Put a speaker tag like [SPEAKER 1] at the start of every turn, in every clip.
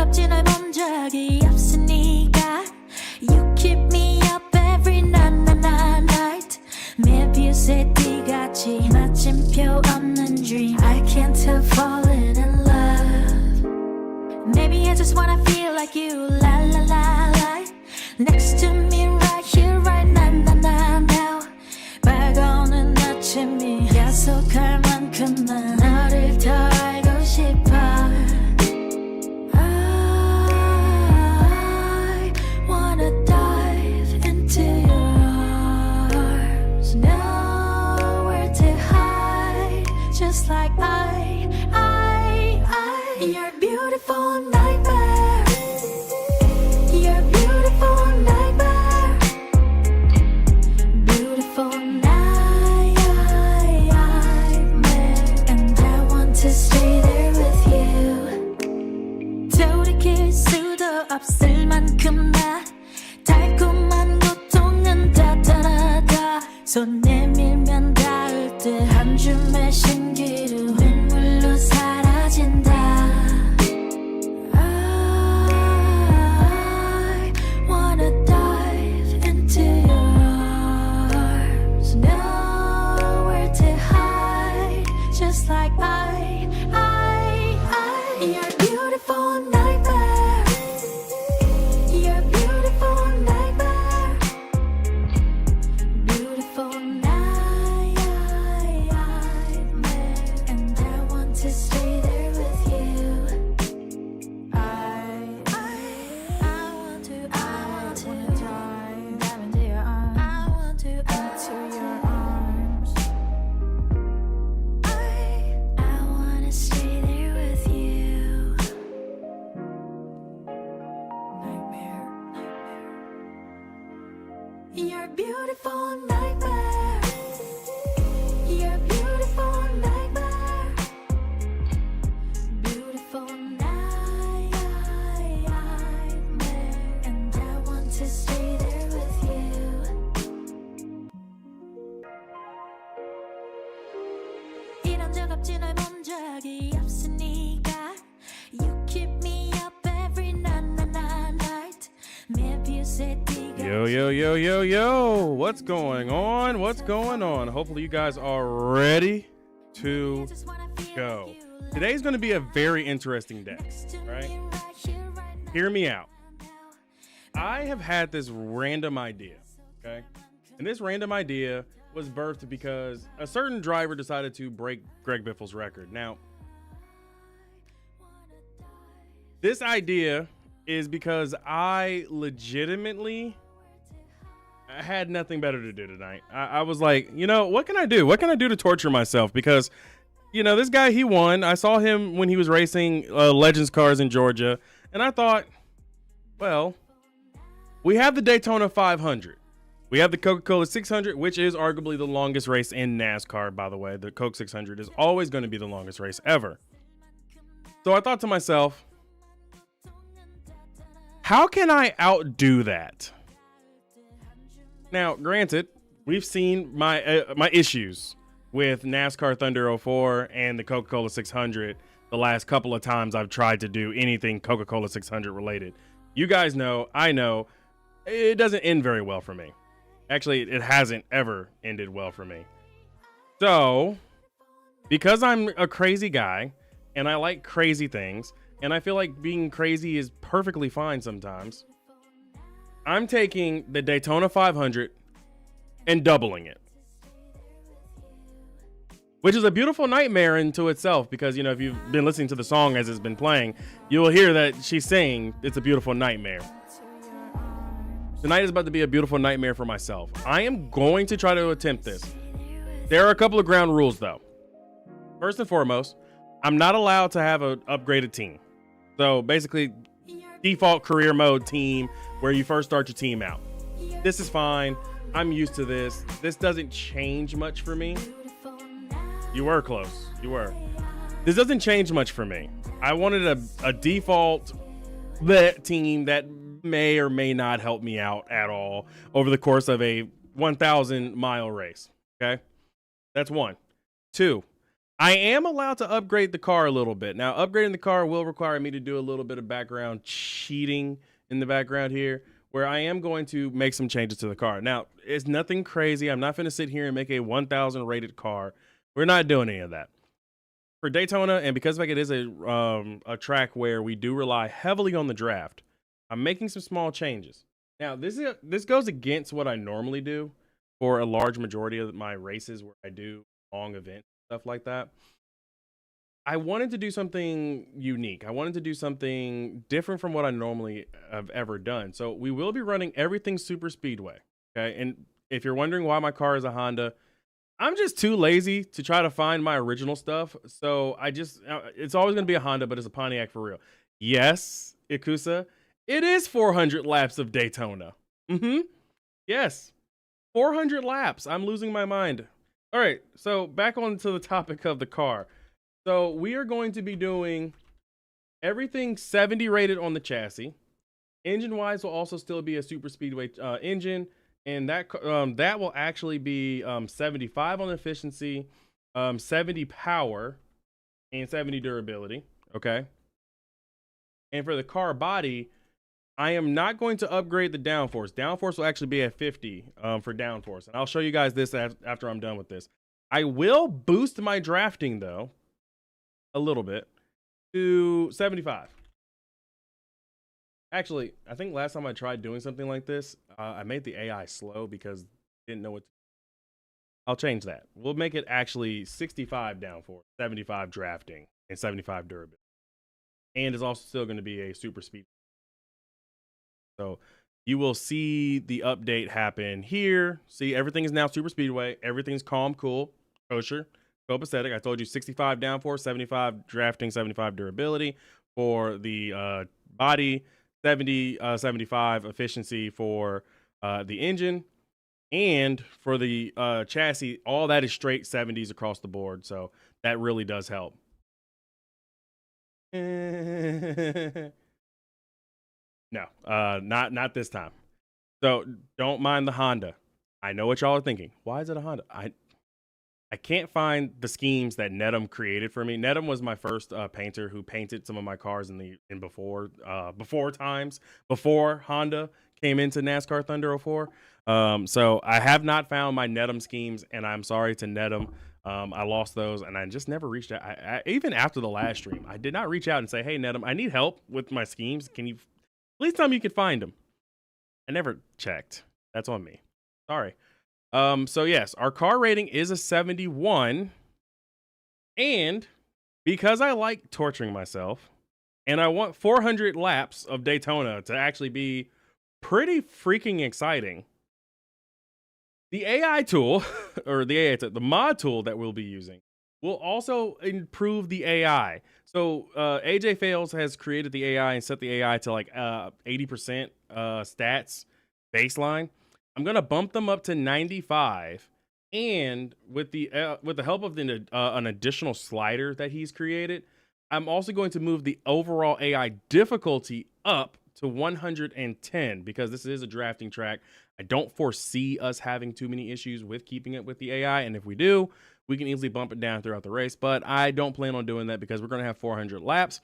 [SPEAKER 1] 적없이 널 본 적이 없으니까 You keep me up every night 매일 빛의 띠같이 마침표 없는 dream I can't help falling in love Maybe I just wanna feel like you la la la la Next to me right here right now 밝아오는 아침이 약속할 만큼만 너를 더 알고 싶어 I wanna dive into your arms Nowhere to hide Just like You're a beautiful nightmare You're a beautiful nightmare Beautiful nightmare And I want to stay there with you 돌이킬 수도 없을 만큼 나 달콤한 고통은 다 손 내밀면 닿을 듯 한 줌의 신기루 눈물로 사라진다 I wanna dive into your arms Nowhere to hide Just like You're a beautiful nightmare You're a beautiful nightmare Beautiful nightmare And I want to stay there with you I want to dive into your arms I want to into your arms I wanna stay there with you Nightmare You're a beautiful nightmare You're a beautiful nightmare Beautiful nightmare And I want to stay there with you 이런 적 없지 널 본 적이 없으니까 You keep me up every night 매일 빛의 띠가
[SPEAKER 2] Yo, what's going on? What's going on? Hopefully you guys are ready to go. Today's going to be a very interesting day, right? Hear me out. I have had this random idea, okay? And this random idea was birthed because a certain driver decided to break Greg Biffle's record. Now, this idea is because I legitimately had nothing better to do tonight. I was like, you know, what can I do? What can I do to torture myself? Because, you know, this guy, he won. I saw him when he was racing Legends cars in Georgia. And I thought, well, we have the Daytona 500. We have the Coca-Cola 600, which is arguably the longest race in NASCAR, by the way. The Coke 600 is always going to be the longest race ever. So I thought to myself, how can I outdo that? Now, granted, we've seen my issues with NASCAR Thunder 04 and the Coca-Cola 600 the last couple of times I've tried to do anything Coca-Cola 600 related. You guys know, I know, it doesn't end very well for me. Actually, it hasn't ever ended well for me. So, because I'm a crazy guy and I like crazy things, and I feel like being crazy is perfectly fine sometimes, I'm taking the Daytona 500 and doubling it. Which is a beautiful nightmare into itself because, you know, if you've been listening to the song as it's been playing, you will hear that she's saying it's a beautiful nightmare. Tonight is about to be a beautiful nightmare for myself. I am going to try to attempt this. There are a couple of ground rules, though. First and foremost, I'm not allowed to have an upgraded team. So basically, default career mode team where you first start your team out. This is fine. I'm used to this. This doesn't change much for me. You were close. You were. This doesn't change much for me. I wanted a default team that may or may not help me out at all over the course of a 1,000-mile race. Okay? That's one. Two, I am allowed to upgrade the car a little bit. Now, upgrading the car will require me to do a little bit of background cheating in the background here, where I am going to make some changes to the car. Now, it's nothing crazy. I'm not going to sit here and make a 1,000 rated car. We're not doing any of that. For Daytona, and because like it is a track where we do rely heavily on the draft, I'm making some small changes. Now, this goes against what I normally do for a large majority of my races where I do long events, stuff like that. I wanted to do something unique. I wanted to do something different from what I normally have ever done. So we will be running everything super speedway. Okay. And if you're wondering why my car is a Honda, I'm just too lazy to try to find my original stuff. So it's always going to be a Honda, but it's a Pontiac for real. Yes, Ikusa, it is 400 laps of Daytona. Yes, 400 laps. I'm losing my mind. All right, so back onto the topic of the car. So we are going to be doing everything 70 rated on the chassis. Engine-wise will also still be a super speedway engine, and that will actually be 75 on efficiency, 70 power, and 70 durability. Okay. And for the car body, I am not going to upgrade the downforce. Downforce will actually be at 50 for downforce. And I'll show you guys this after I'm done with this. I will boost my drafting, though, a little bit to 75. Actually, I think last time I tried doing something like this, I made the AI slow because I didn't know what to do. I'll change that. We'll make it actually 65 downforce, 75 drafting, and 75 durability. And it's also still going to be a super speed. So you will see the update happen here. See, everything is now super speedway. Everything's calm, cool, kosher, copacetic. I told you 65 downforce, 75 drafting, 75 durability for the body, 75 efficiency for the engine, and for the chassis. All that is straight 70s across the board. So that really does help. No, not this time. So don't mind the Honda. I know what y'all are thinking. Why is it a Honda? I can't find the schemes that Netum created for me. Netum was my first painter who painted some of my cars before Honda came into NASCAR Thunder 04. So I have not found my Netum schemes, and I'm sorry to Netum. I lost those, and I just never reached out. Even after the last stream, I did not reach out and say, "Hey, Netum, I need help with my schemes. Can you please tell me you can find them?" I never checked. That's on me. Sorry. So yes, our car rating is a 71. And because I like torturing myself and I want 400 laps of Daytona to actually be pretty freaking exciting, the AI tool or the mod tool that we'll be using will also improve the AI. So AJ Fails has created the AI and set the AI to like 80% stats baseline. I'm gonna bump them up to 95, and with the help of an additional slider that he's created, I'm also going to move the overall AI difficulty up to 110 because this is a drafting track. I don't foresee us having too many issues with keeping it with the AI, and if we do, we can easily bump it down throughout the race. But I don't plan on doing that because we're going to have 400 laps.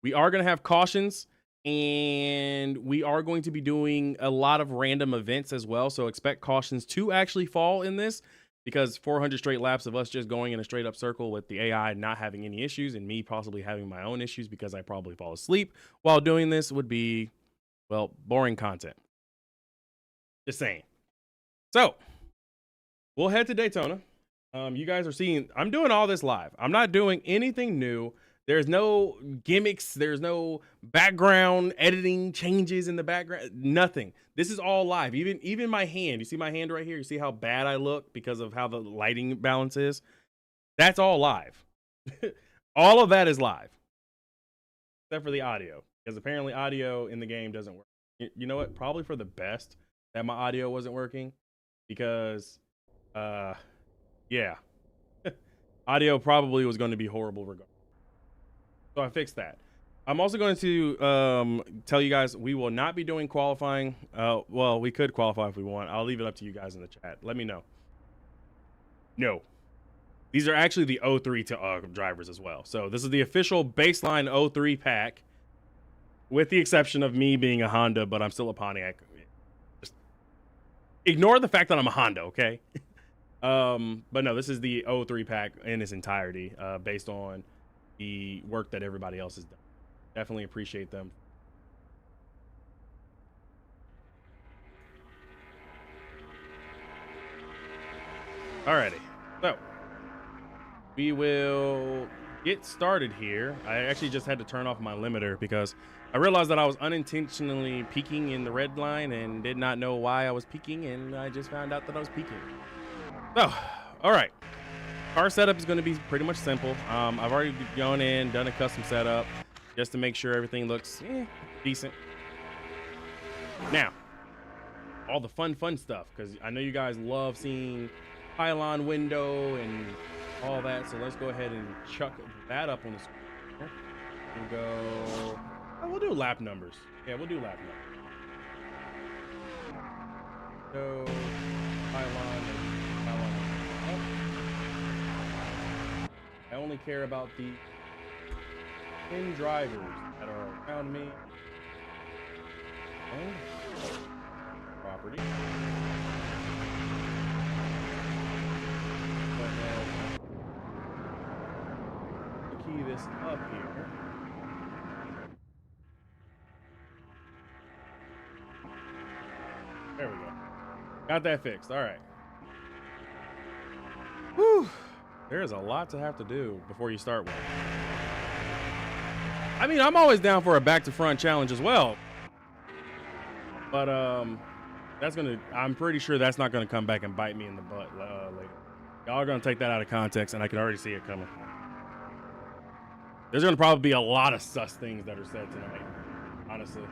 [SPEAKER 2] We are going to have cautions, and we are going to be doing a lot of random events as well. So expect cautions to actually fall in this because 400 straight laps of us just going in a straight up circle with the AI not having any issues and me possibly having my own issues because I probably fall asleep while doing this would be, well, boring content. Just saying. So we'll head to Daytona. You guys are seeing, I'm doing all this live. I'm not doing anything new. There's no gimmicks. There's no background editing changes in the background. Nothing. This is all live. Even my hand. You see my hand right here? You see how bad I look because of how the lighting balance is? That's all live. All of that is live. Except for the audio. Because apparently audio in the game doesn't work. You know what? Probably for the best that my audio wasn't working. Because, yeah. Audio probably was going to be horrible regardless. So I fixed that. I'm also going to tell you guys we will not be doing qualifying. Well, we could qualify if we want. I'll leave it up to you guys in the chat. Let me know. No. These are actually the 03 to drivers as well. So this is the official baseline 03 pack, with the exception of me being a Honda, but I'm still a Pontiac. Just ignore the fact that I'm a Honda, okay? But no, this is the 03 pack in its entirety, based on the work that everybody else has done. Definitely appreciate them. Alrighty, so we will get started here. I actually just had to turn off my limiter because I realized that I was unintentionally peaking in the red line and did not know why I was peaking, and I just found out that I was peaking. So, all right. Car setup is going to be pretty much simple. I've already gone in, done a custom setup just to make sure everything looks decent. Now, all the fun stuff, because I know you guys love seeing pylon window and all that. So let's go ahead and chuck that up on the screen. We'll go. Oh, we'll do lap numbers. Yeah, we'll do lap numbers. So pylon. I only care about the 10 drivers that are around me. And property. Go ahead. Key this up here. There we go. Got that fixed. All right. Whew. There's a lot to have to do before you start one. I mean, I'm always down for a back to front challenge as well. But I'm pretty sure that's not gonna come back and bite me in the butt later. Y'all are gonna take that out of context, and I can already see it coming. There's gonna probably be a lot of sus things that are said tonight, honestly.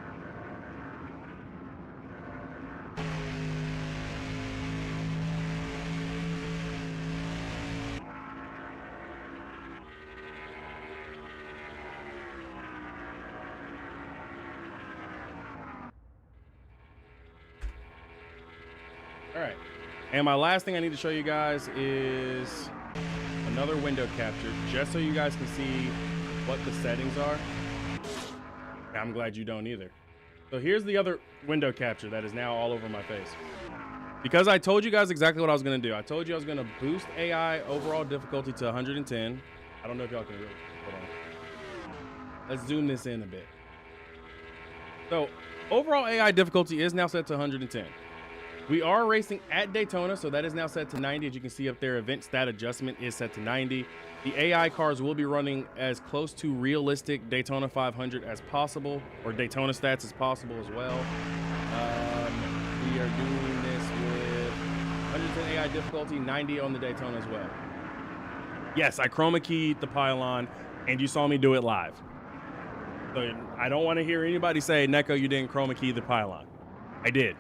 [SPEAKER 2] All right, and my last thing I need to show you guys is another window capture, just so you guys can see what the settings are. I'm glad you don't either. So here's the other window capture that is now all over my face. Because I told you guys exactly what I was going to do. I told you I was going to boost AI overall difficulty to 110. I don't know if y'all can really, hold on. Let's zoom this in a bit. So overall AI difficulty is now set to 110. We are racing at Daytona, so that is now set to 90. As you can see up there, event stat adjustment is set to 90. The AI cars will be running as close to realistic Daytona 500 as possible, or Daytona stats as possible as well. We are doing this with 110 AI difficulty, 90 on the Daytona as well. Yes, I chroma keyed the pylon, and you saw me do it live. So I don't want to hear anybody say, Neko, you didn't chroma key the pylon. I did.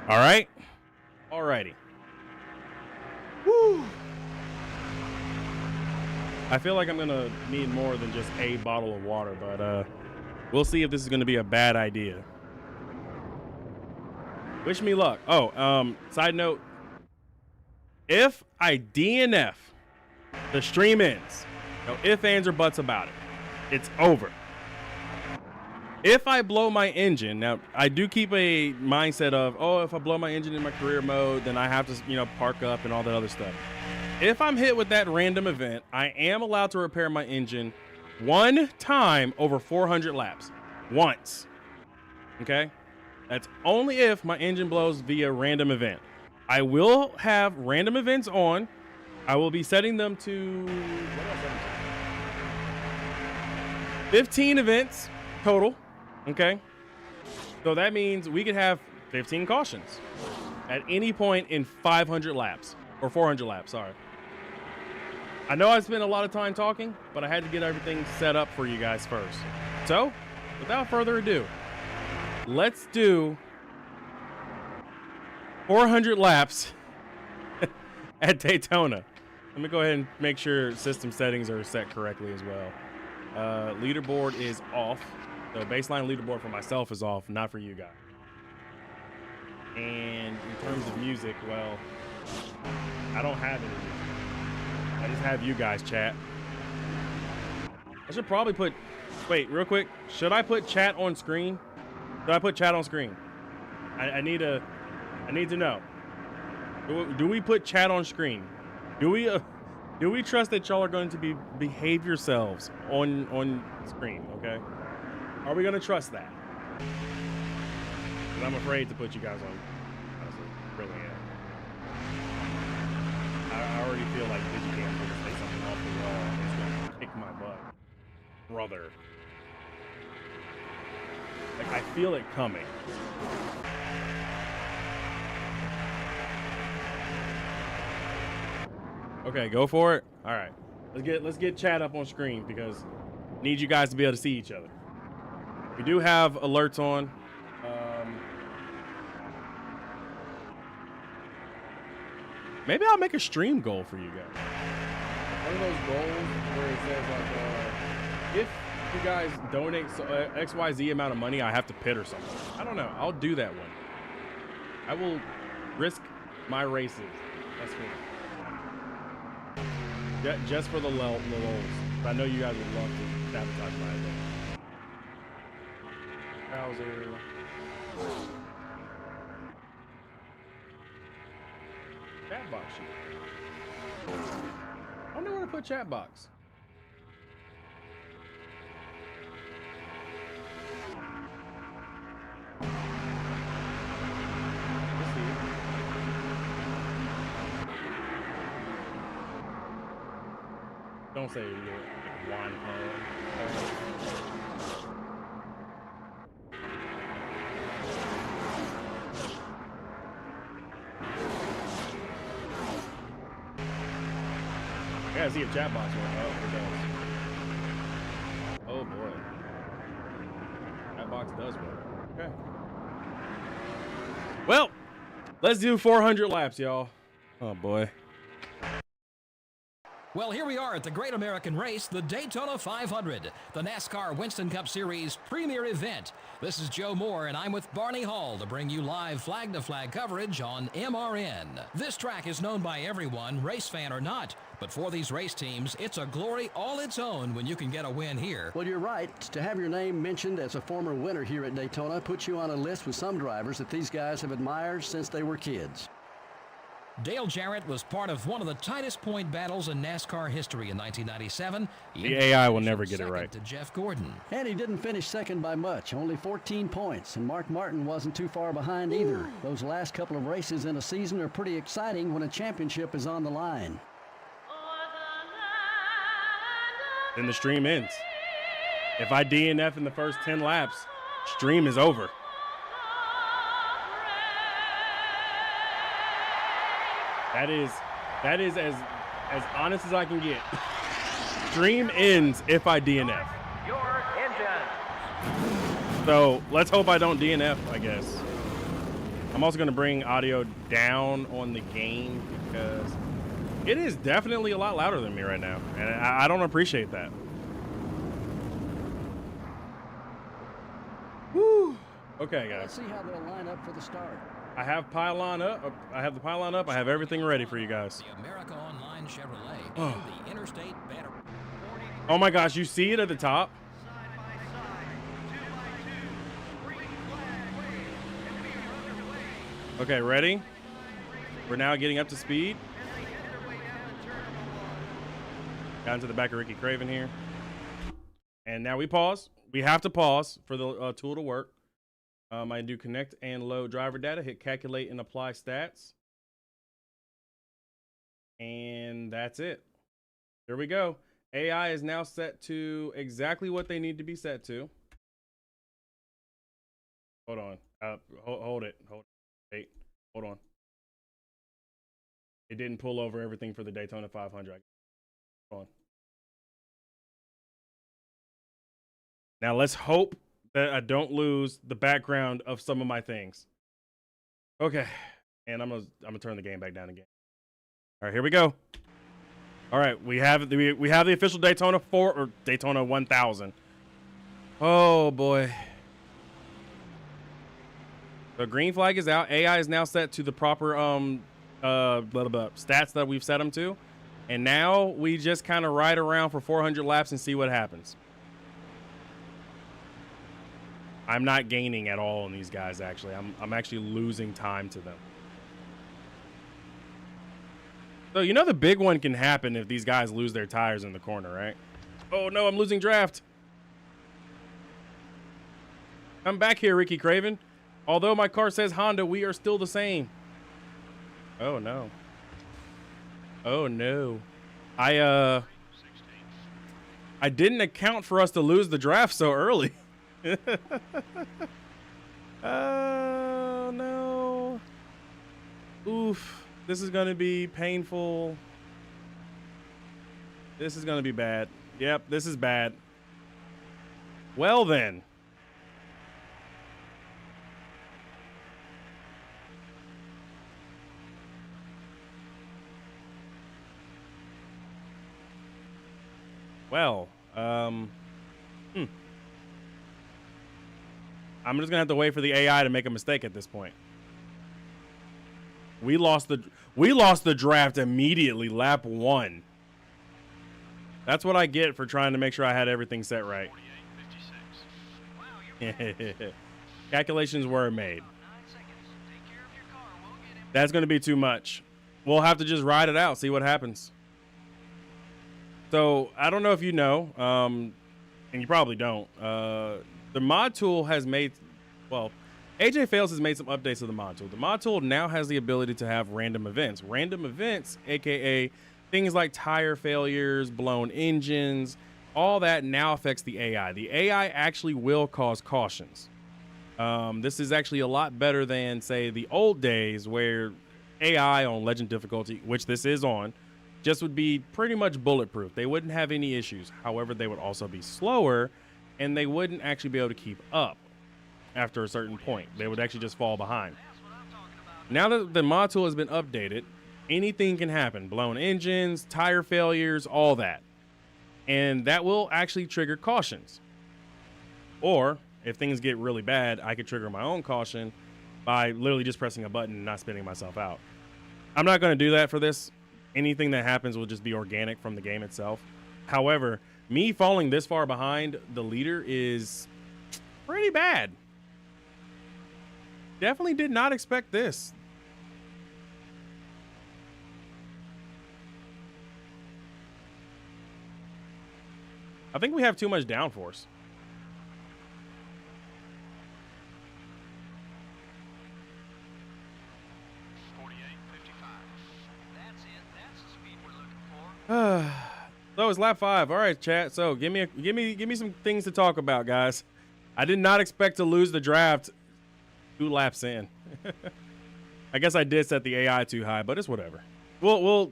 [SPEAKER 2] All right. Alrighty. Woo. I feel like I'm gonna need more than just a bottle of water, but we'll see if this is gonna be a bad idea. Wish me luck. Oh, side note. If I DNF, the stream ends. No ifs, ands, or buts about it. It's over. If I blow my engine, now I do keep a mindset of, oh, if I blow my engine in my career mode, then I have to, park up and all that other stuff. If I'm hit with that random event, I am allowed to repair my engine one time over 400 laps. Once. Okay? That's only if my engine blows via random event. I will have random events on. I will be setting them to 15 events total. Okay, so that means we could have 15 cautions at any point in 500 laps or 400 laps. Sorry. I know I spent a lot of time talking, but I had to get everything set up for you guys first. So without further ado, let's do 400 laps at Daytona. Let me go ahead and make sure system settings are set correctly as well. Leaderboard is off. So baseline leaderboard for myself is off, not for you guys. And in terms of music, well, I don't have any music. just have you guys chat. I should probably put, wait, real quick. Should I put chat on screen? Should I put chat on screen? I need to know. Do we put chat on screen? Do we trust that y'all are going to behave yourselves on screen? Okay. Are we gonna trust that? 'Cause I'm afraid to put you guys on. Honestly, really am. I already feel like Digicam will say something off the wall. It's gonna kick my butt, brother. Like I feel it coming. Okay, go for it. All right, let's get chat up on screen because I need you guys to be able to see each other. We do have alerts on. Maybe I'll make a stream goal for you guys. One of those goals where it says like, if you guys donate XYZ amount of money, I have to pit or something. I don't know. I'll do that one. I will risk my races. That's cool. Yeah, just for the lulz. I know you guys would love to sabotage my idea. Browser. Chat box sheet. I don't know where to put chat box. Let's see. Don't say you're wine I gotta see if chat box works. Oh, it does. Oh boy. Chat box does work. Okay. Well, let's do 400 laps, y'all. Oh boy.
[SPEAKER 3] Well, here we are at the Great American Race, the Daytona 500, the NASCAR Winston Cup Series premier event. This is Joe Moore, and I'm with Barney Hall to bring you live flag-to-flag coverage on MRN. This track is known by everyone, race fan or not, but for these race teams, it's a glory all its own when you can get a win here.
[SPEAKER 4] Well, you're right. To have your name mentioned as a former winner here at Daytona puts you on a list with some drivers that these guys have admired since they were kids.
[SPEAKER 3] Dale Jarrett was part of one of the tightest point battles in NASCAR history in 1997.
[SPEAKER 2] The AI will never get it right.
[SPEAKER 3] To Jeff Gordon.
[SPEAKER 4] And he didn't finish second by much, only 14 points. And Mark Martin wasn't too far behind either. Those last couple of races in a season are pretty exciting when a championship is on the line.
[SPEAKER 2] Then the stream ends. If I DNF in the first 10 laps, stream is over. That is as honest as I can get. Stream ends if I DNF.
[SPEAKER 5] Your engine.
[SPEAKER 2] So let's hope I don't DNF, I guess. I'm also gonna bring audio down on the game because it is definitely a lot louder than me right now, and I don't appreciate that. Woo. Okay, guys.
[SPEAKER 4] Let's see how they'll line up for the start.
[SPEAKER 2] I have pylon up. I have the pylon up. I have everything ready for you guys.
[SPEAKER 3] The America Online Chevrolet and the Interstate Battery.
[SPEAKER 2] Oh my gosh, you see it at the top? Okay, ready? We're now getting up to speed. Got into the back of Ricky Craven here. And now we pause. We have to pause for the tool to work. I do connect and load driver data, hit calculate and apply stats. And that's it. There we go. AI is now set to exactly what they need to be set to. Hold on. Hold it. Wait. Hold on. It didn't pull over everything for the Daytona 500. Hold on. Now let's hope that I don't lose the background of some of my things. Okay, and I'm gonna turn the game back down again. All right, here we go. All right, we have the official Daytona 4 or Daytona 1000. Oh boy. The green flag is out. AI is now set to the proper stats that we've set them to, And now we just kind of ride around for 400 laps and see what happens. I'm not gaining at all in these guys, actually. I'm actually losing time to them. So, you know, the big one can happen if these guys lose their tires in the corner, right? Oh, no, I'm losing draft. Come back here, Ricky Craven. Although my car says Honda, we are still the same. Oh, no. Oh, no. I didn't account for us to lose the draft so early. Oh, no. Oof. This is going to be painful. This is going to be bad. Yep, this is bad. Well, then. Well, I'm just gonna have to wait for the AI to make a mistake at this point. We lost the draft immediately, lap 1. That's what I get for trying to make sure I had everything set right. Calculations were made. That's gonna be too much. We'll have to just ride it out, see what happens. So, I don't know if you know, and you probably don't. The mod tool has made, well, AJ Fails has made some updates to the mod tool. The mod tool now has the ability to have random events. Random events, aka things like tire failures, blown engines, all that now affects the AI. The AI actually will cause cautions. This is actually a lot better than, say, the old days where AI on Legend difficulty, which this is on, just would be pretty much bulletproof. They wouldn't have any issues. However, they would also be slower, and they wouldn't actually be able to keep up after a certain point. They would actually just fall behind. Now that the mod tool has been updated, anything can happen. Blown engines, tire failures, all that. And that will actually trigger cautions. Or, if things get really bad, I could trigger my own caution by literally just pressing a button and not spinning myself out. I'm not going to do that for this. Anything that happens will just be organic from the game itself. However, me falling this far behind the leader is pretty bad. Definitely did not expect this. I think we have too much downforce. So it's lap 5. All right, chat. So give me some things to talk about, guys. I did not expect to lose the draft 2 laps in. I guess I did set the AI too high, but it's whatever. Well,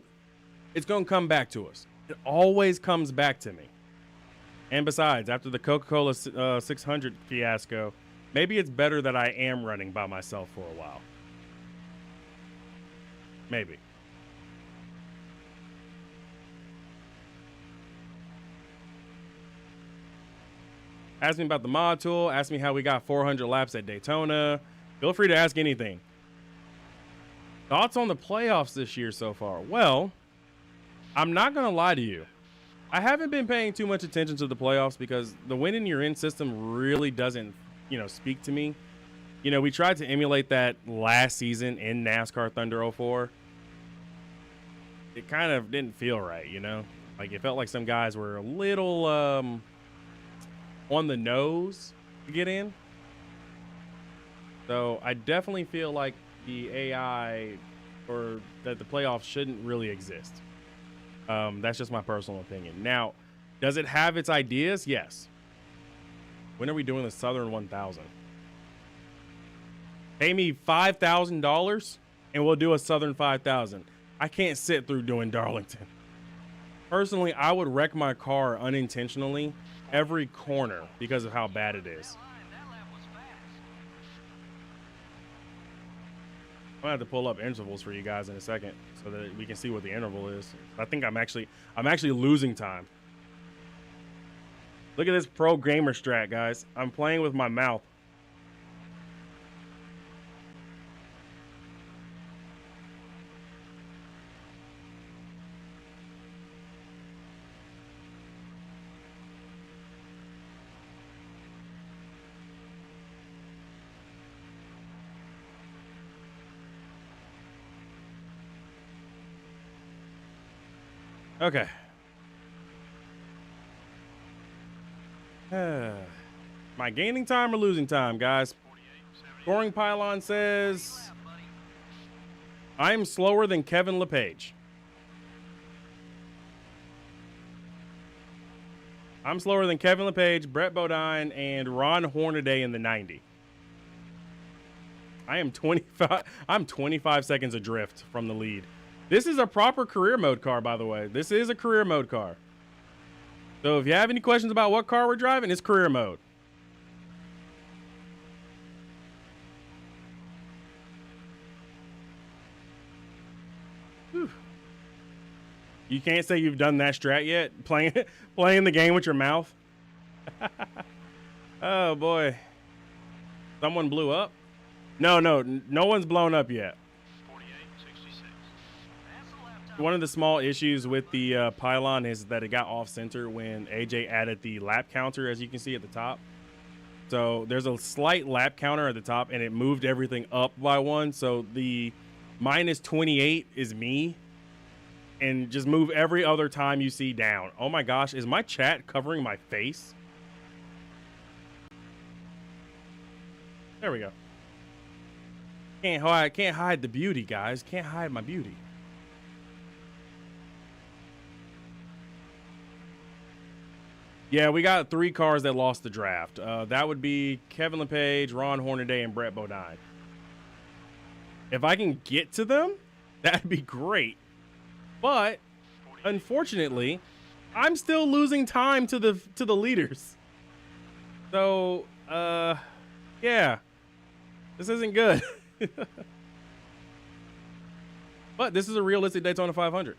[SPEAKER 2] it's gonna come back to us. It always comes back to me. And besides, after the Coca-Cola 600 fiasco, maybe it's better that I am running by myself for a while. Maybe. Ask me about the mod tool. Ask me how we got 400 laps at Daytona. Feel free to ask anything. Thoughts on the playoffs this year so far? Well, I'm not going to lie to you. I haven't been paying too much attention to the playoffs because the win in your in system really doesn't, speak to me. We tried to emulate that last season in NASCAR Thunder 04. It kind of didn't feel right, Like, it felt like some guys were a little on the nose to get in. So I definitely feel like the AI or that the playoffs shouldn't really exist. That's just my personal opinion. Now, does it have its ideas? Yes. When are we doing the Southern 1000? Pay me $5,000 and we'll do a Southern 5000. I can't sit through doing Darlington. Personally, I would wreck my car unintentionally every corner because of how bad it is. I'm gonna have to pull up intervals for you guys in a second so that we can see what the interval is. I think I'm actually losing time. Look at this pro gamer strat, guys. I'm playing with my mouth. Okay. Am I gaining time or losing time, guys? Scoring pylon says I'm slower than Kevin LePage. I'm slower than Kevin LePage, Brett Bodine, and Ron Hornaday in the 90. I am 25. I'm 25 seconds adrift from the lead. This is a proper career mode car, by the way. This is a career mode car. So if you have any questions about what car we're driving, it's career mode. Whew. You can't say you've done that strat yet, playing the game with your mouth. Oh boy. Someone blew up? No one's blown up yet. One of the small issues with the pylon is that it got off center when AJ added the lap counter, as you can see at the top. So there's a slight lap counter at the top, and it moved everything up by one. So the minus 28 is me, and just move every other time you see down. Oh my gosh, is my chat covering my face? There we go. Can't hide the beauty, guys. Can't hide my beauty. Yeah, we got 3 cars that lost the draft. That would be Kevin LePage, Ron Hornaday, and Brett Bodine. If I can get to them, that'd be great. But unfortunately, I'm still losing time to the leaders. So, yeah, this isn't good. But this is a realistic Daytona 500.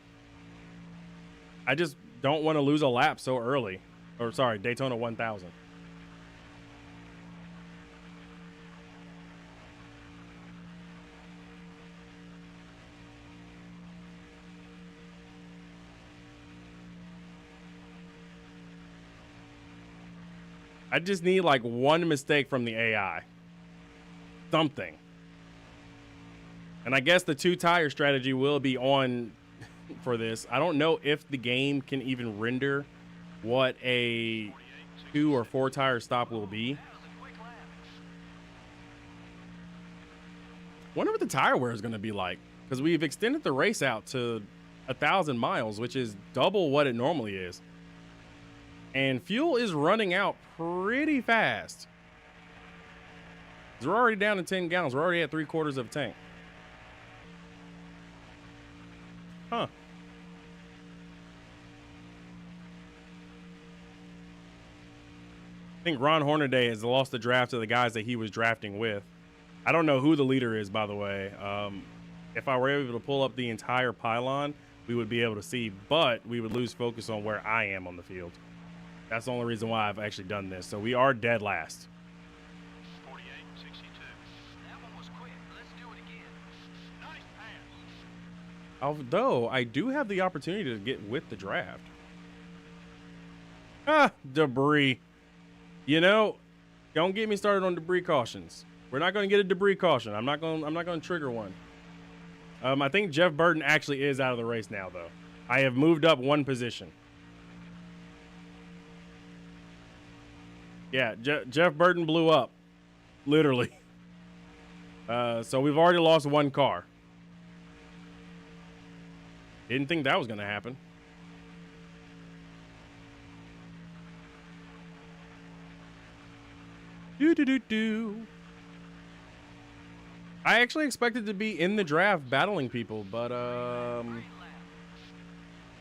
[SPEAKER 2] I just don't want to lose a lap so early. Or sorry, Daytona 1000. I just need like one mistake from the AI. Something. And I guess the 2-tire strategy will be on for this. I don't know if the game can even render what a 2 or 4-tire stop will be. Wonder what the tire wear is going to be like, because we've extended the race out to 1,000 miles, which is double what it normally is. And fuel is running out pretty fast. We're already down to 10 gallons. We're already at 3/4 of a tank. Huh. I think Ron Hornaday has lost the draft to the guys that he was drafting with. I don't know who the leader is, by the way. If I were able to pull up the entire pylon, we would be able to see, but we would lose focus on where I am on the field. That's the only reason why I've actually done this. So we are dead last.
[SPEAKER 5] 48-62. That one was quick. Let's do it again. Nice pass.
[SPEAKER 2] Although I do have the opportunity to get with the draft. Ah, debris. You know, don't get me started on debris cautions. We're not going to get a debris caution. I'm not going to trigger one. I think Jeff Burton actually is out of the race now, though. I have moved up one position. Yeah, Jeff Burton blew up, literally. So we've already lost one car. Didn't think that was going to happen. Do. I actually expected to be in the draft battling people, but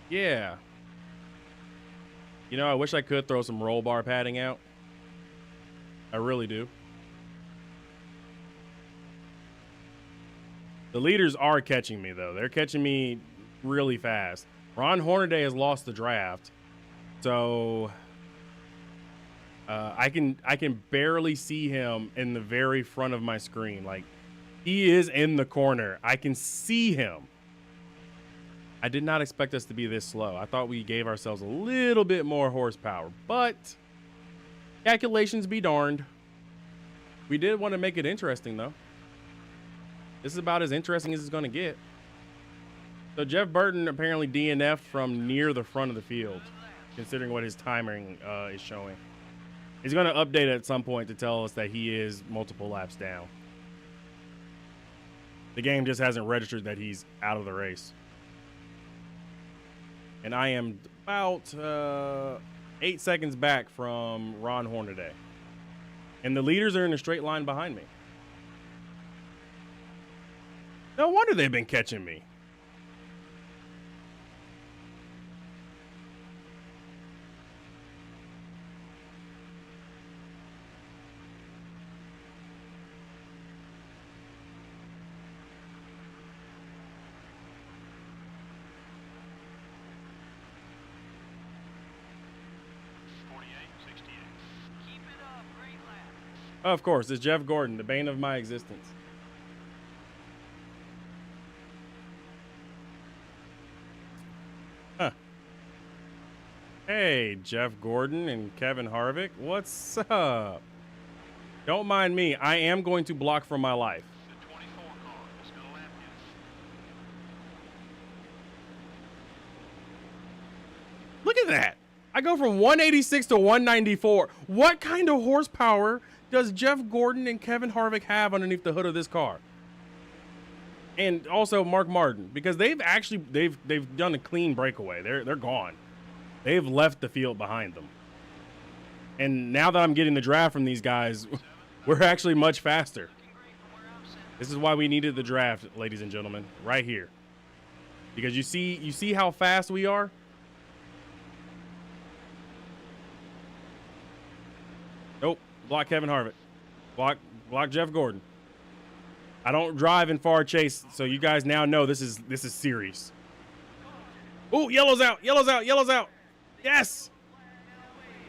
[SPEAKER 2] yeah. You know, I wish I could throw some roll bar padding out. I really do. The leaders are catching me, though. They're catching me really fast. Ron Hornaday has lost the draft, so I can barely see him in the very front of my screen. Like, he is in the corner. I can see him. I did not expect us to be this slow. I thought we gave ourselves a little bit more horsepower, but calculations be darned. We did want to make it interesting, though. This is about as interesting as it's going to get. So Jeff Burton apparently DNF from near the front of the field, considering what his timing is showing. He's going to update at some point to tell us that he is multiple laps down. The game just hasn't registered that he's out of the race. And I am about 8 seconds back from Ron Hornaday. And the leaders are in a straight line behind me. No wonder they've been catching me. Of course, it's Jeff Gordon, the bane of my existence. Huh. Hey, Jeff Gordon and Kevin Harvick. What's up? Don't mind me. I am going to block for my life.
[SPEAKER 5] The 24 car is going to lap you.
[SPEAKER 2] Look at that. I go from 186 to 194. What kind of horsepower does Jeff Gordon and Kevin Harvick have underneath the hood of this car? And also Mark Martin, because they've done a clean breakaway. They're gone. They've left the field behind them. And now that I'm getting the draft from these guys, we're actually much faster. This is why we needed the draft, ladies and gentlemen, right here. Because you see how fast we are? Nope. Block Kevin Harvick. Block Jeff Gordon. I don't drive in far chase, so you guys now know this is serious. Ooh, yellow's out. Yellow's out. Yellow's out. Yes.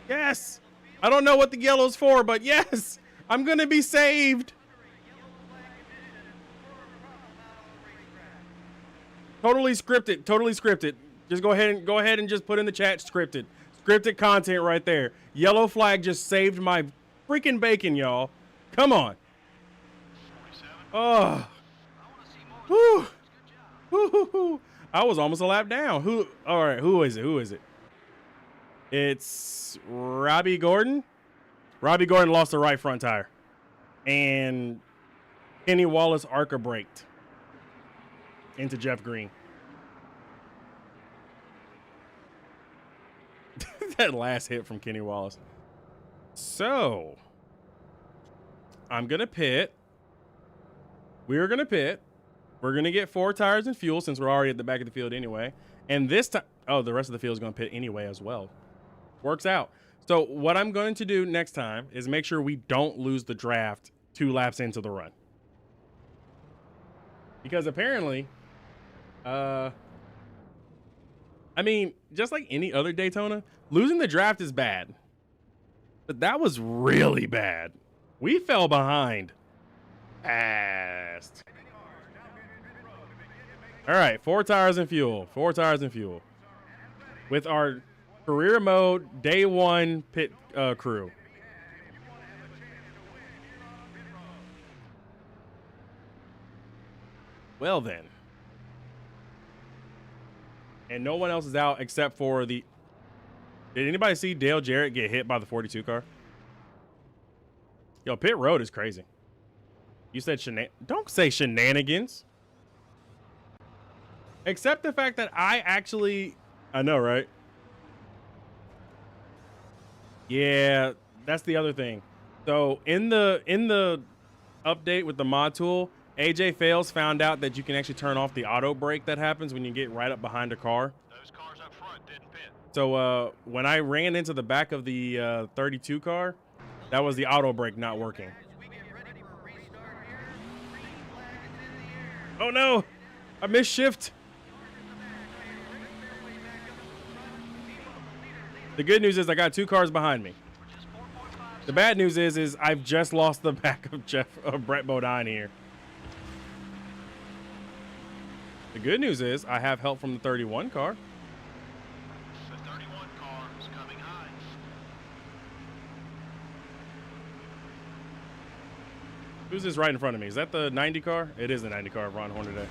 [SPEAKER 2] Yes. I don't know what the yellow's for, but yes. I'm going to be saved. Totally scripted. Totally scripted. Just go ahead and just put in the chat scripted. Scripted content right there. Yellow flag just saved my freaking bacon, y'all. Come on. Oh. Whew. Woo-hoo-hoo. I was almost a lap down. All right, who is it? It's Robbie Gordon. Robbie Gordon lost the right front tire. And Kenny Wallace ARCA braked into Jeff Green. That last hit from Kenny Wallace. So, I'm going to pit. We're going to pit. We're going to get 4 tires and fuel since we're already at the back of the field anyway. And this time, oh, the rest of the field is going to pit anyway as well. Works out. So what I'm going to do next time is make sure we don't lose the draft 2 laps into the run. Because apparently, I mean, just like any other Daytona, losing the draft is bad. But that was really bad. We fell behind fast. All right, 4 tires and fuel. 4 tires and fuel. With our career mode day 1 pit crew. Well then. And no one else is out except for the... Did anybody see Dale Jarrett get hit by the 42 car? Yo, pit road is crazy. You said don't say shenanigans. Except the fact that I know, right? Yeah, that's the other thing. So in the update with the mod tool, AJ Fails found out that you can actually turn off the auto brake that happens when you get right up behind a car.
[SPEAKER 5] Those cars up front didn't pit.
[SPEAKER 2] So when I ran into the back of the 32 car, that was the auto brake not working. Oh no, I missed shift. The good news is I got 2 cars behind me. The bad news is I've just lost the back of Brett Bodine here. The good news is I have help from the 31 car.
[SPEAKER 5] The 31 car is coming high.
[SPEAKER 2] Who's this right in front of me? Is that the 90 car? It is the 90 car of Ron Hornaday.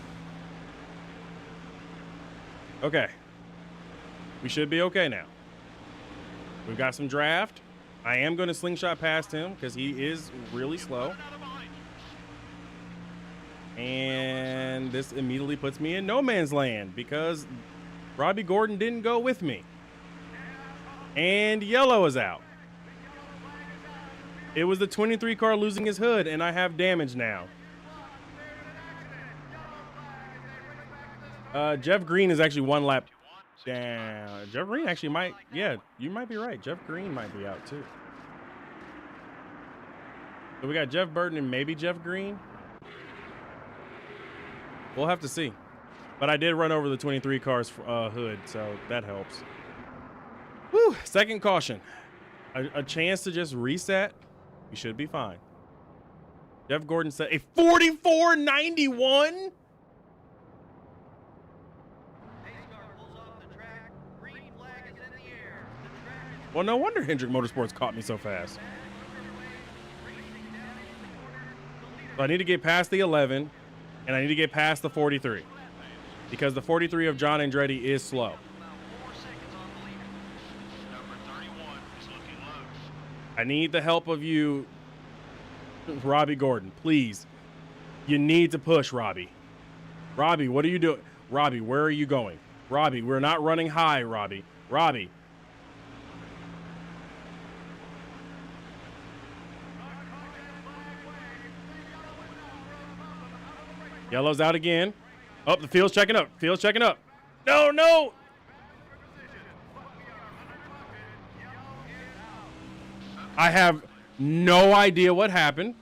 [SPEAKER 2] Okay. We should be okay now. We've got some draft. I am going to slingshot past him because he is really slow. And this immediately puts me in no man's land because Robbie Gordon didn't go with me. And yellow is out. It was the 23 car losing his hood, and I have damage now. Jeff Green is actually one lap down. Jeff Green actually might, yeah, you might be right. Jeff Green might be out too. So we got Jeff Burton and maybe Jeff Green. We'll have to see. But I did run over the 23 car's hood, so that helps. Whew, second caution. A chance to just reset. We should be fine. Jeff Gordon said a 44.91. Well, no wonder Hendrick Motorsports caught me so fast. So I need to get past the 11, and I need to get past the 43, because the 43 of John Andretti is slow. I need the help of you, Robbie Gordon, please. You need to push, Robbie. Robbie, what are you doing? Robbie, where are you going? Robbie, we're not running high, Robbie. Robbie. Yellow's out again. Oh, the field's checking up. Field's checking up. No, no. I have no idea what happened,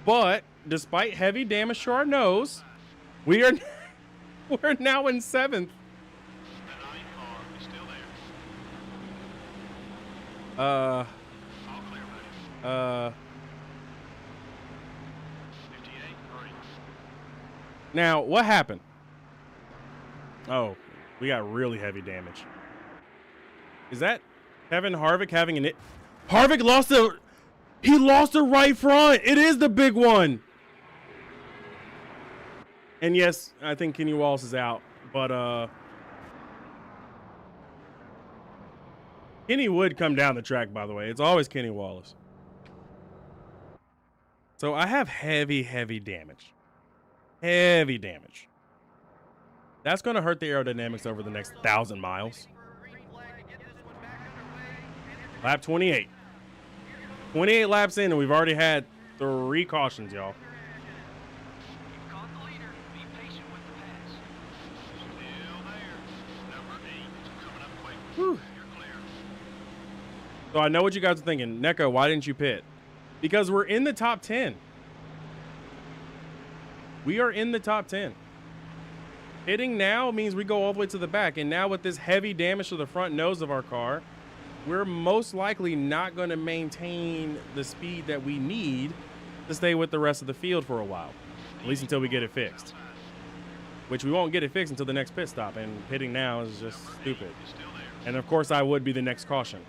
[SPEAKER 2] but despite heavy damage to our nose, we're now in 7th. Now, what happened? Oh, we got really heavy damage. Is that Kevin Harvick having an... Harvick lost he lost the right front. It is the big one. And yes, I think Kenny Wallace is out, but Kenny would come down the track, by the way. It's always Kenny Wallace. So I have heavy damage. Heavy damage. That's going to hurt the aerodynamics over the next 1,000 miles. Lap 28. 28 laps in, and we've already had 3 cautions, y'all. Whew. So I know what you guys are thinking. Neko, why didn't you pit? Because we're in the top 10. We are in the top 10. Hitting now means we go all the way to the back. And now with this heavy damage to the front nose of our car, we're most likely not going to maintain the speed that we need to stay with the rest of the field for a while. At least until we get it fixed. Which we won't get it fixed until the next pit stop. And pitting now is just stupid. And of course I would be the next caution.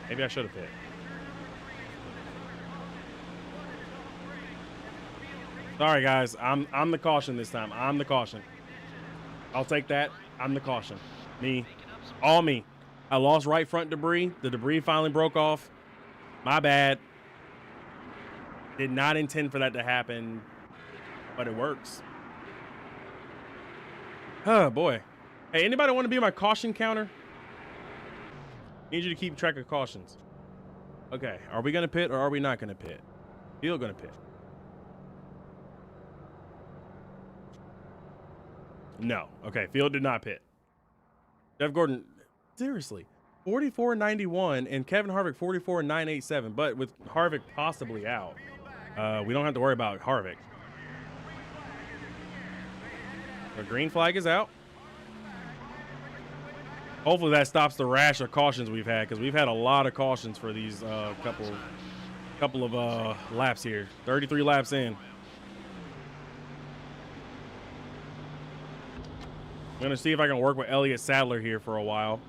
[SPEAKER 2] Maybe I should have pit. Sorry guys, I'm the caution this time. I'm the caution. I'll take that. I'm the caution. Me. All me. I lost right front debris. The debris finally broke off. My bad. Did not intend for that to happen, but it works. Oh boy. Hey, anybody want to be my caution counter? Need you to keep track of cautions. Okay, are we gonna pit or are we not gonna pit? Field gonna pit. No. Okay, Field did not pit. Jeff Gordon, seriously, 44.91 and Kevin Harvick 44.987. But with Harvick possibly out, we don't have to worry about Harvick. The green flag is out. Hopefully that stops the rash of cautions we've had, because we've had a lot of cautions for these couple of laps here. 33 laps in. I'm going to see if I can work with Elliott Sadler here for a while.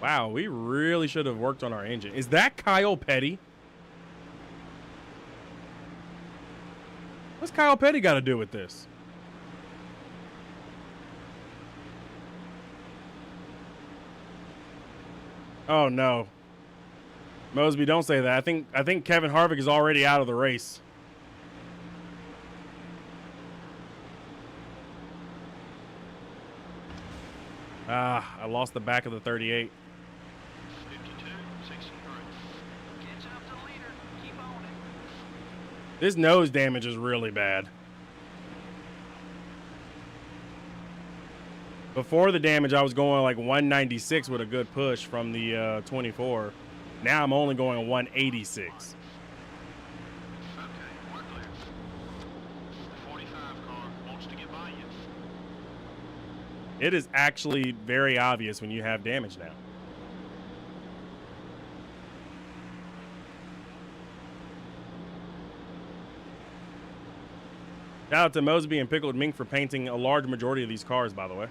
[SPEAKER 2] Wow, we really should have worked on our engine. Is that Kyle Petty? What's Kyle Petty got to do with this? Oh no. Mosby, don't say that. I think Kevin Harvick is already out of the race. Ah, I lost the back of the 38.
[SPEAKER 5] 52, 63. Catch up to the leader. Keep on it.
[SPEAKER 2] This nose damage is really bad. Before the damage, I was going like 196 with a good push from the 24. Now I'm only going 186.
[SPEAKER 5] Okay, we're clear. The 45 car wants to get by you.
[SPEAKER 2] It is actually very obvious when you have damage now. Shout out to Mosby and Pickled Mink for painting a large majority of these cars, by the way.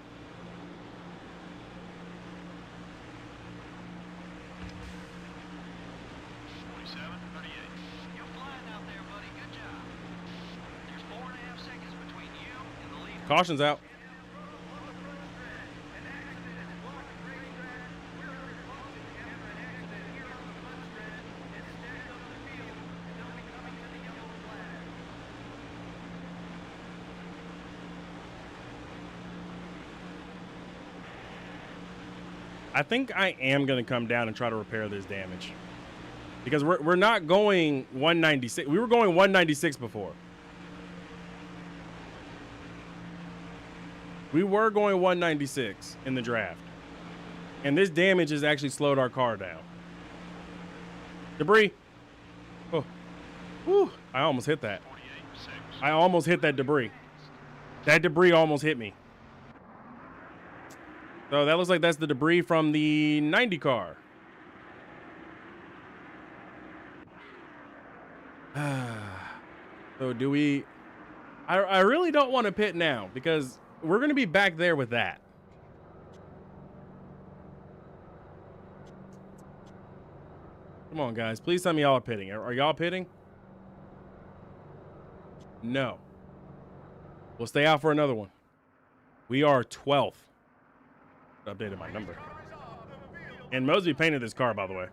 [SPEAKER 2] Caution's out. I think I am going to come down and try to repair this damage. Because we're not going 196. We were going 196 before. We were going 196 in the draft. And this damage has actually slowed our car down. Debris. Oh. Whew. I almost hit that. I almost hit that debris. That debris almost hit me. So that looks like that's the debris from the 90 car. So do we... I really don't want to pit now because we're going to be back there with that. Come on, guys. Please tell me y'all are pitting. Are y'all pitting? No. We'll stay out for another one. We are 12th. Updated my number. And Mosby painted this car, by the way.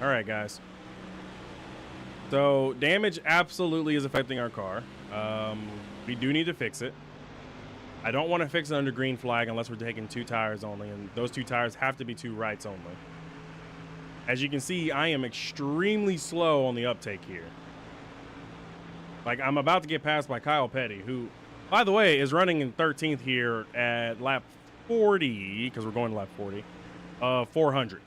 [SPEAKER 2] All right, guys. So damage absolutely is affecting our car. We do need to fix it. I don't want to fix it under green flag unless we're taking 2 tires only, and those 2 tires have to be 2 rights only. As you can see, I am extremely slow on the uptake here. Like, I'm about to get passed by Kyle Petty, who, by the way, is running in 13th here at lap 40, because we're going to lap 40, 400.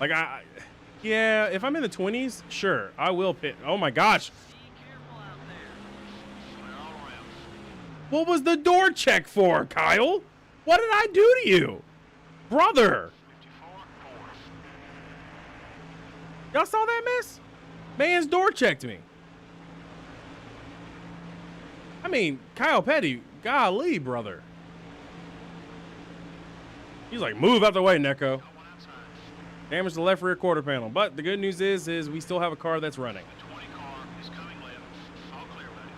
[SPEAKER 2] Like, yeah, if I'm in the 20s, sure, I will pit. Oh my gosh. What was the door check for, Kyle? What did I do to you? Brother. Y'all saw that miss? Man's door checked me. I mean, Kyle Petty, golly, brother. He's like, move out the way, Neko. Damage the left rear quarter panel. But the good news is we still have a car that's running.
[SPEAKER 5] The 20 car is coming left. All clear, buddy.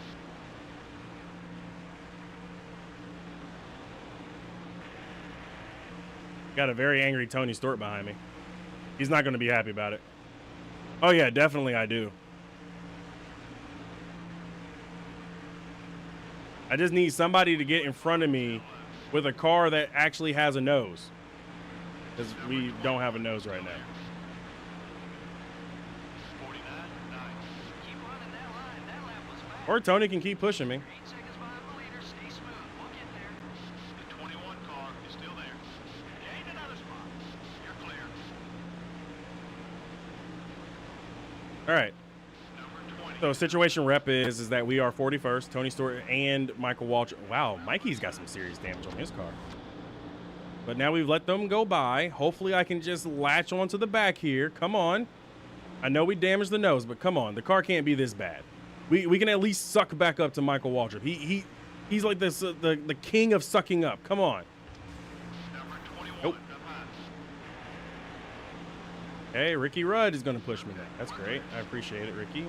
[SPEAKER 2] Got a very angry Tony Stewart behind me. He's not going to be happy about it. Oh, yeah, definitely I do. I just need somebody to get in front of me with a car that actually has a nose. Because we don't have a nose right now.
[SPEAKER 5] 49, nice. Keep running that line. That lap was fast.
[SPEAKER 2] Or Tony can keep pushing me.
[SPEAKER 5] 8 seconds behind the leader. Stay smooth. We'll get there. The 21 car is still there. Gain another spot. You're clear.
[SPEAKER 2] All right.
[SPEAKER 5] Number 20.
[SPEAKER 2] So situation rep is that we are 41st. Tony Stewart and Michael Waltrip. Wow, Mikey's got some serious damage on his car. But now we've let them go by. Hopefully I can just latch onto the back here. Come on. I know we damaged the nose, but come on. The car can't be this bad. We can at least suck back up to Michael Waltrip. He's like this the king of sucking up. Come on.
[SPEAKER 5] Number 21.
[SPEAKER 2] Nope.
[SPEAKER 5] Up high.
[SPEAKER 2] Hey, Ricky Rudd is going to push me now. That's great. I appreciate it, Ricky.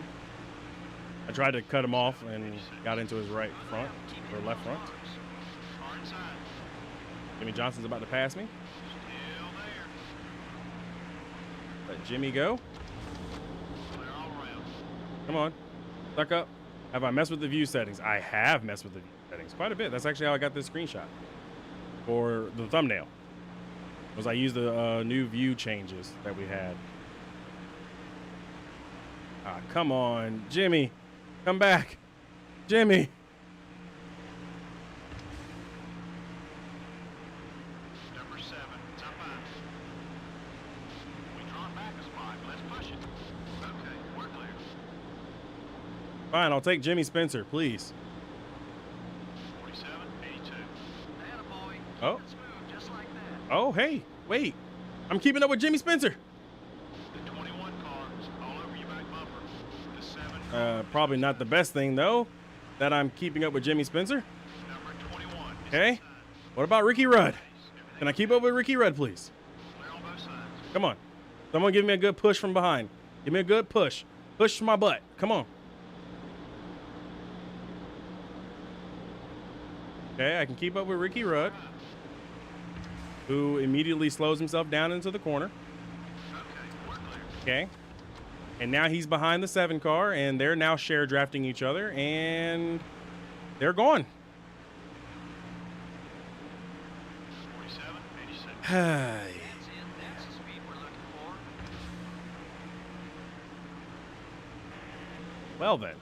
[SPEAKER 2] I tried to cut him off and got into his right front or left front.
[SPEAKER 5] Far inside.
[SPEAKER 2] Jimmy Johnson's about to pass me.
[SPEAKER 5] Still there.
[SPEAKER 2] Let Jimmy go.
[SPEAKER 5] Clear all around.
[SPEAKER 2] Come on. Suck up. Have I messed with the view settings? I have messed with the view settings quite a bit. That's actually how I got this screenshot for the thumbnail. Was I used the new view changes that we had. Ah, come on, Jimmy. Come back. Jimmy.
[SPEAKER 5] Number 7. It's up high. We draw it back a spot. Let's push it. Okay, we're clear.
[SPEAKER 2] Fine, I'll take Jimmy Spencer, please.
[SPEAKER 5] 47, 82. Attaboy.
[SPEAKER 2] Oh.
[SPEAKER 5] Keep it smooth, just like that.
[SPEAKER 2] Oh, hey, wait. I'm keeping up with Jimmy Spencer.
[SPEAKER 5] The 21 cars all over your back bumper. The 7
[SPEAKER 2] Probably not the best thing, though, that I'm keeping up with Jimmy Spencer.
[SPEAKER 5] number 21. is
[SPEAKER 2] Okay.
[SPEAKER 5] inside.
[SPEAKER 2] What about Ricky Rudd?
[SPEAKER 5] Everything
[SPEAKER 2] Can I keep up with Ricky Rudd, please?
[SPEAKER 5] clear on both sides.
[SPEAKER 2] Come on. Someone give me a good push from behind. Give me a good push. Push my butt. Come on. Okay, I can keep up with Ricky Rudd, who immediately slows himself down into the corner.
[SPEAKER 5] Okay, we're clear.
[SPEAKER 2] Okay. And now he's behind the 7 car, and they're now share drafting each other, and they're gone.
[SPEAKER 5] 47, 86.
[SPEAKER 2] Well
[SPEAKER 5] That's the speed we're looking for.
[SPEAKER 2] then,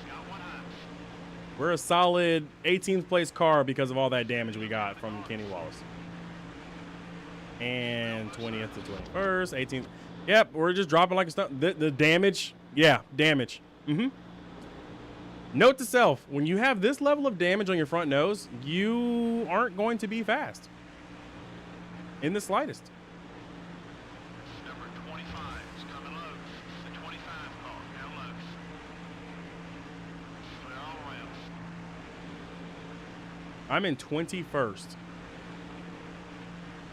[SPEAKER 5] Got one high.
[SPEAKER 2] we're a solid 18th place car because of all that damage we got from Kenny Wallace. And 20th to 21st, 18th. Yep, we're just dropping like a stunt. The damage, yeah, damage. Note to self, when you have this level of damage on your front nose, you aren't going to be fast. In the slightest.
[SPEAKER 5] Number 25 is coming low. The 25 car down low. Clear all around.
[SPEAKER 2] I'm in 21st.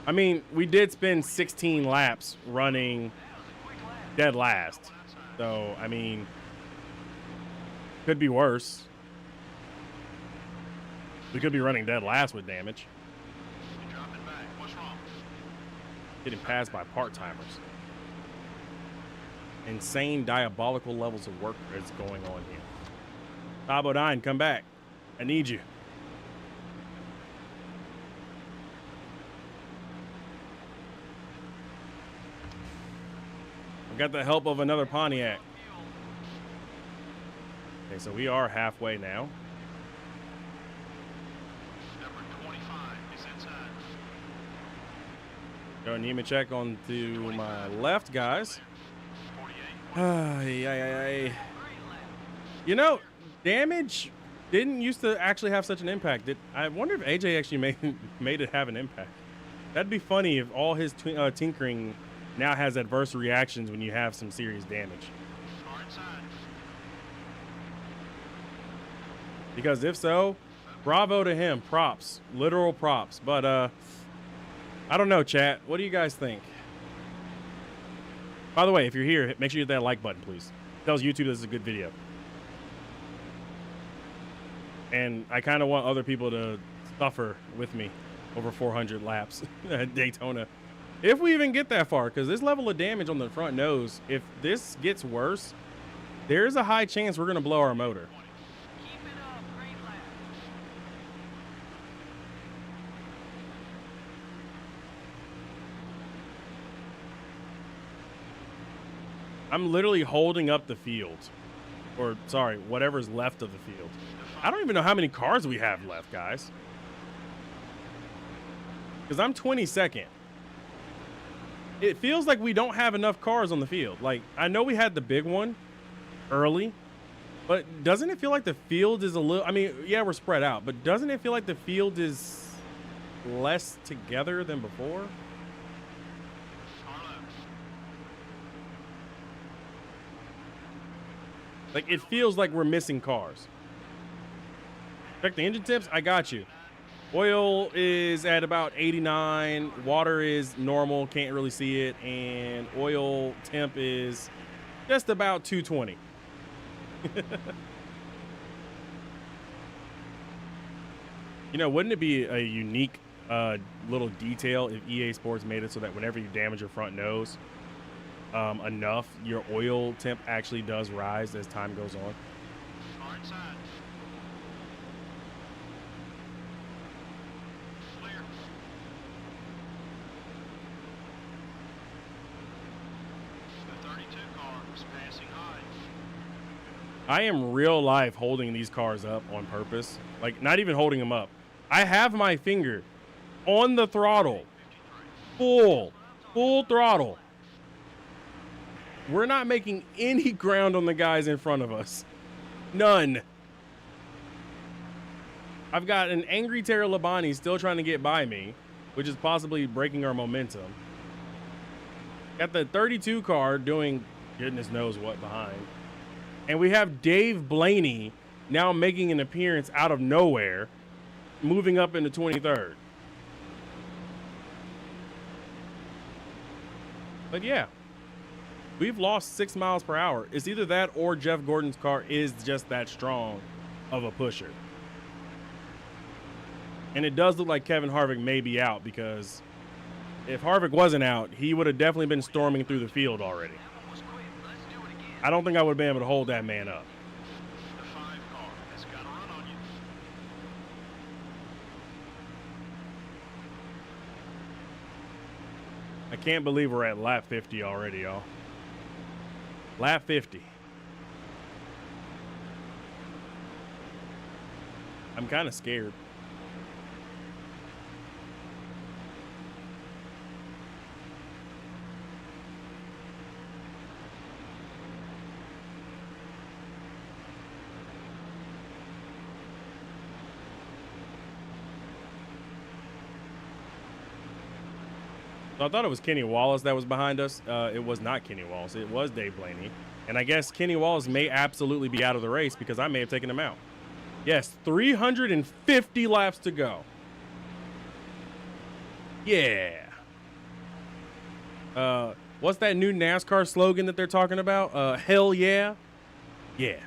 [SPEAKER 2] I mean, we did spend 16 laps running dead last. So, I mean, could be worse. We could be running dead last with damage.
[SPEAKER 5] You're dropping back. What's wrong?
[SPEAKER 2] Getting passed by part-timers. Insane diabolical levels of work is going on here. Bob O'Dine, come back. I need you. I've got the help of another Pontiac. Okay, so we are halfway now.
[SPEAKER 5] Number 25 is inside.
[SPEAKER 2] Joe Nemechek on to my left, guys.
[SPEAKER 5] 48.
[SPEAKER 2] You know, damage didn't used to actually have such an impact. I wonder if AJ actually made it have an impact. That'd be funny if all his tinkering now has adverse reactions when you have some serious damage.
[SPEAKER 5] Far inside.
[SPEAKER 2] Because if so, bravo to him. Props. Literal props. But I don't know, chat. What do you guys think? By the way, if you're here, make sure you hit that like button, please. It tells YouTube this is a good video. And I kind of want other people to suffer with me over 400 laps at Daytona. If we even get that far, because this level of damage on the front nose, if this gets worse, there's a high chance we're going to blow our motor.
[SPEAKER 5] Keep it up. Great lap.
[SPEAKER 2] I'm literally holding up the field. Or, sorry, whatever's left of the field. I don't even know how many cars we have left, guys. Because I'm 22nd. It feels like we don't have enough cars on the field. Like, I know we had the big one early, but doesn't it feel like the field is a little, I mean, yeah, we're spread out, but doesn't it feel like the field is less together than before?
[SPEAKER 5] Far left.
[SPEAKER 2] Like, it feels like we're missing cars. Check the engine temps. I got you. Oil is at about 89. Water is normal. Can't really see it. And oil temp is just about 220. You know, wouldn't it be a unique little detail if EA Sports made it so that whenever you damage your front nose enough, your oil temp actually does rise as time goes on?
[SPEAKER 5] Far inside. Clear. The 32 car is passing high.
[SPEAKER 2] I am real life holding these cars up on purpose. Like, not even holding them up. I have my finger on the throttle. Full throttle. We're not making any ground on the guys in front of us. None. I've got an angry Tara Labani still trying to get by me, which is possibly breaking our momentum. Got the 32 car doing goodness knows what behind. And we have Dave Blaney now making an appearance out of nowhere, moving up into 23rd. But yeah, we've lost 6 miles per hour. It's either that or Jeff Gordon's car is just that strong of a pusher. And it does look like Kevin Harvick may be out, because if Harvick wasn't out, he would have definitely been storming through the field already. I don't think I would have been able to hold that man up.
[SPEAKER 5] The 5 car has got a run on you.
[SPEAKER 2] I can't believe we're at lap 50 already, y'all. Lap 50. I'm kind of scared. So I thought it was Kenny Wallace that was behind us. It was not Kenny Wallace. It was Dave Blaney. And I guess Kenny Wallace may absolutely be out of the race because I may have taken him out. Yes, 350 laps to go. Yeah. What's that new NASCAR slogan that they're talking about? Hell yeah. Yeah.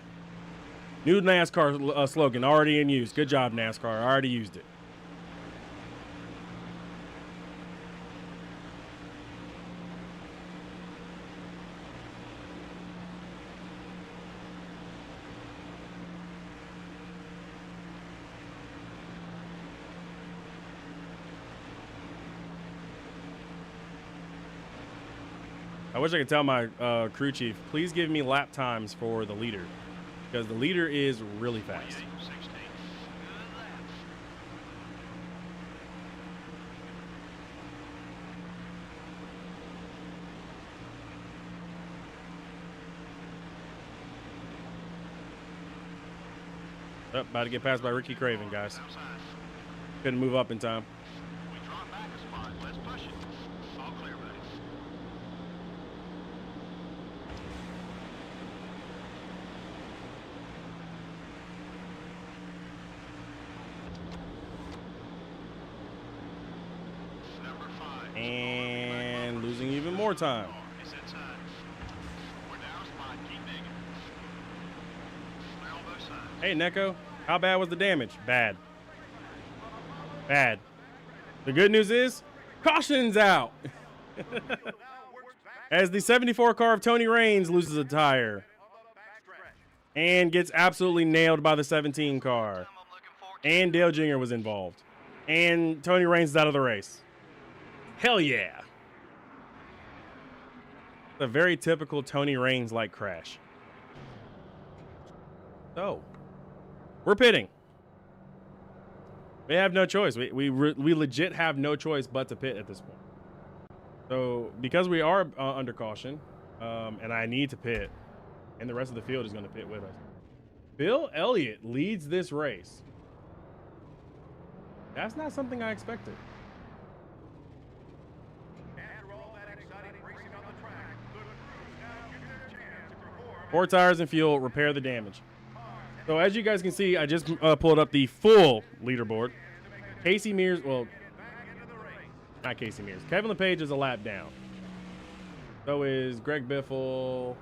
[SPEAKER 2] New NASCAR slogan already in use. Good job, NASCAR. I already used it. I wish I could tell my crew chief, please give me lap times for the leader, because the leader is really fast.
[SPEAKER 5] 16.
[SPEAKER 2] Oh, about to get passed by Ricky Craven, guys.
[SPEAKER 5] Outside.
[SPEAKER 2] Couldn't move up in time.
[SPEAKER 5] We drop back a spot. Let's push it. All clear, buddy. Number 5.
[SPEAKER 2] And losing even more time.
[SPEAKER 5] It's inside. We're down a spot. Keep digging. Clear on both sides.
[SPEAKER 2] Hey, Neko, how bad was the damage? Bad. Bad. The good news is, caution's out. As the 74 car of Tony Raines loses a tire and gets absolutely nailed by the 17 car.
[SPEAKER 5] I'm looking for
[SPEAKER 2] And Dale Jr. was involved. And Tony Raines is out of the race. Hell yeah. A very typical Tony Raines-like crash. So, we're pitting. We have no choice. We legit have no choice but to pit at this point. So, because we are under caution, and I need to pit, and the rest of the field is going to pit with us. Bill Elliott leads this race. That's not something I expected.
[SPEAKER 5] After all that exciting racing on the track, the crews now get their chance to perform
[SPEAKER 2] 4 tires and fuel, repair the damage. So as you guys can see, I just pulled up the full leaderboard. Casey Mears, well, not Casey Mears. Kevin LePage is a lap down. So is Greg Biffle.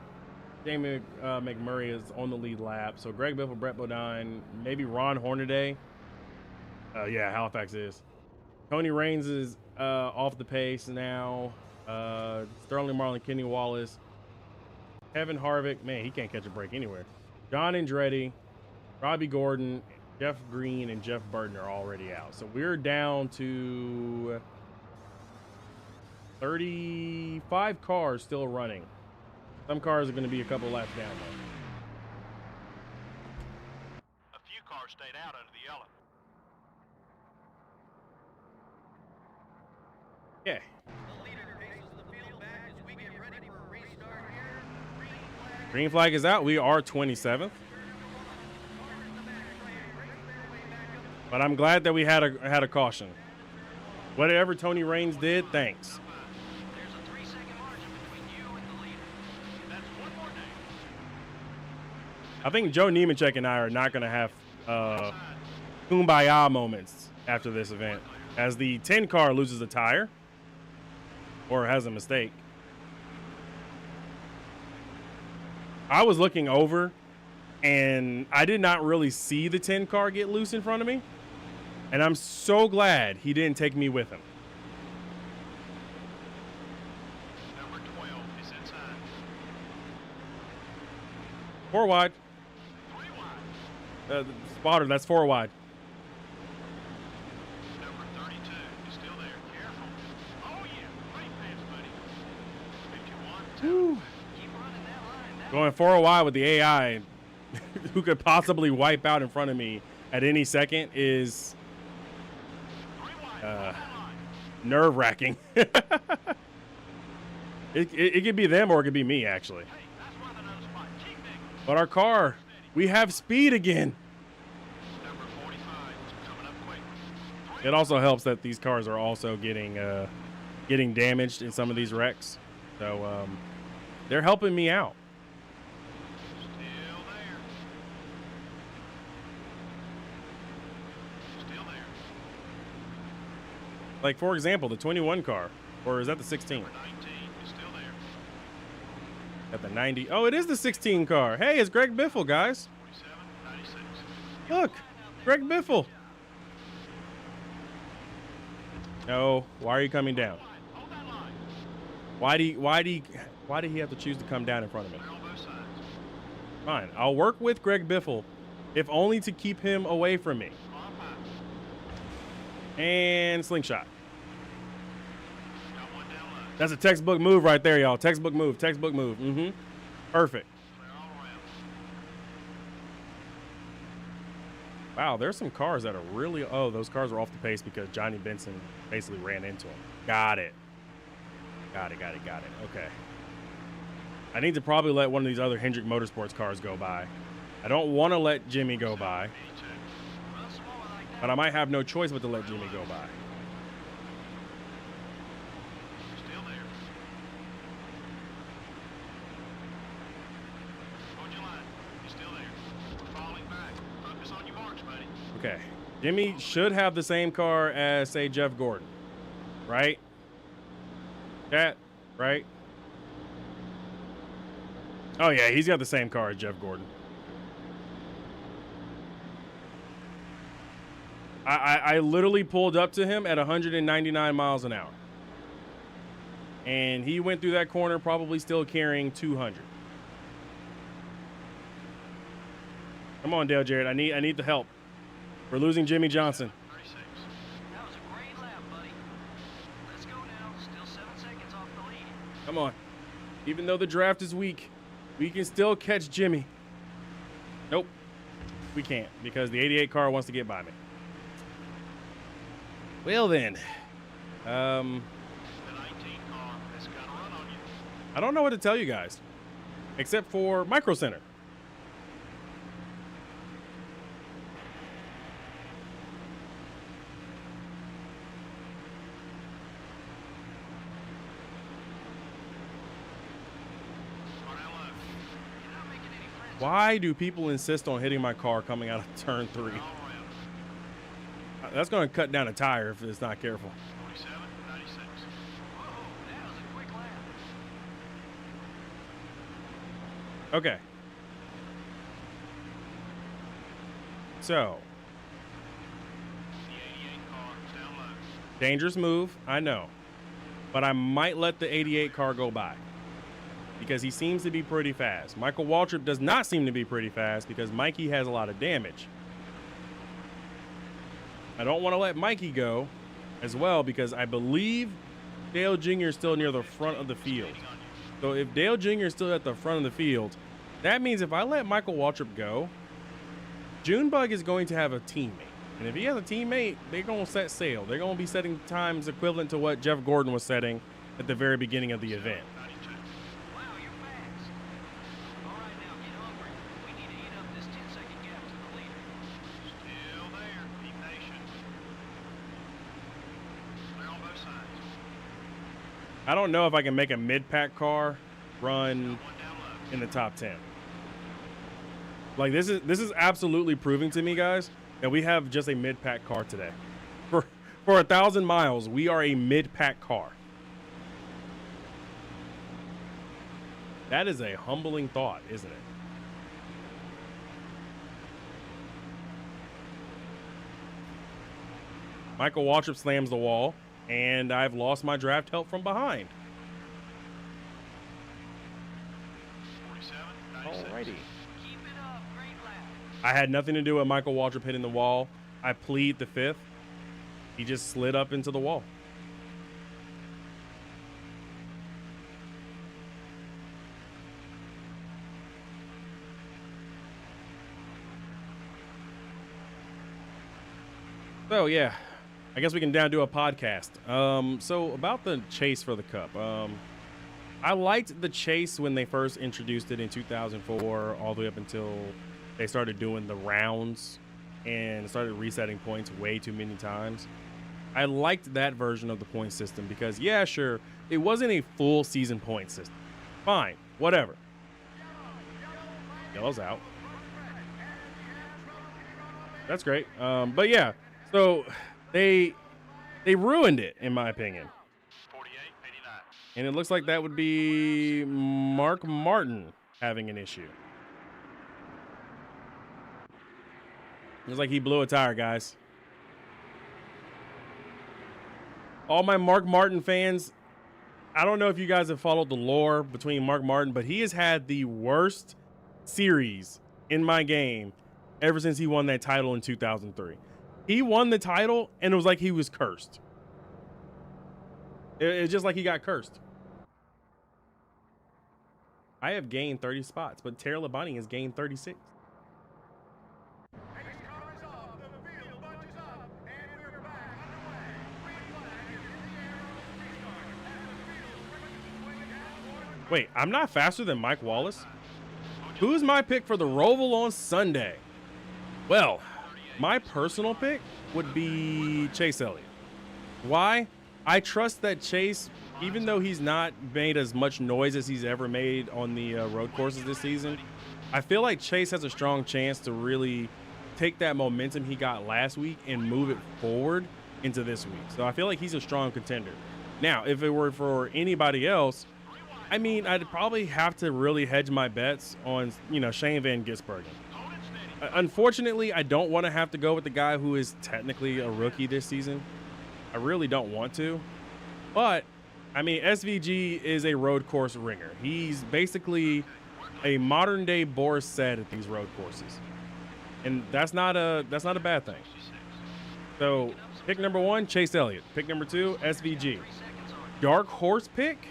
[SPEAKER 2] Jamie McMurray is on the lead lap. So Greg Biffle, Brett Bodine, maybe Ron Hornaday. Yeah, Halifax is. Tony Raines is off the pace now. Sterling Marlin, Kenny Wallace. Kevin Harvick, man, he can't catch a break anywhere. John Andretti, Robbie Gordon, Jeff Green, and Jeff Burton are already out. So we're down to 35 cars still running. Some cars are going to be a couple laps down, though.
[SPEAKER 5] A few cars stayed out under the yellow.
[SPEAKER 2] Yeah. Green flag is out. We are 27th. But I'm glad that we had a caution. Whatever Tony Raines did, thanks.
[SPEAKER 5] There's a 3-second margin between you and the leader. That's one more day.
[SPEAKER 2] I think Joe Nemechek and I are not going to have kumbaya moments after this event, as the 10 car loses a tire or has a mistake. I was looking over and I did not really see the 10 car get loose in front of me. And I'm so glad he didn't take me with him.
[SPEAKER 5] Number 12 is inside.
[SPEAKER 2] 4 wide.
[SPEAKER 5] 3 wide.
[SPEAKER 2] Spotter, that's 4 wide.
[SPEAKER 5] Number 32 is still there. Careful. Oh, yeah. Great pass, buddy. 51. Keep running that line.
[SPEAKER 2] Going 4 wide with the AI who could possibly wipe out in front of me at any second is nerve-wracking. It could be them or it could be me, actually.
[SPEAKER 5] Hey, that's why the nose spot. Keep digging.
[SPEAKER 2] But our car, we have speed again.
[SPEAKER 5] Number 45 is coming up quick.
[SPEAKER 2] It also helps that these cars are also getting damaged in some of these wrecks. So they're helping me out.
[SPEAKER 5] Still there. Still there.
[SPEAKER 2] Like, for example, the 21 car. Or is that the 16?
[SPEAKER 5] Number 19 is still there.
[SPEAKER 2] At the 90. Oh, it is the 16 car. Hey, it's Greg Biffle, guys.
[SPEAKER 5] 47, 96.
[SPEAKER 2] Look, Greg Biffle. No, why are you coming down?
[SPEAKER 5] Hold that line.
[SPEAKER 2] Why did he have to choose to come down in front of me?
[SPEAKER 5] Clear on both sides.
[SPEAKER 2] Fine, I'll work with Greg Biffle, if only to keep him away from me.
[SPEAKER 5] Off high.
[SPEAKER 2] And slingshot.
[SPEAKER 5] Got one down low.
[SPEAKER 2] That's a textbook move right there, y'all. Textbook move. Textbook move. Perfect.
[SPEAKER 5] Clear all around.
[SPEAKER 2] Wow, there's some cars that are really... Oh, those cars are off the pace because Johnny Benson basically ran into them. Got it. Got it. Okay. I need to probably let one of these other Hendrick Motorsports cars go by. I don't want to let Jimmy go by,
[SPEAKER 5] 82. Well, smaller like that.
[SPEAKER 2] but I might have no choice but to let Jimmy go by.
[SPEAKER 5] Still there. Hold your line. He's still there. We're falling back. Focus on your marks, buddy.
[SPEAKER 2] Okay. Jimmy should have the same car as, say, Jeff Gordon. Right? Chat? Right? Oh, yeah, he's got the same car as Jeff Gordon. I literally pulled up to him at 199 miles an hour. And he went through that corner probably still carrying 200. Come on, Dale Jarrett. I need the help. We're losing Jimmy Johnson.
[SPEAKER 5] 36.
[SPEAKER 6] That was a great lap, buddy. Let's go now. Still 7 seconds off the lead.
[SPEAKER 2] Come on. Even though the draft is weak, we can still catch Jimmy. Nope. We can't because the 88 car wants to get by me. Well then.
[SPEAKER 5] The 19 car has got a run on you.
[SPEAKER 2] I don't know what to tell you guys. Except for Micro Center.
[SPEAKER 5] Far down low. You're not making
[SPEAKER 2] Why do people insist on hitting my car coming out of turn 3?
[SPEAKER 5] All around.
[SPEAKER 2] That's going to cut down a tire if it's not careful.
[SPEAKER 5] 47, 96.
[SPEAKER 6] Whoa, that was a quick lap.
[SPEAKER 2] Okay. So,
[SPEAKER 5] The 88 car is down low.
[SPEAKER 2] dangerous move, I know. But I might let the 88 car go by because he seems to be pretty fast. Michael Waltrip does not seem to be pretty fast because Mikey has a lot of damage. I don't want to let Mikey go as well because I believe Dale Jr. is still near the front of the field. So if Dale Jr. is still at the front of the field, that means if I let Michael Waltrip go, Junebug is going to have a teammate. And if he has a teammate, they're going to set sail. They're going to be setting times equivalent to what Jeff Gordon was setting at the very beginning of the event.
[SPEAKER 5] 92.
[SPEAKER 6] Wow, you're fast. All right, now get hungry. We need to eat up this 10-second gap to the leader.
[SPEAKER 5] Still there. Be patient. Clear on both sides.
[SPEAKER 2] I don't know if I can make a mid-pack car run
[SPEAKER 5] One down low.
[SPEAKER 2] in the top 10. Like this is absolutely proving to me, guys, that we have just a mid-pack car today. For 1,000 miles, we are a mid-pack car. That is a humbling thought, isn't it? Michael Waltrip slams the wall, and I've lost my draft help from behind.
[SPEAKER 5] 47, 96.
[SPEAKER 2] Alrighty.
[SPEAKER 6] Keep it up. Great lap.
[SPEAKER 2] I had nothing to do with Michael Waltrip hitting the wall. I plead the fifth. He just slid up into the wall. So yeah, I guess we can now do a podcast. So about the chase for the cup. I liked the chase when they first introduced it in 2004, all the way up until they started doing the rounds and started resetting points way too many times. I liked that version of the point system because, yeah, sure, it wasn't a full season point system. Fine, whatever. Yellow's out. That's great. But yeah, so they ruined it, in my opinion.
[SPEAKER 5] 48, 89.
[SPEAKER 2] And it looks like that would be Mark Martin having an issue. Looks like he blew a tire, guys. All my Mark Martin fans, I don't know if you guys have followed the lore between Mark Martin, but he has had the worst series in my game ever since he won that title in 2003. He won the title, and it was like he was cursed. It's just like he got cursed. I have gained 30 spots, but Tara Labonte has gained 36. Wait, I'm not faster than Mike Wallace? Who's my pick for the Roval on Sunday? Well, my personal pick would be Chase Elliott. Why? I trust that Chase, even though he's not made as much noise as he's ever made on the road courses this season, I feel like Chase has a strong chance to really take that momentum he got last week and move it forward into this week. So I feel like he's a strong contender. Now, if it were for anybody else, I mean, I'd probably have to really hedge my bets on, Shane Van Gisbergen. Unfortunately, I don't want to have to go with the guy who is technically a rookie this season. I really don't want to. But, I mean, SVG is a road course ringer. He's basically a modern-day Boris Said at these road courses. And that's not a bad thing. So, pick number 1, Chase Elliott. Pick number 2, SVG. Dark horse pick?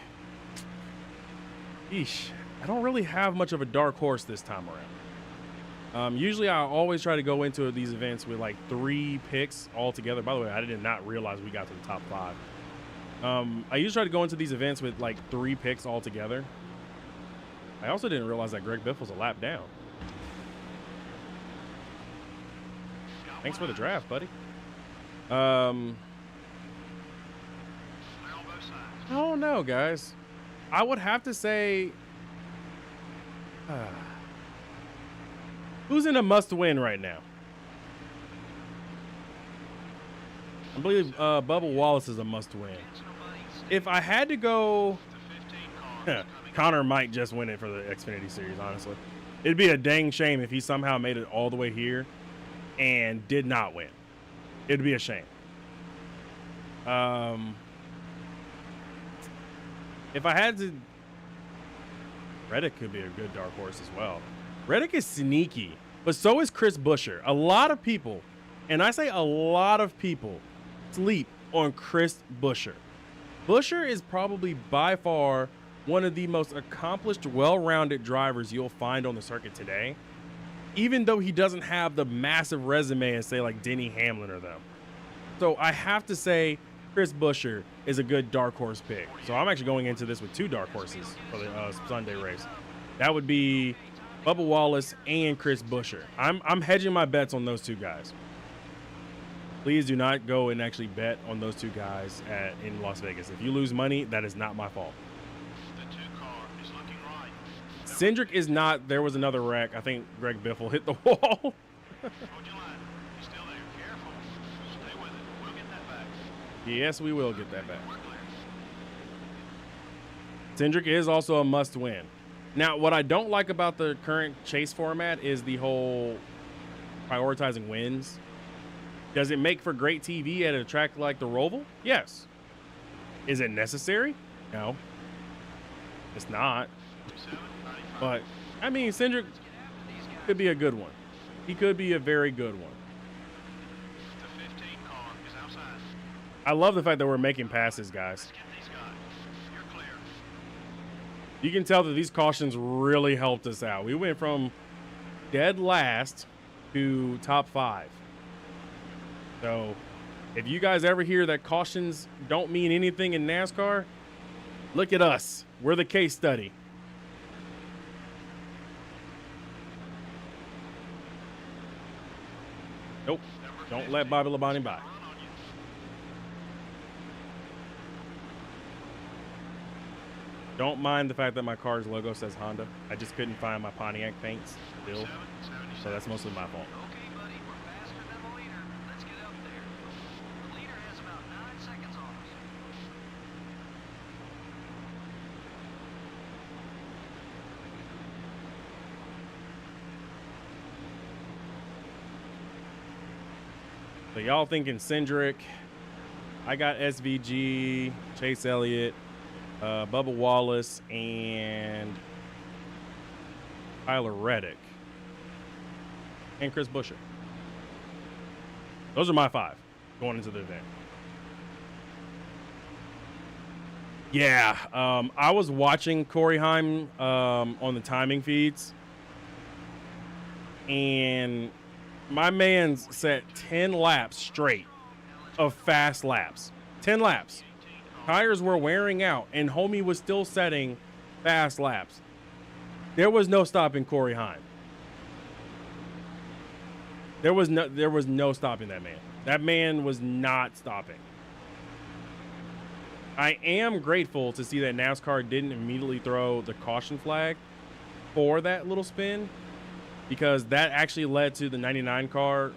[SPEAKER 2] Eesh, I don't really have much of a dark horse this time around. Usually I always try to go into these events with like 3 picks all together. By the way, I did not realize we got to the top 5. I usually try to go into these events with like 3 picks all together. I also didn't realize that Greg Biff was a lap down. Thanks for the draft, buddy. I don't know, guys. I would have to say Who's in a must-win right now? I believe Bubba Wallace is a must-win. If I had to go, Connor might just win it for the Xfinity Series, honestly. It'd be a dang shame if he somehow made it all the way here and did not win. It'd be a shame. If I had to, Reddick could be a good dark horse as well. Reddick is sneaky, but so is Chris Buescher. A lot of people, and I say a lot of people, sleep on Chris Buescher. Buescher is probably by far one of the most accomplished, well-rounded drivers you'll find on the circuit today, even though he doesn't have the massive resume as, say, like Denny Hamlin or them. So I have to say Chris Buescher is a good dark horse pick. So I'm actually going into this with two dark horses for the Sunday race. That would be Bubba Wallace and Chris Buescher. I'm hedging my bets on those two guys. Please do not go and actually bet on those two guys in Las Vegas. If you lose money, that is not my fault.
[SPEAKER 5] The 2 car is looking right.
[SPEAKER 2] Cindric is not. There was another wreck. I think Greg Biffle hit the wall.
[SPEAKER 5] Hold your line. He's still there. Careful. Stay with it. We'll get that back.
[SPEAKER 2] Yes, we will get that back.
[SPEAKER 5] We're clear.
[SPEAKER 2] Cindric is also a must-win. Now, what I don't like about the current chase format is the whole prioritizing wins. Does it make for great TV at a track like the Roval? Yes. Is it necessary? No. It's not.
[SPEAKER 5] 47, 95.
[SPEAKER 2] But, I mean, Cindric could be a good one. He could be a very good one.
[SPEAKER 5] The 15 car is outside.
[SPEAKER 2] I love the fact that we're making passes, guys.
[SPEAKER 5] Get these guys. You're clear.
[SPEAKER 2] You can tell that these cautions really helped us out. We went from dead last to top 5. So if you guys ever hear that cautions don't mean anything in NASCAR, look at us. We're the case study. Nope. Don't let Bobby Labonte by. Don't mind the fact that my car's logo says Honda. I just couldn't find my Pontiac paints still. So that's mostly my fault.
[SPEAKER 6] Okay, buddy, we're faster than the leader. Let's get up there. The leader has about 9 seconds on us.
[SPEAKER 2] So y'all thinking Cindric. I got SVG, Chase Elliott, Bubba Wallace, and Tyler Reddick. And Chris Buescher. Those are my 5 going into the event. Yeah, I was watching Corey Heim on the timing feeds, and my man's set 10 laps straight of fast laps. 10 laps. Tires were wearing out, and homie was still setting fast laps. There was no stopping Corey Heim. There was no stopping that man. That man was not stopping. I am grateful to see that NASCAR didn't immediately throw the caution flag for that little spin, because that actually led to the 99 car,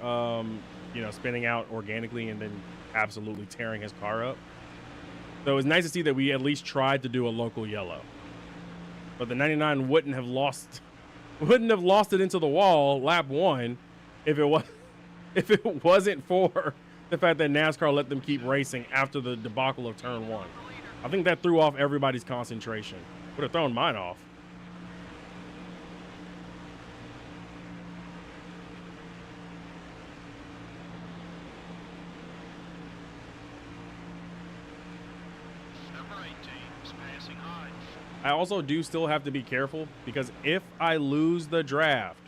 [SPEAKER 2] spinning out organically and then absolutely tearing his car up. So it was nice to see that we at least tried to do a local yellow. But the 99 wouldn't have lost it into the wall lap 1 if it wasn't for the fact that NASCAR let them keep racing after the debacle of turn 1. I think that threw off everybody's concentration. Would have thrown mine off.
[SPEAKER 5] Number 18 is passing high.
[SPEAKER 2] I also do still have to be careful, because if I lose the draft,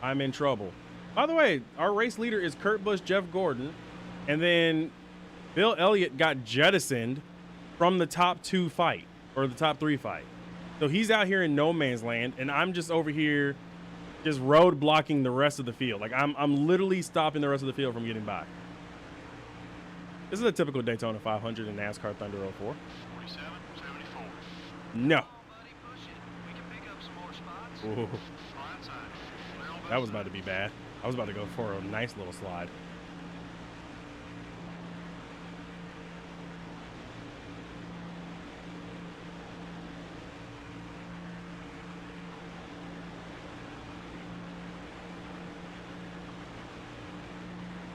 [SPEAKER 2] I'm in trouble. By the way, our race leader is Kurt Busch, Jeff Gordon, and then Bill Elliott got jettisoned from the top 2 fight, or the top 3 fight. So he's out here in no man's land, and I'm just over here just road blocking the rest of the field. Like I'm literally stopping the rest of the field from getting by. This is a typical Daytona 500 in NASCAR Thunder 04.
[SPEAKER 5] 47, 74.
[SPEAKER 2] No.
[SPEAKER 6] Buddy, push it. We can pick up some more spots.
[SPEAKER 2] Ooh.
[SPEAKER 5] Blind side. Clear on
[SPEAKER 2] That was about to be bad. I was about to go for a nice little slide.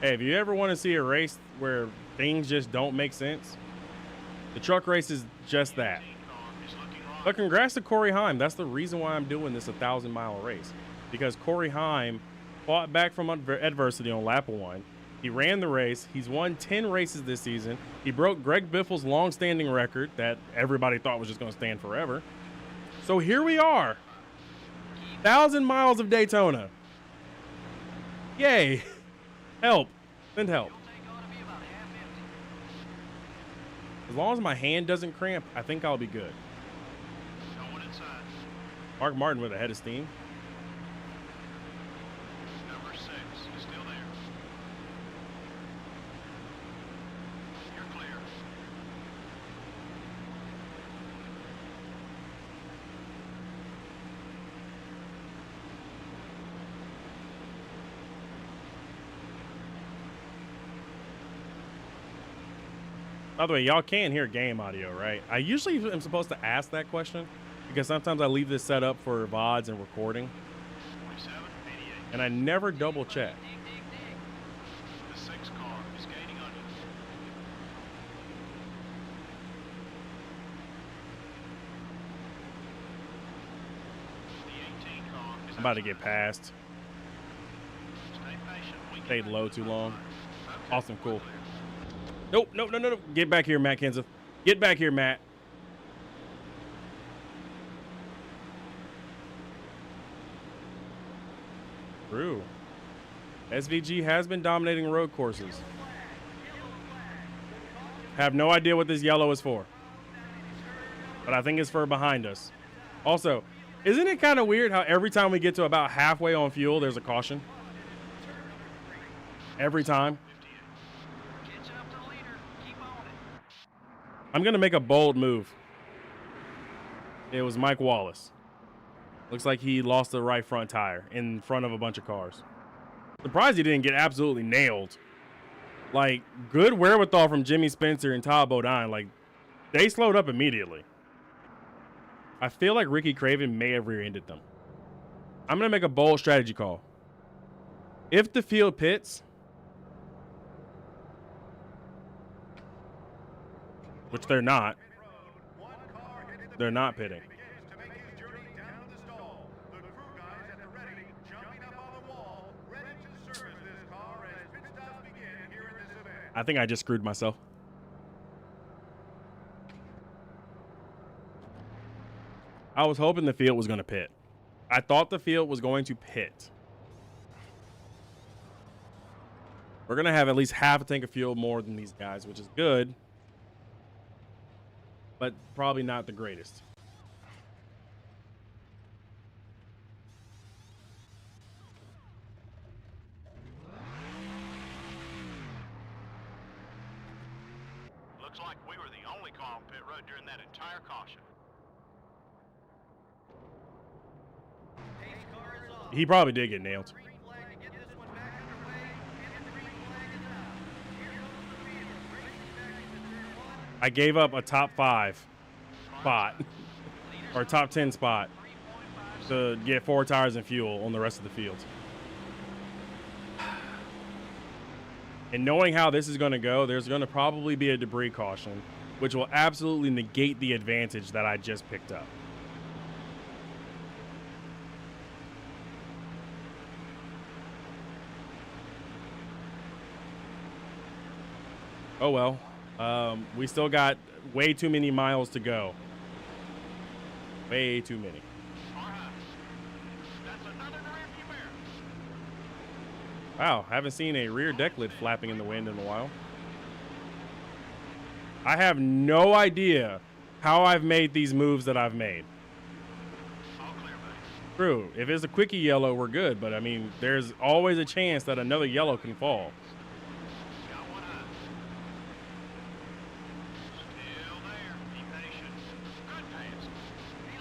[SPEAKER 2] Hey, if you ever want to see a race where things just don't make sense, the truck race is just that. But congrats to Corey Heim. That's the reason why I'm doing this 1,000-mile race, because Corey Heim fought back from adversity on lap 1. He ran the race. He's won 10 races this season. He broke Greg Biffle's long-standing record that everybody thought was just going to stand forever. So here we are, 1,000 miles of Daytona. Yay. Help. Send help. As long as my hand doesn't cramp, I think I'll be good.
[SPEAKER 5] Going inside.
[SPEAKER 2] Mark Martin with a head of steam.
[SPEAKER 5] Number 6 is still there. You're clear.
[SPEAKER 2] By the way, y'all can hear game audio, right? I usually am supposed to ask that question because sometimes I leave this set up for VODs and recording,
[SPEAKER 5] 47, 88.
[SPEAKER 2] and I never double check.
[SPEAKER 5] The 6 car is gaining on you. The 18 car is
[SPEAKER 2] I'm about to get past.
[SPEAKER 5] Stay patient. We
[SPEAKER 2] Stayed
[SPEAKER 5] can-
[SPEAKER 2] low too long.
[SPEAKER 5] Okay,
[SPEAKER 2] Awesome, cool.
[SPEAKER 5] we're clear.
[SPEAKER 2] Nope, nope, no, no, no. Get back here, Matt Kenseth. Get back here, Matt. True. SVG has been dominating road courses. Have no idea what this yellow is for, but I think it's for behind us. Also, isn't it kind of weird how every time we get to about halfway on fuel, there's a caution? Every time.
[SPEAKER 6] Catch up to the leader. Keep on it.
[SPEAKER 2] I'm going to make a bold move. It was Mike Wallace. Looks like he lost the right front tire in front of a bunch of cars. Surprised he didn't get absolutely nailed. Like, good wherewithal from Jimmy Spencer and Todd Bodine. Like, they slowed up immediately. I feel like Ricky Craven may have rear-ended them. I'm going to make a bold strategy call. If the field pits, which they're not pitting. I think I just screwed myself. I was hoping the field was going to pit. I thought the field was going to pit. We're going to have at least half a tank of fuel more than these guys, which is good, but probably not the greatest.
[SPEAKER 5] Looks like we were the only car on pit road during that entire caution.
[SPEAKER 2] He probably did get nailed.
[SPEAKER 6] Green flag to get this one back underway, and the green flag is out. Here comes the field. Racing back into turn 1.
[SPEAKER 2] I gave up a top 5 spot or top 10 spot to get 4 tires and fuel on the rest of the field. And knowing how this is going to go, there's going to probably be a debris caution, which will absolutely negate the advantage that I just picked up. Oh well, we still got way too many miles to go. Way too many.
[SPEAKER 5] All right. That's another rearview mirror.
[SPEAKER 2] Wow, haven't seen a rear deck lid flapping in the wind in a while. I have no idea how I've made these moves that I've made.
[SPEAKER 5] All clear, buddy.
[SPEAKER 2] True, if it's a quickie yellow, we're good, but I mean, there's always a chance that another yellow can fall.
[SPEAKER 5] Got one eye. Still there. Be patient. Good pass. Hey,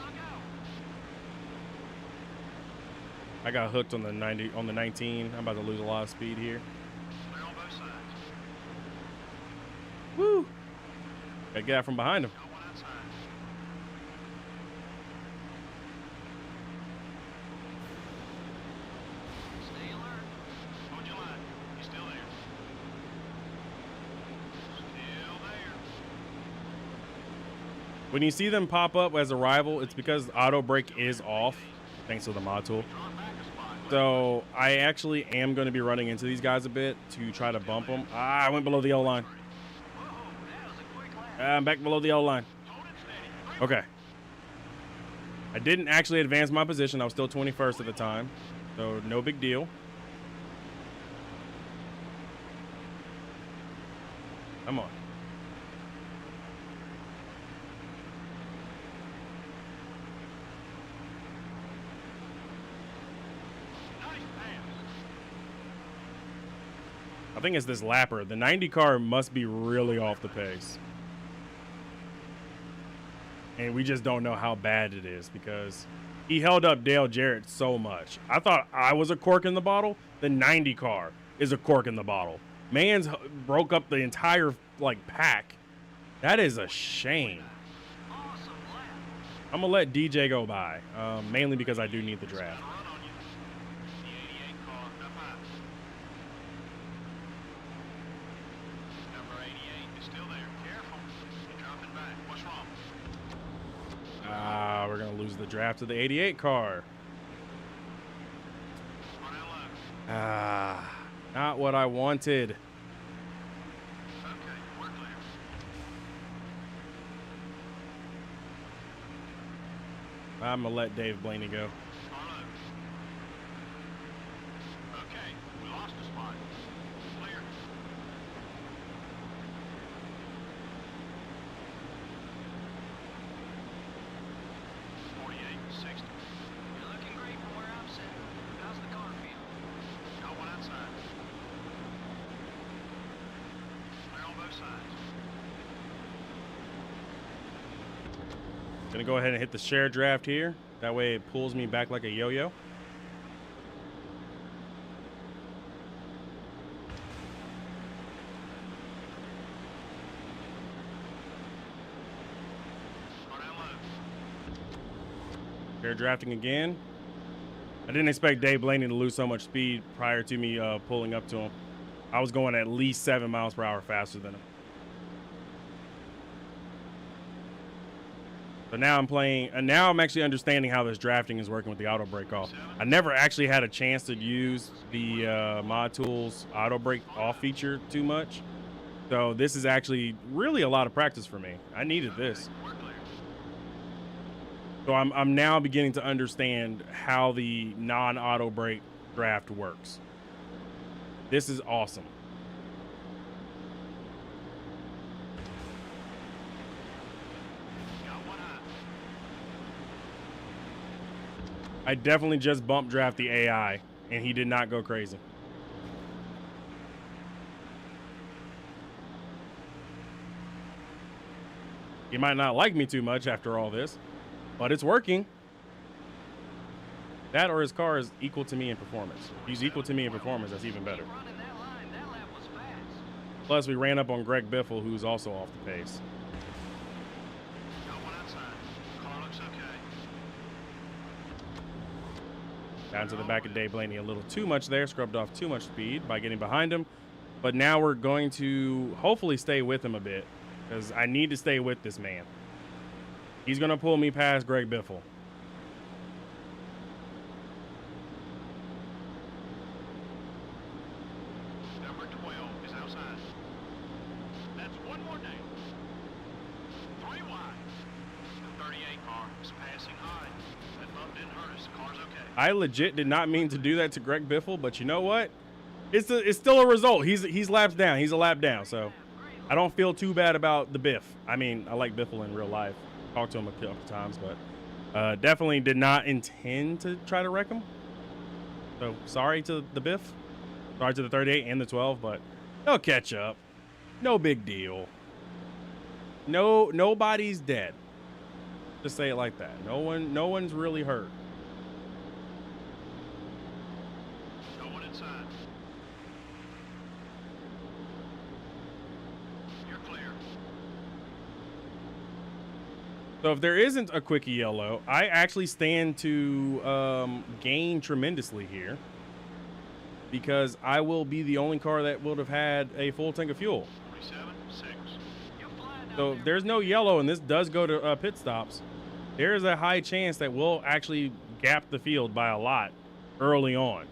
[SPEAKER 5] look
[SPEAKER 2] I got hooked on the 90 on the 19. I'm about to lose a lot of speed here.
[SPEAKER 5] Clear on both sides.
[SPEAKER 2] Woo! Gotta get out from behind him.
[SPEAKER 5] Got one outside.
[SPEAKER 6] Stay alert.
[SPEAKER 5] Hold your line. He's still there. Still there.
[SPEAKER 2] When you see them pop up as a rival, it's because auto brake is off, thanks to the mod tool.
[SPEAKER 5] Draw back a spot.
[SPEAKER 2] So I actually am going to be running into these guys a bit to try to bump them. Ah, I went below the O line.
[SPEAKER 5] Whoa, that was a quick lap.
[SPEAKER 2] I'm back below the O line.
[SPEAKER 5] Hold it steady.
[SPEAKER 2] Okay. I didn't actually advance my position. I was still 21st at the time, so no big deal. Come on.
[SPEAKER 5] Nice pass.
[SPEAKER 2] I think it's this lapper. The 90 car must be really off the pace. And we just don't know how bad it is because he held up Dale Jarrett so much. I thought I was a cork in the bottle. The 90 car is a cork in the bottle. Man's broke up the entire like pack. That is a shame.
[SPEAKER 6] Awesome lap.
[SPEAKER 2] I'm gonna let DJ go by, mainly because I do need the draft.
[SPEAKER 5] Run on you. The 88 car up high. Number 88 is still there. Careful. You're dropping back. What's wrong?
[SPEAKER 2] Ah, we're gonna lose the draft to the 88 car.
[SPEAKER 5] Run out low.
[SPEAKER 2] Ah, not what I wanted.
[SPEAKER 5] Okay, we're clear.
[SPEAKER 2] I'm gonna let Dave Blaney go.
[SPEAKER 5] Start low. Okay, we lost a spot. Clear.
[SPEAKER 6] You're looking great from where I'm sitting. How's the car feel?
[SPEAKER 5] Got one outside. Clear on both sides.
[SPEAKER 2] Gonna go ahead and hit the share draft here. That way it pulls me back like a yo-yo.
[SPEAKER 5] Start out low.
[SPEAKER 2] Share drafting again. I didn't expect Dave Blaney to lose so much speed prior to me pulling up to him. I was going at least 7 miles per hour faster than him. So now I'm playing, and now I'm actually understanding how this drafting is working with the auto brake off. I never actually had a chance to use the mod tools auto brake off feature too much. So this is actually really a lot of practice for me. I needed this.
[SPEAKER 5] We're clear.
[SPEAKER 2] So I'm now beginning to understand how the non-auto brake draft works. This is awesome.
[SPEAKER 5] Got one high.
[SPEAKER 2] I definitely just bump draft the AI, and he did not go crazy. He might not like me too much after all this, but it's working. That or his car is equal to me in performance. If he's equal to me in performance, that's even better.
[SPEAKER 6] Keep running that line. That lap was fast.
[SPEAKER 2] Plus, we ran up on Greg Biffle, who's also off the pace.
[SPEAKER 5] Got one outside. Car looks okay.
[SPEAKER 2] Down to the back of Dave Blaney a little too much there. Scrubbed off too much speed by getting behind him. But now we're going to hopefully stay with him a bit, because I need to stay with this man. He's going to pull me past Greg Biffle.
[SPEAKER 5] Number 12 is outside. That's one more down. 3 wide. The 38 car is passing high. That bump didn't hurt us. The car's okay.
[SPEAKER 2] I legit did not mean to do that to Greg Biffle, but you know what? It's still a result. He's laps down. He's a lap down, so I don't feel too bad about the Biff. I mean, I like Biffle in real life. Talked to him a couple times, but definitely did not intend to try to wreck him. So sorry to the Biff. Sorry to the 38 and the 12, but they'll catch up. No big deal. Nobody's dead. Just say it like that. No one's really hurt. So if there isn't a quickie yellow, I actually stand to gain tremendously here because I will be the only car that would have had a full tank of fuel.
[SPEAKER 5] 47.6.
[SPEAKER 6] You're flying
[SPEAKER 2] So
[SPEAKER 6] out
[SPEAKER 2] if
[SPEAKER 6] there.
[SPEAKER 2] there's no yellow and this does go to pit stops, there is a high chance that we'll actually gap the field by a lot early on.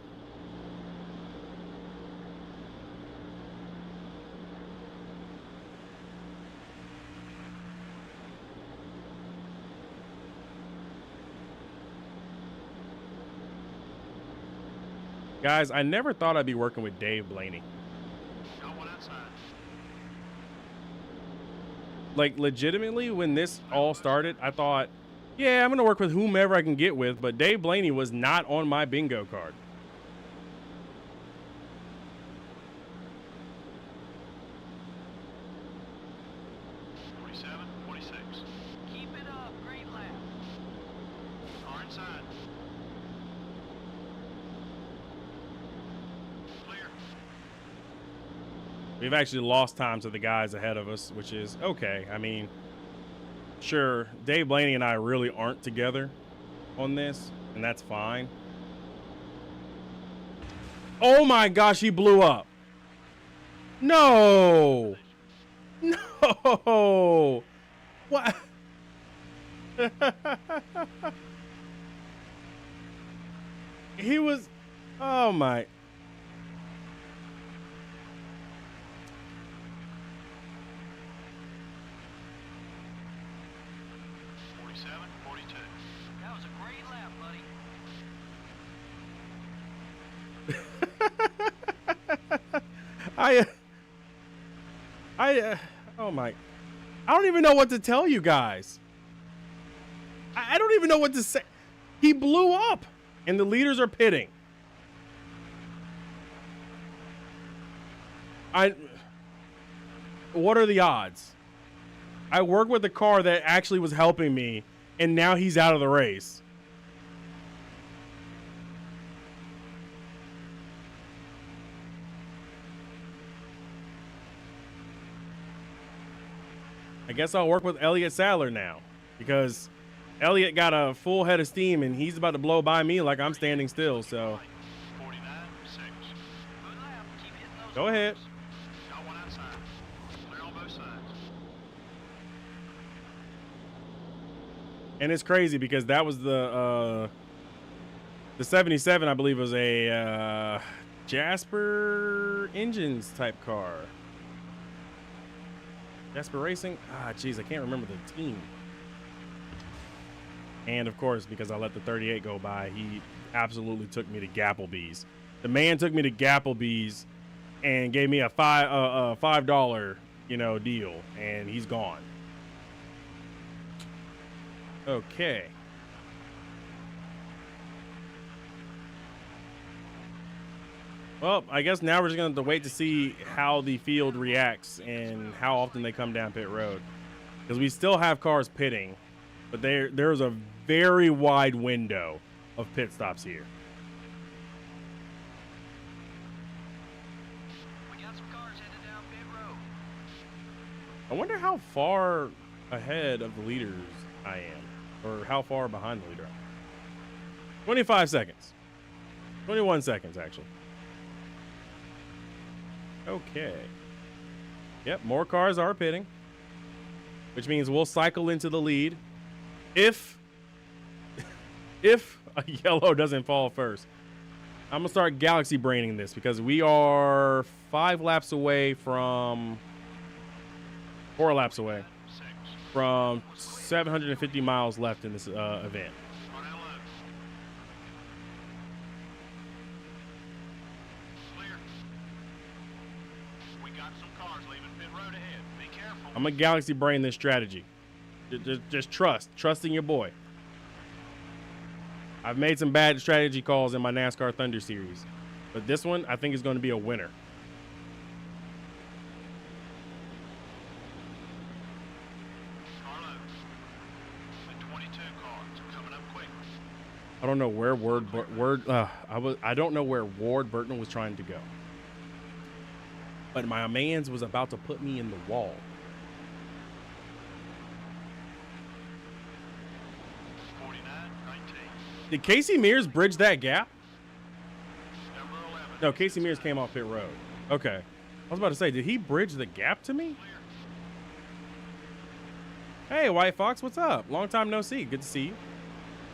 [SPEAKER 2] Guys, I never thought I'd be working with Dave Blaney.
[SPEAKER 5] Got one outside.
[SPEAKER 2] Like, legitimately, when this all started, I thought, yeah, I'm going to work with whomever I can get with, but Dave Blaney was not on my bingo card.
[SPEAKER 6] Keep it up. Great lap.
[SPEAKER 5] Car inside. Clear.
[SPEAKER 2] We've actually lost time to the guys ahead of us, which is okay. I mean, sure, Dave Blaney and I really aren't together on this, and that's fine. Oh my gosh, he blew up. No. No. What? He was, oh my.
[SPEAKER 6] That was a great lap, buddy.
[SPEAKER 2] Oh my. I don't even know what to tell you guys. I don't even know what to say. He blew up and the leaders are pitting. What are the odds? I work with a car that actually was helping me and now he's out of the race. I guess I'll work with Elliott Sadler now because Elliott got a full head of steam and he's about to blow by me like I'm standing still. So
[SPEAKER 5] 49.6.
[SPEAKER 6] Good lap. Keep hitting those.
[SPEAKER 2] go ahead.
[SPEAKER 5] Got one outside. Clear on both sides.
[SPEAKER 2] And it's crazy because that was the 77, I believe, was a Jasper Engines type car. Jasper Racing? Ah, jeez, I can't remember the team. And of course, because I let the 38 go by, he absolutely took me to Gapplebee's. The man took me to Gapplebee's and gave me a $5, deal, and he's gone. Okay. Well, I guess now we're just going to have to wait to see how the field reacts and how often they come down pit road. Because we still have cars pitting, but there's a very wide window of pit stops here.
[SPEAKER 6] We got some cars headed down pit road.
[SPEAKER 2] I wonder how far ahead of the leaders I am, or how far behind the leader I am. 25 seconds. 21 seconds, actually. Okay. Yep, more cars are pitting, which means we'll cycle into the lead if a yellow doesn't fall first. I'm gonna start galaxy braining this because we are 4 laps away from 750 miles left in this event.
[SPEAKER 5] Front out low. Clear. We got some cars leaving pit road ahead. Be careful.
[SPEAKER 2] I'm gonna galaxy brain this strategy. Just trust in your boy. I've made some bad strategy calls in my NASCAR Thunder series, but this one I think is going to be a winner.
[SPEAKER 5] Carlo. The 22 cars coming up quick.
[SPEAKER 2] I don't know where I don't know where Ward Burton was trying to go, but my man's was about to put me in the wall. Did Casey Mears bridge that gap?
[SPEAKER 5] Number 11.
[SPEAKER 2] No, Casey Mears came off pit road. Okay. I was about to say, did he bridge the gap to me? Hey, White Fox, what's up? Long time no see. Good to see you.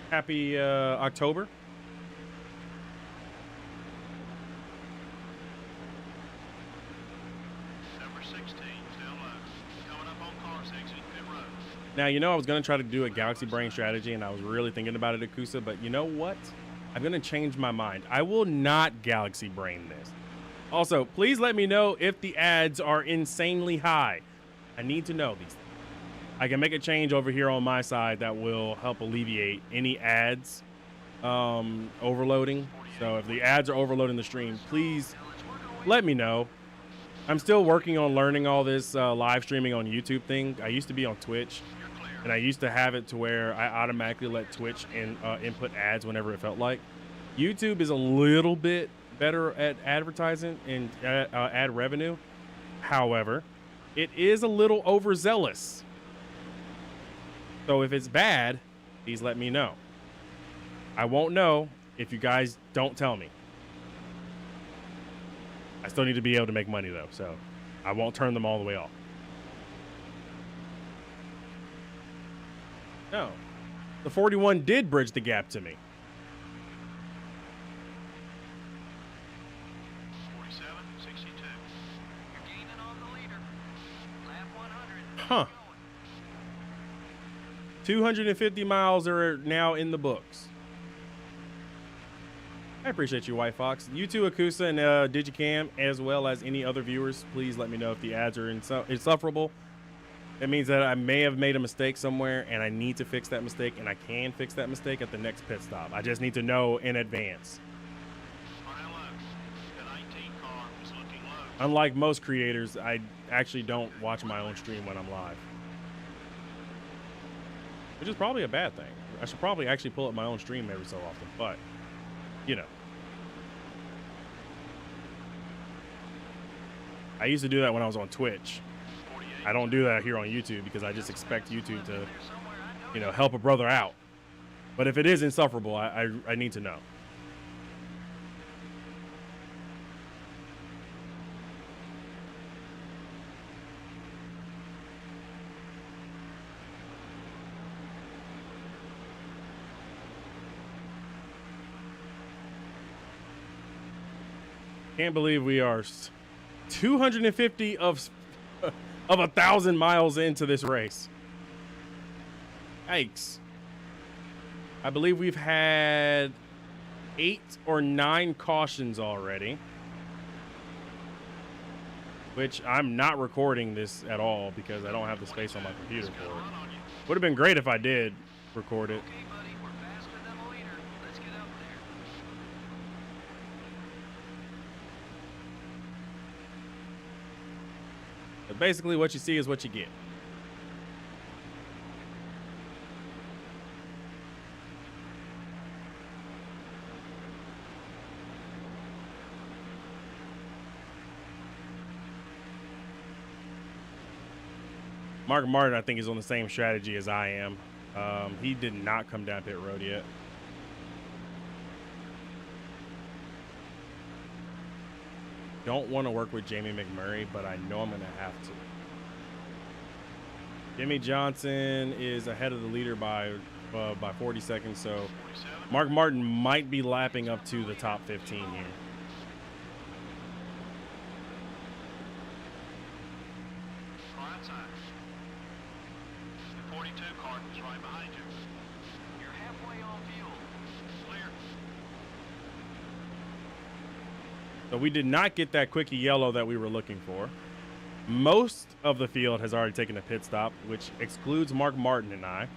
[SPEAKER 2] Happy October.
[SPEAKER 5] Number 16, still low. Coming up on cars exiting pit road.
[SPEAKER 2] Now, you know I was going to try to do a Galaxy Brain strategy, and I was really thinking about it, Akusa, but you know what? I'm going to change my mind. I will not Galaxy Brain this. Also, please let me know if the ads are insanely high. I need to know these things. I can make a change over here on my side that will help alleviate any ads overloading. So if the ads are overloading the stream, please let me know. I'm still working on learning all this live streaming on YouTube thing. I used to be on Twitch, and I used to have it to where I automatically let Twitch input ads whenever it felt like. YouTube is a little bit better at advertising and ad revenue. However, it is a little overzealous. So if it's bad, please let me know. I won't know if you guys don't tell me. I still need to be able to make money though, so I won't turn them all the way off. No, the 41 did bridge the gap to me.
[SPEAKER 5] 47, 62.
[SPEAKER 6] You're gaining on the leader. Lap 100.
[SPEAKER 2] Huh. 250 miles are now in the books. I appreciate you, White Fox. You too, Akusa and Digicam, as well as any other viewers. Please let me know if the ads are insufferable. That means that I may have made a mistake somewhere, and I need to fix that mistake, and I can fix that mistake at the next pit stop. I just need to know in advance.
[SPEAKER 5] On that low, the 19 car is looking low.
[SPEAKER 2] Unlike most creators, I actually don't watch my own stream when I'm live, which is probably a bad thing. I should probably actually pull up my own stream every so often, but you know. I used to do that when I was on Twitch.
[SPEAKER 5] 48.
[SPEAKER 2] I don't do that here on YouTube because I just expect YouTube to, you know, help a brother out. But if it is insufferable, I need to know. Can't believe we are 250 of 1,000 miles into this race. Yikes. I believe we've had 8 or 9 cautions already, which I'm not recording this at all because I don't have the space on my computer for it. Would have been great if I did record it.
[SPEAKER 6] Okay, buddy, we're faster than the leader. Let's get up there.
[SPEAKER 2] But basically what you see is what you get. Mark Martin, I think, is on the same strategy as I am. He did not come down pit road yet. Don't want to work with Jamie McMurray, but I know I'm going to have to. Jimmy Johnson is ahead of the leader by 40 seconds, so
[SPEAKER 5] 47.
[SPEAKER 2] Mark Martin might be lapping up to the top 15 here.
[SPEAKER 5] Car outside. The 42 car is right behind you.
[SPEAKER 6] You're halfway on fuel.
[SPEAKER 5] Clear.
[SPEAKER 2] So we did not get that quickie yellow that we were looking for. Most of the field has already taken a pit stop, which excludes Mark Martin and I.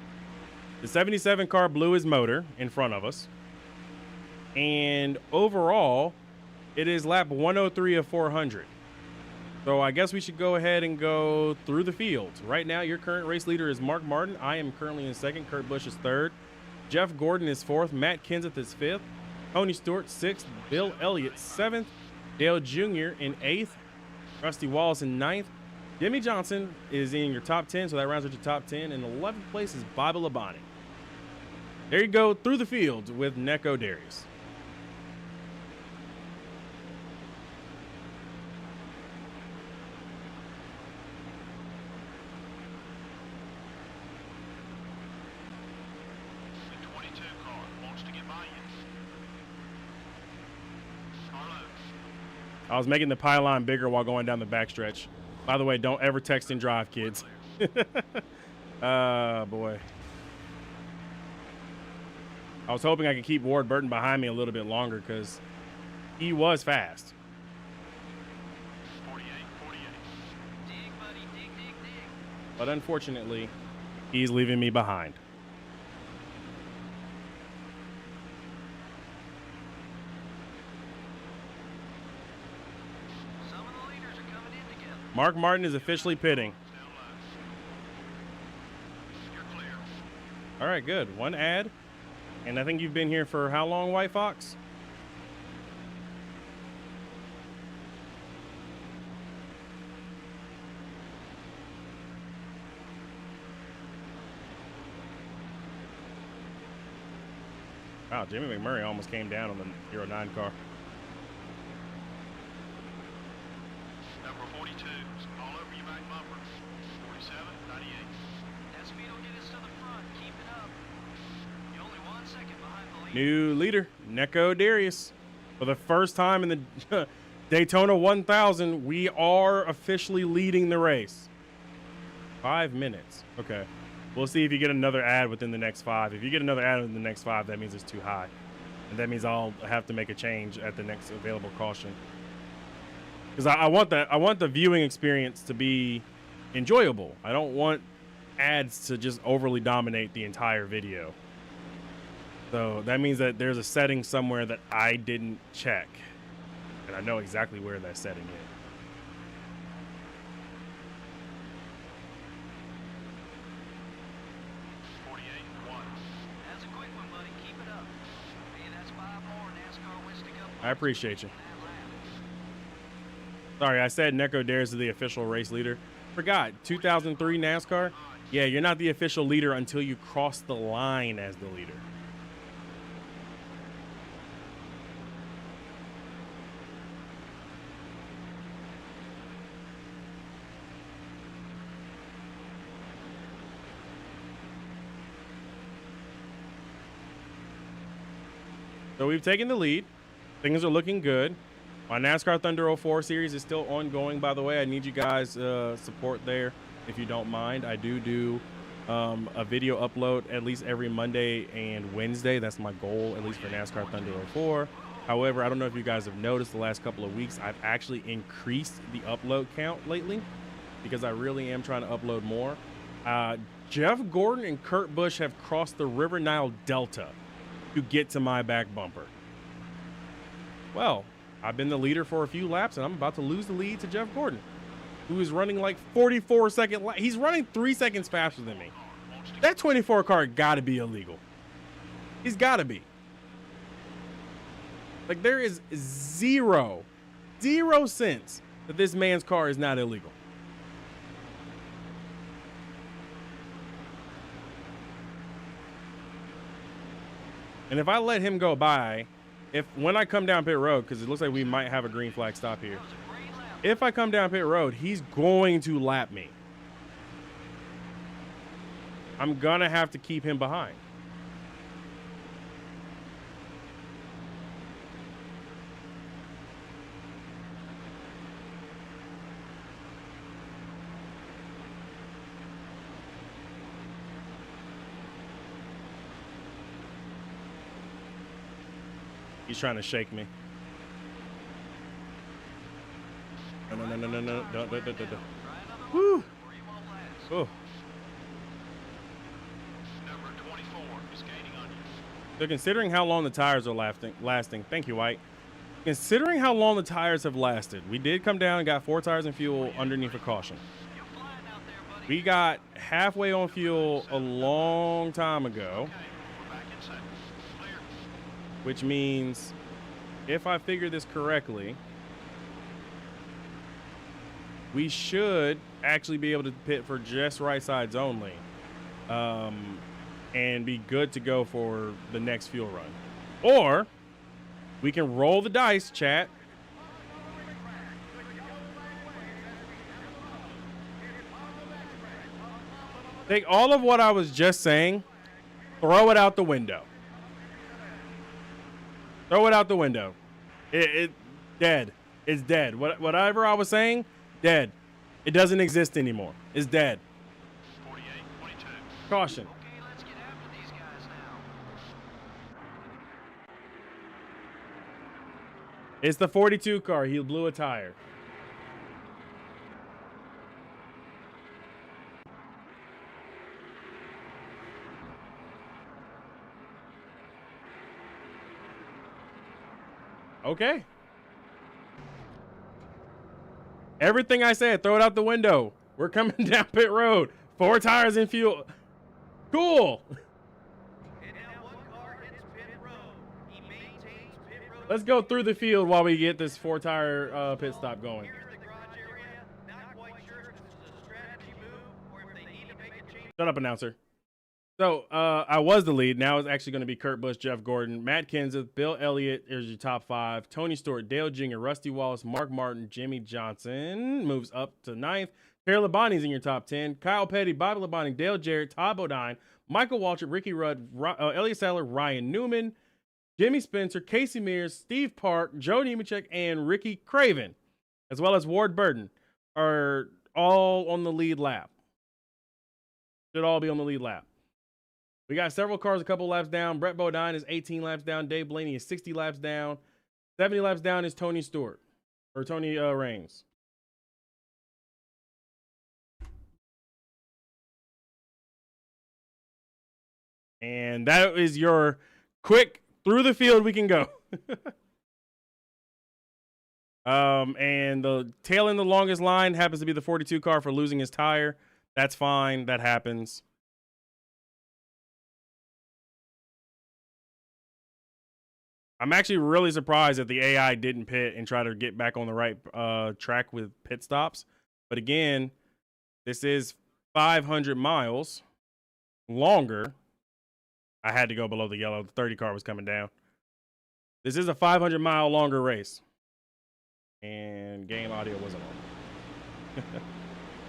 [SPEAKER 2] The 77 car blew his motor in front of us. And overall, it is lap 103 of 400. So I guess we should go ahead and go through the field. Right now, your current race leader is Mark Martin. I am currently in second. Kurt Busch is third. Jeff Gordon is fourth. Matt Kenseth is fifth. Tony Stewart, sixth. Bill Elliott, seventh. Dale Jr. in eighth. Rusty Wallace in ninth. Jimmy Johnson is in your top 10, so that rounds out your top 10. And 11th place is Bobby Labonte. There you go, through the field with Neko Darius.
[SPEAKER 5] The 22 car wants to get by you. Carlos.
[SPEAKER 2] I was making the pylon bigger while going down the backstretch. By the way, don't ever text and drive, kids. Boy. I was hoping I could keep Ward Burton behind me a little bit longer because he was fast.
[SPEAKER 5] 48, 48.
[SPEAKER 6] Dig, buddy, dig, dig, dig.
[SPEAKER 2] But unfortunately, he's leaving me behind.
[SPEAKER 6] Some of the leaders are coming in together.
[SPEAKER 2] Mark Martin is officially pitting.
[SPEAKER 5] Down low. You're clear.
[SPEAKER 2] All right, good. One ad. And I think you've been here for how long, White Fox? Wow, Jimmy McMurray almost came down on the 09 car.
[SPEAKER 5] Number 42 is all over your back bumper. 47, 98.
[SPEAKER 6] That speed will get us to the front. Keep it up. You're only 1 second behind the leader.
[SPEAKER 2] New leader, Neko Darius. For the first time in the Daytona 1000, we are officially leading the race. 5 minutes. Okay. We'll see if you get another ad within the next 5. If you get another ad within the next 5, that means it's too high. And that means I'll have to make a change at the next available caution. Because I want the viewing experience to be enjoyable. I don't want ads to just overly dominate the entire video. So that means that there's a setting somewhere that I didn't check. And I know exactly where that setting is.
[SPEAKER 6] That's a quick one, buddy. Keep it up. Hey, that's 5 more. NASCAR Winston Cup.
[SPEAKER 2] I appreciate you.
[SPEAKER 6] That lap.
[SPEAKER 2] Sorry, I said Neko Darius is the official race leader. Forgot, 2003 NASCAR? Yeah, you're not the official leader until you cross the line as the leader. So we've taken the lead. Things are looking good. My NASCAR Thunder 04 series is still ongoing, by the way. I need you guys' support there, if you don't mind. I do a video upload at least every Monday and Wednesday. That's my goal, at least for NASCAR Thunder 04. However, I don't know if you guys have noticed the last couple of weeks, I've actually increased the upload count lately because I really am trying to upload more. Jeff Gordon and Kurt Busch have crossed the River Nile Delta to get to my back bumper. Well, I've been the leader for a few laps, and I'm about to lose the lead to Jeff Gordon, who is running like 44-second lap. He's running 3 seconds faster than me. That 24 car got to be illegal. He's got to be. Like, there is zero sense that this man's car is not illegal. And if I let him go by, when I come down pit road, because it looks like we might have a green flag stop here. If I come down pit road, he's going to lap me. I'm going to have to keep him behind. He's trying to shake me. No. Don't. Woo. Oh.
[SPEAKER 5] Number 24 is gaining on you.
[SPEAKER 2] So considering how long the tires are lasting, thank you, White. Considering how long the tires have lasted, we did come down and got 4 tires and fuel underneath a caution.
[SPEAKER 6] You're flying out there, buddy.
[SPEAKER 2] We got halfway on fuel a long time ago,
[SPEAKER 5] Okay, we're back in second. Clear.
[SPEAKER 2] which means if I figure this correctly, we should actually be able to pit for just right sides only. and be good to go for the next fuel run. Or we can roll the dice, chat. Take all of what I was just saying, throw it out the window. Throw it out the window. It dead. It's dead. Whatever I was saying, dead. It doesn't exist anymore. It's dead.
[SPEAKER 5] 48, 22.
[SPEAKER 2] Caution.
[SPEAKER 6] Okay, let's get after these guys now.
[SPEAKER 2] It's the 42 car. He blew a tire. Okay. Everything I said, throw it out the window. We're coming down pit road. 4 tires and fuel. Cool.
[SPEAKER 6] And now one car hits pit road. He maintains pit road.
[SPEAKER 2] Let's go through the field while we get this 4-tire pit stop going.
[SPEAKER 6] Here in the garage area, not quite sure if this is a strategy move or if they need to make a change.
[SPEAKER 2] Shut up, announcer. So I was the lead. Now it's actually going to be Kurt Busch, Jeff Gordon, Matt Kenseth, Bill Elliott. There's your top 5. Tony Stewart, Dale Jr., Rusty Wallace, Mark Martin, Jimmy Johnson moves up to 9th. Terry Labonte's in your top 10. Kyle Petty, Bobby Labonte, Dale Jarrett, Todd Bodine, Michael Waltrip, Ricky Rudd, Elliott Sadler, Ryan Newman, Jimmy Spencer, Casey Mears, Steve Park, Joe Nemechek, and Ricky Craven, as well as Ward Burton, are all on the lead lap. Should all be on the lead lap. We got several cars a couple laps down. Brett Bodine is 18 laps down. Dave Blaney is 60 laps down. 70 laps down is Tony Stewart, or Tony Raines. And that is your quick through the field we can go. And the tail in the longest line happens to be the 42 car for losing his tire. That's fine. That happens. I'm actually really surprised that the AI didn't pit and try to get back on the right track with pit stops. But again, this is 500 miles longer. I had to go below the yellow. The 30 car was coming down. This is a 500-mile longer race. And game audio wasn't on.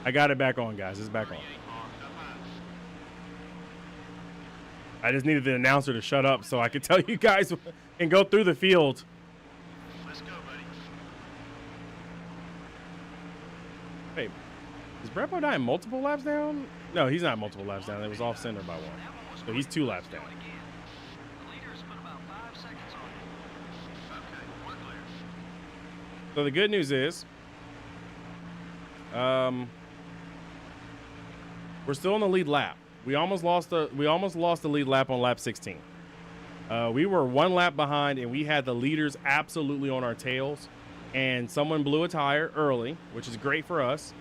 [SPEAKER 2] I got it back on, guys. It's back on. I just needed the announcer to shut up so I could tell you guys and go through the field.
[SPEAKER 5] Let's go, buddy.
[SPEAKER 2] Wait, is Brett Bodine multiple laps down? No, he's not multiple laps down. It was off center by 1. So he's 2 laps down.
[SPEAKER 6] The leaders put about 5 seconds on it.
[SPEAKER 5] Okay, we're clear.
[SPEAKER 2] So the good news is, we're still in the lead lap. We almost lost the lead lap on lap 16. We were 1 lap behind, and we had the leaders absolutely on our tails. And someone blew a tire early, which is great for us.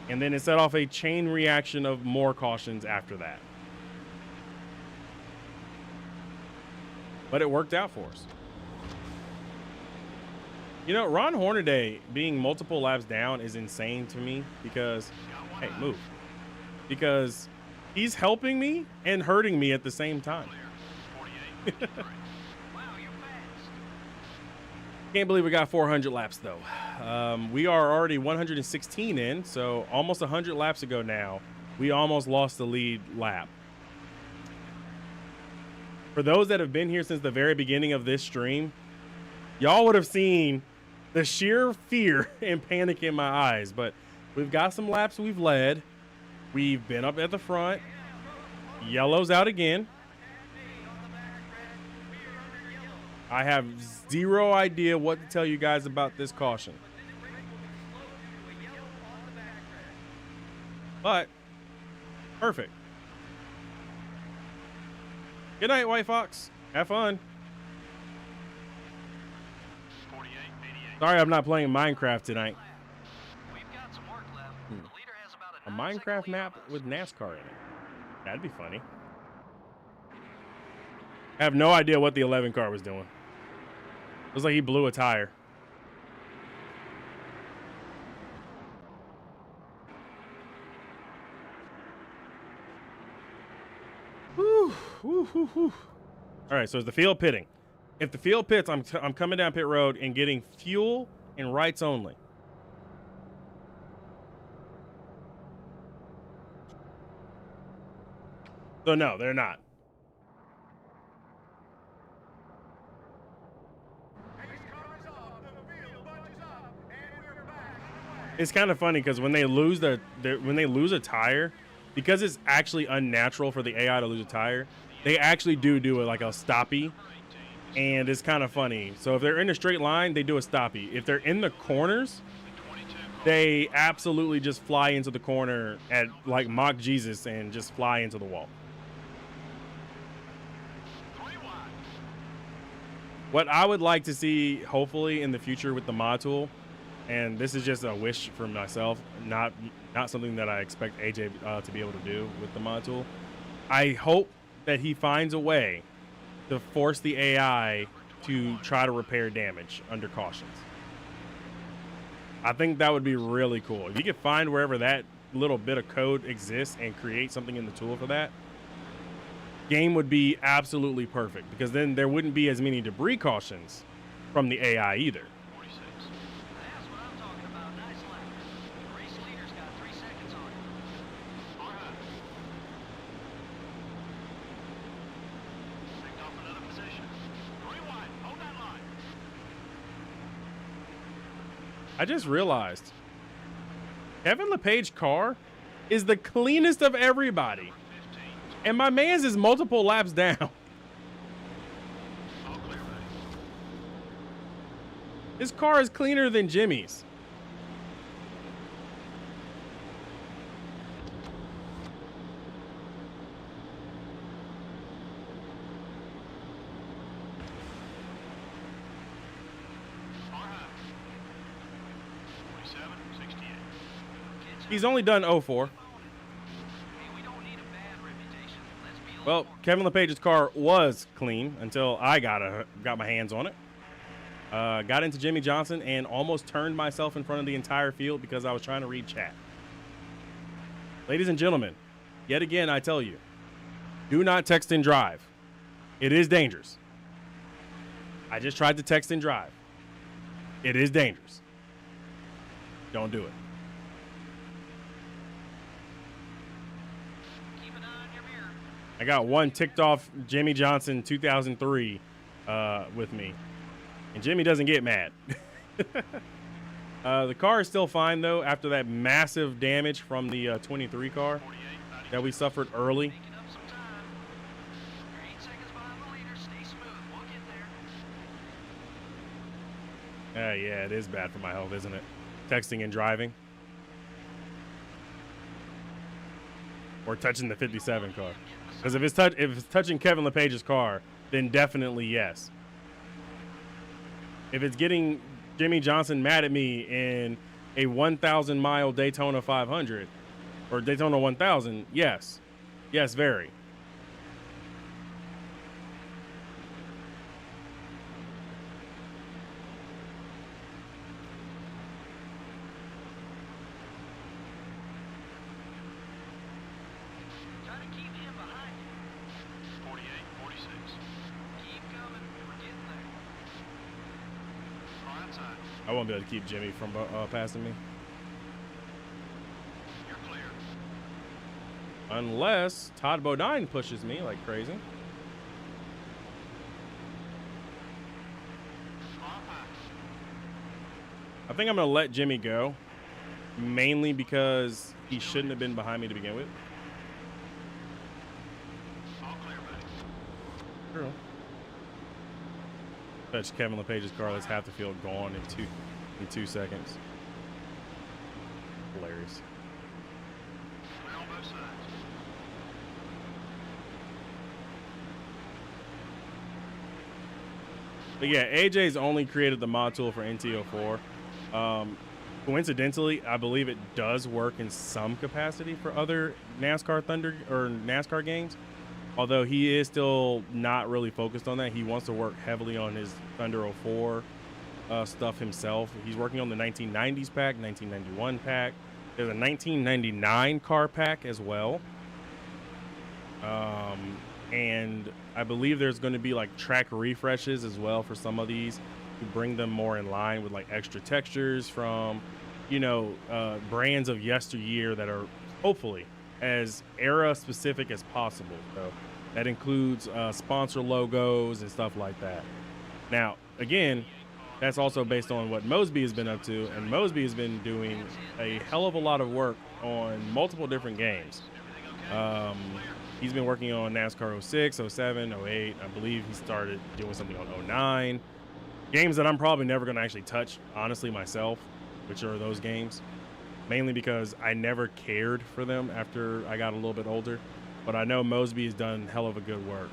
[SPEAKER 2] And then it set off a chain reaction of more cautions after that. But it worked out for us. You know, Ron Hornaday being multiple laps down is insane to me because, hey, move. Because he's helping me and hurting me at the same time.
[SPEAKER 5] 48, 53.
[SPEAKER 6] Wow, you're fast.
[SPEAKER 2] Can't believe we got 400 laps, though. We are already 116 in, so almost 100 laps ago now, we almost lost the lead lap. For those that have been here since the very beginning of this stream, y'all would have seen the sheer fear and panic in my eyes. But we've got some laps we've led. We've been up at the front. Yellow's out again. I have zero idea what to tell you guys about this caution. But, perfect. Good night, White Fox. Have fun.
[SPEAKER 5] 48, 88.
[SPEAKER 2] Sorry I'm not playing Minecraft tonight.
[SPEAKER 6] We've got some work left. The leader has about
[SPEAKER 2] A
[SPEAKER 6] 9-second
[SPEAKER 2] Minecraft
[SPEAKER 6] lead
[SPEAKER 2] map
[SPEAKER 6] on us.
[SPEAKER 2] with NASCAR in it. That'd be funny. I have no idea what the 11 car was doing. It was like he blew a tire. Whew. Whew, whew, whew. All right, so it's the field pitting. If the field pits, I'm coming down pit road and getting fuel and rights only. So no, they're not. It's kind of funny because when they lose a tire, because it's actually unnatural for the AI to lose a tire, they actually do it like a stoppie, and it's kind of funny. So if they're in a straight line, they do a stoppie. If they're in the corners, they absolutely just fly into the corner at like mock Jesus and just fly into the wall. What I would like to see, hopefully, in the future with the mod tool, and this is just a wish for myself, not something that I expect AJ to be able to do with the mod tool. I hope that he finds a way to force the AI to try to repair damage under cautions. I think that would be really cool. If you could find wherever that little bit of code exists and create something in the tool for that, game would be absolutely perfect, because then there wouldn't be as many debris cautions from the AI either.
[SPEAKER 6] That's what I'm talking about. Nice lap. The race leader's got 3 seconds on it.
[SPEAKER 5] All right. Picked off another position. 3 wide. Hold that line.
[SPEAKER 2] I just realized Kevin LePage's car is the cleanest of everybody, and my man's is multiple laps down.
[SPEAKER 5] All clear, buddy.
[SPEAKER 2] His car is cleaner than Jimmy's.
[SPEAKER 5] All right. 47, 68.
[SPEAKER 2] He's only done 04.
[SPEAKER 6] Hey, we don't need a bad reputation. Let's be a little
[SPEAKER 2] Well,
[SPEAKER 6] more
[SPEAKER 2] Kevin LePage's car was clean until I got my hands on it. Got into Jimmy Johnson and almost turned myself in front of the entire field because I was trying to read chat. Ladies and gentlemen, yet again, I tell you, do not text and drive. It is dangerous. I just tried to text and drive. It is dangerous. Don't do it.
[SPEAKER 6] keep an eye on your mirror.
[SPEAKER 2] I got one ticked off Jimmy Johnson 2003 with me, and Jimmy doesn't get mad. The car is still fine, though, after that massive damage from the 23 car
[SPEAKER 5] 48, 90.
[SPEAKER 2] that we suffered early.
[SPEAKER 6] Making up some time. You're 8 seconds behind the leader. Stay smooth. We'll get there.
[SPEAKER 2] Yeah, it is bad for my health, isn't it? Texting and driving. Or touching the 57 car. Because if it's touching Kevin LePage's car, then definitely yes. If it's getting Jimmy Johnson mad at me in a 1,000 mile Daytona 500 or Daytona 1000, yes. Yes, very.
[SPEAKER 6] Try to keep him behind you.
[SPEAKER 5] 48, 46.
[SPEAKER 6] Keep coming. We're getting there.
[SPEAKER 5] Car outside.
[SPEAKER 2] I won't be able to keep Jimmy from passing me.
[SPEAKER 5] You're clear.
[SPEAKER 2] Unless Todd Bodine pushes me like crazy.
[SPEAKER 5] Car high.
[SPEAKER 2] I think I'm going to let Jimmy go. Mainly because he shouldn't have been behind me to begin with.
[SPEAKER 5] All clear, buddy.
[SPEAKER 2] True. Touch Kevin LePage's car. Let's half the field gone in 2 seconds. Hilarious.
[SPEAKER 5] Clear on both sides.
[SPEAKER 2] But yeah, AJ's only created the mod tool for NTO4. Coincidentally, I believe it does work in some capacity for other NASCAR Thunder or NASCAR games. Although he is still not really focused on that. He wants to work heavily on his Thunder 04 stuff himself. He's working on the 1990s pack, 1991 pack. There's a 1999 car pack as well. and I believe there's going to be like track refreshes as well for some of these to bring them more in line with like extra textures from, brands of yesteryear that are hopefully as era specific as possible. So that includes sponsor logos and stuff like that. Now, again, that's also based on what Mosby has been up to, and Mosby has been doing a hell of a lot of work on multiple different games. He's been working on NASCAR 06, 07, 08. I believe he started doing something on 09. Games that I'm probably never going to actually touch, honestly, myself, which are those games. Mainly because I never cared for them after I got a little bit older. But I know Mosby has done hell of a good work.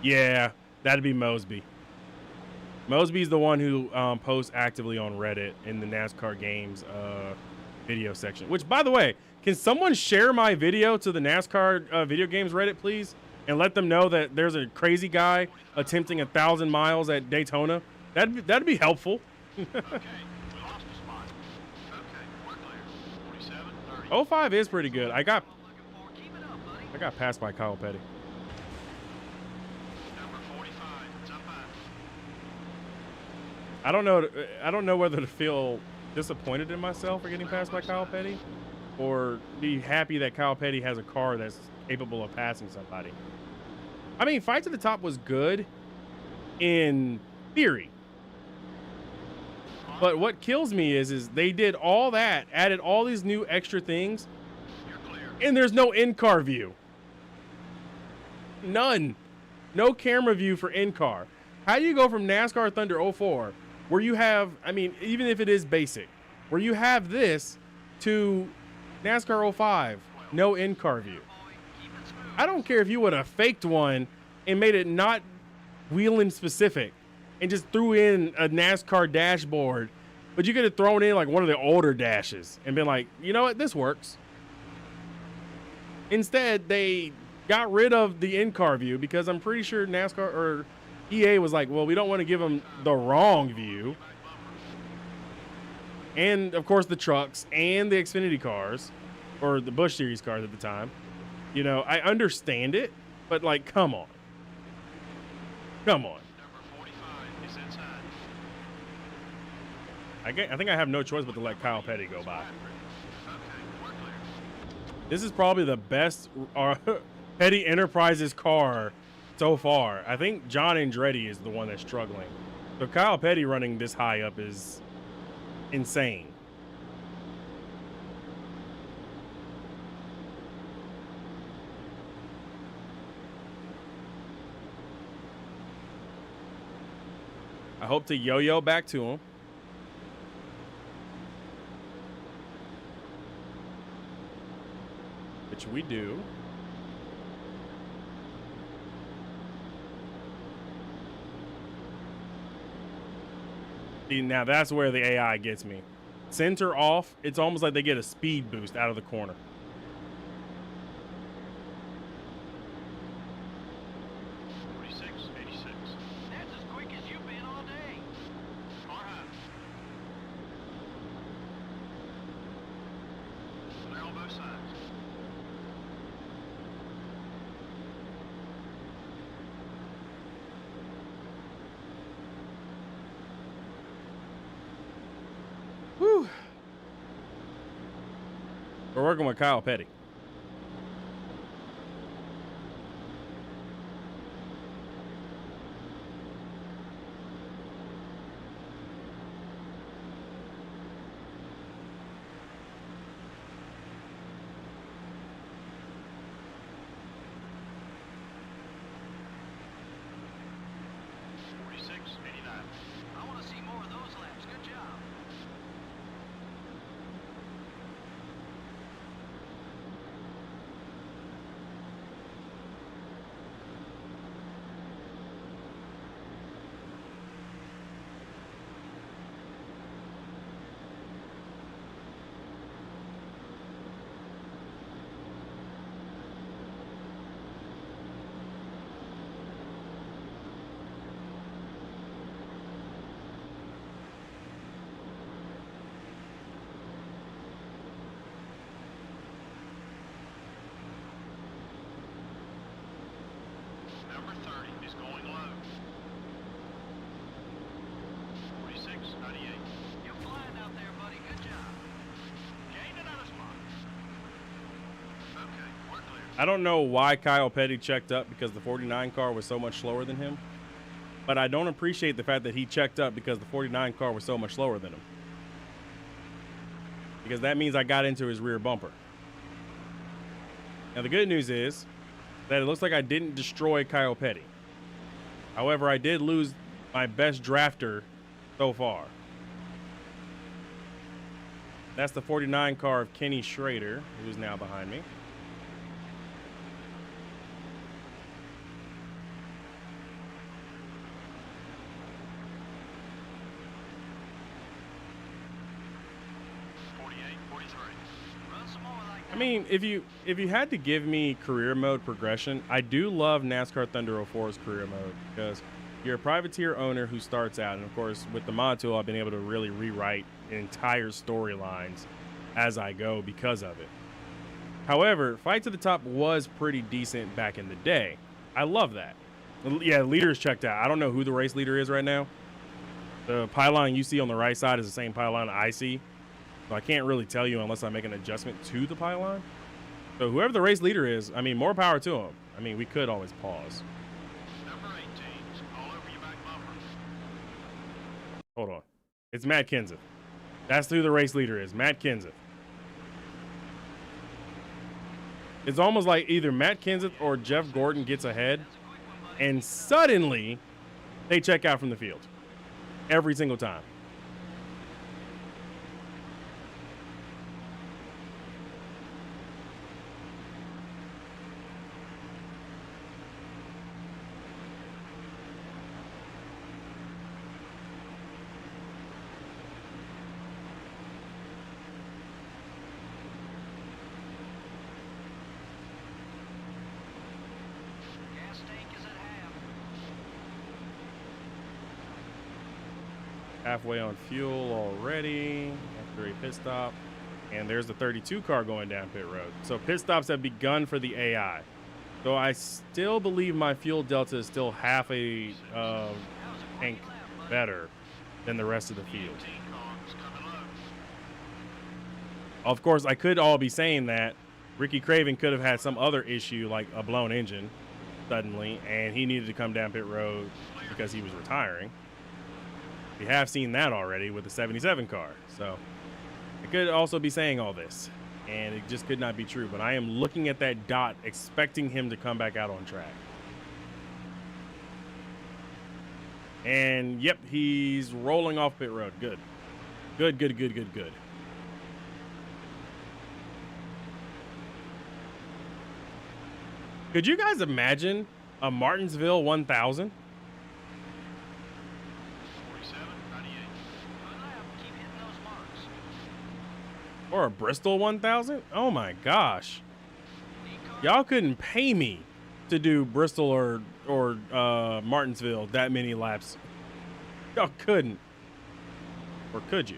[SPEAKER 2] Yeah, that'd be Mosby. Mosby's the one who posts actively on Reddit in the NASCAR games video section. Which, by the way, can someone share my video to the NASCAR video games Reddit, please? And let them know that there's a crazy guy attempting 1,000 miles at Daytona. That'd be helpful.
[SPEAKER 5] Okay, we lost a spot. Okay, we're clear. 47, 30.
[SPEAKER 2] 05 is pretty good. I got
[SPEAKER 6] Looking for. Keep it up, buddy.
[SPEAKER 2] passed by Kyle Petty.
[SPEAKER 5] Number 45, it's up high.
[SPEAKER 2] I don't know whether to feel disappointed in myself for getting passed by Kyle Petty, or be happy that Kyle Petty has a car that's capable of passing somebody. I mean, Fight to the Top was good in theory, but what kills me is they did all that, added all these new extra things,
[SPEAKER 5] You're clear.
[SPEAKER 2] and there's no in-car view. None. No camera view for in-car. How do you go from NASCAR Thunder 04, where you have, I mean, even if it is basic, where you have this, to NASCAR 05, no in-car view? I don't care if you would have faked one and made it not wheeling specific and just threw in a NASCAR dashboard, but you could have thrown in like one of the older dashes and been like, you know what, this works. Instead, they got rid of the in-car view because I'm pretty sure NASCAR or EA was like, well, we don't want to give them the wrong view. And of course the trucks and the Xfinity cars, or the Busch Series cars at the time. I understand it, but like, come on. Come on.
[SPEAKER 5] Number 45 is inside.
[SPEAKER 2] I think I have no choice but to let Kyle Petty go by.
[SPEAKER 5] Okay, we're clear.
[SPEAKER 2] This is probably the best Petty Enterprises car so far. I think John Andretti is the one that's struggling. So Kyle Petty running this high up is insane. I hope to yo-yo back to him. Which we do. See, now that's where the AI gets me. Center off, it's almost like they get a speed boost out of the corner.
[SPEAKER 6] That's as quick as you've been all day.
[SPEAKER 5] Car high. They're on both sides.
[SPEAKER 2] Whew. We're working with Kyle Petty.
[SPEAKER 6] I want to see more of those laps. Good job.
[SPEAKER 2] I don't know why Kyle Petty checked up because the 49 car was so much slower than him, but I don't appreciate the fact that he checked up because the 49 car was so much slower than him. Because that means I got into his rear bumper. Now, the good news is that it looks like I didn't destroy Kyle Petty. However, I did lose my best drafter so far. That's the 49 car of Kenny Schrader, who's now behind me. I mean, if you had to give me career mode progression, I do love NASCAR Thunder 04's career mode because you're a privateer owner who starts out, and of course, with the mod tool, I've been able to really rewrite entire storylines as I go because of it. However, Fight to the Top was pretty decent back in the day. I love that. Yeah, leader's checked out. I don't know who the race leader is right now. The pylon you see on the right side is the same pylon I see. So I can't really tell you unless I make an adjustment to the pylon. So whoever the race leader is, I mean, more power to him. I mean, we could always pause.
[SPEAKER 5] Number 18, all over your back bumper.
[SPEAKER 2] Hold on. It's Matt Kenseth. That's who the race leader is, Matt Kenseth. It's almost like either Matt Kenseth or Jeff Gordon gets ahead, and suddenly they check out from the field. Every single time.
[SPEAKER 6] Gas tank is at half.
[SPEAKER 2] Halfway on fuel already after a pit stop. And there's the 32 car going down pit road. So pit stops have begun for the AI. So I still believe my fuel delta is still half a tank better than the rest of the field.
[SPEAKER 5] 18 cars coming low.
[SPEAKER 2] Of course, I could all be saying that Ricky Craven could have had some other issue like a blown engine suddenly, and he needed to come down pit road because he was retiring. We have seen that already with the 77 car. So I could also be saying all this, and it just could not be true. But I am looking at that dot, expecting him to come back out on track. And, yep, he's rolling off pit road. Good. Good, good, good, good, good. Could you guys imagine a Martinsville 1000?
[SPEAKER 5] 47, 98.
[SPEAKER 6] Good lap. Keep hitting those marks.
[SPEAKER 2] Or a Bristol 1000? Oh my gosh. Y'all couldn't pay me to do Bristol or Martinsville that many laps. Y'all couldn't. Or could you?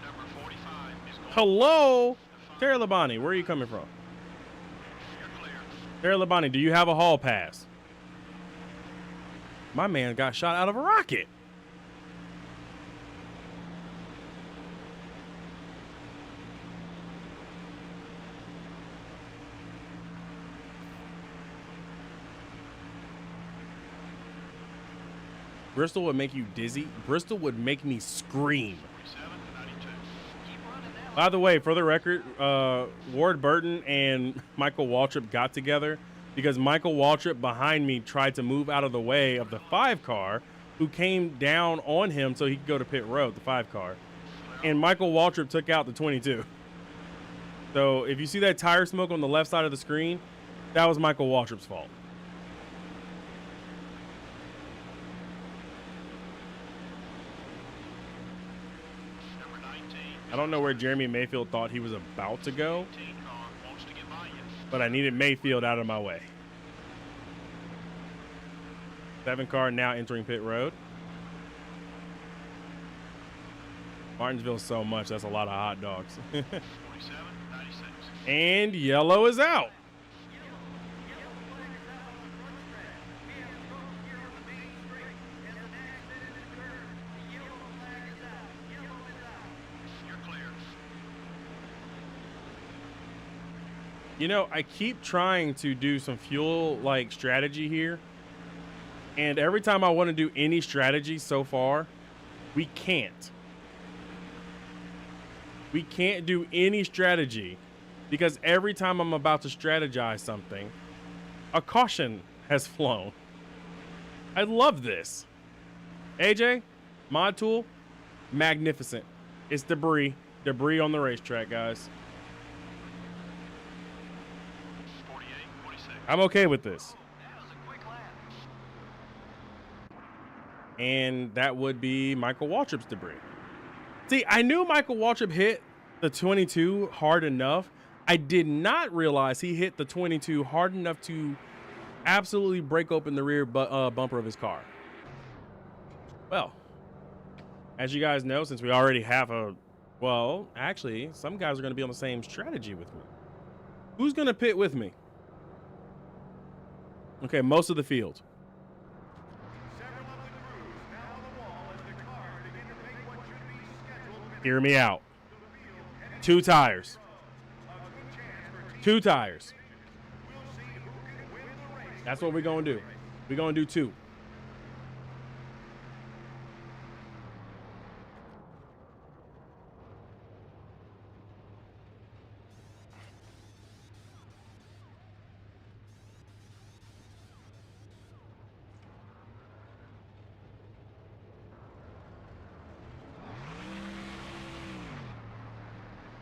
[SPEAKER 5] Number 45 is going.
[SPEAKER 2] Hello? Terry Labonte, where are you coming from?
[SPEAKER 5] You're clear.
[SPEAKER 2] Terry Labonte, do you have a hall pass? My man got shot out of a rocket. Bristol would make you dizzy. Bristol would make me scream.
[SPEAKER 5] 47, 92.
[SPEAKER 6] Keep running that.
[SPEAKER 2] By the way, for the record, Ward Burton and Michael Waltrip got together because Michael Waltrip behind me tried to move out of the way of the 5 car who came down on him so he could go to pit road, the 5 car. And Michael Waltrip took out the 22. So if you see that tire smoke on the left side of the screen, that was Michael Waltrip's fault.
[SPEAKER 5] Number 19.
[SPEAKER 2] I don't know where Jeremy Mayfield thought he was about to go,
[SPEAKER 5] 18 car wants to get by you.
[SPEAKER 2] but I needed Mayfield out of my way. 7 car now entering pit road. Martinsville so much, that's a lot of hot dogs.
[SPEAKER 5] 47, 96.
[SPEAKER 2] And yellow is out.
[SPEAKER 5] You're clear.
[SPEAKER 2] You know, I keep trying to do some fuel like strategy here. And every time I want to do any strategy so far, we can't. We can't do any strategy because every time I'm about to strategize something, a caution has flown. I love this. AJ, mod tool, magnificent. It's debris on the racetrack, guys.
[SPEAKER 5] 48, 46.
[SPEAKER 2] I'm okay with this.
[SPEAKER 6] That was a quick lap.
[SPEAKER 2] And that would be Michael Waltrip's debris. See, I knew Michael Waltrip hit the 22 hard enough. I did not realize he hit the 22 hard enough to absolutely break open the rear bumper of his car. Well, as you guys know, since we already have well, actually, some guys are going to be on the same strategy with me. Who's going to pit with me? Okay, most of the field. Hear me out. 2 tires. 2 tires. That's what we're going to do. We're going to do 2.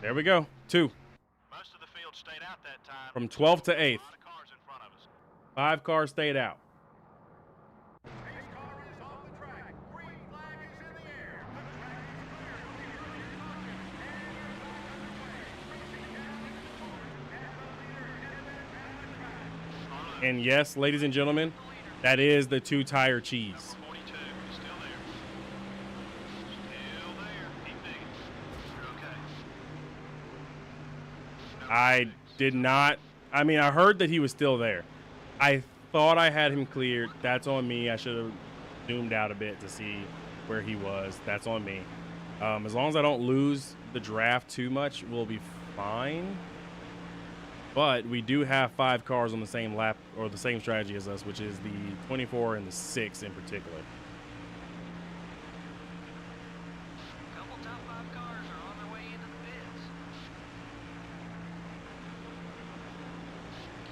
[SPEAKER 2] There we go. 2.
[SPEAKER 5] Most of the field stayed out that time.
[SPEAKER 2] From 12th to 8th.
[SPEAKER 5] A lot of cars in front of us.
[SPEAKER 2] 5 cars stayed out. And yes, ladies and gentlemen, that is the 2-tire cheese.
[SPEAKER 5] 42, still there. Still there. Keep digging. You're okay.
[SPEAKER 2] I did not. I mean, I heard that he was still there. I thought I had him cleared. That's on me. I should have zoomed out a bit to see where he was. That's on me. As long as I don't lose the draft too much, we'll be fine. But we do have 5 cars on the same lap or the same strategy as us, which is the 24 and the 6 in particular.
[SPEAKER 6] A couple top 5 cars are on their way into the pits.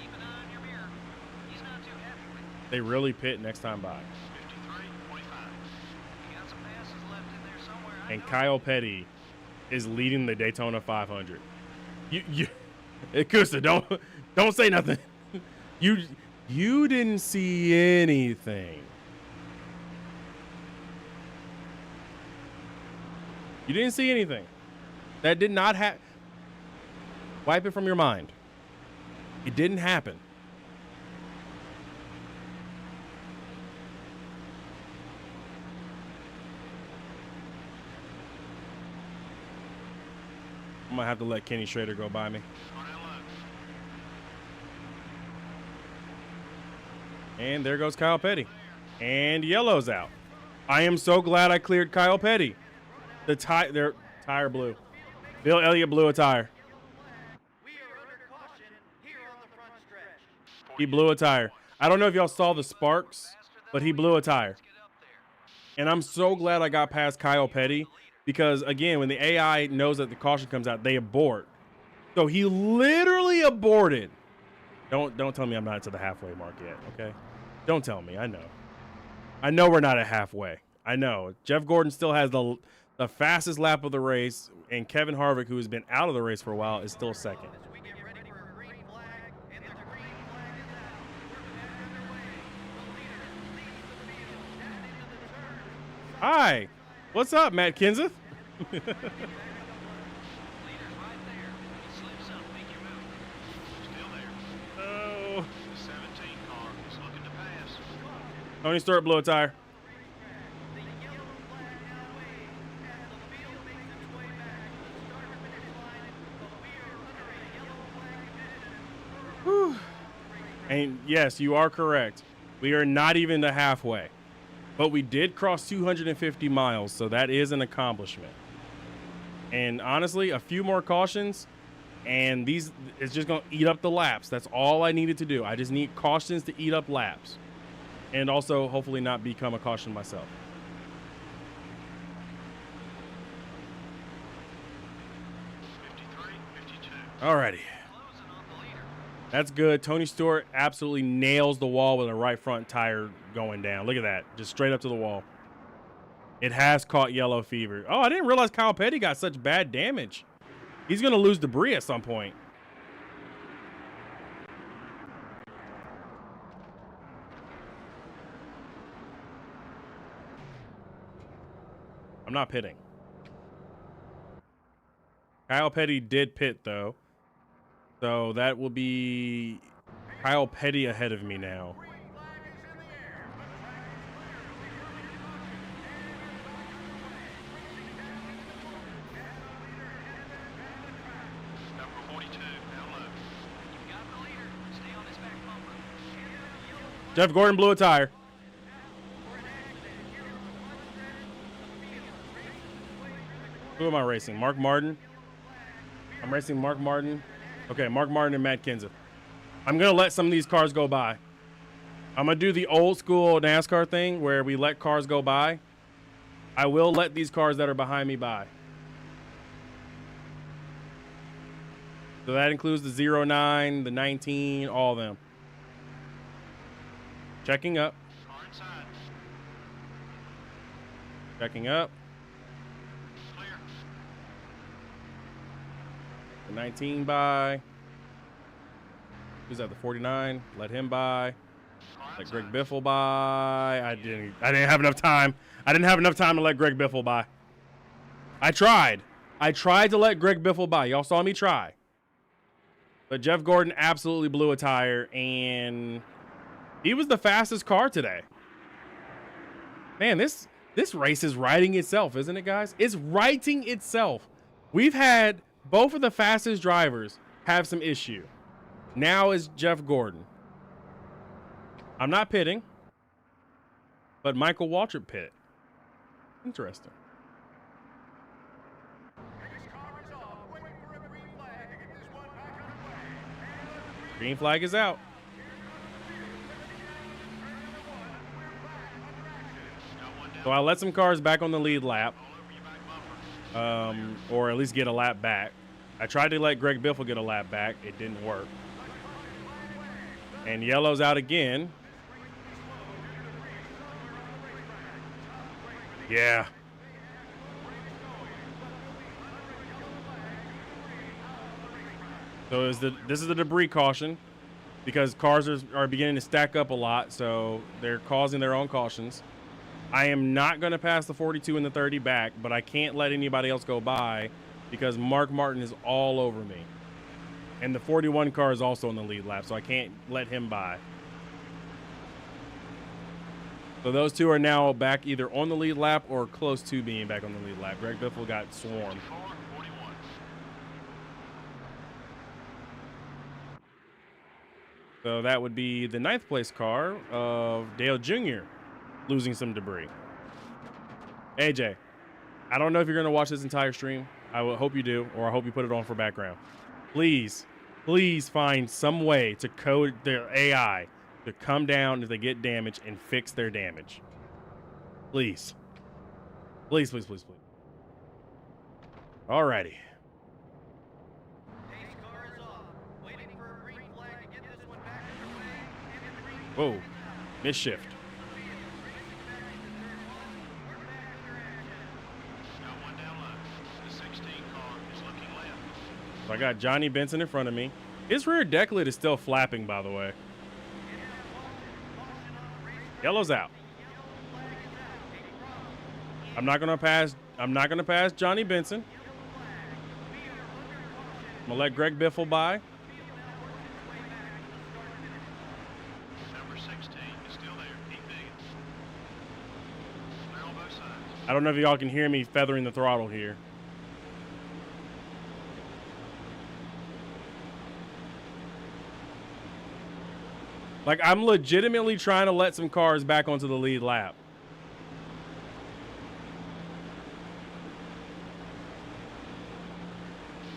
[SPEAKER 6] Keep an eye on your mirror. He's not too happy with you.
[SPEAKER 2] They really pit next time by.
[SPEAKER 5] 53, 25.
[SPEAKER 6] You got some passes left in there somewhere. I
[SPEAKER 2] And
[SPEAKER 6] know.
[SPEAKER 2] Kyle Petty is leading the Daytona 500. Kusa, don't say nothing. You didn't see anything. You didn't see anything. That did not happen. Wipe it from your mind. It didn't happen. I'm gonna have to let Kenny Schrader go by me. And there goes Kyle Petty. And yellow's out. I am so glad I cleared Kyle Petty. Their tire blew. Bill Elliott blew a tire.
[SPEAKER 6] We are under caution here on the front stretch.
[SPEAKER 2] He blew a tire. I don't know if y'all saw the sparks, but he blew a tire.
[SPEAKER 6] Get up there.
[SPEAKER 2] And I'm so glad I got past Kyle Petty because, again, when the AI knows that the caution comes out, they abort. So he literally aborted. Don't tell me I'm not to the halfway mark yet, okay? Don't tell me. I know. I know we're not at halfway. I know. Jeff Gordon still has the fastest lap of the race, and Kevin Harvick, who has been out of the race for a while, is still second.
[SPEAKER 6] As we get ready for a green flag, and the green flag is out. We're back underway. The leader leads the field down into the turn.
[SPEAKER 2] Hi. What's up, Matt Kenseth?
[SPEAKER 6] Leader's right there. He slips up. Make your move.
[SPEAKER 5] Still there.
[SPEAKER 2] Oh.
[SPEAKER 5] The 17 car is looking to pass.
[SPEAKER 2] Tony Stewart blew a tire.
[SPEAKER 6] The yellow flag now waves as the field makes its way back to the start-finish line, but we are under a yellow flag condition.
[SPEAKER 2] And yes, you are correct. We are not even to halfway. But we did cross 250 miles, so that is an accomplishment. And honestly, a few more cautions, And these, it's just going to eat up the laps. That's all I needed to do. I just need cautions to eat up laps. And also, hopefully not become a caution myself. Alrighty. That's good. Tony Stewart absolutely nails the wall with a right front tire going down. Look at that. Just straight up to the wall. It has caught yellow fever. Oh, I didn't realize Kyle Petty got such bad damage. He's going to lose debris at some point. I'm not pitting. Kyle Petty did pit, though. So that will be Kyle Petty ahead of me now.
[SPEAKER 5] Number 42, down low. You got the leader. Stay on this back bumper.
[SPEAKER 2] Jeff Gordon blew a tire. Who am I racing? Mark Martin? I'm racing Mark Martin. Okay, Mark Martin and Matt Kenseth. I'm going to let some of these cars go by. I'm going to do the old school NASCAR thing where we let cars go by. I will let these cars that are behind me by. So that includes the 09, the 19, all of them. Checking up.
[SPEAKER 5] Car inside.
[SPEAKER 2] Checking up.
[SPEAKER 5] Clear.
[SPEAKER 2] The 19 by. Who's that? The 49. Let him by. Let Greg Biffle by. I didn't have enough time. I didn't have enough time to let Greg Biffle by. I tried. I tried to let Greg Biffle by. Y'all saw me try. But Jeff Gordon absolutely blew a tire, and he was the fastest car today. Man, this race is writing itself, isn't it, guys? It's writing itself. We've had both of the fastest drivers have some issue. Now is Jeff Gordon. I'm not pitting, but Michael Waltrip pit. Interesting. Green flag is out. So I let some cars back on the lead lap, or at least get a lap back. I tried to let Greg Biffle get a lap back. It didn't work. And yellow's out again. Yeah. So this is the debris caution because cars are beginning to stack up a lot, so they're causing their own cautions. I am not going to pass the 42 and the 30 back, but I can't let anybody else go by because Mark Martin is all over me. And the 41 car is also in the lead lap, so I can't let him by. So those two are now back either on the lead lap or close to being back on the lead lap. Greg Biffle got swarmed.
[SPEAKER 5] 41.
[SPEAKER 2] So that would be the 9th place car of Dale Jr. losing some debris. AJ, I don't know if you're going to watch this entire stream. I hope you do, or I hope you put it on for background. Please find some way to code their AI to come down if they get damaged and fix their damage. Please. Please. Alrighty.
[SPEAKER 6] Pace car is off. Waiting for a green flag to get this one back underway. And the green
[SPEAKER 2] Whoa. Misshift.
[SPEAKER 5] Got one down low. The 16 car is looking left.
[SPEAKER 2] So I got Johnny Benson in front of me. His rear deck lid is still flapping, by the way. Yellow's out. I'm not gonna pass Johnny Benson. I'm gonna let Greg Biffle by.
[SPEAKER 5] Number 16 is still there. Keep digging. Clear on both sides.
[SPEAKER 2] I don't know if y'all can hear me feathering the throttle here. Like, I'm legitimately trying to let some cars back onto the lead lap.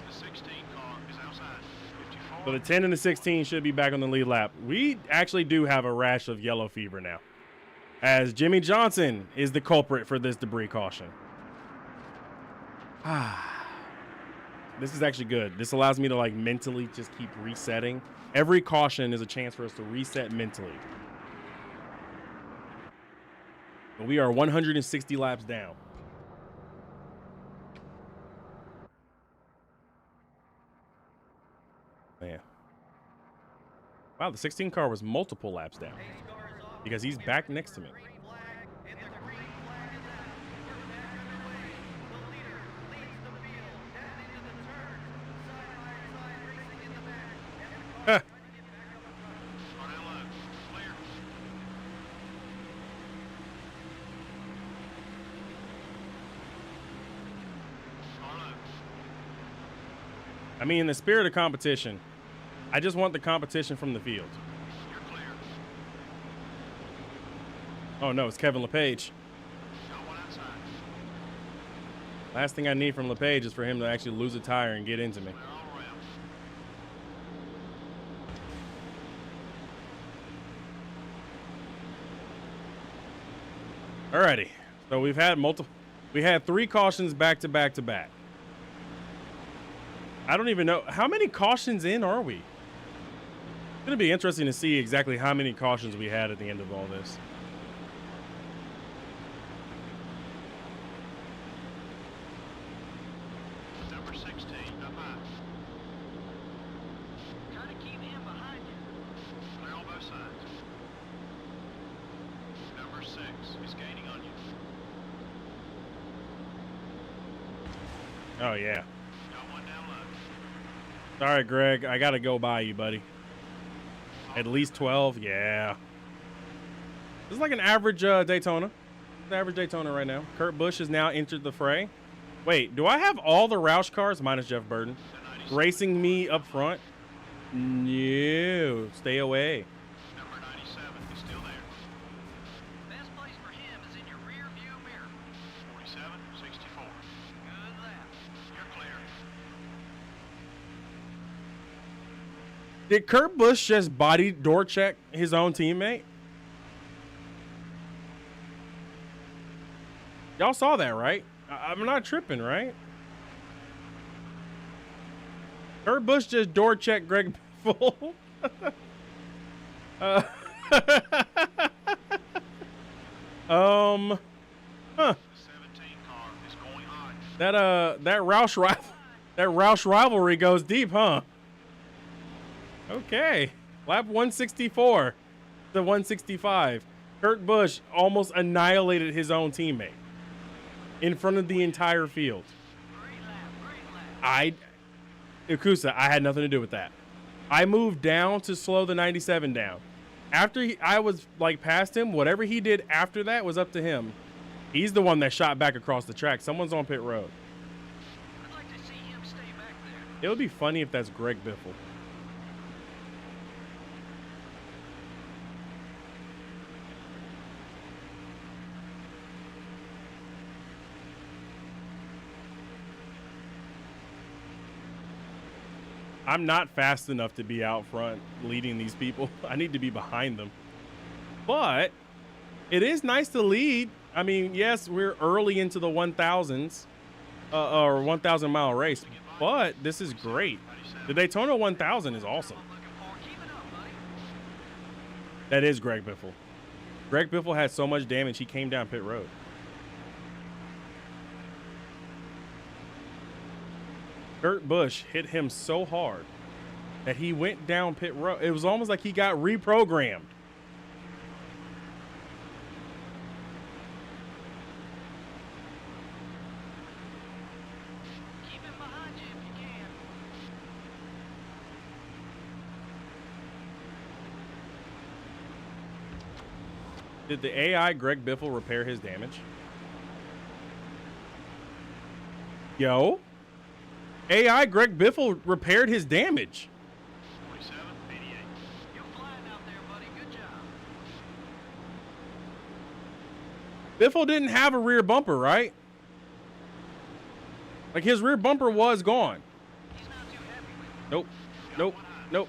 [SPEAKER 5] The 16 car is outside.
[SPEAKER 2] So the 10 and the 16 should be back on the lead lap. We actually do have a rash of yellow fever now, as Jimmy Johnson is the culprit for this debris caution. This is actually good. This allows me to like mentally just keep resetting. Every caution is a chance for us to reset mentally. But we are 160 laps down. Man. Wow, the 16 car was multiple laps down because he's back next to me. Huh. I mean, in the spirit of competition, I just want the competition from the field. Oh no, it's Kevin LePage. Last thing I need from LePage is for him to actually lose a tire and get into me. Alrighty, so we had 3 cautions back to back to back. I don't even know how many cautions in are we. It's gonna be interesting to see exactly how many cautions we had at the end of all this.
[SPEAKER 5] Number 16, up high.
[SPEAKER 6] Try to keep him behind you.
[SPEAKER 5] Clear on both sides. Number 6 is gaining on you.
[SPEAKER 2] Oh yeah.
[SPEAKER 5] Got one down low.
[SPEAKER 2] Sorry, Greg. I gotta go by you, buddy. At least 12. Yeah. This is like an average Daytona. It's an average Daytona right now. Kurt Busch has now entered the fray. Wait, do I have all the Roush cars minus Jeff Burton racing me up front? No. Stay away.
[SPEAKER 5] Number 97 is still there.
[SPEAKER 6] Best place for him is in your rear view mirror.
[SPEAKER 5] 47, 64.
[SPEAKER 6] Good lap.
[SPEAKER 5] You're clear.
[SPEAKER 2] Did Kurt Busch just body door check his own teammate? Y'all saw that, right? I'm not tripping, right? Kurt Busch just door checked Greg Biffle. Huh.
[SPEAKER 5] The 17 car is going high.
[SPEAKER 2] That Roush rivalry goes deep, huh? Okay. Lap 164 to 165. Kurt Busch almost annihilated his own teammate in front of the entire field. Ikusa, I had nothing to do with that. I moved down to slow the 97 down. After I was like past him, whatever he did after that was up to him. He's the one that shot back across the track. Someone's on pit road.
[SPEAKER 6] I'd like to see him stay back there.
[SPEAKER 2] It would be funny if that's Greg Biffle. I'm not fast enough to be out front leading these people. I need to be behind them. But it is nice to lead. I mean, yes, we're early into the 1000s or 1,000 mile race, but this is great. The Daytona 1000 is awesome. That is Greg Biffle. Greg Biffle had so much damage, he came down pit road. Kurt Busch hit him so hard that he went down pit road. It was almost like he got reprogrammed.
[SPEAKER 6] Keep him behind you if you can.
[SPEAKER 2] Did the AI Greg Biffle repair his damage? Yo. AI Greg Biffle repaired his damage.
[SPEAKER 5] 47, 88.
[SPEAKER 6] You're flying out there, buddy. Good job.
[SPEAKER 2] Biffle didn't have a rear bumper, right? Like his rear bumper was gone.
[SPEAKER 6] He's not too happy with it.
[SPEAKER 2] Nope. Nope.
[SPEAKER 5] One high.
[SPEAKER 2] Nope.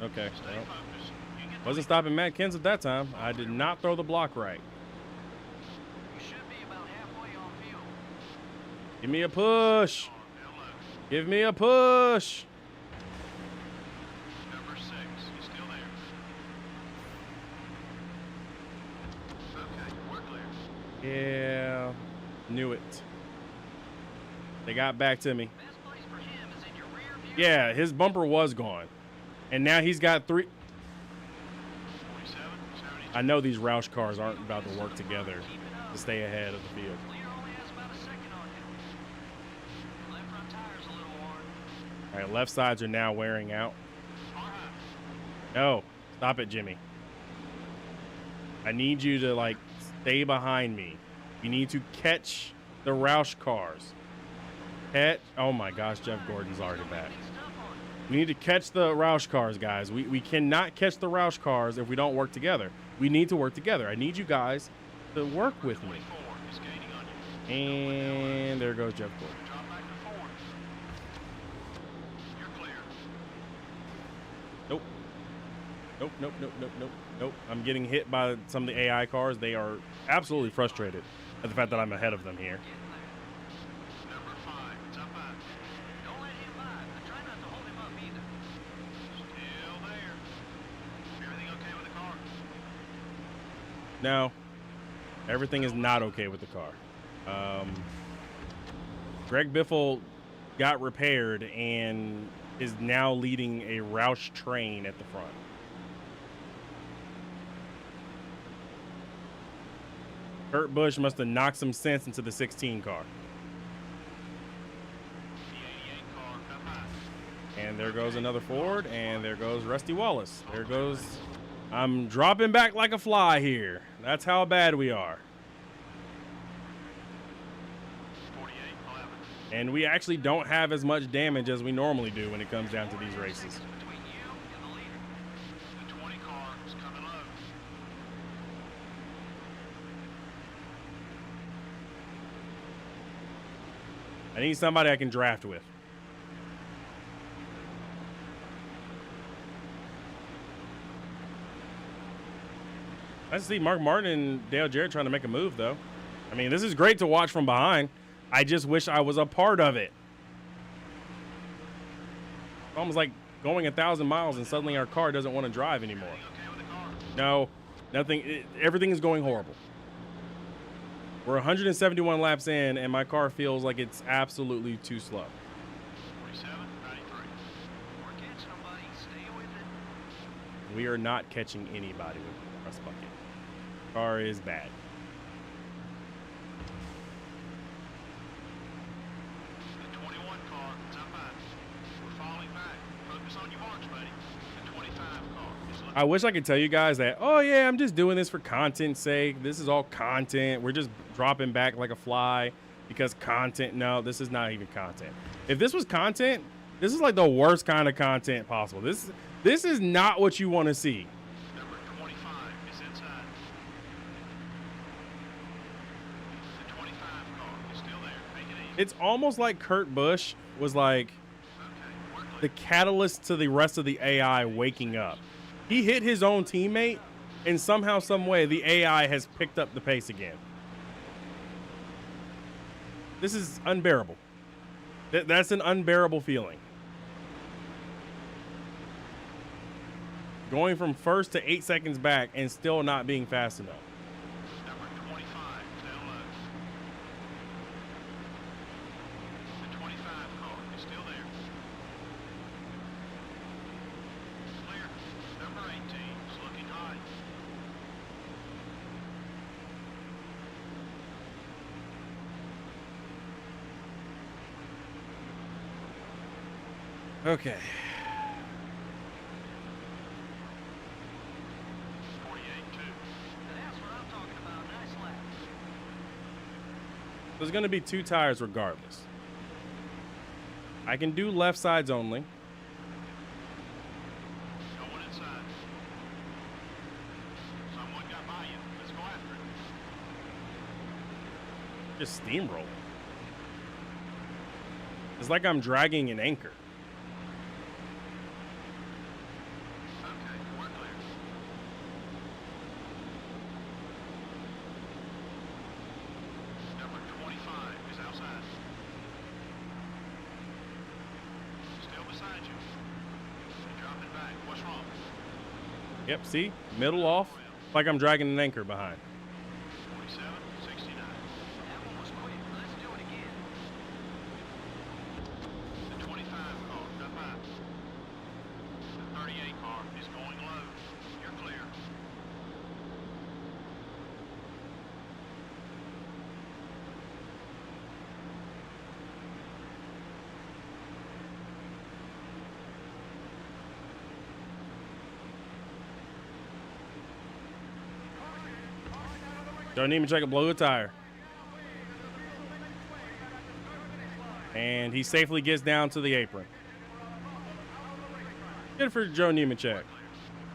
[SPEAKER 2] Okay.
[SPEAKER 5] Stay
[SPEAKER 2] Well,
[SPEAKER 5] focused. You get the
[SPEAKER 2] wasn't stopping Matt Kens at that time. I did not throw the block right.
[SPEAKER 6] You should be about halfway on field.
[SPEAKER 2] Give me a push.
[SPEAKER 5] down low.
[SPEAKER 2] Give me a push.
[SPEAKER 5] Number 6, he's still there. Okay, we're clear.
[SPEAKER 2] Yeah. Knew it. They got back to me.
[SPEAKER 6] Best place for him is in your rear view.
[SPEAKER 2] Yeah, his bumper was gone. And now he's got 3.
[SPEAKER 5] 47, 72.
[SPEAKER 2] I know these Roush cars aren't about to work together to stay ahead of the field.
[SPEAKER 6] Clear only has about a second on him. Left front tire's a little worn.
[SPEAKER 2] All right, left sides are now wearing out.
[SPEAKER 5] All right.
[SPEAKER 2] No, stop it, Jimmy. I need you to, like, stay behind me. You need to catch the Roush cars. Oh my gosh, Jeff Gordon's already back.
[SPEAKER 6] Big stuff on him.
[SPEAKER 2] We need to catch the Roush cars, guys. We cannot catch the Roush cars if we don't work together. We need to work together. I need you guys to work with me.
[SPEAKER 5] 24 is gaining on you.
[SPEAKER 2] And there goes Jeff Gordon.
[SPEAKER 5] Drop back to 4. You're clear.
[SPEAKER 2] Nope. Nope, nope, nope, nope, nope, nope. I'm getting hit by some of the AI cars. They are absolutely frustrated at the fact that I'm ahead of them here.
[SPEAKER 5] Number 5, it's up high.
[SPEAKER 6] Don't let him by, but try not to hold him up either.
[SPEAKER 5] Still there. Everything okay with the car?
[SPEAKER 2] No, everything is not okay with the car. Greg Biffle got repaired and is now leading a Roush train at the front. Kurt Busch must have knocked some sense into the 16 car.
[SPEAKER 5] The 88 car up high.
[SPEAKER 2] And there goes another Ford, and there goes Rusty Wallace. There goes... I'm dropping back like a fly here. That's how bad we are.
[SPEAKER 5] 48, 11.
[SPEAKER 2] And we actually don't have as much damage as we normally do when it comes down to these races.
[SPEAKER 6] Between you and the leader.
[SPEAKER 5] The 20 car is coming low.
[SPEAKER 2] I need somebody I can draft with. I see Mark Martin and Dale Jarrett trying to make a move, though. I mean, this is great to watch from behind. I just wish I was a part of it. Almost like going 1,000 miles and suddenly our car doesn't want to drive anymore.
[SPEAKER 5] Okay with the car?
[SPEAKER 2] No, nothing. Everything is going horrible. We're 171 laps in, and my car feels like it's absolutely too slow.
[SPEAKER 5] 47, 93.
[SPEAKER 6] We're catching him, buddy. Stay with it.
[SPEAKER 2] We are not catching anybody with the rust bucket. Car is bad.
[SPEAKER 5] The 21 car is up high. We're falling back. Focus on your marks, buddy. The 25 car is looking.
[SPEAKER 2] I wish I could tell you guys that, oh yeah, I'm just doing this for content's sake. This is all content. We're just dropping back like a fly because content. No, this is not even content. If this was content, this is like the worst kind of content possible. This is not what you want to see.
[SPEAKER 5] Number 25 is inside. The 25 car is still there. Take it easy.
[SPEAKER 2] It's almost like Kurt Busch was like
[SPEAKER 5] Okay, we're clear.
[SPEAKER 2] the catalyst to the rest of the AI waking up. He hit his own teammate, and somehow, some way, the AI has picked up the pace again. This is unbearable. That's an unbearable feeling. Going from first to 8 seconds back and still not being fast enough.
[SPEAKER 5] Number 25 down low. The 25 car is still there. Clear. Number 18 is looking high.
[SPEAKER 2] Okay.
[SPEAKER 5] 48, 2.
[SPEAKER 6] That's what I'm talking about. Nice lap.
[SPEAKER 2] There's going to be 2 tires regardless. I can do left sides only.
[SPEAKER 5] No one inside. Someone got by you. Let's go after it.
[SPEAKER 2] Just steamrolling. It's like I'm dragging an anchor. Yep, see? Middle off. Like I'm dragging an anchor behind.
[SPEAKER 5] 47.69.
[SPEAKER 6] That one was quick. Let's do it again.
[SPEAKER 5] The 25 car, cut by. The 38 car is going low. You're clear.
[SPEAKER 2] Don't even check a blow a tire. And he safely gets down to the apron. Good for Joe Nemechek.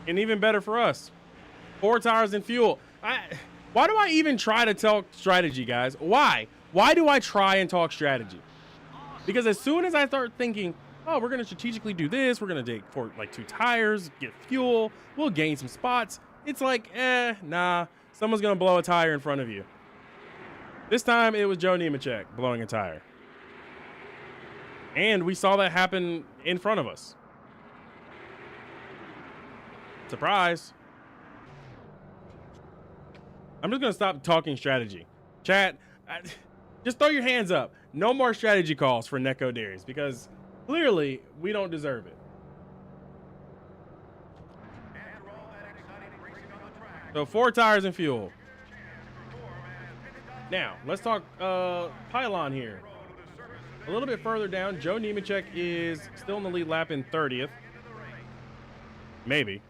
[SPEAKER 2] And even better for us. 4 tires and fuel. Why do I even try to talk strategy, guys? Why? Why do I try and talk strategy? Because as soon as I start thinking, oh, we're going to strategically do this, we're going to take for like 2 tires, get fuel, we'll gain some spots. It's like, nah. Someone's going to blow a tire in front of you. This time, it was Joe Nemechek blowing a tire. And we saw that happen in front of us. Surprise. I'm just going to stop talking strategy. Chat, just throw your hands up. No more strategy calls for Neko Darius because clearly we don't deserve it. So 4 tires and fuel. Now, let's talk pylon here. A little bit further down, Joe Nemechek is still in the lead lap in 30th. Maybe.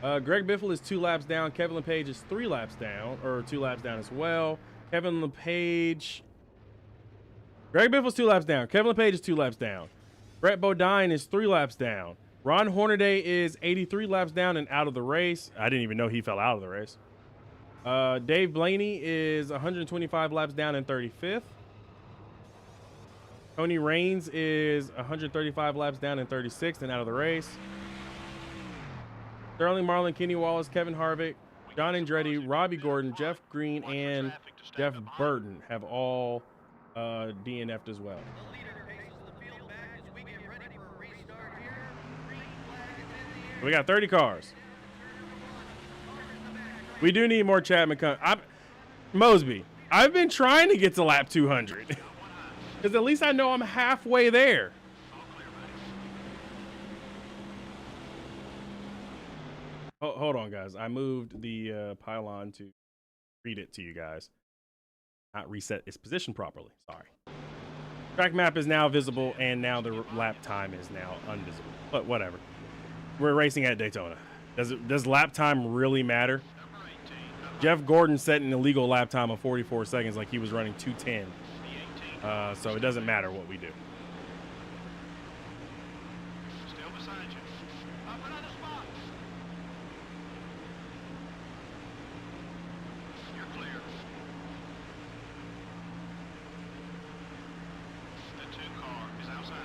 [SPEAKER 2] Greg Biffle is 2 laps down. Kevin LePage is 3 laps down, or 2 laps down as well. Kevin LePage. Greg Biffle's 2 laps down. Kevin LePage is 2 laps down. Brett Bodine is 3 laps down. Ron Hornaday is 83 laps down and out of the race. I didn't even know he fell out of the race. Dave Blaney is 125 laps down and 35th. Tony Raines is 135 laps down and 36th and out of the race. Sterling Marlin, Kenny Wallace, Kevin Harvick, John Andretti, Robbie Gordon, Jeff Green, and Jeff Burton have all DNF'd as well.
[SPEAKER 6] The leader paces the field back as we get ready for a restart here. Green flag is in the air.
[SPEAKER 2] We got 30 cars. We do need more Chad McCullum. Mosby, I've been trying to get to lap 200. Because at least I know I'm halfway there. Hold on, guys. I moved the pylon to read it to you guys. Not reset its position properly. Sorry. Track map is now visible, and now the lap time is now invisible. But whatever. We're racing at Daytona. Does lap time really matter? Jeff Gordon set an illegal lap time of 44 seconds like he was running 2:10. So it doesn't matter what we do.
[SPEAKER 5] Still beside you. Up another spot. You're clear. The 2 car is outside.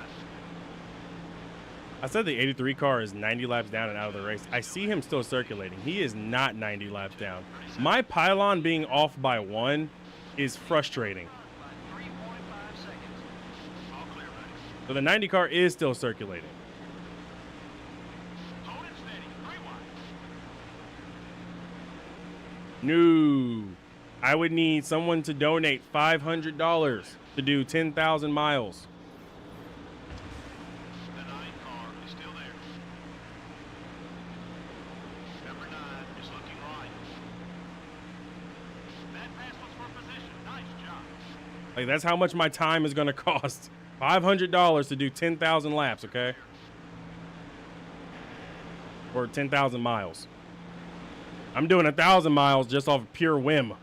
[SPEAKER 2] I said the 83 car is 90 laps down and out of the race. I see him still circulating. He is not 90 laps down. My pylon being off by 1 is frustrating.
[SPEAKER 6] 3.5 seconds.
[SPEAKER 5] All clear, buddy.
[SPEAKER 2] So the 90 car is still circulating.
[SPEAKER 5] Hold it steady. 3 wide.
[SPEAKER 2] No. I would need someone to donate $500 to do 10,000 miles.
[SPEAKER 5] The 9 car is still there. Number 9 is looking right. That pass was for position. Nice job.
[SPEAKER 2] Like, that's how much my time is going to cost. $500 to do 10,000 laps, okay? Or 10,000 miles. I'm doing 1,000 miles just off pure whim.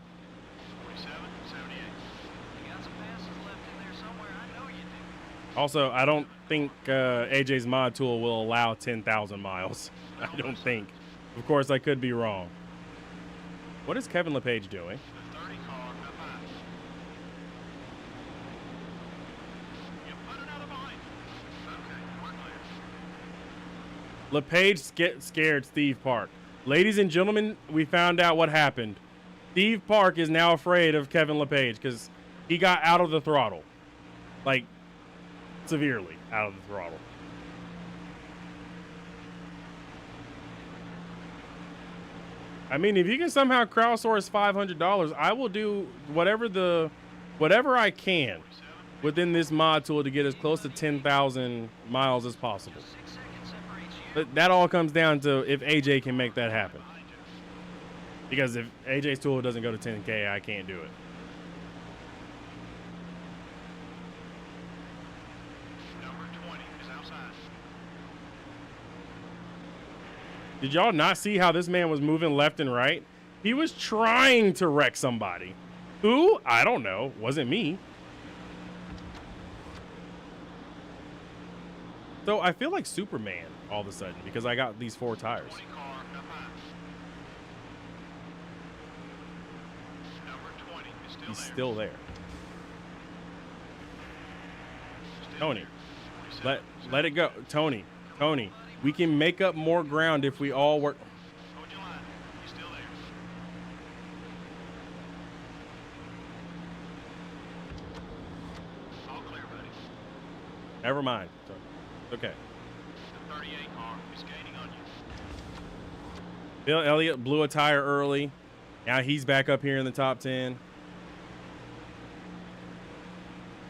[SPEAKER 5] 47, 78.
[SPEAKER 6] You got some passes left in there somewhere. I know you do.
[SPEAKER 2] Also, I don't think AJ's mod tool will allow 10,000 miles. I don't think. Of course, I could be wrong. What is Kevin LePage doing?
[SPEAKER 5] The 30 car up high. You put another behind you. Okay, we're clear.
[SPEAKER 2] LePage scared Steve Park. Ladies and gentlemen, we found out what happened. Steve Park is now afraid of Kevin LePage because he got out of the throttle. Like, severely out of the throttle. I mean, if you can somehow crowdsource $500, I will do whatever I can within this mod tool to get as close to 10,000 miles as possible.
[SPEAKER 6] 6 seconds separates you.
[SPEAKER 2] But that all comes down to if AJ can make that happen. Because if AJ's tool doesn't go to 10K, I can't do it.
[SPEAKER 5] Number 20 is outside.
[SPEAKER 2] Did y'all not see how this man was moving left and right? He was trying to wreck somebody. Who? I don't know. Wasn't me. So I feel like Superman all of a sudden because I got these 4 tires.
[SPEAKER 5] 20 car up high. Number 20 is still
[SPEAKER 2] He's
[SPEAKER 5] there.
[SPEAKER 2] still there.
[SPEAKER 5] Still
[SPEAKER 2] Tony,
[SPEAKER 5] there.
[SPEAKER 2] let it go. Tony, we can make up more ground if we all work.
[SPEAKER 5] Hold your line. He's still there. All clear, buddy.
[SPEAKER 2] Never mind. Okay.
[SPEAKER 5] The 38 car is gaining on you.
[SPEAKER 2] Bill Elliott blew a tire early. Now he's back up here in the top 10.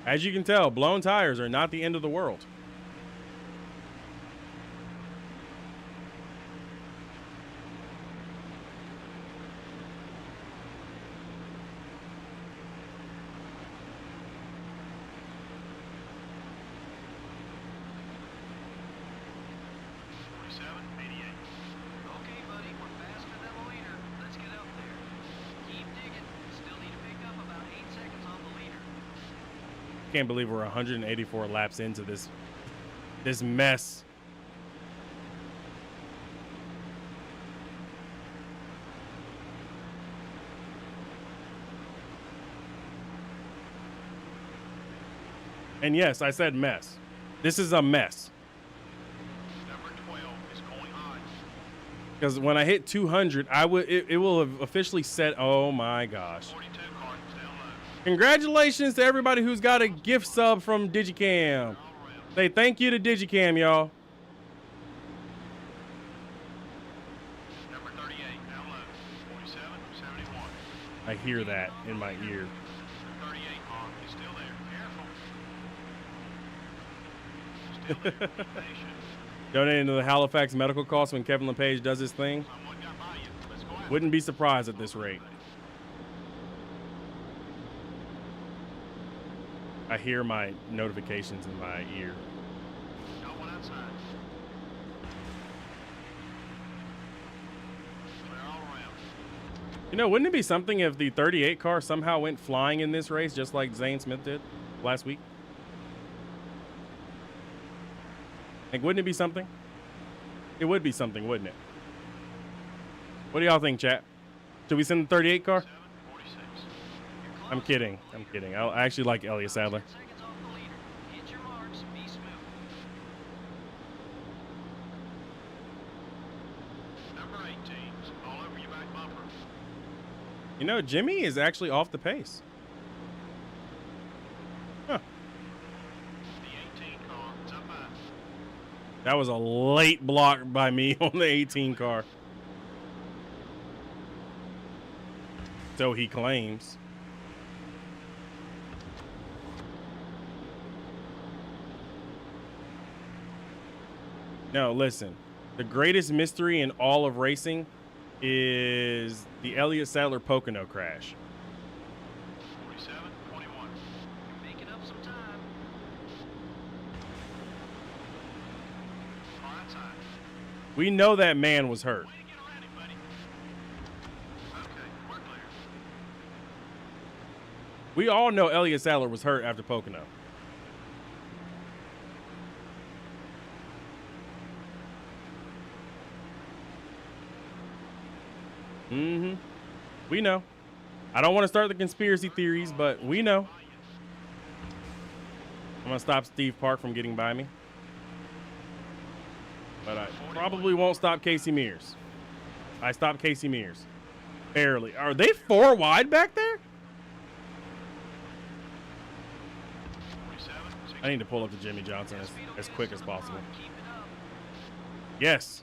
[SPEAKER 2] As you can tell, blown tires are not the end of the world.
[SPEAKER 6] Okay, buddy, we're faster than the leader. Let's get out there. Keep digging. Still need to pick up about 8 seconds on the leader.
[SPEAKER 2] Can't believe we're 184 laps into this mess. And yes, I said mess. This is a mess.
[SPEAKER 5] Number 12 is going high.
[SPEAKER 2] Because when I hit 200, it will have officially set. Oh my gosh!
[SPEAKER 5] 42 car is down low.
[SPEAKER 2] Congratulations to everybody who's got a gift sub from Digicam.
[SPEAKER 5] All around.
[SPEAKER 2] Say thank you to Digicam, y'all.
[SPEAKER 5] Number 38 down low. 47, 71.
[SPEAKER 2] I hear that in my ear.
[SPEAKER 5] The 38 car is still there. Careful. Still there. Patience.
[SPEAKER 2] Donating to the Halifax medical costs when Kevin LePage does his thing.
[SPEAKER 5] Someone got by you. Let's go after
[SPEAKER 2] Wouldn't be surprised at this rate. I hear my notifications in my ear.
[SPEAKER 5] No one outside. Clear all around.
[SPEAKER 2] You know, wouldn't it be something if the 38 car somehow went flying in this race just like Zane Smith did last week? Like, wouldn't it be something? It would be something, wouldn't it? What do y'all think, chat? Should we send the 38 car?
[SPEAKER 5] 46.
[SPEAKER 2] I'm kidding. I'm kidding. I actually like Elliott Sadler.
[SPEAKER 6] Seconds off the leader. Hit your marks. Be smooth.
[SPEAKER 5] Number 18 is all over your back bumper.
[SPEAKER 2] You know, Jimmy is actually off the pace. Huh.
[SPEAKER 5] The 18 car is up high.
[SPEAKER 2] That was a late block by me on the 18 car. So he claims. No, listen. The greatest mystery in all of racing is the Elliott Sadler Pocono crash.
[SPEAKER 5] 47, 21.
[SPEAKER 6] You're making up some time.
[SPEAKER 5] Far outside.
[SPEAKER 2] We know that man was hurt.
[SPEAKER 5] Way to get around him, buddy. Okay, we're clear.
[SPEAKER 2] We all know Elliott Sadler was hurt after Pocono. Mm-hmm. We know. I don't want to start the conspiracy theories, but we know. I'm going to stop Steve Park from getting by me. But I probably won't stop Casey Mears. I stopped Casey Mears. Barely. Are they 4 wide back there?
[SPEAKER 5] 47,
[SPEAKER 2] I need to pull up to Jimmy Johnson as quick as possible.
[SPEAKER 6] Keep it up.
[SPEAKER 2] Yes.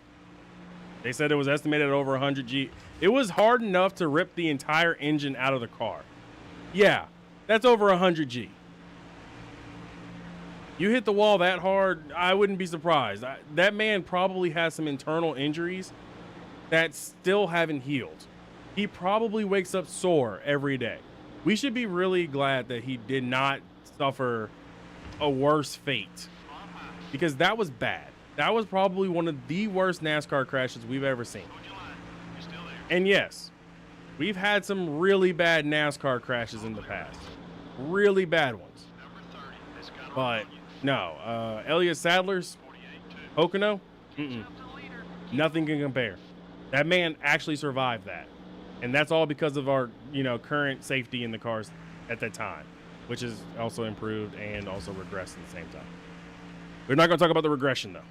[SPEAKER 2] They said it was estimated at over 100 G. It was hard enough to rip the entire engine out of the car. Yeah, that's over 100 G. You hit the wall that hard, I wouldn't be surprised. That man probably has some internal injuries that still haven't healed. He probably wakes up sore every day. We should be really glad that he did not suffer a worse fate, because that was bad. That was probably one of the worst NASCAR crashes we've ever seen. And yes, we've had some really bad NASCAR crashes in the past. Really bad ones. But no, Elliott Sadler's Pocono, nothing can compare. That man actually survived that. And that's all because of our, current safety in the cars at that time, which is also improved and also regressed at the same time. We're not going to talk about the regression, though.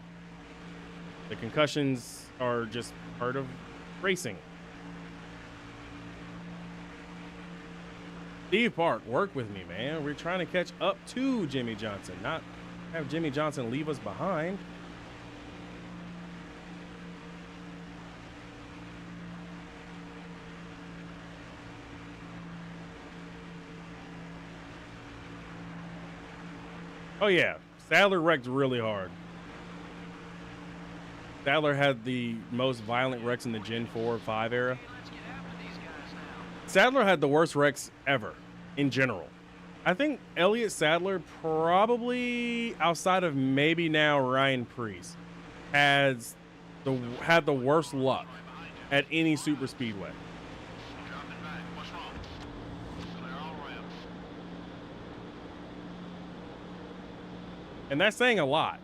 [SPEAKER 2] The concussions are just part of racing. Steve Park, work with me, man. We're trying to catch up to Jimmy Johnson, not have Jimmy Johnson leave us behind. Oh, yeah. Sadler wrecked really hard. Sadler had the most violent wrecks in the Gen 4-5 era. Sadler had the worst wrecks ever in general. I think Elliott Sadler probably, outside of maybe now Ryan Preece, had the worst luck at any super speedway. And that's saying a lot.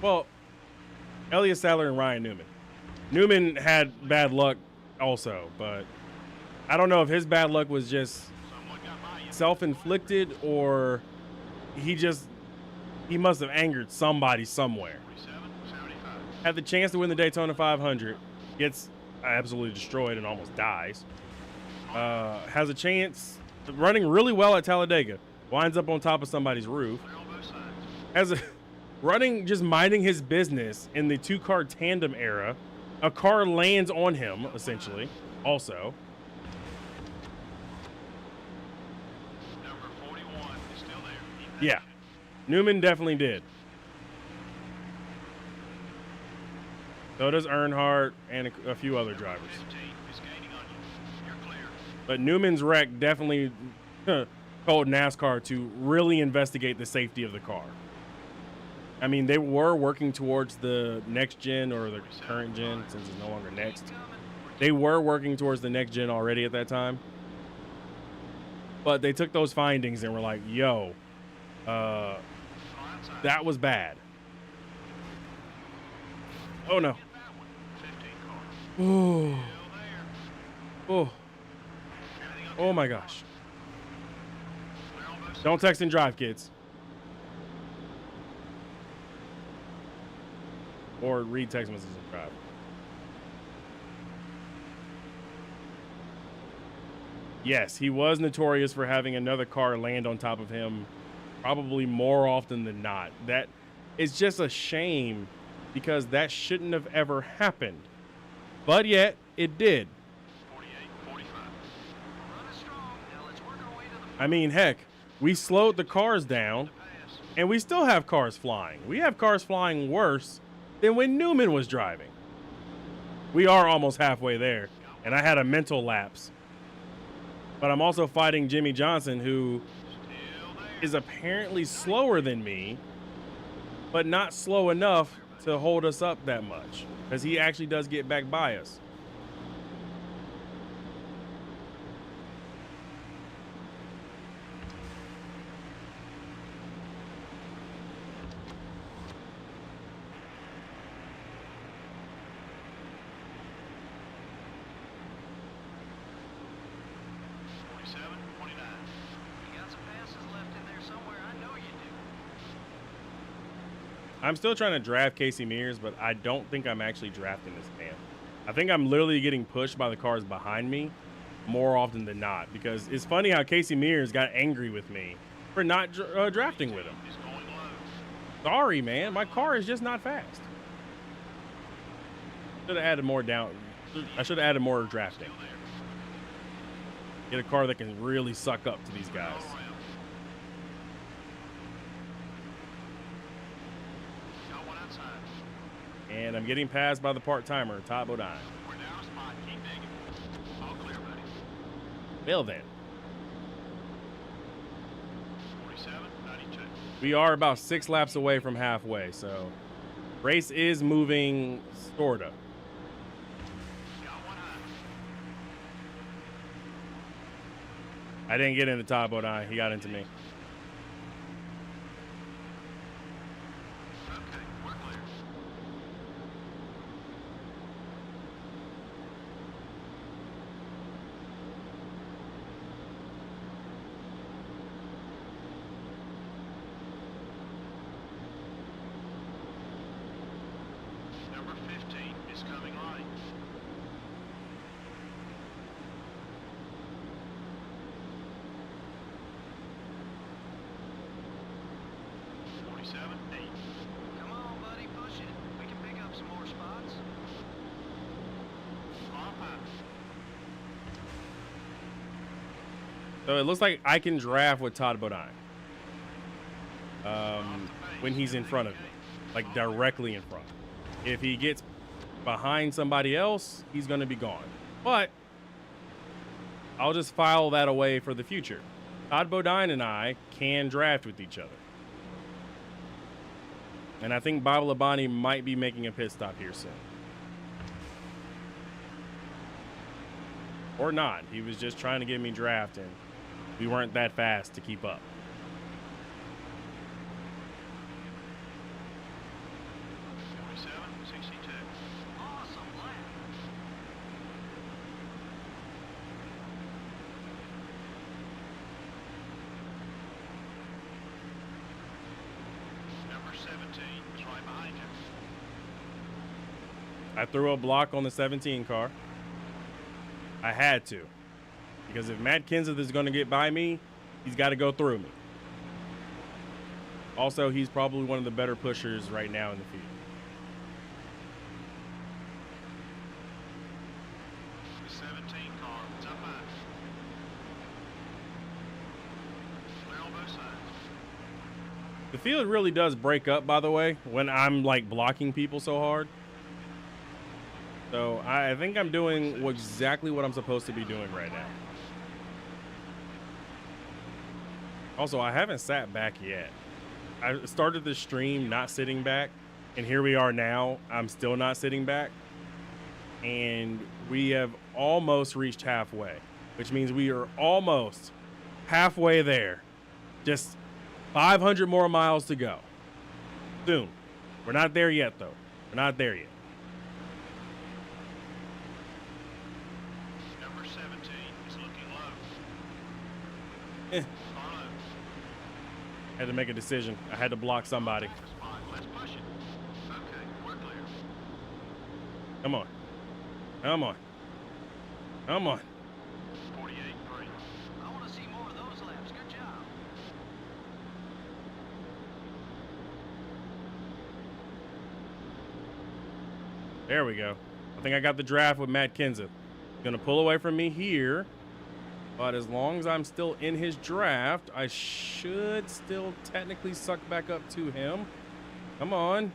[SPEAKER 2] Well, Elliott Sadler and Ryan Newman. Newman had bad luck also, but I don't know if his bad luck was just self-inflicted or he must have angered somebody somewhere. Had the chance to win the Daytona 500, gets absolutely destroyed and almost dies. Has a chance running really well at Talladega, winds up on top of somebody's roof. Running, just minding his business in the two-car tandem era. A car lands on him, essentially, also.
[SPEAKER 5] Number 41 is still there.
[SPEAKER 2] Yeah, Newman definitely did. So does Earnhardt and a few other drivers.
[SPEAKER 5] 15 is gaining on you. You're clear.
[SPEAKER 2] But Newman's wreck definitely told NASCAR to really investigate the safety of the car. I mean, they were working towards the next gen, or the current gen, since it's no longer next. They were working towards the next gen already at that time. But they took those findings and were like, yo, that was bad. Oh, no.
[SPEAKER 5] 15 cars.
[SPEAKER 2] Oh,
[SPEAKER 5] Still there.
[SPEAKER 2] oh, oh my gosh.
[SPEAKER 5] Clear on both sides.
[SPEAKER 2] Don't text and drive, kids. Or read text messages and drive. Yes, he was notorious for having another car land on top of him probably more often than not. That is just a shame, because that shouldn't have ever happened. But yet, it did.
[SPEAKER 5] 48, 45. Running strong. Now let's work our way to the
[SPEAKER 2] I mean, heck, we slowed the cars down,
[SPEAKER 5] pass.
[SPEAKER 2] and we still have cars flying. We have cars flying worse than when Newman was driving. We are almost halfway there, and I had a mental lapse. But I'm also fighting Jimmy Johnson, who
[SPEAKER 5] Still there.
[SPEAKER 2] is apparently slower than me, but not slow enough to hold us up that much, because he actually does get back by us. I'm still trying to draft Casey Mears, but I don't think I'm actually drafting this man. I think I'm literally getting pushed by the cars behind me more often than not, because it's funny how Casey Mears got angry with me for not drafting with him.
[SPEAKER 5] Is going low.
[SPEAKER 2] Sorry, man. My car is just not fast. Should have added more down. I should have added more drafting.
[SPEAKER 5] Still there.
[SPEAKER 2] Get a car that can really suck up to these guys.
[SPEAKER 5] All around. Got one outside.
[SPEAKER 2] And I'm getting passed by the part-timer, Todd Bodine.
[SPEAKER 5] We're down a spot. Keep digging. All clear, buddy.
[SPEAKER 2] Well then,
[SPEAKER 5] 47, 92.
[SPEAKER 2] we are about 6 laps away from halfway, so race is moving sorta.
[SPEAKER 5] Got one high.
[SPEAKER 2] I didn't get into Todd Bodine. He got into me.
[SPEAKER 5] Okay, we're clear. Number 15 is coming right. Forty-seven, 8.
[SPEAKER 6] Come on, buddy, push it. We can pick up some more spots.
[SPEAKER 5] Small pass.
[SPEAKER 2] So it looks like I can draft with Todd Bodine. When he's in front of me, like directly in front. If he gets behind somebody else, he's going to be gone. But I'll just file that away for the future. Todd Bodine and I can draft with each other. And I think Bob Labonte might be making a pit stop here soon. Or not. He was just trying to get me drafted. We weren't that fast to keep up.
[SPEAKER 5] 47, 62.
[SPEAKER 6] Awesome lap.
[SPEAKER 5] Number 17 is right behind you.
[SPEAKER 2] I threw a block on the 17 car. I had to. Because if Matt Kenseth is going to get by me, he's got to go through me. Also, he's probably one of the better pushers right now in the field.
[SPEAKER 5] The 17 car is up high. Clear on both sides.
[SPEAKER 2] The field really does break up, by the way, when I'm like blocking people so hard. So I think I'm doing exactly what I'm supposed to be doing right now. Also, I haven't sat back yet. I started the stream not sitting back, and here we are now. I'm still not sitting back. And we have almost reached halfway, which means we are almost halfway there. Just 500 more miles to go. Soon. We're not there yet, though. We're not there yet.
[SPEAKER 5] Number 17 is looking low.
[SPEAKER 2] Eh.
[SPEAKER 5] Far low.
[SPEAKER 2] Had to make a decision. I had to block somebody.
[SPEAKER 5] Spot. Let's push it. Okay, we're clear.
[SPEAKER 2] Come on. Come on. Come on.
[SPEAKER 5] 48, 3.
[SPEAKER 6] I want to see more of those laps. Good job.
[SPEAKER 2] There we go. I think I got the draft with Matt Kenseth. Gonna pull away from me here. But as long as I'm still in his draft, I should still technically suck back up to him. Come on.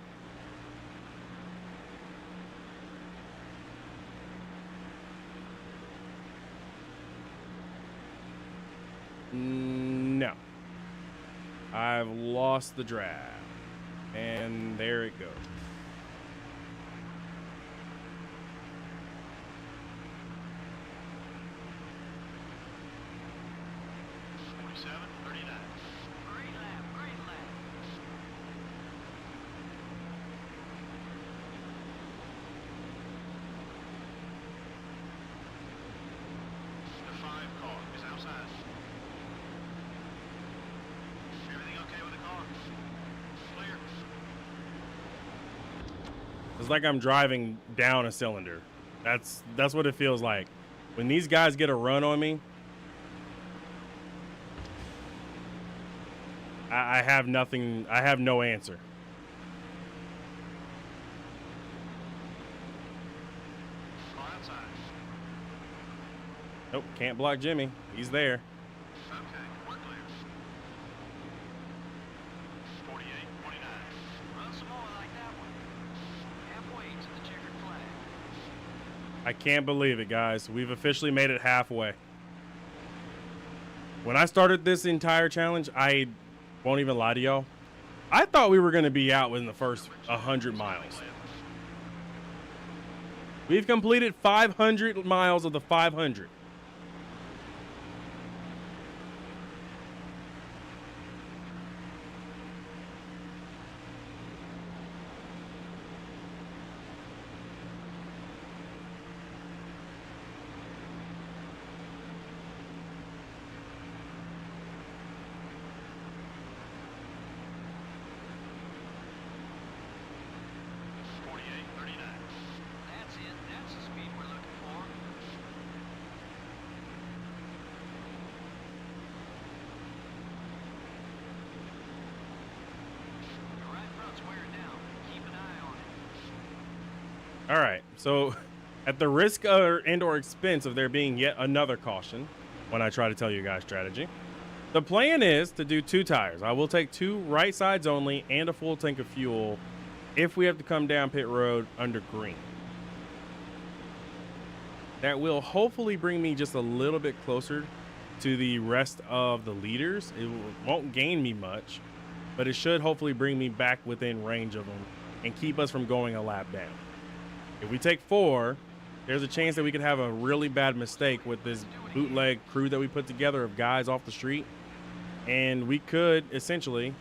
[SPEAKER 2] No. I've lost the draft. And there it goes.
[SPEAKER 6] Great lap, great lap.
[SPEAKER 5] The 5 car is outside. Everything okay with the car? Clear.
[SPEAKER 2] It's like I'm driving down a cylinder. That's what it feels like. When these guys get a run on me, I have nothing. I have no answer.
[SPEAKER 5] Car outside.
[SPEAKER 2] Nope, can't block Jimmy. He's there.
[SPEAKER 5] Okay, we're clear. 48, 29.
[SPEAKER 6] Run some more like that one. Halfway to the checkered flag.
[SPEAKER 2] I can't believe it, guys. We've officially made it halfway. When I started this entire challenge, I won't even lie to y'all, I thought we were going to be out within the first 100 miles. We've completed 500 miles of the 500.
[SPEAKER 6] That's it. That's the speed we're looking for. The right front's wearing down. Keep an eye on it.
[SPEAKER 2] All right, so at the risk and/or expense of there being yet another caution when I try to tell you guys strategy, the plan is to do 2 tires. I will take 2 right sides only and a full tank of fuel if we have to come down pit road under green. That will hopefully bring me just a little bit closer to the rest of the leaders. It won't gain me much, but it should hopefully bring me back within range of them and keep us from going a lap down. If we take 4, there's a chance that we could have a really bad mistake with this bootleg crew that we put together of guys off the street, and we could essentially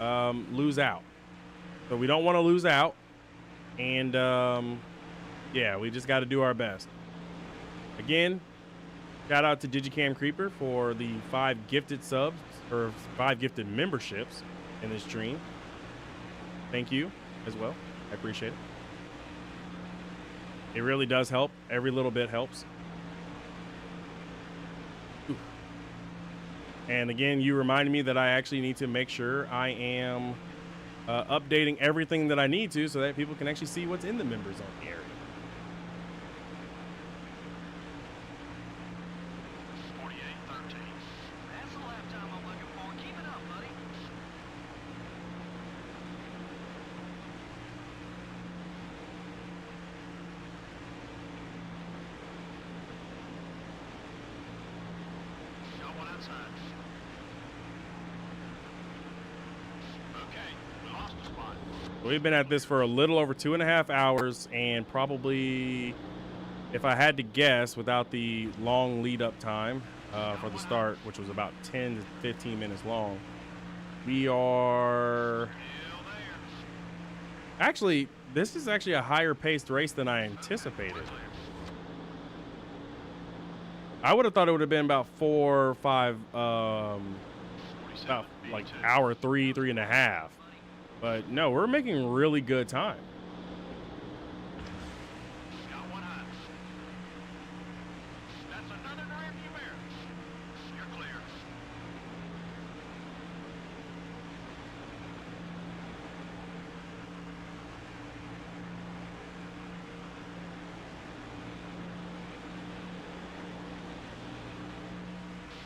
[SPEAKER 2] lose out. So we don't want to lose out, and yeah, we just got to do our best. Again, shout out to Digicam Creeper for the 5 gifted subs, or 5 gifted memberships in this stream. Thank you as well. I appreciate it. It really does help. Every little bit helps. Ooh. And again, you reminded me that I actually need to make sure I am updating everything that I need to so that people can actually see what's in the members only area.
[SPEAKER 5] 48-13.
[SPEAKER 6] That's the lap time I'm looking for. Keep it up, buddy.
[SPEAKER 5] Got one outside. Okay, we lost a spot.
[SPEAKER 2] We've been at this for a little over 2.5 hours, and probably, if I had to guess, without the long lead up time for the start, which was about 10 to 15 minutes long, we are
[SPEAKER 5] Still there.
[SPEAKER 2] actually, this is actually a higher paced race than I anticipated. I would have thought it would have been about 4 or 5, about like hour 3.5. But no, we're making really good time.
[SPEAKER 5] Got one high. That's another rearview mirror. You're clear.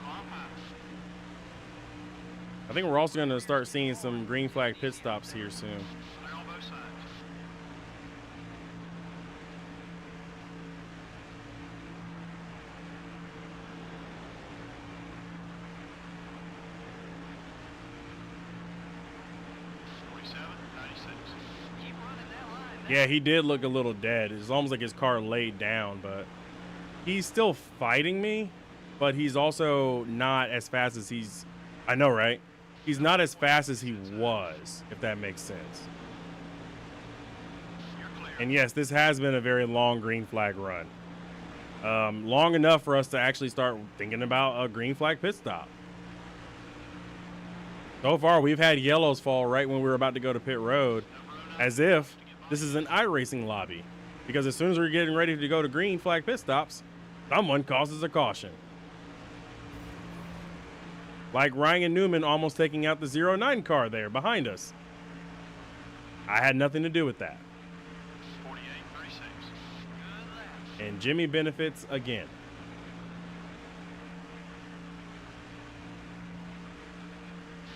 [SPEAKER 5] Long high.
[SPEAKER 2] I think we're also going to start seeing some green flag pit stops here soon.
[SPEAKER 5] They're on both sides.
[SPEAKER 6] Keep running that line.
[SPEAKER 2] Yeah, he did look a little dead. It's almost like his car laid down, but he's still fighting me, but he's also not as fast as he's, I know, right? He's not as fast as he was, if that makes sense. And yes, this has been a very long green flag run. Long enough for us to actually start thinking about a green flag pit stop. So far, we've had yellows fall right when we were about to go to pit road, as if this is an iRacing lobby. Because as soon as we're getting ready to go to green flag pit stops, someone causes a caution. Like Ryan Newman almost taking out the 09 car there behind us. I had nothing to do with that.
[SPEAKER 5] 48.36. Good lap.
[SPEAKER 2] And Jimmy benefits again.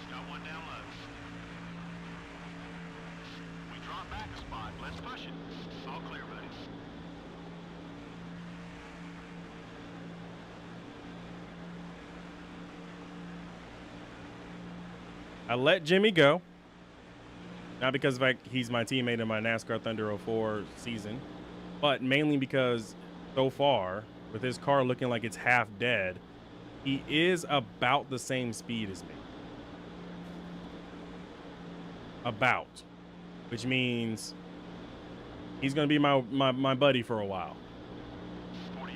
[SPEAKER 5] Got one down low. We drop back a spot. Let's push it. All clear, buddy.
[SPEAKER 2] I let Jimmy go. Not because he's my teammate in my NASCAR Thunder 04 season, but mainly because so far, with his car looking like it's half dead, he is about the same speed as me. About. Which means he's going to be my buddy for a while.
[SPEAKER 5] 48.9.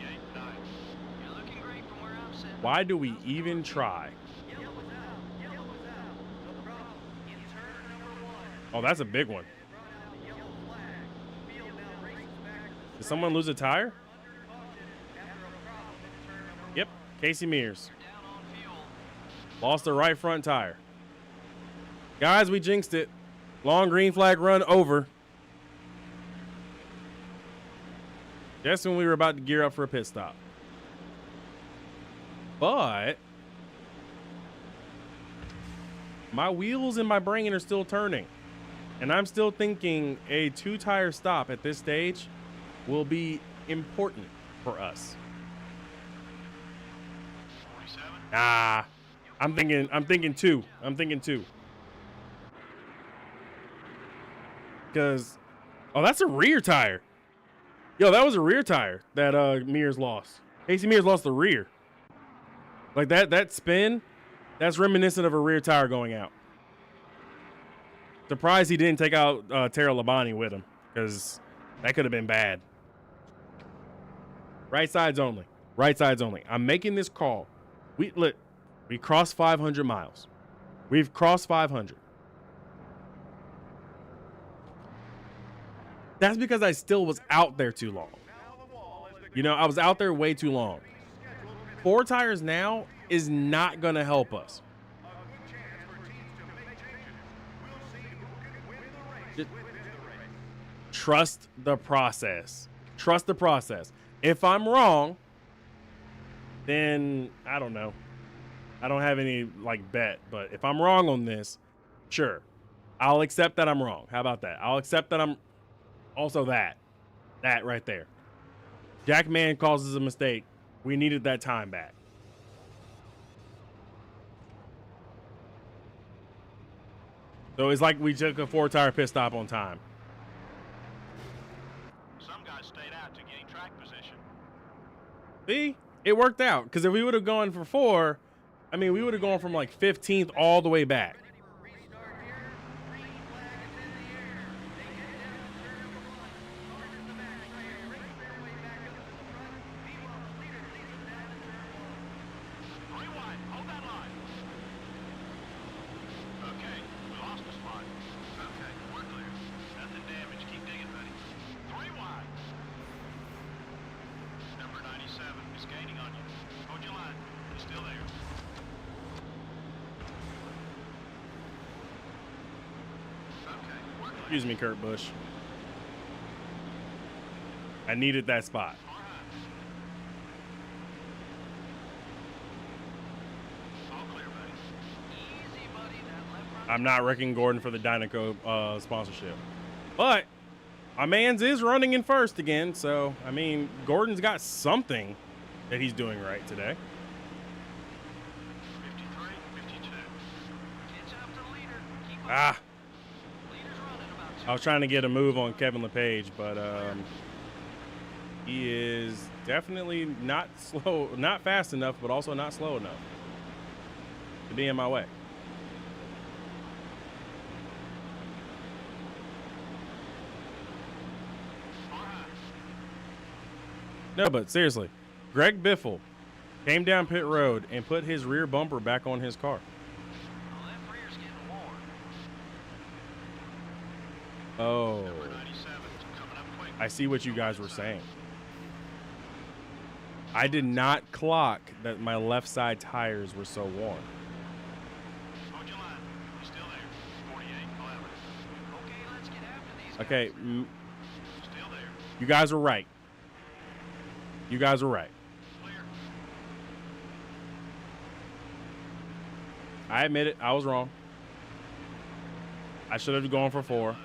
[SPEAKER 5] You're looking great from where I'm sitting.
[SPEAKER 2] Why do we even try?
[SPEAKER 6] Yellow was out. Yellow was out. No problem. In turn number 1.
[SPEAKER 2] Oh, that's a big one.
[SPEAKER 6] Brought out the yellow flag. Field now races back to the
[SPEAKER 2] Did someone lose a tire?
[SPEAKER 6] under caution after a problem in turn number
[SPEAKER 2] Yep, Casey Mears.
[SPEAKER 5] Down on fuel.
[SPEAKER 2] Lost the right front tire. Guys, we jinxed it. Long green flag run over. Just when we were about to gear up for a pit stop. But my wheels and my brain are still turning. And I'm still thinking a 2-tire stop at this stage will be important for us.
[SPEAKER 5] 47.
[SPEAKER 2] Nah, I'm thinking two. I'm thinking two. Because, oh, that's a rear tire. Yo, that was a rear tire that Mears lost. Casey Mears lost the rear. Like that spin, that's reminiscent of a rear tire going out. Surprised he didn't take out Tara Labonte with him, because that could have been bad. Right sides only. Right sides only. I'm making this call. We crossed 500 miles. We've crossed 500. That's because I still was out there too long. You know, I was out there way too long. 4 tires now is not going to help us. Just trust the process. Trust the process. If I'm wrong, then I don't know. I don't have any bet, but if I'm wrong on this, sure. I'll accept that I'm wrong. How about that? I'll accept that I'm also that right there. Jack Mann causes a mistake. We needed that time back. So it's like we took a 4-tire pit stop on time.
[SPEAKER 5] Some guys stayed out to gain track position.
[SPEAKER 2] See? It worked out. Because if we would have gone for 4, I mean, we would have gone from 15th all the way back.
[SPEAKER 6] restart here. Green flag is in the air. They get down to turn number 1. Cars in the back clear. Race their way back up to the front. Meanwhile, the leader leads them down to turn 1.
[SPEAKER 5] 3 wide. Hold that line. Okay, we lost a spot. Okay, we're clear. Nothing damaged. Keep digging, buddy. 3 wide. Number 97 is gaining on you. Hold your line. He's still there. Okay, we're clear.
[SPEAKER 2] Excuse me, Kurt Busch. I needed that spot.
[SPEAKER 5] All right. All clear, buddy. Easy, buddy. That left front.
[SPEAKER 2] I'm not wrecking Gordon for the Dynaco sponsorship. But my man's is running in first again. So, I mean, Gordon's got something that he's doing right today.
[SPEAKER 5] 53, 52. Catch up to the leader. Keep up.
[SPEAKER 2] Ah,
[SPEAKER 5] Leader's running about 2.
[SPEAKER 2] I was trying to get a move on Kevin LePage, but he is definitely not slow, not fast enough, but also not slow enough to be in my way. No, but seriously, Greg Biffle came down pit road and put his rear bumper back on his car.
[SPEAKER 5] The left rear's getting warm.
[SPEAKER 2] Oh,
[SPEAKER 5] Number 97 coming up quick.
[SPEAKER 2] I see what you guys were saying. I did not clock that my left side tires were so warm. Okay,
[SPEAKER 5] Still there.
[SPEAKER 2] you guys are right. You guys are right.
[SPEAKER 5] Clear.
[SPEAKER 2] I admit it. I was wrong. I should have gone for 4.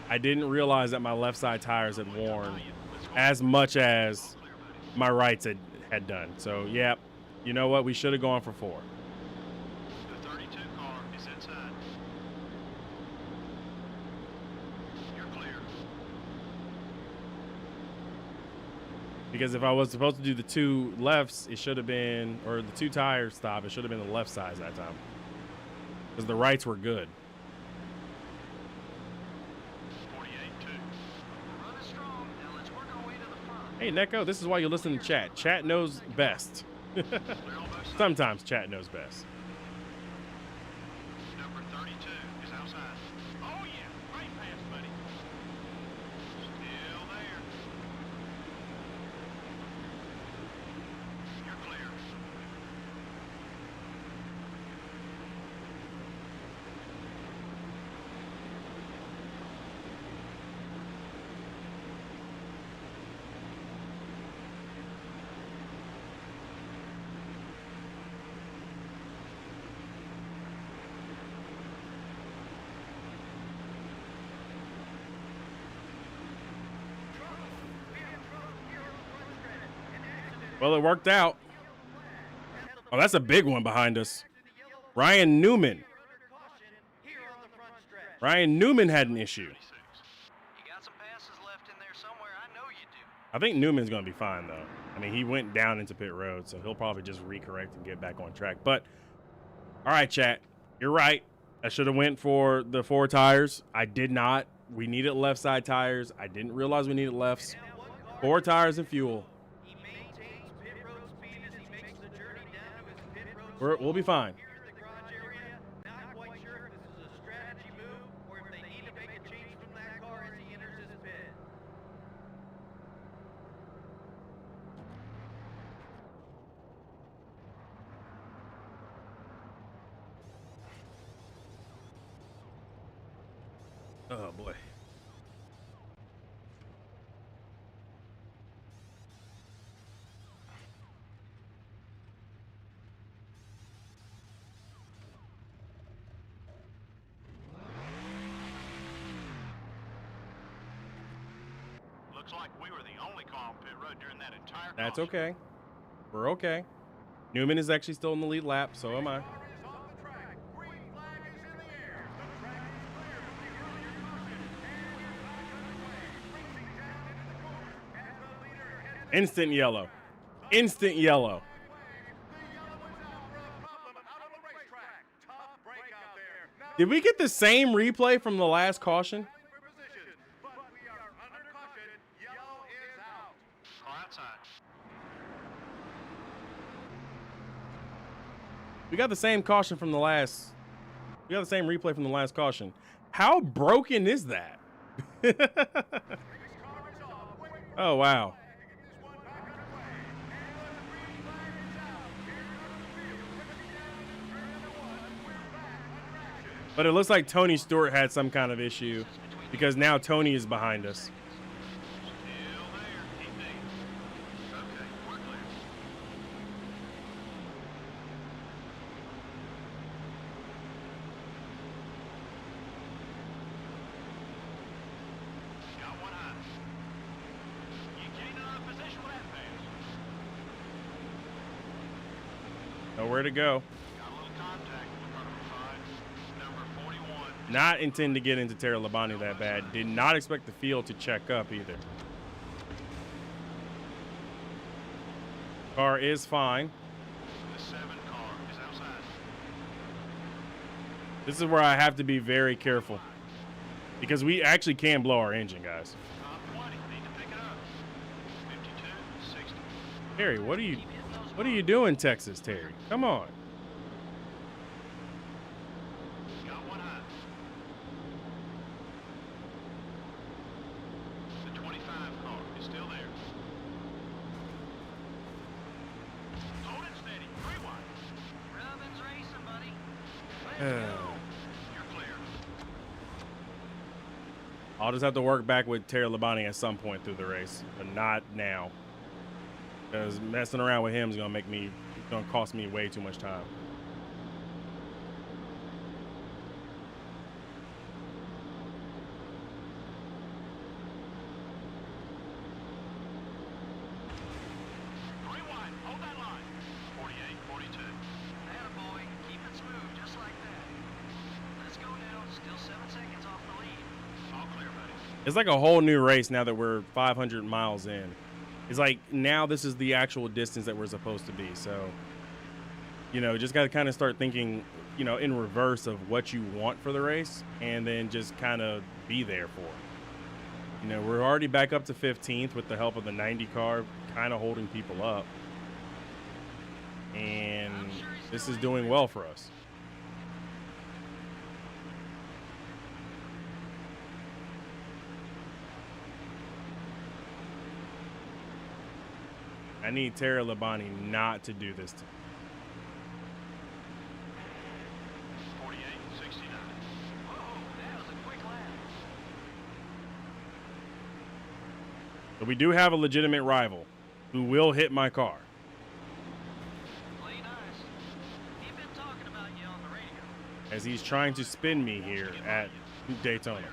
[SPEAKER 2] I didn't realize that my left side tires had worn as much as my rights had done. So, yeah, you know what? We should have gone for 4.
[SPEAKER 5] The 32 car is inside. You're clear.
[SPEAKER 2] Because if I was supposed to do the 2 lefts, it should have been, or the 2 tires stop, it should have been the left sides that time. Because the rights were good.
[SPEAKER 5] 48-2.
[SPEAKER 6] Run is strong. Now let's work our way to the front.
[SPEAKER 2] Hey, Neko, this is why you listen to chat. Chat knows best.
[SPEAKER 5] Clear on both sides.
[SPEAKER 2] Sometimes chat knows best.
[SPEAKER 5] Number 32 is outside. Oh, yeah. Great pass, buddy. Still there. You're clear.
[SPEAKER 2] Well, it worked out. Oh, that's a big one behind us. Ryan Newman. Ryan Newman had an issue.
[SPEAKER 6] You got some passes left in there somewhere. I know you do.
[SPEAKER 2] I think Newman's going to be fine, though. I mean, he went down into pit road, so he'll probably just recorrect and get back on track. But, all right, chat. You're right. I should have went for the 4 tires. I did not. We needed left side tires. I didn't realize we needed lefts. 4 tires and fuel.
[SPEAKER 6] He maintains pit road speed as he makes the journey down to his pit road.
[SPEAKER 2] We'll be fine.
[SPEAKER 6] Here in the garage area, not quite sure if this is a strategy move or if they need to make a change from that car as he enters his pit.
[SPEAKER 2] Oh, boy.
[SPEAKER 5] Looks like we were the only car on pit road during that entire
[SPEAKER 2] That's
[SPEAKER 5] caution.
[SPEAKER 2] okay. We're okay. Newman is actually still in the lead lap, so am I. Instant yellow. Instant yellow. Did we get the same replay from the last caution?
[SPEAKER 5] Car outside.
[SPEAKER 2] We got the same caution from the last. We got the same replay from the last caution. How broken is that? Oh, wow. But it looks like Tony Stewart had some kind of issue because now Tony is behind us.
[SPEAKER 5] Still there. Keep deep. Okay, we're clear. Got one high. You gained another position with that pass.
[SPEAKER 2] Nowhere to go.
[SPEAKER 5] Got a little contact with car number 5, number 41.
[SPEAKER 2] Not intend to get into Terra Labonte that bad. Did not expect the field to check up either. Car is fine.
[SPEAKER 5] The 7 car is outside.
[SPEAKER 2] This is where I have to be very careful because we actually can blow our engine, guys.
[SPEAKER 5] Top 20. Need to pick it up. 52, 60.
[SPEAKER 2] Terry, what are you doing, Texas, Terry? Come on.
[SPEAKER 5] Got one high. The 25 car is still there. Hold it steady. 3 wide.
[SPEAKER 6] Robin's racing, buddy.
[SPEAKER 5] You're clear.
[SPEAKER 2] I'll just have to work back with Terry Labonte at some point through the race, but not now. Because messing around with him is gonna cost me way too much time. It's like a whole new race now that we're 500 miles in. It's like now this is the actual distance that we're supposed to be. So, you know, just got to kind of start thinking, you know, in reverse of what you want for the race and then just kind of be there for it. You know, we're already back up to 15th with the help of the 90 car kind of holding people up. And this is doing well for us. I need Terry Labonte not to do this to me.
[SPEAKER 5] 48, 69. Whoa, that was a quick lap.
[SPEAKER 2] But we do have a legitimate rival who will hit my car.
[SPEAKER 6] Play nice. He's been talking about you on the radio.
[SPEAKER 2] As he's trying to spin me here at Daytona.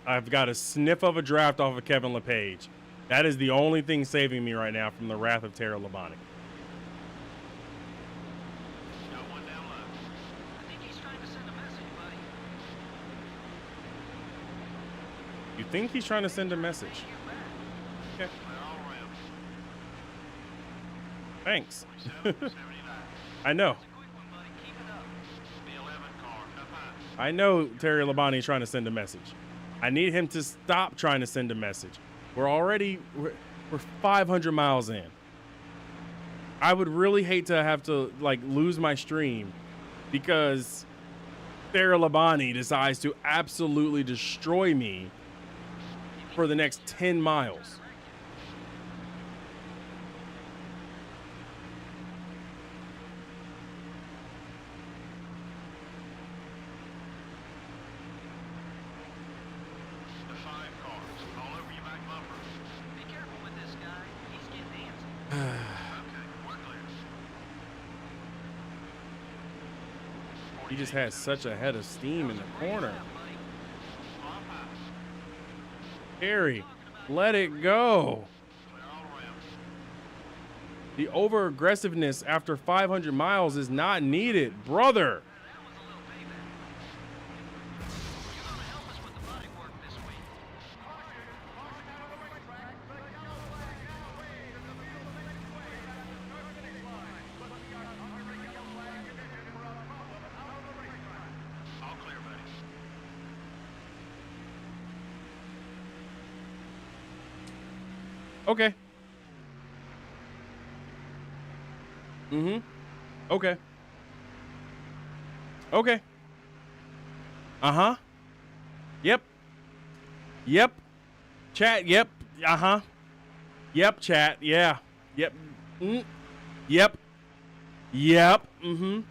[SPEAKER 2] I've got a sniff of a draft off of Kevin LePage. That is the only thing saving me right now from the wrath of Terry Labonte.
[SPEAKER 5] Got one down left.
[SPEAKER 6] I think he's trying to send a message, buddy.
[SPEAKER 2] You think he's trying to send a message? Okay.
[SPEAKER 5] Clear all around.
[SPEAKER 2] Thanks.
[SPEAKER 5] 47, 79.
[SPEAKER 2] I know.
[SPEAKER 6] It's a quick one, buddy. Keep it up.
[SPEAKER 5] The 11 car, up high.
[SPEAKER 2] I know Terry Labonte is trying to send a message. I need him to stop trying to send a message. We're 500 miles in. I would really hate to have to like lose my stream because Terry Labonte decides to absolutely destroy me for the next 10 miles.
[SPEAKER 5] The 5 cars, all over your back bumper.
[SPEAKER 6] Be careful with this guy. He's getting antsy.
[SPEAKER 5] Okay, we're clear.
[SPEAKER 2] He just has such a head of steam in the corner.
[SPEAKER 5] Off high.
[SPEAKER 2] Terry, let it go.
[SPEAKER 5] Clear all around.
[SPEAKER 2] The over aggressiveness after 500 miles is not needed, brother.
[SPEAKER 6] That was a little payback. You're gonna help us with the body work this week.
[SPEAKER 5] All clear, buddy.
[SPEAKER 2] Okay. Okay. Okay. Uh-huh. Yep. Yep. Chat, yep. Uh-huh. Yep, chat. Yeah. Yep. Yep. Yep. Yep.
[SPEAKER 5] 59,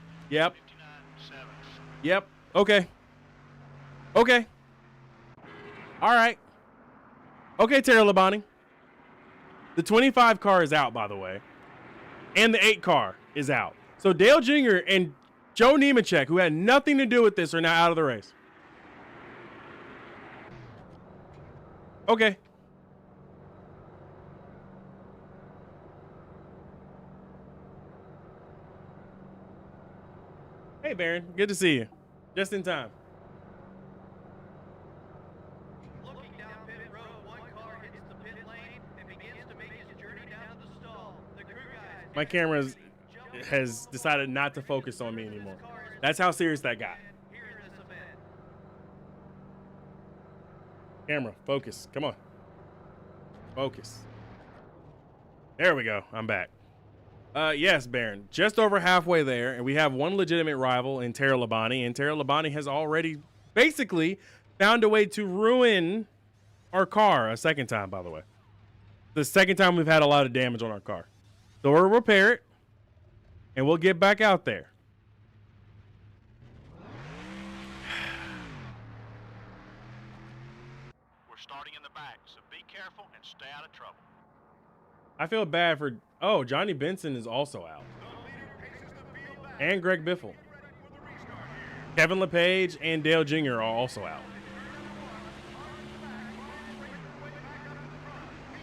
[SPEAKER 5] 7.
[SPEAKER 2] Yep. Okay. Okay. All right. Okay, Terry Labonte. The 25 car is out, by the way. And the 8 car is out. So Dale Jr. and Joe Nemechek, who had nothing to do with this, are now out of the race. Okay. Hey, Baron. Good to see you. Just in time.
[SPEAKER 6] Looking down pit road, one car hits the pit lane and begins to make his journey down to the stall. The crew guys.
[SPEAKER 2] My camera has decided not to focus on me anymore. That's how serious that got.
[SPEAKER 6] Here in this event.
[SPEAKER 2] Camera, focus. Come on. Focus. There we go. I'm back. Yes, Baron. Just over halfway there, and we have one legitimate rival in Terry Labonte, and Terry Labonte has already basically found a way to ruin our car a second time, by the way. The second time we've had a lot of damage on our car. So we'll repair it, and we'll get back out there.
[SPEAKER 5] We're starting in the back, so be careful and stay out of trouble.
[SPEAKER 2] I feel bad for, oh, Johnny Benson is also out. And Greg Biffle. Kevin LePage and Dale Jr. are also out.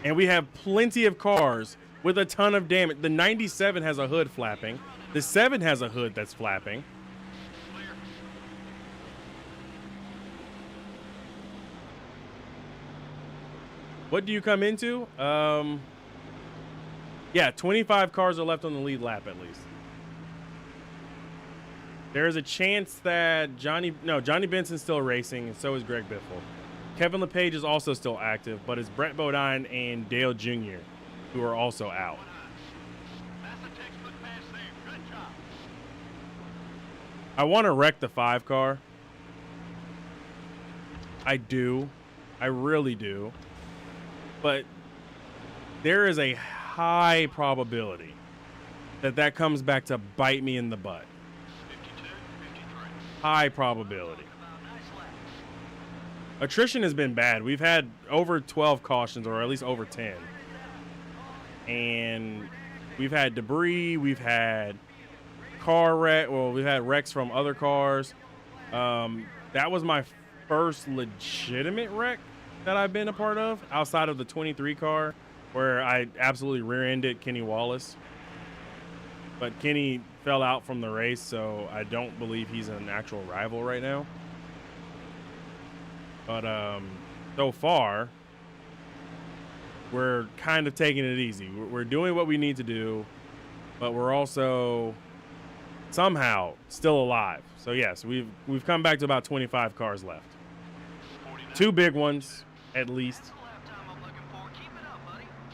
[SPEAKER 2] And we have plenty of cars with a ton of damage. The 97 has a hood flapping. The 7 has a hood that's flapping. What do you come into? Yeah, 25 cars are left on the lead lap at least. There's a chance that Johnny Benson's still racing, and so is Greg Biffle. Kevin LePage is also still active, but it's Brett Bodine and Dale Jr. who are also out.
[SPEAKER 5] That's a textbook pass there. Good job.
[SPEAKER 2] I want to wreck the 5 car. I do. I really do. But there is a high probability that that comes back to bite me in the butt.
[SPEAKER 5] 52, 53.
[SPEAKER 2] High probability. Attrition has been bad. We've had over 12 cautions, or at least over 10. And we've had debris. We've had car wreck. Well, we've had wrecks from other cars. That was my first legitimate wreck that I've been a part of, outside of the 23 car, where I absolutely rear-ended Kenny Wallace. But Kenny fell out from the race, so I don't believe he's an actual rival right now. But so far, we're kind of taking it easy. We're doing what we need to do, but we're also somehow still alive. So yes, we've come back to about 25 cars left. 2 big ones at least.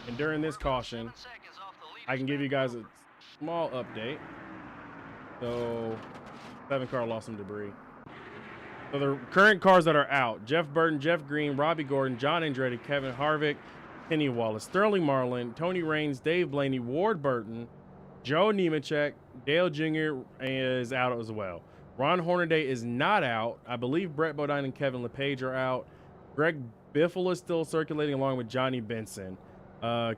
[SPEAKER 2] And during this caution, I can give you guys a small update. So 7 car lost some debris. So the current cars that are out: Jeff Burton, Jeff Green, Robbie Gordon, John Andretti, Kevin Harvick, Kenny Wallace, Sterling Marlin, Tony Raines, Dave Blaney, Ward Burton, Joe Nemechek, Dale Jr. is out as well. Ron Hornaday is not out. I believe Brett Bodine and Kevin LePage are out. Greg Biffle is still circulating along with Johnny Benson.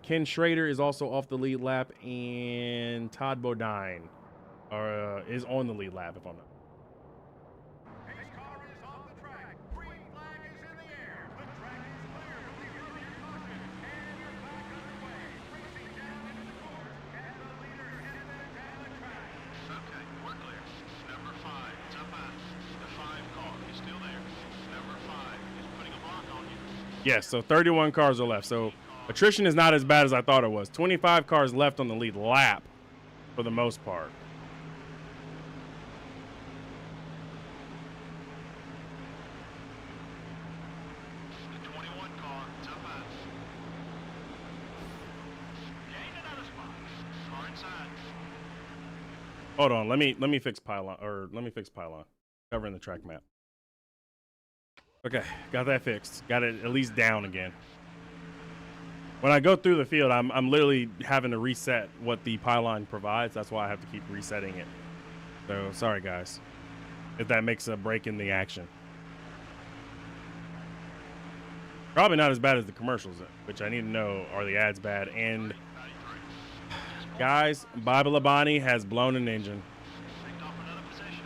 [SPEAKER 2] Ken Schrader is also off the lead lap, and Todd Bodine is on the lead lap, if I'm not.
[SPEAKER 6] His car is off the track. Green flag is in the air. The track is clear to the earlier caution. And you're back underway. Racing down into the course. And the leader headed down the track.
[SPEAKER 5] Okay, we're clear. Number 5, it's up high. The 5 car is still there. Number 5 is putting a block on you.
[SPEAKER 2] Yes, so 31 cars are left. So attrition is not as bad as I thought it was. 25 cars left on the lead lap for the most part.
[SPEAKER 5] The 21 car, it's up high. Gain another spot. Car inside.
[SPEAKER 2] Hold on, let me fix pylon, covering the track map. Okay, got that fixed. Got it at least down again. When I go through the field, I'm literally having to reset what the pylon provides. That's why I have to keep resetting it. So sorry guys, if that makes a break in the action. Probably not as bad as the commercials, which I need to know, are the ads bad? And guys, Bobby Labonte has blown an engine.
[SPEAKER 5] Picked off another position.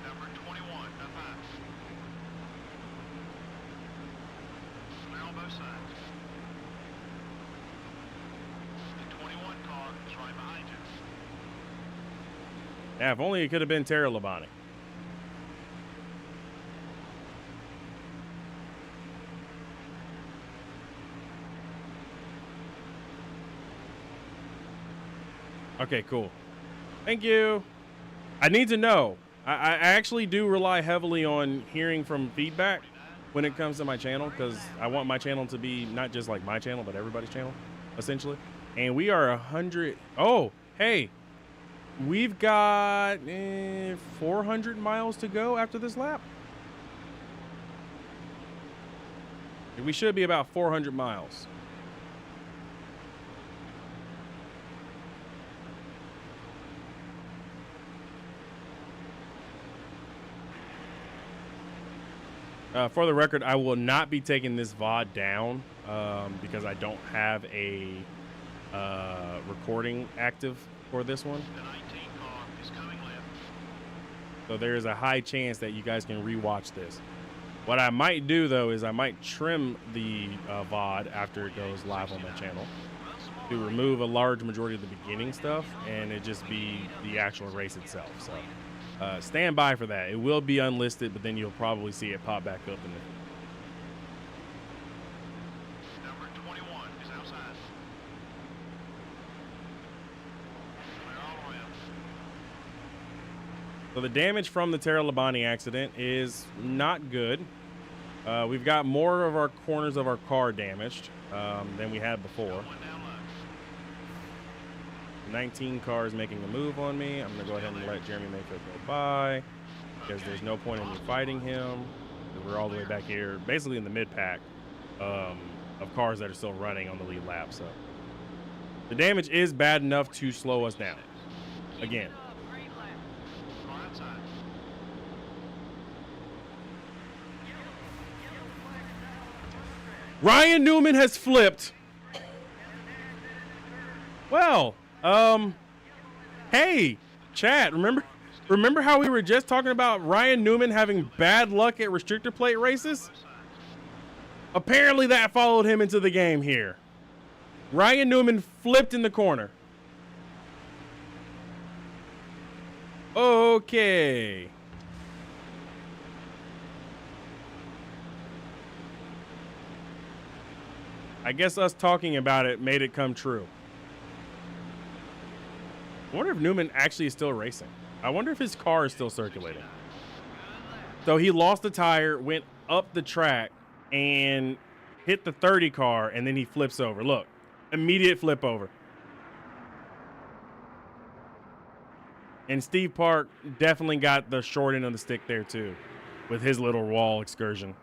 [SPEAKER 5] Number 21, up high. Clear on both sides. The 21 car is right behind you.
[SPEAKER 2] Yeah, if only it could have been Terry Labonte. Okay, cool. Thank you. I need to know. I actually do rely heavily on hearing from feedback when it comes to my channel, because I want my channel to be not just like my channel, but everybody's channel, essentially. And we are 100. Oh, hey, we've got 400 miles to go after this lap. We should be about 400 miles. For the record, I will not be taking this VOD down because I don't have a recording active for this one.
[SPEAKER 5] The 19 car is coming left.
[SPEAKER 2] So there is a high chance that you guys can rewatch this. What I might do, though, is I might trim the VOD after it goes live on my channel to remove a large majority of the beginning stuff and it just be the actual race itself. So stand by for that. It will be unlisted, but then you'll probably see it pop back up in the
[SPEAKER 5] Number 21 is outside. Clear all around.
[SPEAKER 2] So the damage from the Tara Labonte accident is not good. We've got more of our corners of our car damaged than we had before.
[SPEAKER 5] One down low.
[SPEAKER 2] 19 cars making a move on me. I'm going to go ahead and let Jeremy Mayfield go by because there's no point in me fighting him. We're all the way back here, basically in the mid-pack of cars that are still running on the lead lap. So the damage is bad enough to slow us down. Again.
[SPEAKER 5] Car outside.
[SPEAKER 2] Ryan Newman has flipped. Well, hey, chat, remember how we were just talking about Ryan Newman having bad luck at restrictor plate races? Apparently that followed him into the game here. Ryan Newman flipped in the corner. Okay. I guess us talking about it made it come true. I wonder if Newman actually is still racing. I wonder if his car is still circulating. So he lost the tire, went up the track, and hit the 30 car, and then he flips over. Look, immediate flip over. And Steve Park definitely got the short end of the stick there, too, with his little wall excursion.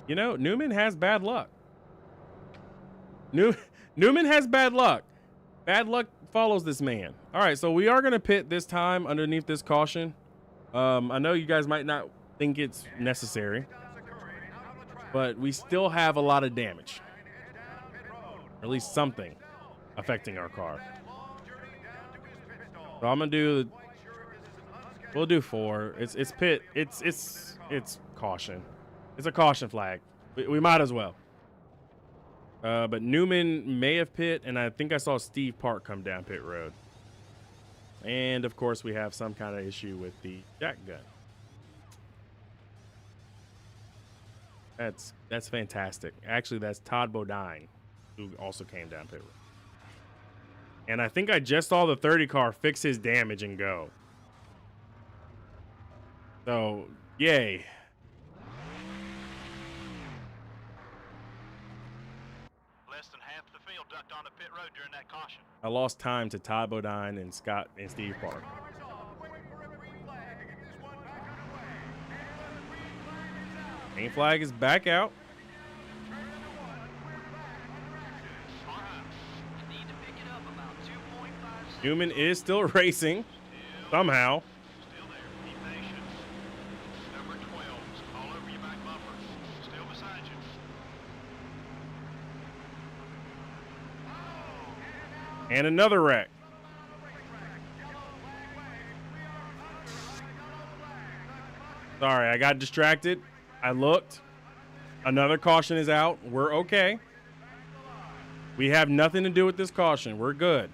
[SPEAKER 2] You know, Newman has bad luck. Newman has bad luck. Bad luck follows this man. All right, so we are going to pit this time underneath this caution. I know you guys might not think it's necessary, but we still have a lot of damage. Or at least something affecting our car. So I'm going to do, we'll do 4. It's pit. It's caution. It's a caution flag. We might as well. But Newman may have pit, and I think I saw Steve Park come down pit road. And, of course, we have some kind of issue with the jack gun. That's fantastic. Actually, that's Todd Bodine, who also came down pit road. And I think I just saw the 30 car fix his damage and go. So, yay.
[SPEAKER 5] Less than half the field ducked onto pit road during that caution.
[SPEAKER 2] I lost time to Todd Bodine and Scott and Steve Park. Green flag is back out. Newman is still racing somehow.
[SPEAKER 5] Still there. Keep patient. Number 12 is all over your back bumper. Still beside you.
[SPEAKER 2] And another wreck. Sorry, I got distracted. I looked. Another caution is out. We're okay. We have nothing to do with this caution. We're good.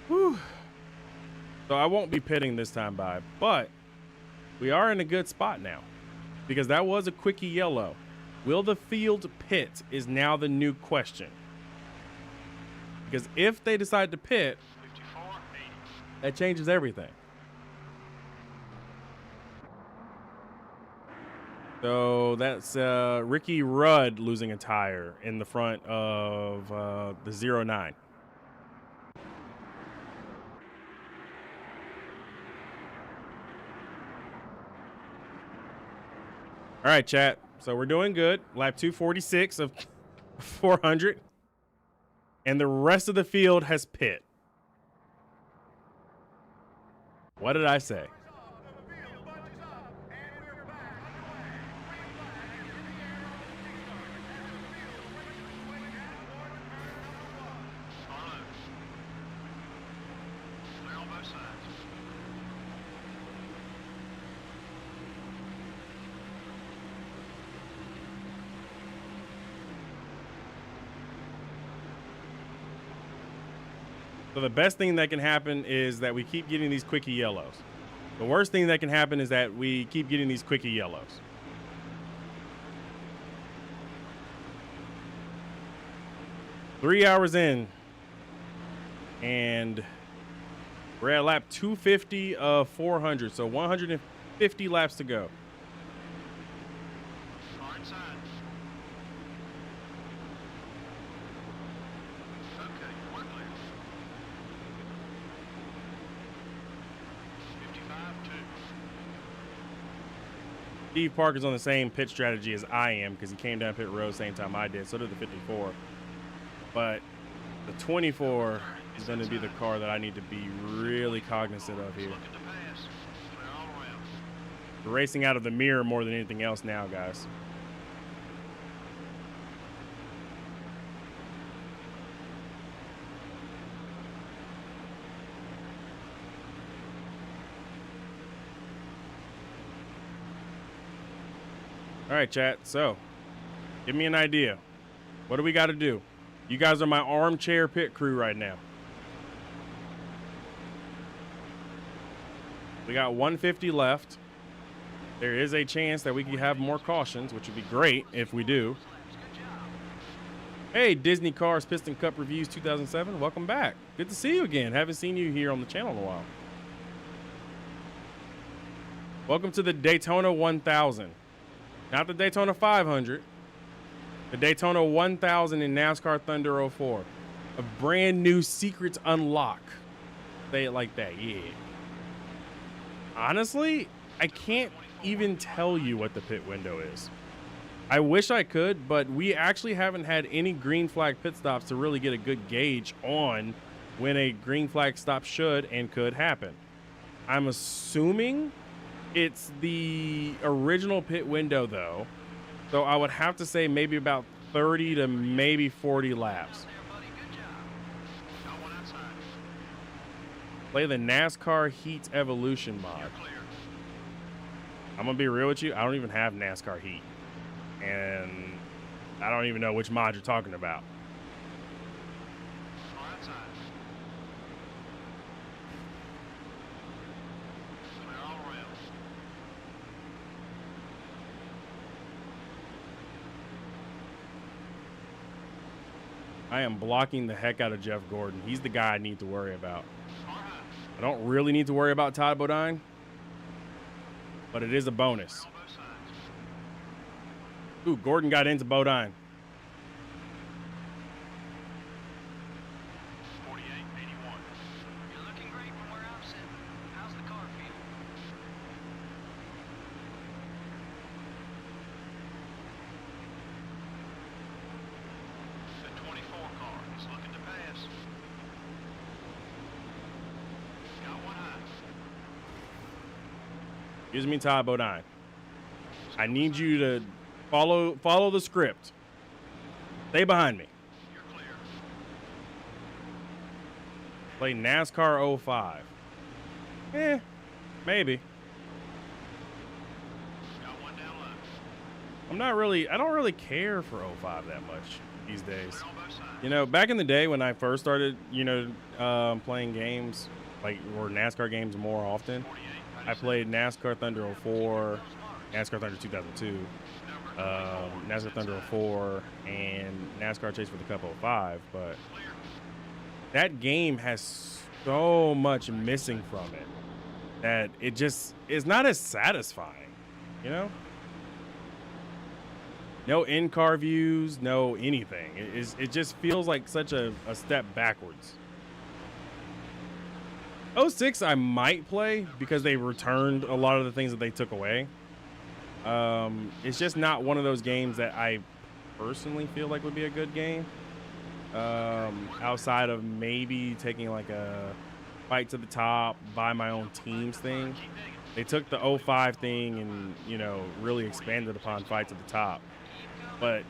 [SPEAKER 2] Whew. So I won't be pitting this time by, but we are in a good spot now because that was a quickie yellow. Will the field pit is now the new question. Because if they decide to pit,
[SPEAKER 5] 54, 80.
[SPEAKER 2] that changes everything. So that's Ricky Rudd losing a tire in the front of the 09. All right, chat. So we're doing good. Lap 246 of 400. And the rest of the field has pit. What did I say?
[SPEAKER 5] Clear on both sides.
[SPEAKER 2] So the best thing that can happen is that we keep getting these quickie yellows. The worst thing that can happen is that we keep getting these quickie yellows. Three hours in, and we're at lap 250 of 400, so 150 laps to go.
[SPEAKER 5] Far inside. Okay, we're clear. 55-2.
[SPEAKER 2] Steve Parker's on the same pit strategy as I am because he came down pit road same time I did. So did the 54. But the 24 is going to be the car that I need to be really cognizant of here.
[SPEAKER 5] Looking to pass. Clear all around.
[SPEAKER 2] We're racing out of the mirror more than anything else now, guys. All right, chat. So, give me an idea. What do we got to do? You guys are my armchair pit crew right now. We got 150 left. There is a chance that we could have more cautions, which would be great if we do. Hey, Disney Cars Piston Cup Reviews 2007. Welcome back. Good to see you again. Haven't seen you here on the channel in a while. Welcome to the Daytona 1000. Not the Daytona 500. The Daytona 1000 in NASCAR Thunder 04. A brand new secrets unlock. Say it like that, yeah. Honestly, I can't even tell you what the pit window is. I wish I could, but we actually haven't had any green flag pit stops to really get a good gauge on when a green flag stop should and could happen. I'm assuming it's the original pit window, though. So I would have to say maybe about 30 to maybe 40 laps.
[SPEAKER 5] Got one outside.
[SPEAKER 2] Play the NASCAR Heat Evolution mod.
[SPEAKER 5] Clear.
[SPEAKER 2] I'm going to be real with you. I don't even have NASCAR Heat. And I don't even know which mod you're talking about.
[SPEAKER 5] Far outside. Clear all around.
[SPEAKER 2] I am blocking the heck out of Jeff Gordon. He's the guy I need to worry about.
[SPEAKER 5] Far high.
[SPEAKER 2] I don't really need to worry about Todd Bodine, but it is a bonus.
[SPEAKER 5] On both sides.
[SPEAKER 2] Ooh, Gordon got into Bodine.
[SPEAKER 5] 48-81.
[SPEAKER 6] You're looking great from where I'm sitting. How's the car feel?
[SPEAKER 5] The 24 car is looking to pass. Got one high.
[SPEAKER 2] Excuse me, Todd Bodine. I need you to follow the script. Stay behind me.
[SPEAKER 5] You're clear.
[SPEAKER 2] Play NASCAR 05. Maybe.
[SPEAKER 5] Got one down left.
[SPEAKER 2] I don't really care for 05 that much these days.
[SPEAKER 5] Clear on both sides.
[SPEAKER 2] You know, back in the day when I first started, playing games, or NASCAR games more often,
[SPEAKER 5] 48.
[SPEAKER 2] I played NASCAR Thunder 04, NASCAR Thunder 2002, NASCAR Thunder 04, and NASCAR Chase for the Cup 05, but that game has so much missing from it that it just is not as satisfying, you know? No in-car views, no anything. It just feels like such a step backwards. 06 I might play because they returned a lot of the things that they took away. It's just not one of those games that I personally feel like would be a good game. Outside of maybe taking like a fight to the top, buy my own teams thing. They took the 05 thing and, you know, really expanded upon fight to the top. But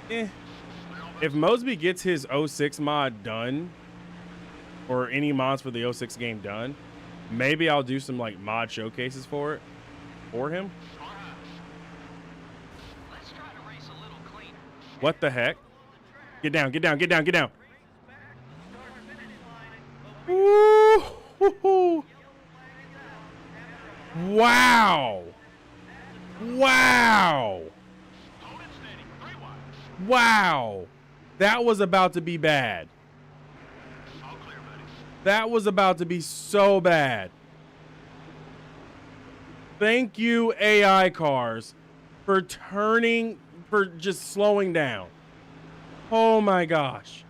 [SPEAKER 2] if Mosby gets his 06 mod done, or any mods for the 06 game done, maybe I'll do some like mod showcases for him. What the heck? Get down, get down, get down, get down. Ooh. Wow. Wow. Wow. That was about to be bad. That was about to be so bad. Thank you, AI cars, for just slowing down. Oh my gosh.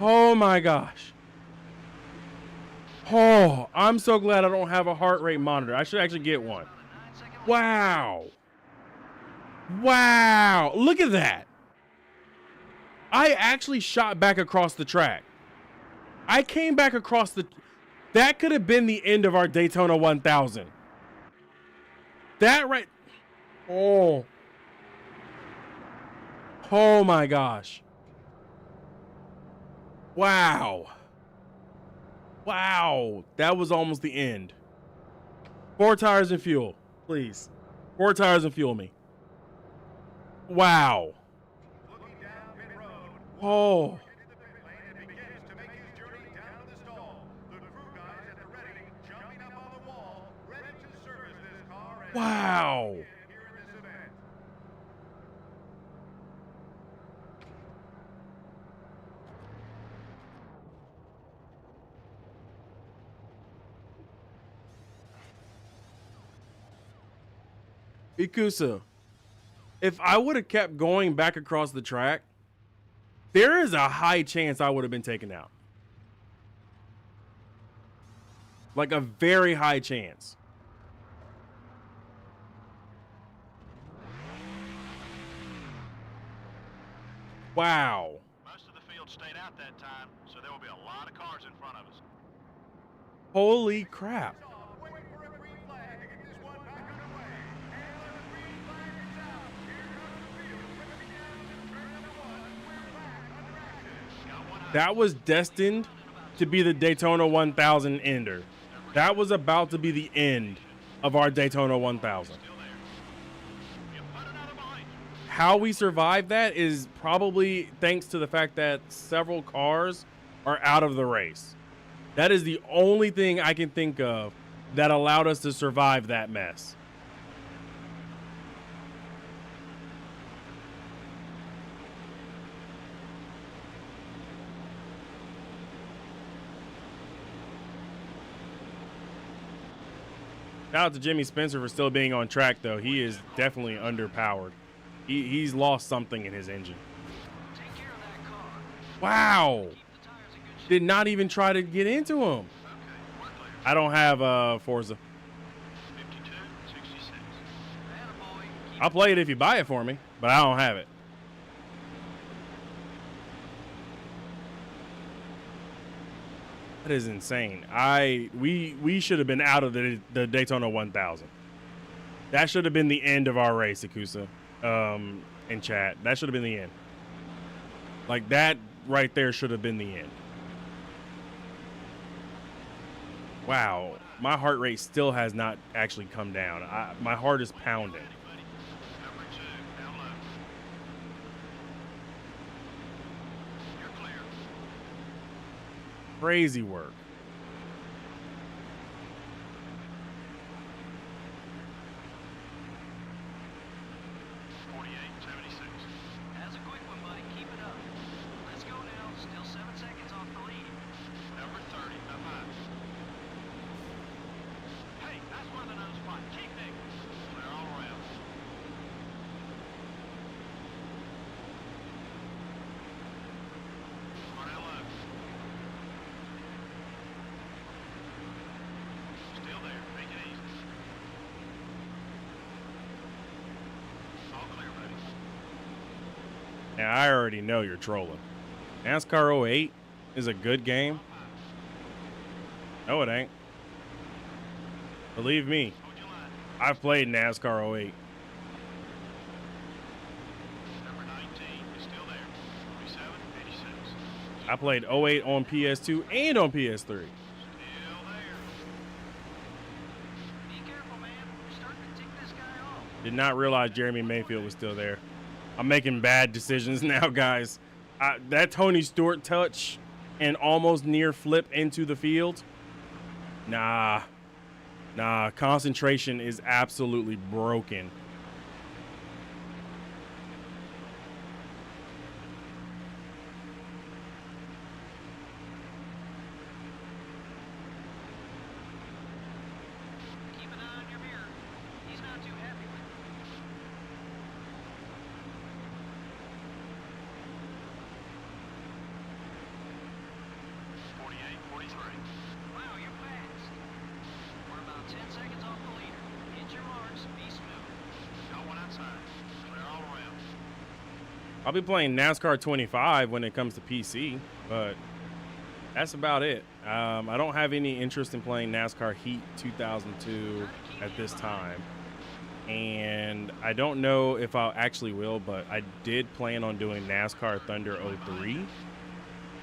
[SPEAKER 2] Oh my gosh. Oh, I'm so glad I don't have a heart rate monitor. I should actually get one. Wow. Wow. Look at that. I actually shot back across the track. I came back across that could have been the end of our Daytona 1000. That right. Oh. Oh my gosh. Wow. Wow. That was almost the end. 4 tires and fuel, please. 4 tires and fuel me. Wow. Oh. Wow. Ikusa, if I would have kept going back across the track, there is a high chance I would have been taken out. Like a very high chance. Wow.
[SPEAKER 5] Most of the field stayed out that time, so there will be a lot of cars in front of us.
[SPEAKER 2] Holy crap. That was destined to be the Daytona 1000 ender. That was about to be the end of our Daytona 1000. How we survived that is probably thanks to the fact that several cars are out of the race. That is the only thing I can think of that allowed us to survive that mess. Shout out to Jimmy Spencer for still being on track, though. He is definitely underpowered. He's lost something in his engine. Wow. Did not even try to get into him. I don't have Forza. I'll play it if you buy it for me, but I don't have it. That is insane. We should have been out of the Daytona 1000. That should have been the end of our race, Akusa. In chat, that should have been the end. Like that right there should have been the end. Wow, my heart rate still has not actually come down. My heart is pounding. Crazy work.
[SPEAKER 6] That's a quick one, buddy. Keep it up. Let's go now. Still 7 seconds off the lead.
[SPEAKER 5] Number 30, up high. Hey, that's where the nose spot. Keep digging. They're all around.
[SPEAKER 2] Yeah, I already know you're trolling. NASCAR 08 is a good game. No, it ain't. Believe me, I've played NASCAR 08.
[SPEAKER 5] Number 19 is still there. 47, 86.
[SPEAKER 2] I played 08 on PS2 and on PS3.
[SPEAKER 5] Still there.
[SPEAKER 6] Be careful, man. You're starting to tick this guy off.
[SPEAKER 2] Did not realize Jeremy Mayfield was still there. I'm making bad decisions now, guys. That Tony Stewart touch and almost near flip into the field. Nah. Concentration is absolutely broken.
[SPEAKER 6] Keep an eye on your mirror. He's not too happy with it.
[SPEAKER 5] 48, 43.
[SPEAKER 6] Wow, you're fast. We're about 10 seconds off the leader. Hit your marks. Be smooth.
[SPEAKER 5] Got one outside. Clear all around.
[SPEAKER 2] I'll be playing NASCAR 25 when it comes to PC, but that's about it. I don't have any interest in playing NASCAR Heat 2002 at this time. And I don't know if I actually will, but I did plan on doing NASCAR Thunder 03.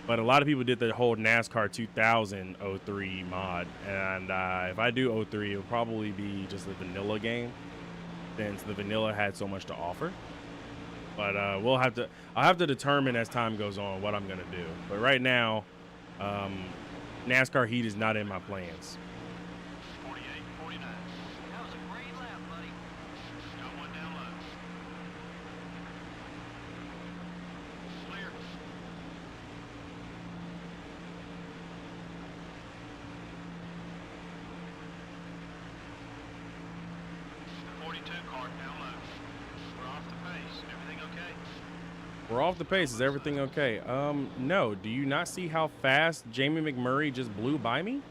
[SPEAKER 2] But a lot of people did the whole NASCAR 2000 03 mod. And if I do 03, it'll probably be just a vanilla game, since the vanilla had so much to offer. But I'll have to determine as time goes on what I'm going to do. But right now, NASCAR Heat is not in my plans.
[SPEAKER 5] 48, 49.
[SPEAKER 6] That was a great lap, buddy.
[SPEAKER 5] Got one down low. Clear. 42 car down low. We're off the pace. Everything okay?
[SPEAKER 2] We're off the pace. Is everything okay? No. Do you not see how fast Jamie McMurray just blew by me?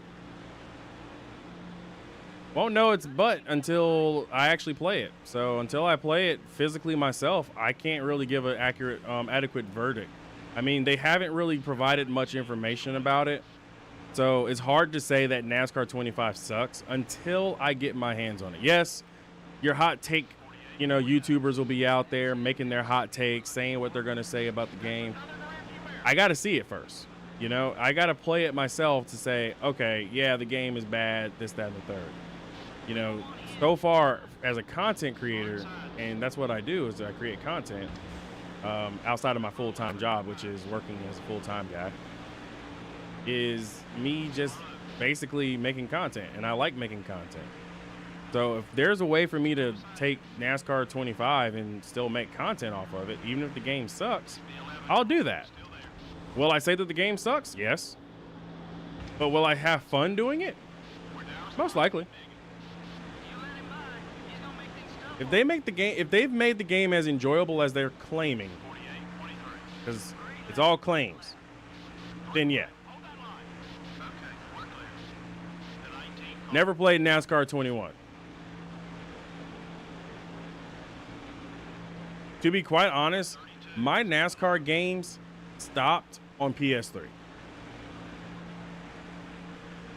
[SPEAKER 2] Won't know it's but until I actually play it. So until I play it physically myself, I can't really give an accurate, adequate verdict. I mean, they haven't really provided much information about it. So it's hard to say that NASCAR 25 sucks until I get my hands on it. Yes, your hot take, YouTubers will be out there making their hot takes, saying what they're going to say about the game. I got to see it first. I got to play it myself to say, okay, yeah, the game is bad, this, that, and the third. So far as a content creator, and that's what I do, is I create content outside of my full-time job, which is working as a full-time guy, is me just basically making content, and I like making content. So if there's a way for me to take NASCAR 25 and still make content off of it, even if the game sucks, I'll do that. Will I say that the game sucks? Yes. But will I have fun doing it? Most likely. If they've made the game as enjoyable as they're claiming, because it's all claims, then yeah. Never played NASCAR 21. To be quite honest, my NASCAR games stopped on PS3.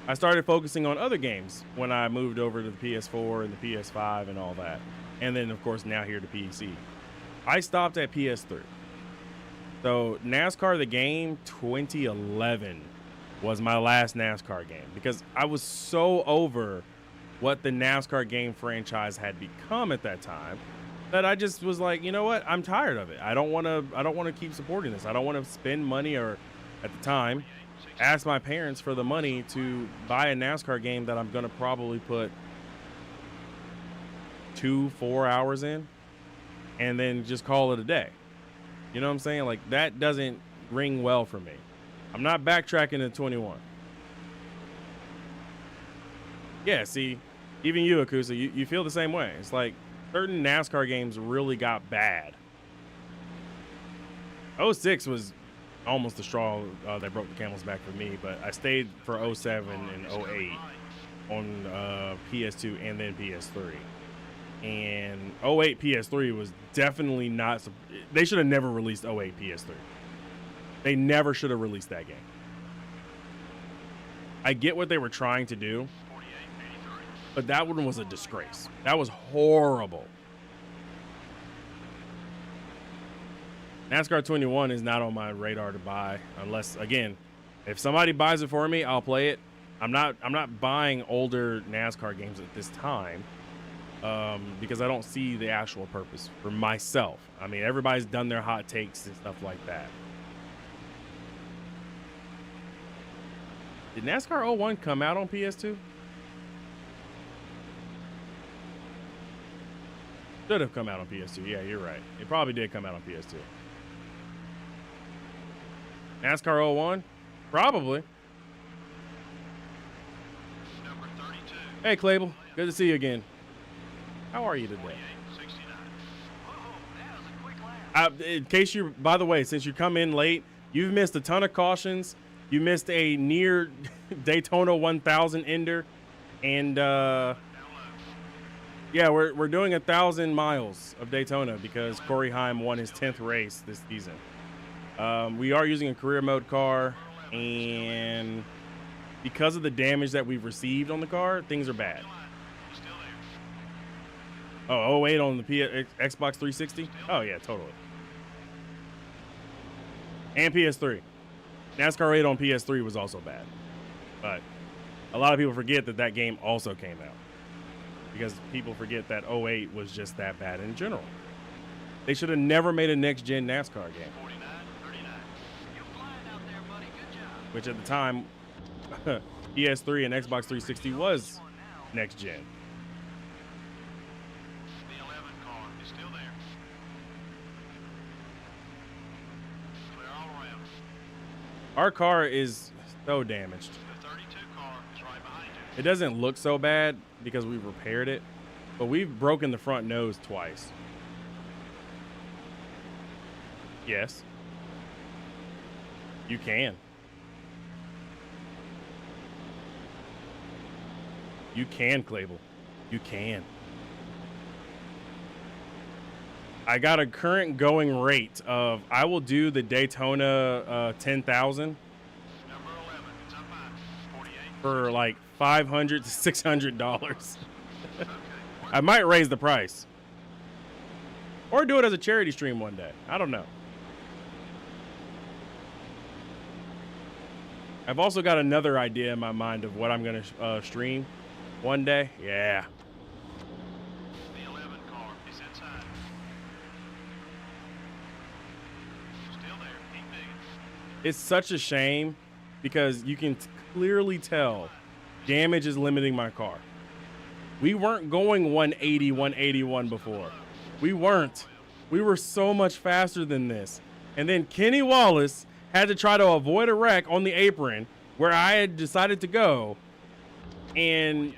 [SPEAKER 2] I started focusing on other games when I moved over to the PS4 and the PS5 and all that. And then, of course, now here to PC. I stopped at PS3. So NASCAR the game 2011 was my last NASCAR game, because I was so over what the NASCAR game franchise had become at that time that I just was like, you know what? I'm tired of it. I don't want to keep supporting this. I don't want to spend money, or at the time, ask my parents for the money to buy a NASCAR game that I'm going to probably put 2-4 hours in and then just call it a day. You know what I'm saying? Like, that doesn't ring well for me. I'm not backtracking to 21. Yeah, see, even you, Akusa, you feel the same way. It's like certain NASCAR games really got bad. 06 was almost the straw that broke the camel's back for me, but I stayed for 07 and 08 on PS2 and then PS3. And 08 PS3 was definitely not. They should have never released 08 PS3. They never should have released that game. I get what they were trying to do, but that one was a disgrace. That was horrible. NASCAR 21 is not on my radar to buy unless, again, if somebody buys it for me, I'll play it. I'm not buying older NASCAR games at this time because I don't see the actual purpose for myself. I mean, everybody's done their hot takes and stuff like that. Did NASCAR 01 come out on PS2? Should have come out on PS2. Yeah, you're right. It probably did come out on PS2. NASCAR 01? Probably.
[SPEAKER 5] Number 32.
[SPEAKER 2] Hey, Clable. Good to see you again. How are you today?
[SPEAKER 5] 68-69.
[SPEAKER 6] Whoa, that was a quick lap.
[SPEAKER 2] In case you, by the way, since you come in late, you've missed a ton of cautions. You missed a near Daytona 1000 ender, and yeah, we're doing 1,000 miles of Daytona because Corey Heim won his 10th race this season. We are using a career mode car, and because of the damage that we've received on the car, things are bad.
[SPEAKER 5] Still there.
[SPEAKER 2] Oh, 08 on the Xbox 360? Oh, yeah, totally. And PS3. NASCAR 8 on PS3 was also bad. But a lot of people forget that that game also came out. Because people forget that 08 was just that bad in general. They should have never made a next-gen NASCAR game.
[SPEAKER 5] 49-39.
[SPEAKER 6] You're flying out there, buddy. Good job.
[SPEAKER 2] Which at the time, PS3 and Xbox 360 was
[SPEAKER 6] One now.
[SPEAKER 2] next-gen.
[SPEAKER 5] The 11 car is still there. Clear all around.
[SPEAKER 2] Our car is so damaged.
[SPEAKER 5] The 32 car is right behind you.
[SPEAKER 2] It doesn't look so bad because we've repaired it, but we've broken the front nose twice. Yes. You can. You can, Clable. You can. I got a current going rate of, I will do the Daytona 10,000
[SPEAKER 5] Number 11, it's up high. 48.
[SPEAKER 2] for like $500 to $600.
[SPEAKER 5] Okay.
[SPEAKER 2] I might raise the price. Or do it as a charity stream one day. I don't know. I've also got another idea in my mind of what I'm going to stream one day. Yeah.
[SPEAKER 5] The 11 car is inside. Still there. Keep digging.
[SPEAKER 2] It's such a shame because you can clearly tell damage is limiting my car. We weren't going 180, 181 before. We weren't. We were so much faster than this. And then Kenny Wallace had to try to avoid a wreck on the apron where I had decided to go. And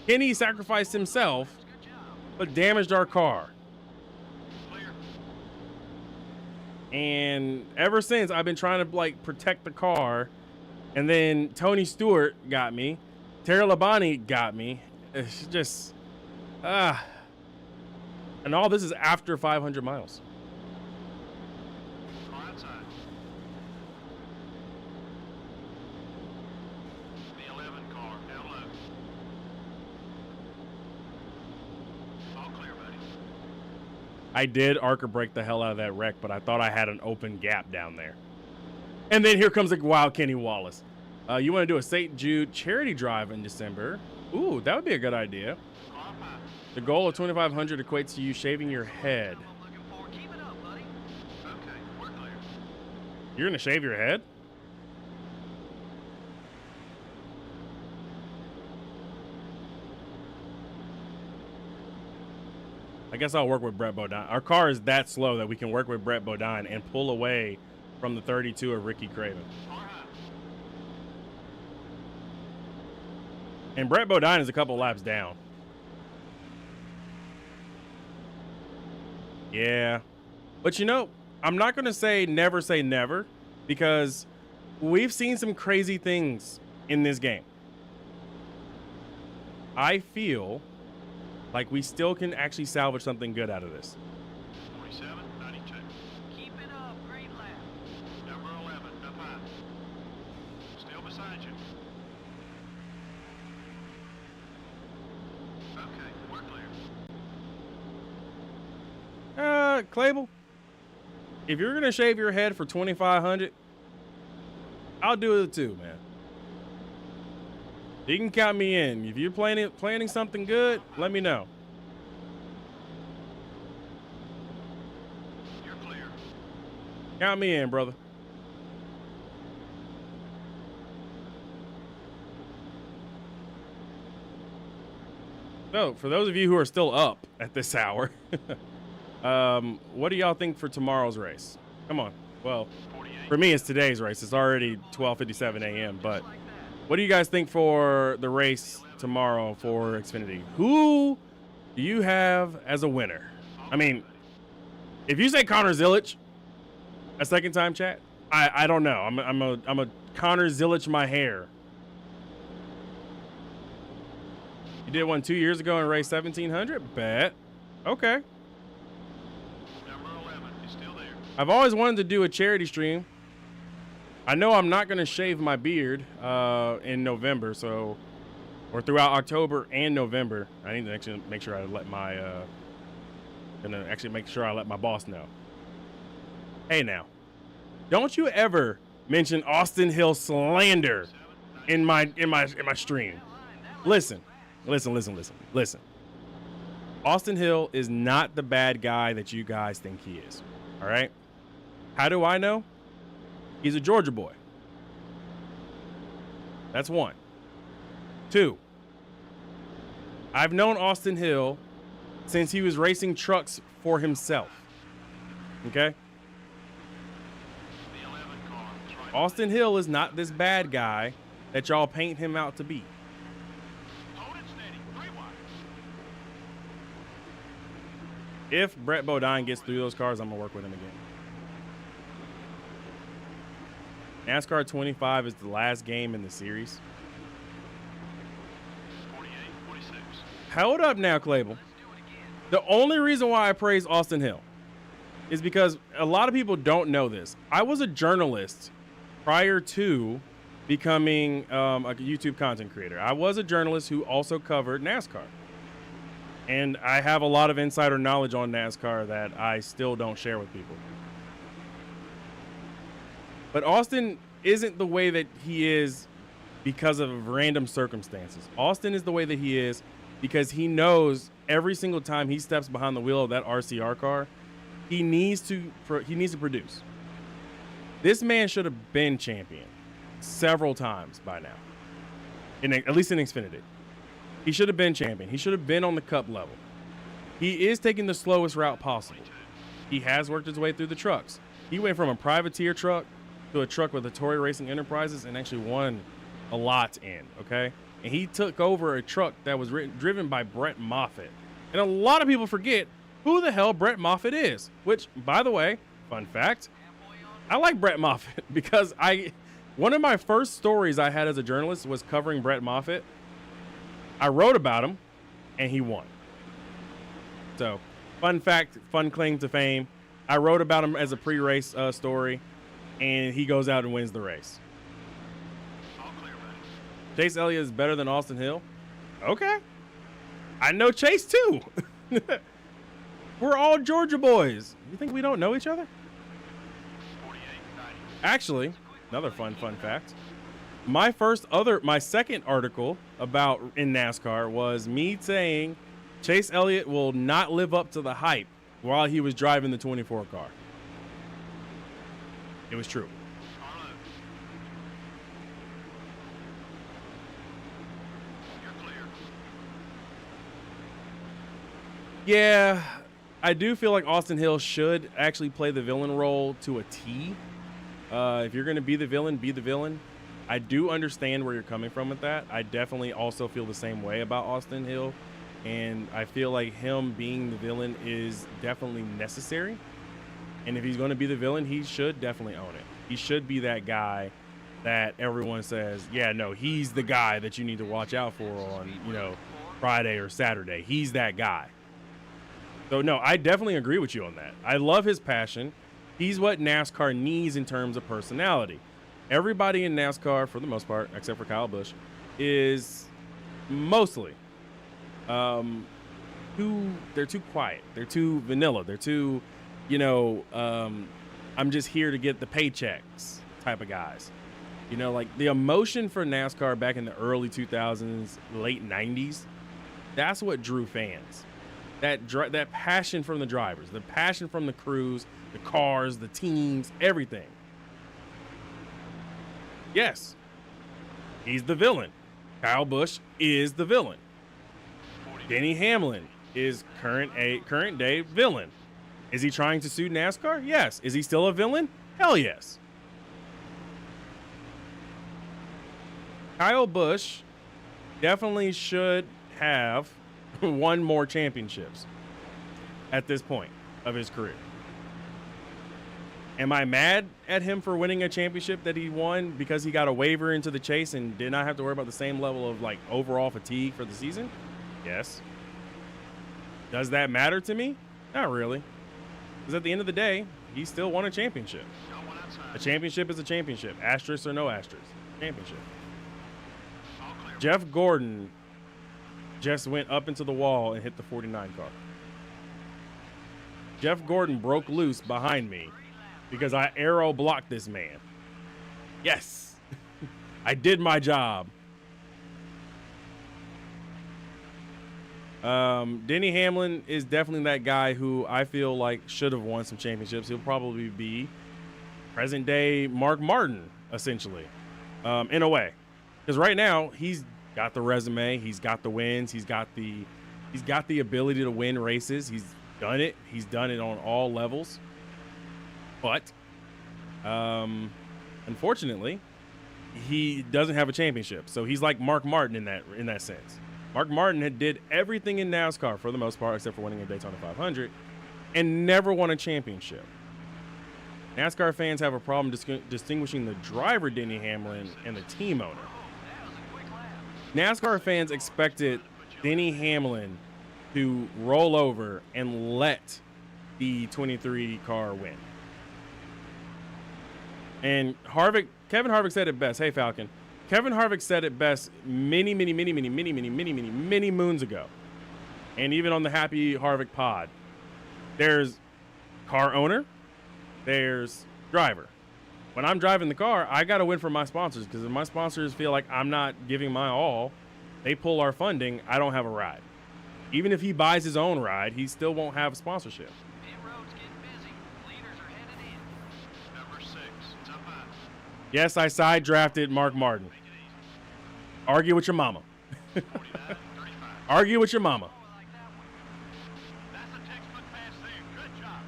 [SPEAKER 2] Kenny sacrificed himself, but damaged our car.
[SPEAKER 5] Clear.
[SPEAKER 2] And ever since, I've been trying to like protect the car. And then Tony Stewart got me. Terry Labonte got me. It's just, and all this is after 500 miles.
[SPEAKER 5] Car outside. The 11 car down low. All clear, buddy.
[SPEAKER 2] I did arc or break the hell out of that wreck, but I thought I had an open gap down there. And then here comes the wild Kenny Wallace. You want to do a St. Jude charity drive in December? Ooh, that would be a good idea.
[SPEAKER 5] Car up high.
[SPEAKER 2] The goal of 2,500 equates to you shaving your head.
[SPEAKER 6] I'm looking for. Keep it up, buddy.
[SPEAKER 5] Okay, we're clear.
[SPEAKER 2] You're gonna shave your head? I guess I'll work with Brett Bodine. Our car is that slow that we can work with Brett Bodine and pull away from the 32 of Ricky Craven.
[SPEAKER 5] Car high.
[SPEAKER 2] And Brett Bodine is a couple laps down. Yeah. But you know, I'm not going to say never because we've seen some crazy things in this game. I feel Like, we still can actually salvage something good out of this.
[SPEAKER 5] 47.92.
[SPEAKER 6] Keep it up. Great lap.
[SPEAKER 5] Number 11, up high. Still beside you. Okay, we're clear.
[SPEAKER 2] Clable, if you're gonna shave your head for 2,500, I'll do it too, man. You can count me in. If you're planning something good, let me know.
[SPEAKER 5] You're clear.
[SPEAKER 2] Count me in, brother. So, for those of you who are still up at this hour, what do y'all think for tomorrow's race? Come on. Well,
[SPEAKER 5] 48.
[SPEAKER 2] for me, it's today's race. It's already 12:57 a.m., but what do you guys think for the race tomorrow for Xfinity? Who do you have as a winner? I mean, if you say Connor Zilic a second time, chat, I don't know. I'm a Connor Zilic my hair. You did one 2 years ago in race 1700. Bet. Okay.
[SPEAKER 5] Number 11 is still there.
[SPEAKER 2] I've always wanted to do a charity stream. I know I'm not going to shave my beard in November, or throughout October and November. I need to actually make sure I let my boss know. Hey now, don't you ever mention Austin Hill slander in my stream. Listen. Austin Hill is not the bad guy that you guys think he is. All right? How do I know? He's a Georgia boy. That's one. Two, I've known Austin Hill since he was racing trucks for himself. Okay?
[SPEAKER 5] The 11 car is right.
[SPEAKER 2] Austin Hill is not this bad guy that y'all paint him out to be.
[SPEAKER 5] Hold it steady. 3 wide.
[SPEAKER 2] If Brett Bodine gets through those cars, I'm going to work with him again. NASCAR 25 is the last game in the series.
[SPEAKER 5] 48, 46.
[SPEAKER 2] Hold up now, Clable. The only reason why I praise Austin Hill is because a lot of people don't know this. I was a journalist prior to becoming a YouTube content creator. I was a journalist who also covered NASCAR. And I have a lot of insider knowledge on NASCAR that I still don't share with people. But Austin isn't the way that he is because of random circumstances. Austin is the way that he is because he knows every single time he steps behind the wheel of that RCR car, he needs to produce. This man should have been champion several times by now, at least in Xfinity. He should have been champion. He should have been on the cup level. He is taking the slowest route possible. He has worked his way through the trucks. He went from a privateer truck to a truck with the Tory Racing Enterprises and actually won a lot in, okay? And he took over a truck that was driven by Brett Moffitt. And a lot of people forget who the hell Brett Moffitt is, which, by the way, fun fact, I like Brett Moffitt because one of my first stories I had as a journalist was covering Brett Moffitt. I wrote about him, and he won. So, fun fact, fun claim to fame. I wrote about him as a pre-race story, and he goes out and wins the race.
[SPEAKER 5] All clear, buddy.
[SPEAKER 2] Chase Elliott is better than Austin Hill? Okay. I know Chase, too. We're all Georgia boys. You think we don't know each other?
[SPEAKER 5] 48, 90.
[SPEAKER 2] Actually, another fun fact. My second article about in NASCAR was me saying Chase Elliott will not live up to the hype while he was driving the 24 car. It was true.
[SPEAKER 5] Carlo. You're clear.
[SPEAKER 2] Yeah, I do feel like Austin Hill should actually play the villain role to a T. If you're going to be the villain, be the villain. I do understand where you're coming from with that. I definitely also feel the same way about Austin Hill. And I feel like him being the villain is definitely necessary. And if he's going to be the villain, he should definitely own it. He should be that guy that everyone says, yeah, no, he's the guy that you need to watch out for on, Friday or Saturday. He's that guy. So, no, I definitely agree with you on that. I love his passion. He's what NASCAR needs in terms of personality. Everybody in NASCAR, for the most part, except for Kyle Busch, is mostly they're too quiet. They're too vanilla. They're too, I'm just here to get the paychecks type of guys. Like the emotion for NASCAR back in the early 2000s, late 90s, that's what drew fans. That passion from the drivers, the passion from the crews, the cars, the teams, everything. Yes, he's the villain. Kyle Busch is the villain. Denny Hamlin is current day villain. Is he trying to sue NASCAR? Yes. Is he still a villain? Hell yes. Kyle Busch definitely should have won more championships at this point of his career. Am I mad at him for winning a championship that he won because he got a waiver into the chase and did not have to worry about the same level of like overall fatigue for the season? Yes. Does that matter to me? Not really. Because at the end of the day, he still won a championship. A championship is a championship. Asterisk or no asterisk. Championship. Jeff Gordon just went up into the wall and hit the 49 car. Jeff Gordon broke loose behind me because I aero blocked this man. Yes. I did my job. Denny Hamlin is definitely that guy who I feel like should have won some championships. He'll probably be present day Mark Martin, essentially, in a way. Because right now he's got the resume, he's got the wins, he's got the ability to win races. He's done it. He's done it on all levels. But unfortunately, he doesn't have a championship. So he's like Mark Martin in that sense. Mark Martin did everything in NASCAR for the most part, except for winning a Daytona 500, and never won a championship. NASCAR fans have a problem distinguishing the driver, Denny Hamlin, and the team owner. NASCAR fans expected Denny Hamlin to roll over and let the 23 car win. And Kevin Harvick said it best. Hey, Falcon. Kevin Harvick said it best many moons ago. And even on the Happy Harvick pod. There's car owner. There's driver. When I'm driving the car, I got to win for my sponsors, because if my sponsors feel like I'm not giving my all, they pull our funding, I don't have a ride. Even if he buys his own ride, he still won't have sponsorship.
[SPEAKER 6] Pit road's getting busy. Leaders are headed in.
[SPEAKER 5] Number 6, it's up high.
[SPEAKER 2] Yes, I side drafted Mark Martin. Argue with your mama.
[SPEAKER 5] 49, 35.
[SPEAKER 2] Argue with your mama.
[SPEAKER 6] I like that one.
[SPEAKER 5] That's a textbook pass there. Good job.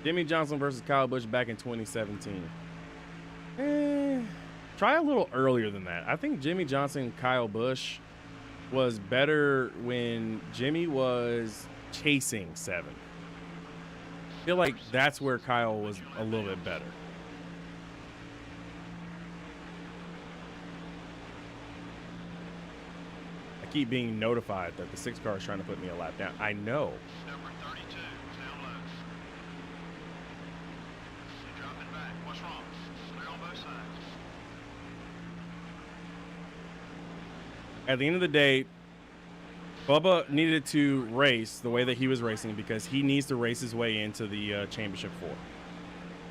[SPEAKER 2] Jimmy Johnson versus Kyle Busch back in 2017. Try a little earlier than that. I think Jimmy Johnson, Kyle Busch was better when Jimmy was chasing 7. I feel like that's where Kyle was a little bit better. I keep being notified that the 6 car is trying to put me a lap down. I know.
[SPEAKER 5] Number 32, it's down low. You're dropping back. What's wrong? Clear on both sides.
[SPEAKER 2] At the end of the day, Bubba needed to race the way that he was racing because he needs to race his way into the championship 4.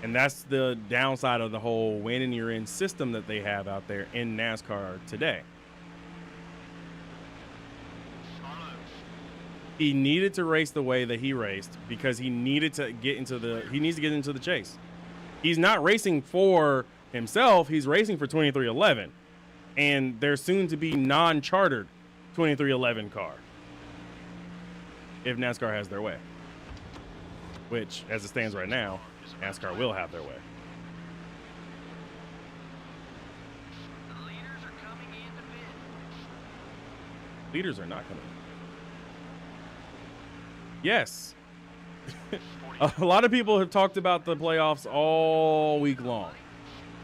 [SPEAKER 2] And that's the downside of the whole win and you're in system that they have out there in NASCAR today. He needed to race the way that he raced because he needed to get into the chase. He's not racing for himself. He's racing for 2311. And there's soon to be non-chartered 2311 car if NASCAR has their way, which as it stands right now, NASCAR will have their way.
[SPEAKER 6] The leaders are coming into pit.
[SPEAKER 2] Leaders are not coming. Yes. A lot of people have talked about the playoffs all week long.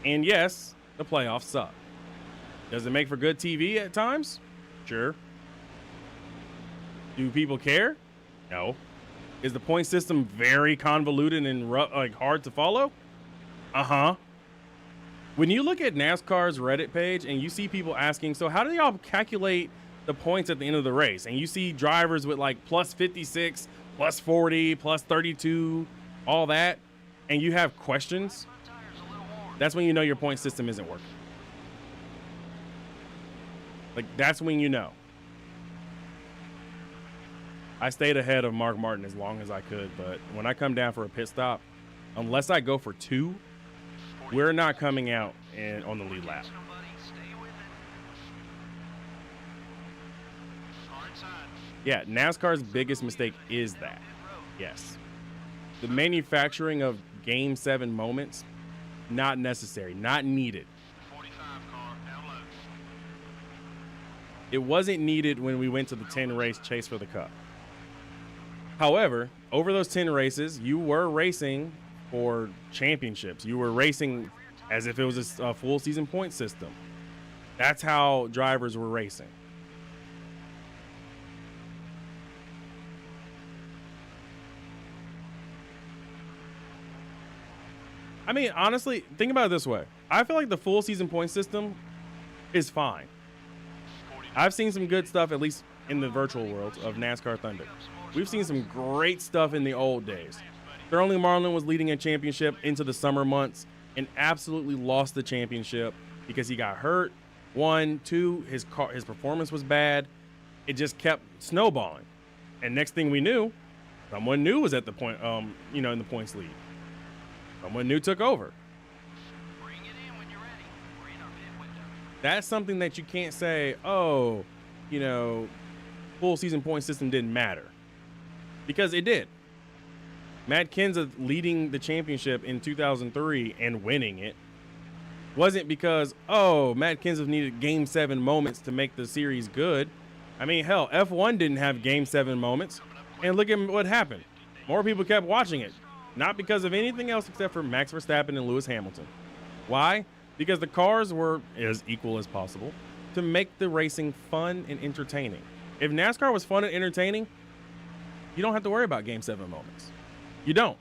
[SPEAKER 2] And yes, the playoffs suck. Does it make for good TV at times? Sure. Do people care? No. Is the point system very convoluted and like hard to follow? Uh-huh. When you look at NASCAR's Reddit page and you see people asking, so how do y'all calculate the points at the end of the race? And you see drivers with like plus 56, plus 40, plus 32, all that, and you have questions, that's when you know your point system isn't working. Like, that's when you know. I stayed ahead of Mark Martin as long as I could, but when I come down for a pit stop, unless I go for 2, we're not coming out on the lead lap. Yeah, NASCAR's biggest mistake is that. Yes. The manufacturing of Game 7 moments, not necessary, not needed. It wasn't needed when we went to the 10 race chase for the cup. However, over those 10 races, you were racing for championships. You were racing as if it was a full season point system. That's how drivers were racing. I mean, honestly, think about it this way. I feel like the full season point system is fine. I've seen some good stuff, at least in the virtual world of NASCAR Thunder. We've seen some great stuff in the old days. Sterling Marlin was leading a championship into the summer months and absolutely lost the championship because he got hurt. 1, 2, his performance was bad. It just kept snowballing. And next thing we knew, someone new was at the point, in the points lead. Someone new took over.
[SPEAKER 6] Bring it in when you're ready. We're in our pit window.
[SPEAKER 2] That's something that you can't say, oh, full season point system didn't matter. Because it did. Matt Kenseth leading the championship in 2003 and winning it wasn't because, Matt Kenseth needed Game 7 moments to make the series good. I mean, hell, F1 didn't have Game 7 moments. And look at what happened. More people kept watching it. Not because of anything else except for Max Verstappen and Lewis Hamilton. Why? Because the cars were as equal as possible to make the racing fun and entertaining. If NASCAR was fun and entertaining, you don't have to worry about Game 7 moments. You don't.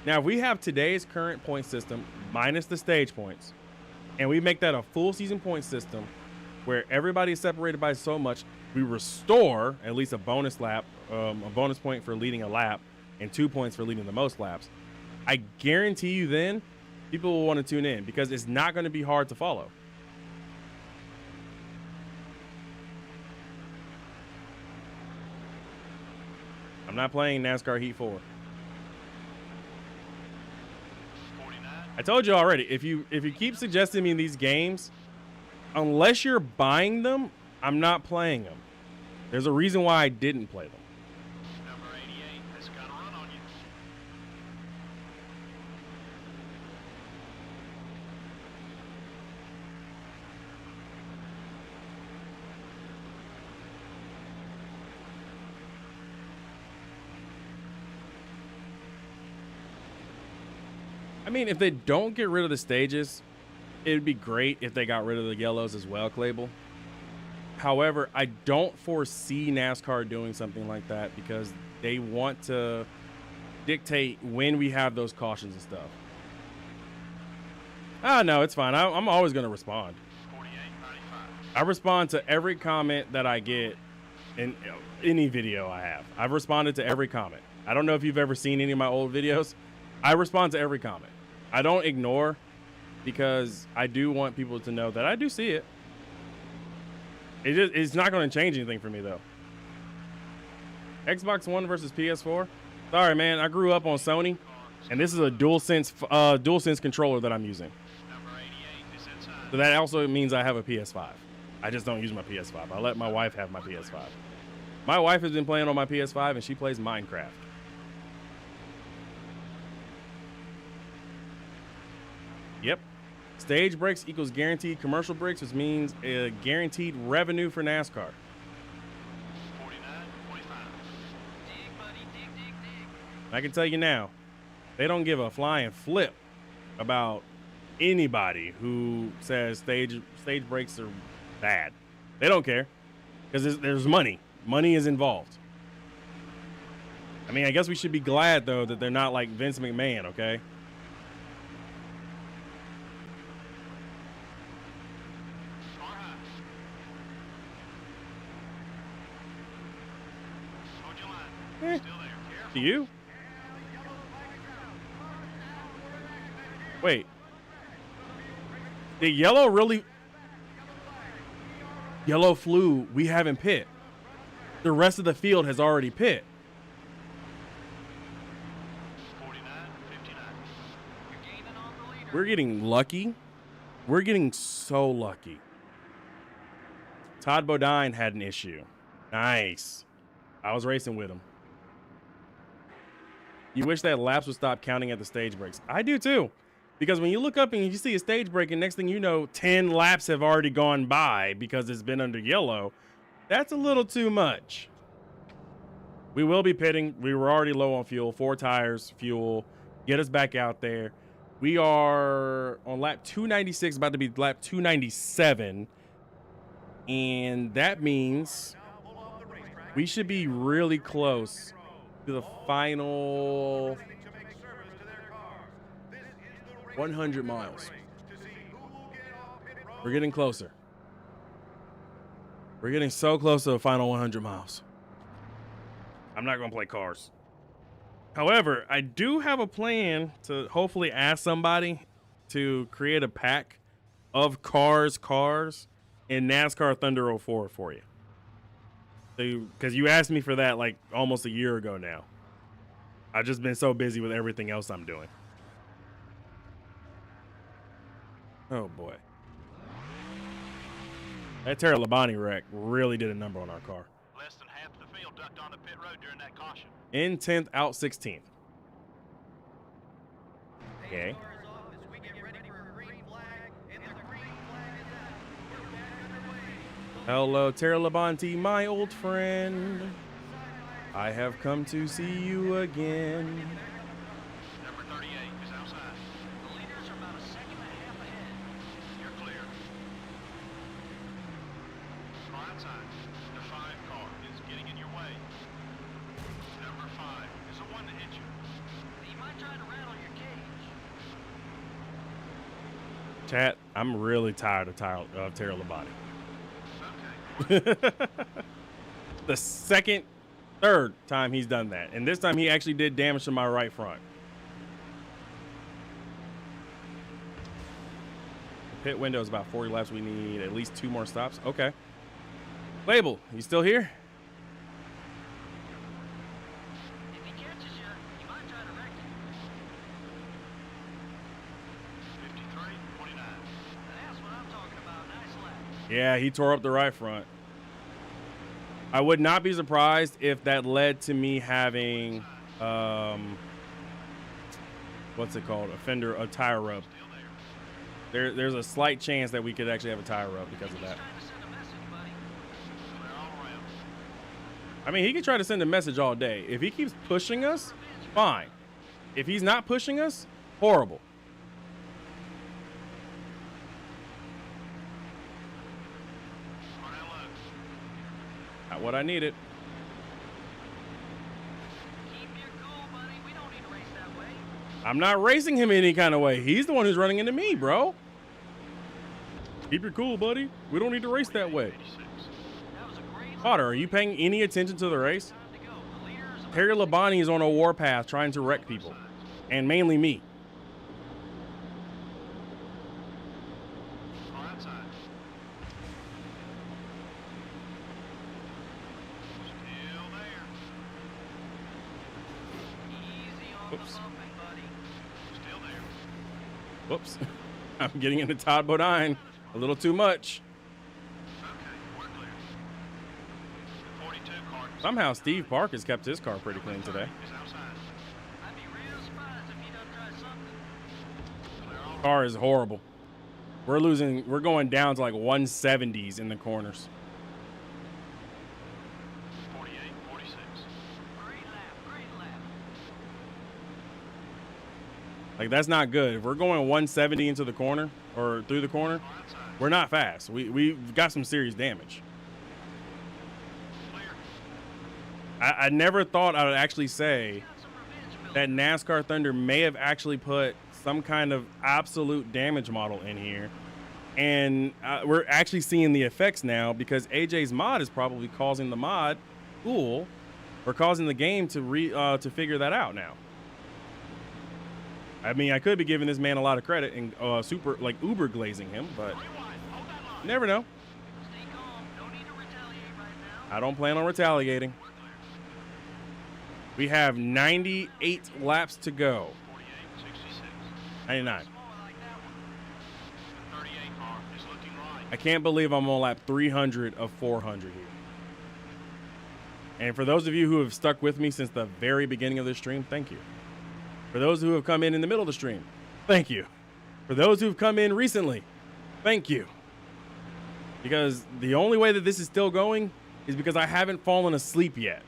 [SPEAKER 2] Now, if we have today's current point system minus the stage points, and we make that a full season point system where everybody is separated by so much, we restore at least a bonus lap, a bonus point for leading a lap, and 2 points for leading the most laps. I guarantee you then people will want to tune in because it's not going to be hard to follow. I'm not playing NASCAR Heat 4.
[SPEAKER 5] 49.
[SPEAKER 2] I told you already, if you keep suggesting me these games, unless you're buying them, I'm not playing them. There's a reason why I didn't play them.
[SPEAKER 5] Number 88 has got a run on you.
[SPEAKER 2] I mean, if they don't get rid of the stages, it would be great if they got rid of the yellows as well, Clable. However, I don't foresee NASCAR doing something like that because they want to dictate when we have those cautions and stuff. No, it's fine. I'm always going to respond.
[SPEAKER 5] 48, 95.
[SPEAKER 2] I respond to every comment that I get in any video I have. I've responded to every comment. I don't know if you've ever seen any of my old videos. I respond to every comment. I don't ignore because I do want people to know that I do see it. It's not going to change anything for me, though. Xbox One versus PS4. Sorry, man. I grew up on Sony, and this is a DualSense controller that I'm using.
[SPEAKER 5] Number 88 is inside.
[SPEAKER 2] So that also means I have a PS5. I just don't use my PS5. I let my wife have my PS5. My wife has been playing on my PS5, and she plays Minecraft. Yep. Stage breaks equals guaranteed commercial breaks, which means a guaranteed revenue for NASCAR.
[SPEAKER 5] 49, 25.
[SPEAKER 6] Dig, buddy, dig, dig, dig.
[SPEAKER 2] I can tell you now, they don't give a flying flip about anybody who says stage breaks are bad. They don't care because there's money. Money is involved. I mean, I guess we should be glad though that they're not like Vince McMahon, okay?
[SPEAKER 5] Car high. Hold your line.
[SPEAKER 2] Eh.
[SPEAKER 5] Still there. Careful.
[SPEAKER 2] To you? Wait. Did yellow really? Yellow flew. We haven't pit. The rest of the field has already pit.
[SPEAKER 5] 49, 59.
[SPEAKER 6] You're gaining on the leader.
[SPEAKER 2] We're getting lucky. We're getting so lucky. Todd Bodine had an issue. Nice. I was racing with him. You wish that laps would stop counting at the stage breaks. I do too. Because when you look up and you see a stage break and next thing you know, 10 laps have already gone by because it's been under yellow, that's a little too much. We will be pitting. We were already low on fuel. 4 tires, fuel. Get us back out there. We are on lap 296, about to be lap 297. And that means we should be really close to the final 100 miles. We're getting closer. We're getting so close to the final 100 miles. I'm not going to play cars. However, I do have a plan to hopefully ask somebody to create a pack of cars in NASCAR Thunder 04 for you. Because you asked me for that like almost a year ago now. I've just been so busy with everything else I'm doing. Oh boy. That Terra Labonte wreck really did a number on our car.
[SPEAKER 5] Less than half the field ducked onto pit road during that caution.
[SPEAKER 2] In 10th, out 16th. Okay.
[SPEAKER 6] Cars off as we get ready for a green flag, and the green flag is out. We're back underway.
[SPEAKER 2] Hello, Terra Labonte, my old friend. I have come to see you again.
[SPEAKER 5] Number 38 is outside.
[SPEAKER 6] The leaders are about a second and a half ahead.
[SPEAKER 5] You're clear. Far outside. The 5 car is getting in your way. Number 5 is the one that hit you.
[SPEAKER 6] You might try to rattle your cage.
[SPEAKER 2] Chat, I'm really tired of Terra Labonte.
[SPEAKER 5] Okay.
[SPEAKER 2] The third time he's done that. And this time he actually did damage to my right front. The pit window is about 40 laps. We need at least 2 more stops. Okay. Label, you still here?
[SPEAKER 6] If he catches you, you might try to wreck it.
[SPEAKER 5] 53, 29.
[SPEAKER 6] That's what I'm talking about. Nice lap.
[SPEAKER 2] Yeah, he tore up the right front. I would not be surprised if that led to me having, what's it called? A tire rub.
[SPEAKER 5] Still there.
[SPEAKER 2] There's a slight chance that we could actually have a tire rub because of
[SPEAKER 6] He's
[SPEAKER 2] that.
[SPEAKER 6] trying to send a message, buddy.
[SPEAKER 5] Clear all around.
[SPEAKER 2] I mean, he can try to send a message all day. If he keeps pushing us, fine. If he's not pushing us, horrible.
[SPEAKER 5] Front end low.
[SPEAKER 2] Not what I needed.
[SPEAKER 6] Keep your cool, buddy. We don't need to race that way.
[SPEAKER 2] I'm not racing him any kind of way. He's the one who's running into me, bro. Keep your cool, buddy. We don't need to race that way.
[SPEAKER 5] 86.
[SPEAKER 6] That was a great lap.
[SPEAKER 2] Potter, are you paying any attention to the race?
[SPEAKER 6] Time to go. The leaders are
[SPEAKER 2] Terry Labonte is on a warpath trying to wreck people. And mainly me.
[SPEAKER 5] Far outside. Still there.
[SPEAKER 6] easy on
[SPEAKER 2] Whoops.
[SPEAKER 6] the bumping, buddy.
[SPEAKER 5] Still there.
[SPEAKER 2] Whoops. I'm getting into Todd Bodine a little too much.
[SPEAKER 5] Okay, we're clear. The 42 car
[SPEAKER 2] Somehow Steve Park has kept his car pretty clean today.
[SPEAKER 5] is outside.
[SPEAKER 6] I'd be real surprised if he doesn't try something.
[SPEAKER 5] Clear all
[SPEAKER 2] Car is horrible. We're going down to like 170s in the corners.
[SPEAKER 5] 48, 46.
[SPEAKER 6] Great lap, great lap.
[SPEAKER 2] Like, that's not good. If we're going 170 into the corner or through the corner, we're not fast. We've got some serious damage. I never thought I would actually say that NASCAR Thunder may have actually put some kind of absolute damage model in here. And we're actually seeing the effects now because AJ's mod is probably causing the mod tool or causing the game to figure that out now. I mean, I could be giving this man a lot of credit and super like uber glazing him, but you never know. I don't plan on retaliating. We have 98 laps to go. 99. I can't believe I'm on lap 300 of 400 here. And for those of you who have stuck with me since the very beginning of the stream, thank you. For those who have come in the middle of the stream, thank you. For those who've come in recently, thank you. Because the only way that this is still going is because I haven't fallen asleep yet.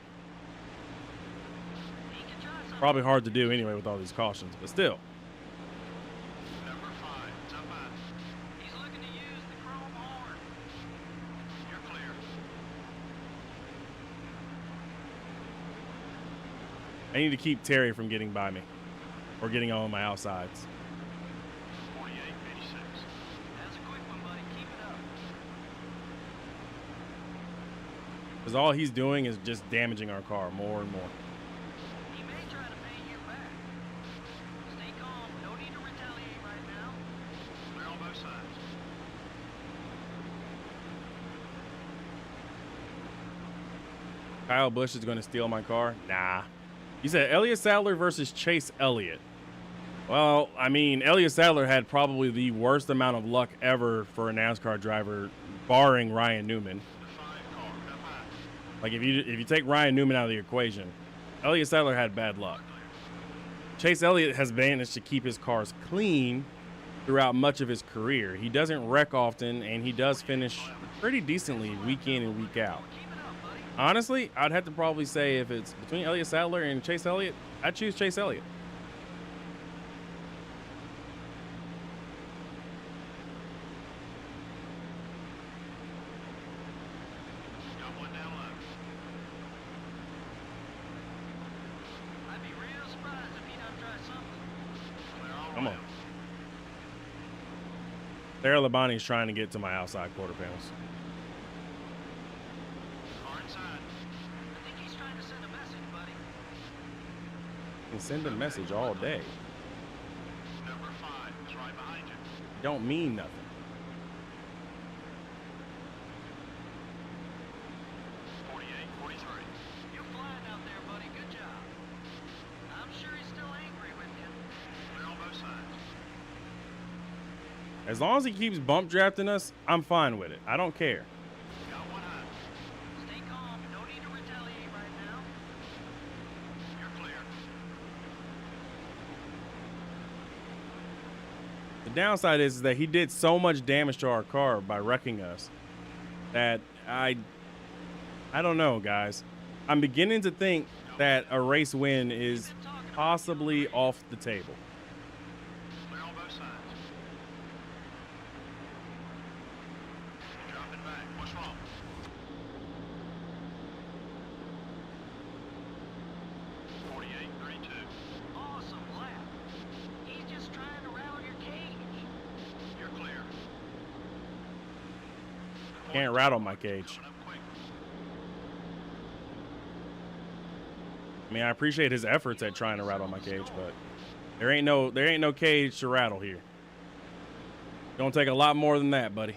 [SPEAKER 2] Probably hard to do anyway with all these cautions, but still.
[SPEAKER 5] Number 5, top out. He's looking to use the chrome horn. You're clear.
[SPEAKER 2] I need to keep Terry from getting by me or getting on my outsides.
[SPEAKER 5] 48, 86. That's a quick one, buddy. Keep it up.
[SPEAKER 2] Because all he's doing is just damaging our car more and more.
[SPEAKER 6] He may try to pay you back. Stay calm. No need to retaliate right now.
[SPEAKER 5] Clear on both sides.
[SPEAKER 2] Kyle Busch is going to steal my car? Nah. You said Elliott Sadler versus Chase Elliott. Well, I mean, Elliott Sadler had probably the worst amount of luck ever for a NASCAR driver, barring Ryan Newman.
[SPEAKER 5] The 5 car, up high.
[SPEAKER 2] Like, if you take Ryan Newman out of the equation, Elliott Sadler had bad luck. Chase Elliott has managed to keep his cars clean throughout much of his career. He doesn't wreck often, and he does finish pretty decently week in and week out. Honestly, I'd have to probably say if it's between Elliott Sadler and Chase Elliott, I'd choose Chase Elliott.
[SPEAKER 5] Got one down low.
[SPEAKER 6] I'd be real surprised if he done try something.
[SPEAKER 5] Clear all
[SPEAKER 2] Come on.
[SPEAKER 5] around.
[SPEAKER 2] Sarah Labonte's trying to get to my outside quarter panels.
[SPEAKER 5] Car inside.
[SPEAKER 6] I think he's trying to send a message, buddy.
[SPEAKER 2] Can send a message all day.
[SPEAKER 5] Number 5 is right behind you.
[SPEAKER 2] Don't mean nothing.
[SPEAKER 5] 48, 43.
[SPEAKER 6] You're flying out there, buddy. Good job. I'm sure he's still angry with you.
[SPEAKER 5] Clear on both sides.
[SPEAKER 2] As long as he keeps bump drafting us, I'm fine with it. I don't care.
[SPEAKER 5] Got one high.
[SPEAKER 6] Stay calm. No need to retaliate right now.
[SPEAKER 5] You're clear.
[SPEAKER 2] The downside is that he did so much damage to our car by wrecking us that I don't know, guys. I'm beginning to think that a race win is possibly off the table.
[SPEAKER 5] Clear on both sides. You're dropping back. What's wrong? 48, 32.
[SPEAKER 6] Awesome lap. He's just trying to rattle your cage.
[SPEAKER 5] You're clear.
[SPEAKER 2] Can't rattle my cage.
[SPEAKER 5] Coming up quick.
[SPEAKER 2] I mean, I appreciate his efforts at trying to rattle my cage, but there ain't no cage to rattle here. Gonna take a lot more than that, buddy.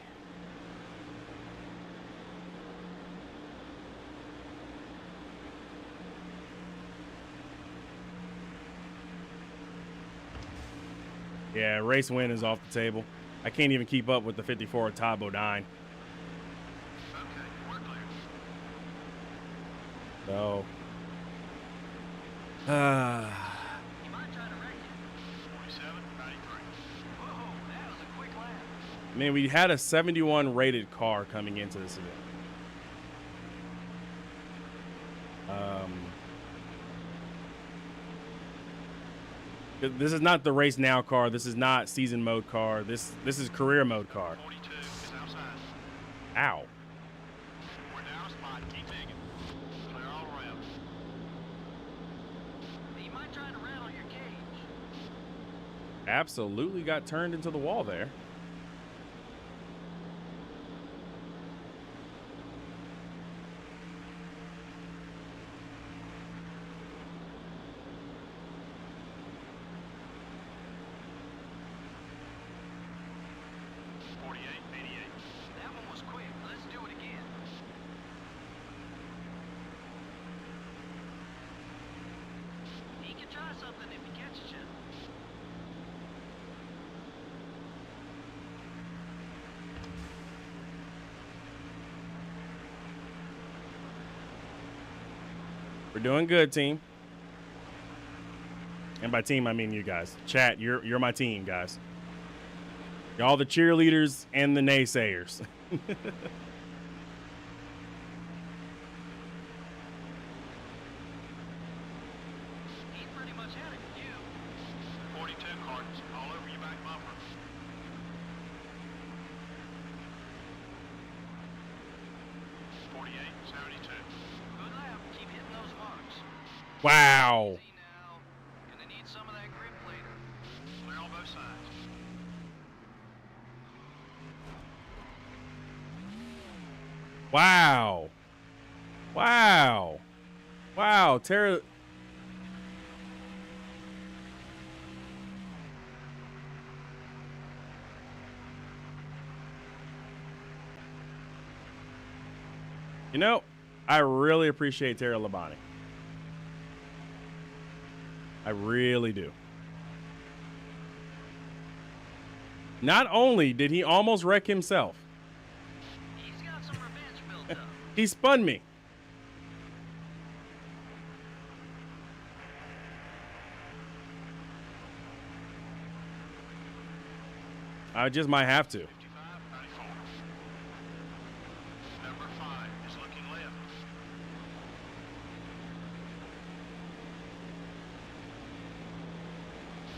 [SPEAKER 2] Yeah, race win is off the table. I can't even keep up with the 54 Todd Bodine.
[SPEAKER 5] Okay, we're clear.
[SPEAKER 2] So,
[SPEAKER 6] He might try to wreck you.
[SPEAKER 5] 47, 93.
[SPEAKER 6] Whoa, that was a quick lap.
[SPEAKER 2] I mean, we had a 71 rated car coming into this event. This is not the race now car. This is not season mode car. This is career mode car.
[SPEAKER 5] 42 is outside.
[SPEAKER 2] Ow.
[SPEAKER 5] We're down a spot. Keep digging. Clear all around.
[SPEAKER 6] You might try to rattle your cage.
[SPEAKER 2] Absolutely got turned into the wall there.
[SPEAKER 6] That one was quick. Let's do it again. He can try something if he catches you.
[SPEAKER 2] We're doing good, team. And by team, I mean you guys. Chat, you're my team, guys. You're all the cheerleaders and the naysayers.
[SPEAKER 6] He's pretty much had it with you.
[SPEAKER 5] 42 cartons all over your back bumper.
[SPEAKER 6] Good lap. Keep hitting those marks.
[SPEAKER 2] Wow.
[SPEAKER 6] See now. Gonna need some of that grip later.
[SPEAKER 5] Clear on both sides.
[SPEAKER 2] Wow. Wow. Wow. Tara. You know, I really appreciate Tara Labonte. I really do. Not only did he almost wreck himself,
[SPEAKER 6] He's got some revenge built up.
[SPEAKER 2] he spun me. I just might have to.
[SPEAKER 5] 55, 94. Number 5 is looking left.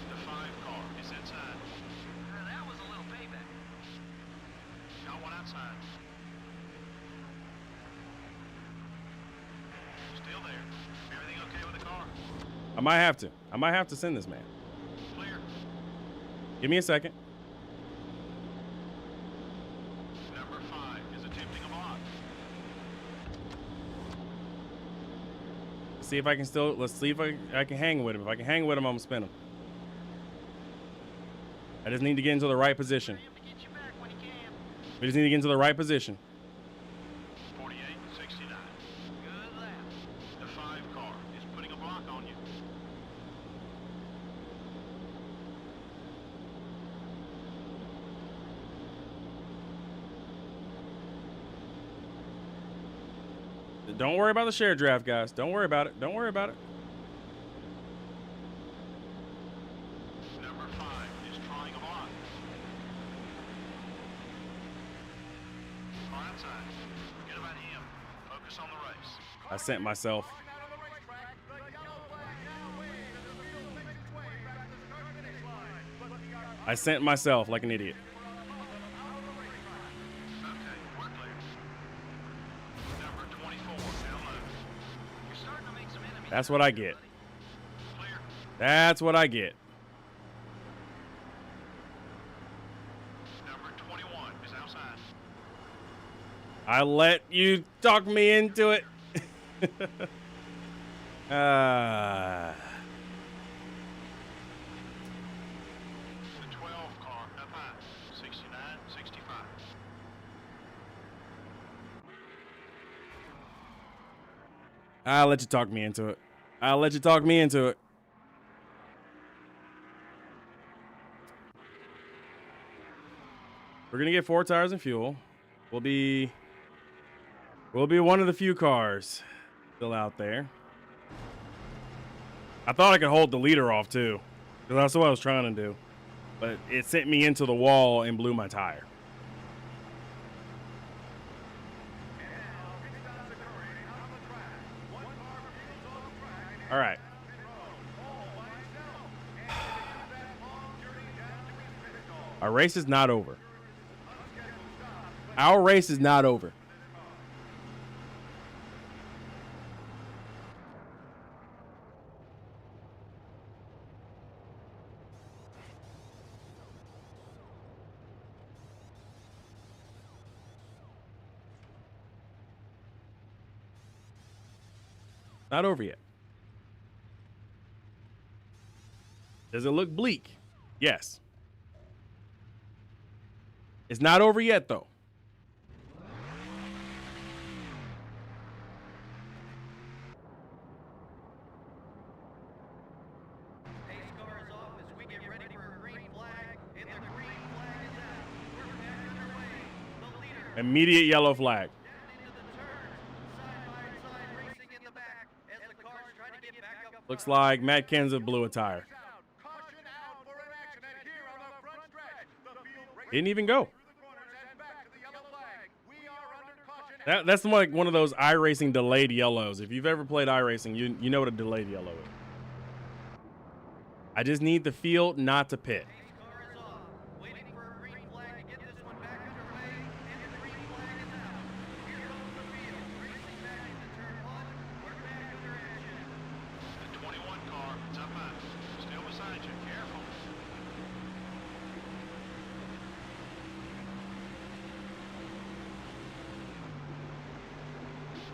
[SPEAKER 5] The 5 car is inside.
[SPEAKER 6] That was a little payback.
[SPEAKER 5] Got one outside. Still there. Everything okay with the car?
[SPEAKER 2] I might have to. I might have to send this man.
[SPEAKER 5] Clear.
[SPEAKER 2] Give me a second.
[SPEAKER 5] Number 5 is attempting a block.
[SPEAKER 2] See if I can still. Let's see if I can hang with him. If I can hang with him, I'm gonna spin him. I just need to get into the right position.
[SPEAKER 6] Him to get you back when he can.
[SPEAKER 2] We just need to get into the right position.
[SPEAKER 5] 48, 69.
[SPEAKER 6] Good lap.
[SPEAKER 5] The 5 car is putting a block on you.
[SPEAKER 2] Don't worry about the share draft, guys. Don't worry about it. Don't worry about it.
[SPEAKER 5] Number 5 is trying a block. Car outside. Forget about him. Focus on the race.
[SPEAKER 2] I sent myself.
[SPEAKER 6] Out on the racetrack, the yellow flag now waves as the field makes its way back to the start finish line. But we are
[SPEAKER 2] I sent myself like an idiot.
[SPEAKER 5] Okay, we're clear. Number 24 down low.
[SPEAKER 6] You're starting to make some enemies.
[SPEAKER 2] That's what I get.
[SPEAKER 5] Clear.
[SPEAKER 2] That's what I get.
[SPEAKER 5] Number 21 is outside.
[SPEAKER 2] I let you talk me into it. Ah.
[SPEAKER 5] The 12 car up high. 69, 65.
[SPEAKER 2] I'll let you talk me into it. I'll let you talk me into it. We're gonna get 4 tires and fuel. We'll be one of the few cars still out there. I thought I could hold the leader off too, because that's what I was trying to do, but it sent me into the wall and blew my tire. All right. Our race is not over. Our race is not over. Not over yet. Does it look bleak? Yes. It's not over yet, though.
[SPEAKER 6] Pace car is off as we get ready for a green flag, and the green flag is out. We're back underway. The leader
[SPEAKER 2] Immediate yellow flag.
[SPEAKER 6] down into the turns, side by side racing in the back as the cars try to get back up.
[SPEAKER 2] Looks like Matt Kenseth blew a tire.
[SPEAKER 5] Caution out for inaction, and here on the front stretch, the field
[SPEAKER 2] Didn't even go.
[SPEAKER 5] through the corners and back to the yellow flag. We are under caution.
[SPEAKER 2] That's like one of those iRacing delayed yellows. If you've ever played iRacing, you know what a delayed yellow is. I just need the field not to pit.
[SPEAKER 6] Pace car is off, waiting for a green flag to get this one back underway, and the green flag is out. Here goes the field, racing back into turn one. We're back under action.
[SPEAKER 5] The 21 car is up high. Still beside you. Careful.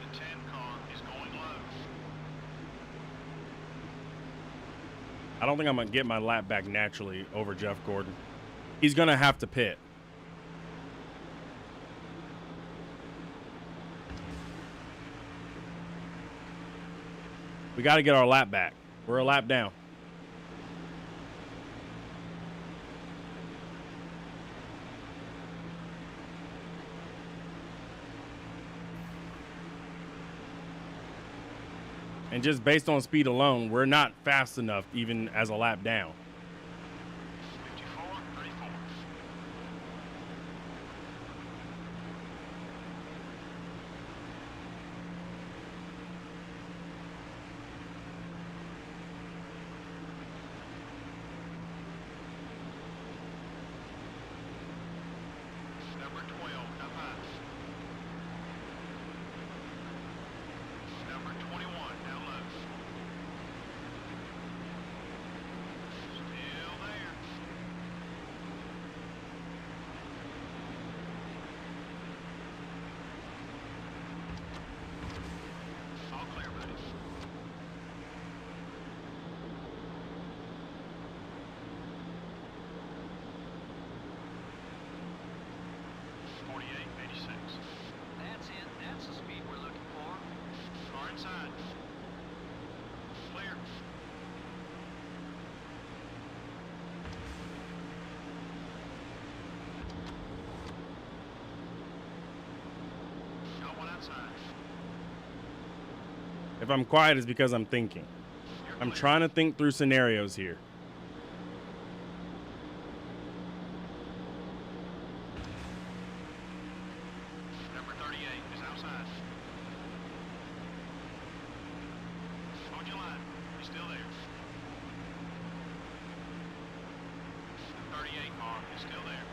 [SPEAKER 5] The 10 car is going low.
[SPEAKER 2] I don't think I'm going to get my lap back naturally over Jeff Gordon. He's going to have to pit. We got to get our lap back. We're a lap down. And just based on speed alone, we're not fast enough even as a lap down.
[SPEAKER 5] 54, 34. Number 12, up high. Number 21, down low. Still there. All clear, buddies.
[SPEAKER 6] That's it. That's the speed we're looking for.
[SPEAKER 5] Car inside. Clear. Got one outside.
[SPEAKER 2] If I'm quiet, it's because I'm thinking.
[SPEAKER 5] You're
[SPEAKER 2] I'm
[SPEAKER 5] clear.
[SPEAKER 2] trying to think through scenarios here.
[SPEAKER 5] Number 38 is outside. Hold your line. He's still there. The 38 car is still there.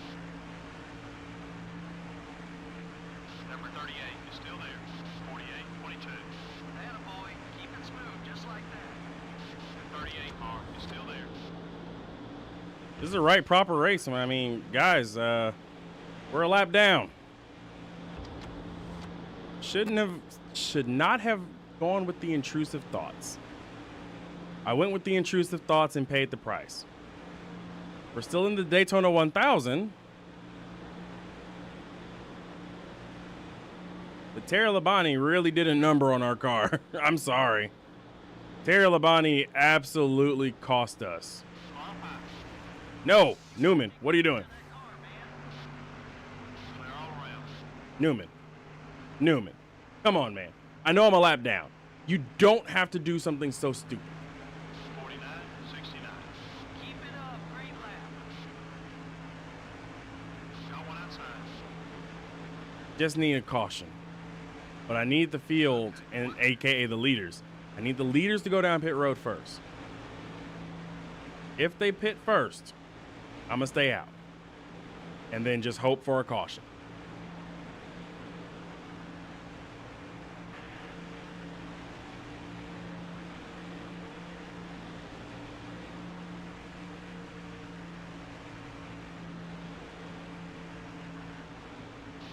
[SPEAKER 5] Number 38 is still there. 48, 22.
[SPEAKER 6] Attaboy, keep it smooth, just like that.
[SPEAKER 5] The 38 car is still there.
[SPEAKER 2] This is the right proper race. I mean, guys, we're a lap down. Should not have gone with the intrusive thoughts. I went with the intrusive thoughts and paid the price. We're still in the Daytona 1000. But Terry Labonte really did a number on our car. I'm sorry. Terry Labonte absolutely cost us.
[SPEAKER 5] Car up high.
[SPEAKER 2] No, Newman, what are you doing?
[SPEAKER 5] Clear all around.
[SPEAKER 2] Newman, come on, man. I know I'm a lap down. You don't have to do something so stupid.
[SPEAKER 5] 49, 69.
[SPEAKER 6] Keep it up, great lap.
[SPEAKER 5] Got one outside.
[SPEAKER 2] Just need a caution. But I need the field, and AKA the leaders. I need the leaders to go down pit road first. If they pit first, I'm going to stay out. and then just hope for a caution.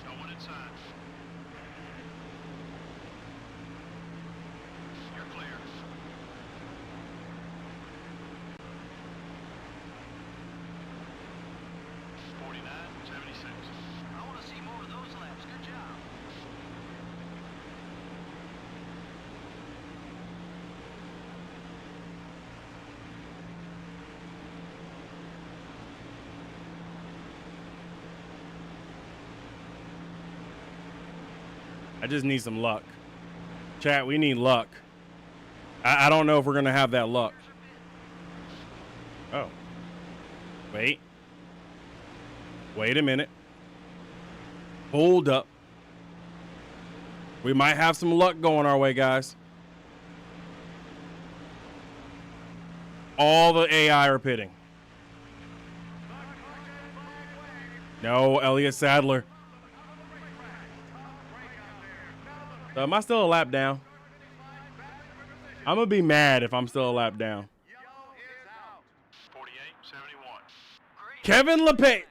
[SPEAKER 5] No one inside. You're clear. 49.76.
[SPEAKER 6] I want to see more of those laps. Good job.
[SPEAKER 2] I just need some luck. Chat, we need luck. I don't know if we're going to have that luck. Oh. Wait. Wait a minute. Hold up. We might have some luck going our way, guys. All the AI are pitting. No, Elliott Sadler. Am I still a lap down? I'm going to be mad if I'm still a lap down.
[SPEAKER 5] 48.71.
[SPEAKER 2] Kevin LePage.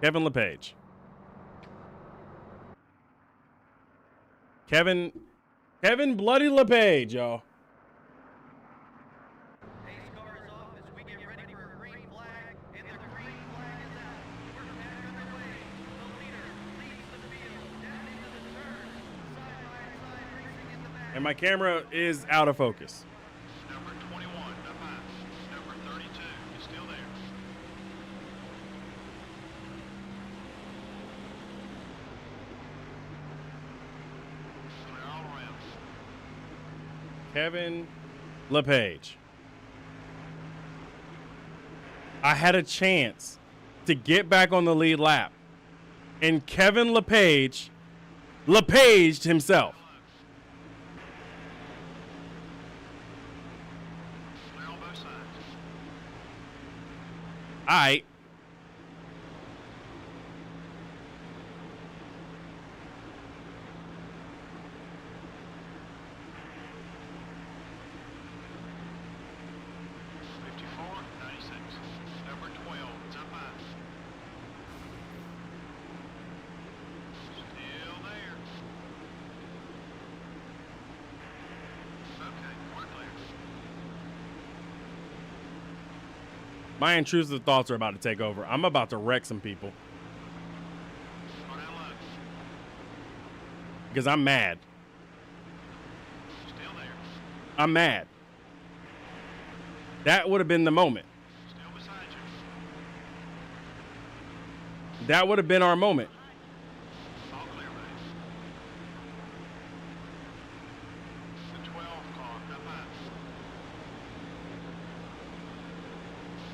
[SPEAKER 2] Kevin LePage. Kevin Bloody LePage, y'all.
[SPEAKER 6] Pace car is off as we get ready for a green flag, and the green flag is out. We're back underway. The leader leads the field down into the turn. Side by side racing in the back.
[SPEAKER 2] And my camera is out of focus.
[SPEAKER 5] Number 21, up high. Number 32 is still there. Clear all around.
[SPEAKER 2] Kevin LePage. I had a chance to get back on the lead lap, and Kevin LePaged himself.
[SPEAKER 5] Clear on both sides.
[SPEAKER 2] All right.
[SPEAKER 5] Number 12 is up high. Still there. Okay, we're clear.
[SPEAKER 2] My intrusive thoughts are about to take over. I'm about to wreck some people
[SPEAKER 5] Slow down low.
[SPEAKER 2] because I'm mad.
[SPEAKER 5] Still there.
[SPEAKER 2] I'm mad. That would have been the moment.
[SPEAKER 5] Still beside you.
[SPEAKER 2] That would have been our moment.
[SPEAKER 5] All clear, buddy. The 12 car up high.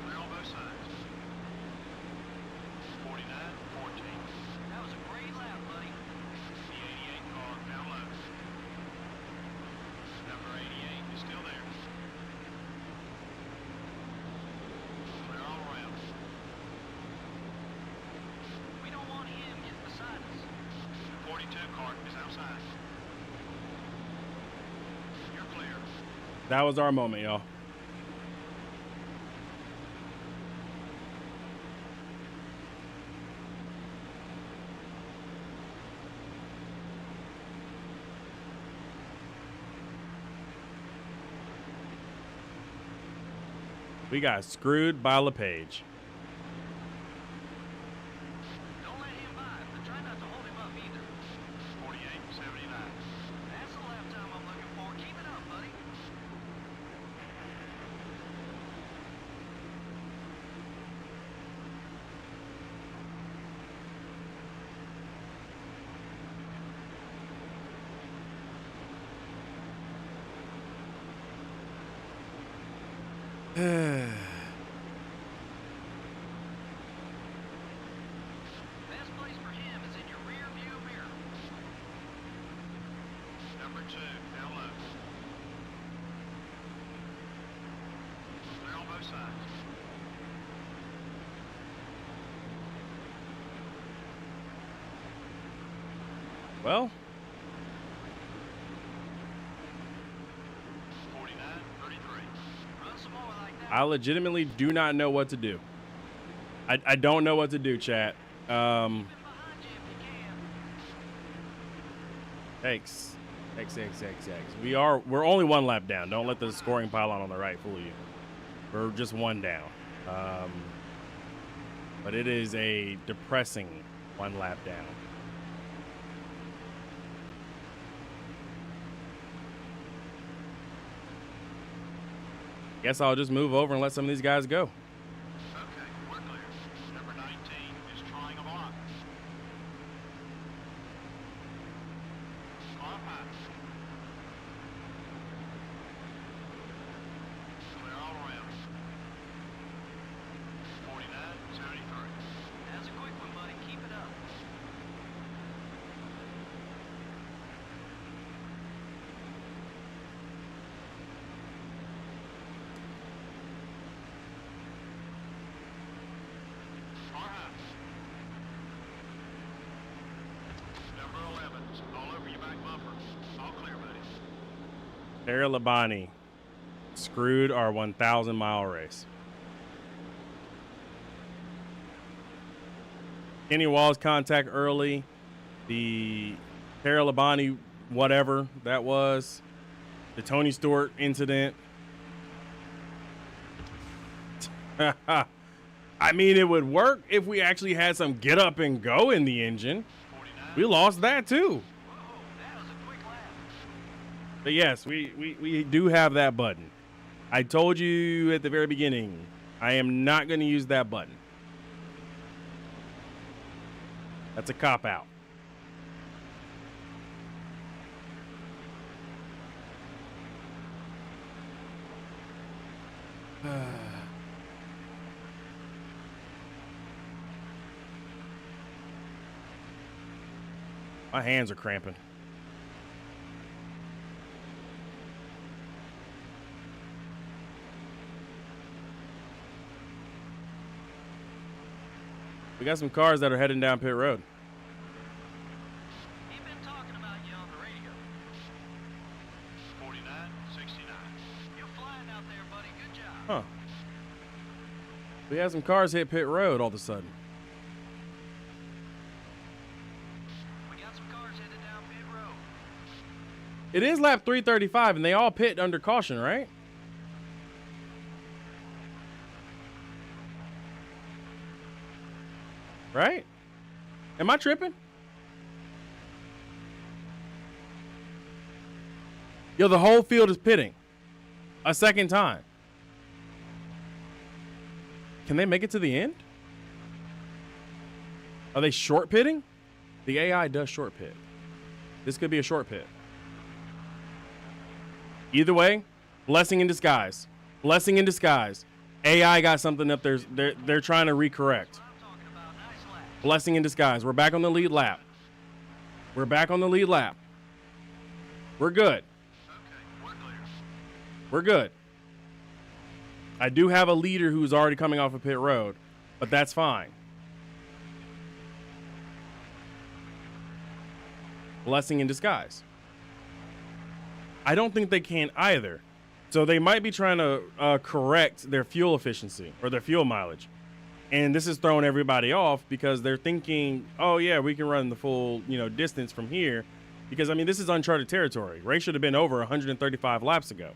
[SPEAKER 5] Clear on both sides. 49.14.
[SPEAKER 6] That was a great lap, buddy.
[SPEAKER 5] The 88 car down low. Number 88 is still there. Clear all around.
[SPEAKER 6] We don't want him getting beside us.
[SPEAKER 5] The 42 car is outside. You're clear.
[SPEAKER 2] That was our moment, y'all. We got screwed by LePage.
[SPEAKER 6] Don't let him by, but try not to hold him up either.
[SPEAKER 5] 48.79.
[SPEAKER 6] That's the lap time I'm looking for. Keep it up, buddy. Best place for him
[SPEAKER 2] Well,
[SPEAKER 5] 49.33.
[SPEAKER 6] Run some more like that.
[SPEAKER 2] I legitimately do not know what to do. I don't know what to do, chat.
[SPEAKER 6] Behind you if you can.
[SPEAKER 2] Thanks. We're only one lap down. Don't let the scoring pylon on the right fool you. We're just one down. But it is a depressing one lap down. Guess I'll just move over and let some of these guys go.
[SPEAKER 5] Okay, we're clear. Number 19 is trying a block. Car pass. Clear all around. 49.73.
[SPEAKER 6] That's a quick one, buddy. Keep it up.
[SPEAKER 5] Car pass. Number 11 is all over your back bumper. All clear, buddy.
[SPEAKER 2] Tara Labani screwed our 1,000 mile race. Kenny Walls contact early. The Tara Labani, whatever that was. The Tony Stewart incident. I mean, it would work if we actually had some get up and go in the engine.
[SPEAKER 5] 49.
[SPEAKER 2] We lost that too.
[SPEAKER 6] Whoa, that was a quick lap.
[SPEAKER 2] But yes, we do have that button. I told you at the very beginning, I am not going to use that button. That's a cop-out. My hands are cramping. We got some cars that are heading down pit road.
[SPEAKER 6] He's been talking about you on the radio.
[SPEAKER 5] 49.69.
[SPEAKER 6] You're flying out there, buddy. Good job.
[SPEAKER 2] Huh. We had some cars hit pit road all of a sudden.
[SPEAKER 6] We got some cars headed down pit road.
[SPEAKER 2] It is lap 335, and they all pit under caution, right? Right? Am I tripping? Yo, the whole field is pitting a second time. Can they make it to the end? Are they short pitting? The AI does short pit. This could be a short pit. Either way, blessing in disguise. Blessing in disguise. AI got something up there. They're trying to recorrect.
[SPEAKER 6] I'm talking about nice lap.
[SPEAKER 2] Blessing in disguise. We're back on the lead lap. We're back on the lead lap. We're good.
[SPEAKER 5] Okay, we're clear.
[SPEAKER 2] We're good. I do have a leader who's already coming off of pit road, but that's fine. Blessing in disguise. I don't think they can either. So they might be trying to correct their fuel efficiency or their fuel mileage. And this is throwing everybody off because they're thinking, oh yeah, we can run the full, distance from here. Because I mean, this is uncharted territory. Race should have been over 135 laps ago.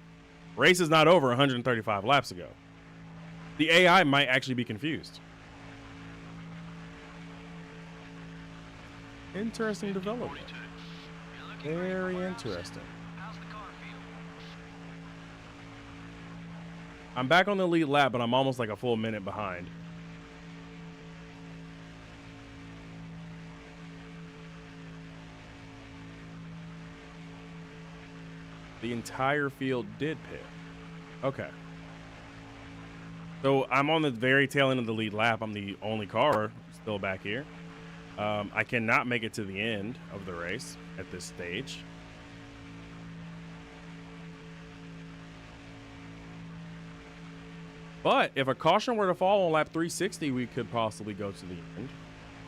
[SPEAKER 2] Race is not over 135 laps ago. The AI might actually be confused. Interesting development.
[SPEAKER 5] 42.
[SPEAKER 6] You're looking great
[SPEAKER 2] Very
[SPEAKER 6] for where I'm sitting.
[SPEAKER 2] interesting.
[SPEAKER 6] How's the car feel?
[SPEAKER 2] I'm back on the lead lap, but I'm almost like a full minute behind. The entire field did pit. Okay. So I'm on the very tail end of the lead lap. I'm the only car still back here. I cannot make it to the end of the race at this stage. But if a caution were to fall on lap 360, we could possibly go to the end.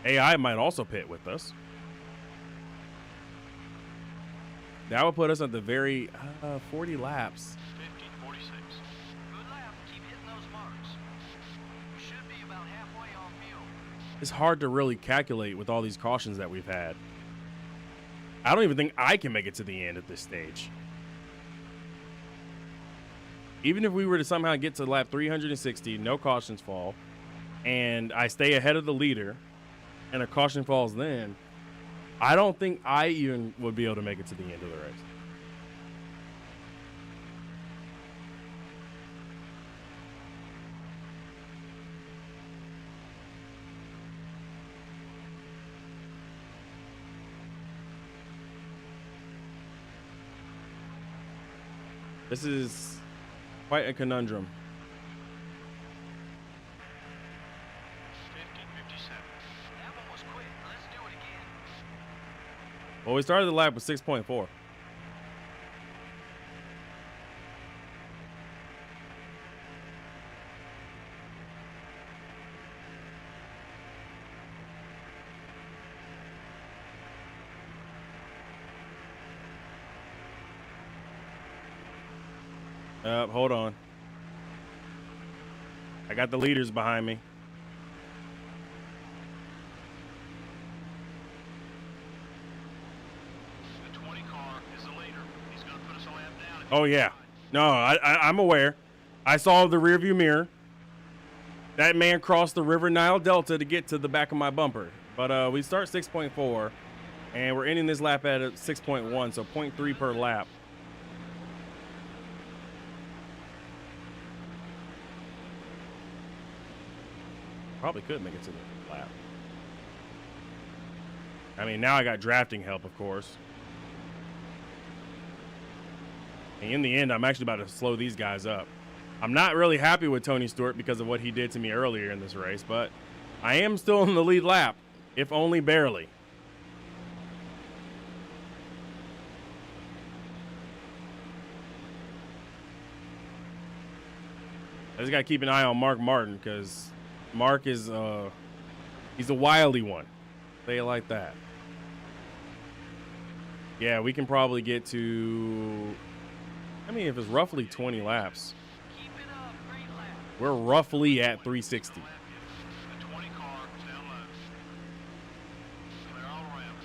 [SPEAKER 2] AI might also pit with us. That would put us at the very 40 laps.
[SPEAKER 5] 50:46.
[SPEAKER 6] Good lap. Keep hitting those marks. You should be about halfway on fuel.
[SPEAKER 2] It's hard to really calculate with all these cautions that we've had. I don't even think I can make it to the end at this stage. Even if we were to somehow get to lap 360, no cautions fall, and I stay ahead of the leader, and a caution falls then, I don't think I even would be able to make it to the end of the race. This is quite a conundrum.
[SPEAKER 5] 50:57.
[SPEAKER 6] That one was quick. Let's do it again.
[SPEAKER 2] Well, we started the lap with 6.4. Hold on. I got the leaders behind me.
[SPEAKER 5] The 20 car is the leader. He's going to put us a lap down.
[SPEAKER 2] Oh, yeah. No, I'm aware. I saw the rearview mirror. That man crossed the River Nile Delta to get to the back of my bumper. But we start 6.4, and we're ending this lap at 6.1, so 0.3 per lap. Probably could make it to the lap. I mean, now I got drafting help, of course. And in the end, I'm actually about to slow these guys up. I'm not really happy with Tony Stewart because of what he did to me earlier in this race, but I am still in the lead lap, if only barely. I just got to keep an eye on Mark Martin because Mark is, he's a wily one. Say it like that. Yeah, we can probably get to, I mean, if it's roughly 20 laps,
[SPEAKER 6] Keep it up. Great lap.
[SPEAKER 2] we're roughly at 360.
[SPEAKER 5] The 20 car is down low. Clear all around.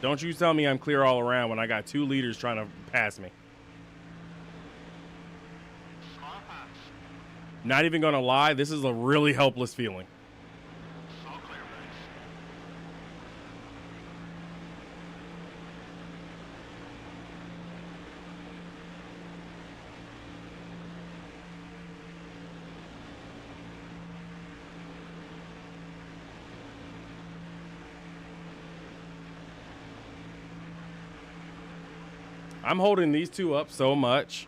[SPEAKER 2] Don't you tell me I'm clear all around when I got two leaders trying to pass me.
[SPEAKER 5] Car high.
[SPEAKER 2] Not even going to lie, this is a really helpless feeling.
[SPEAKER 5] All clear, buddy.
[SPEAKER 2] I'm holding these two up so much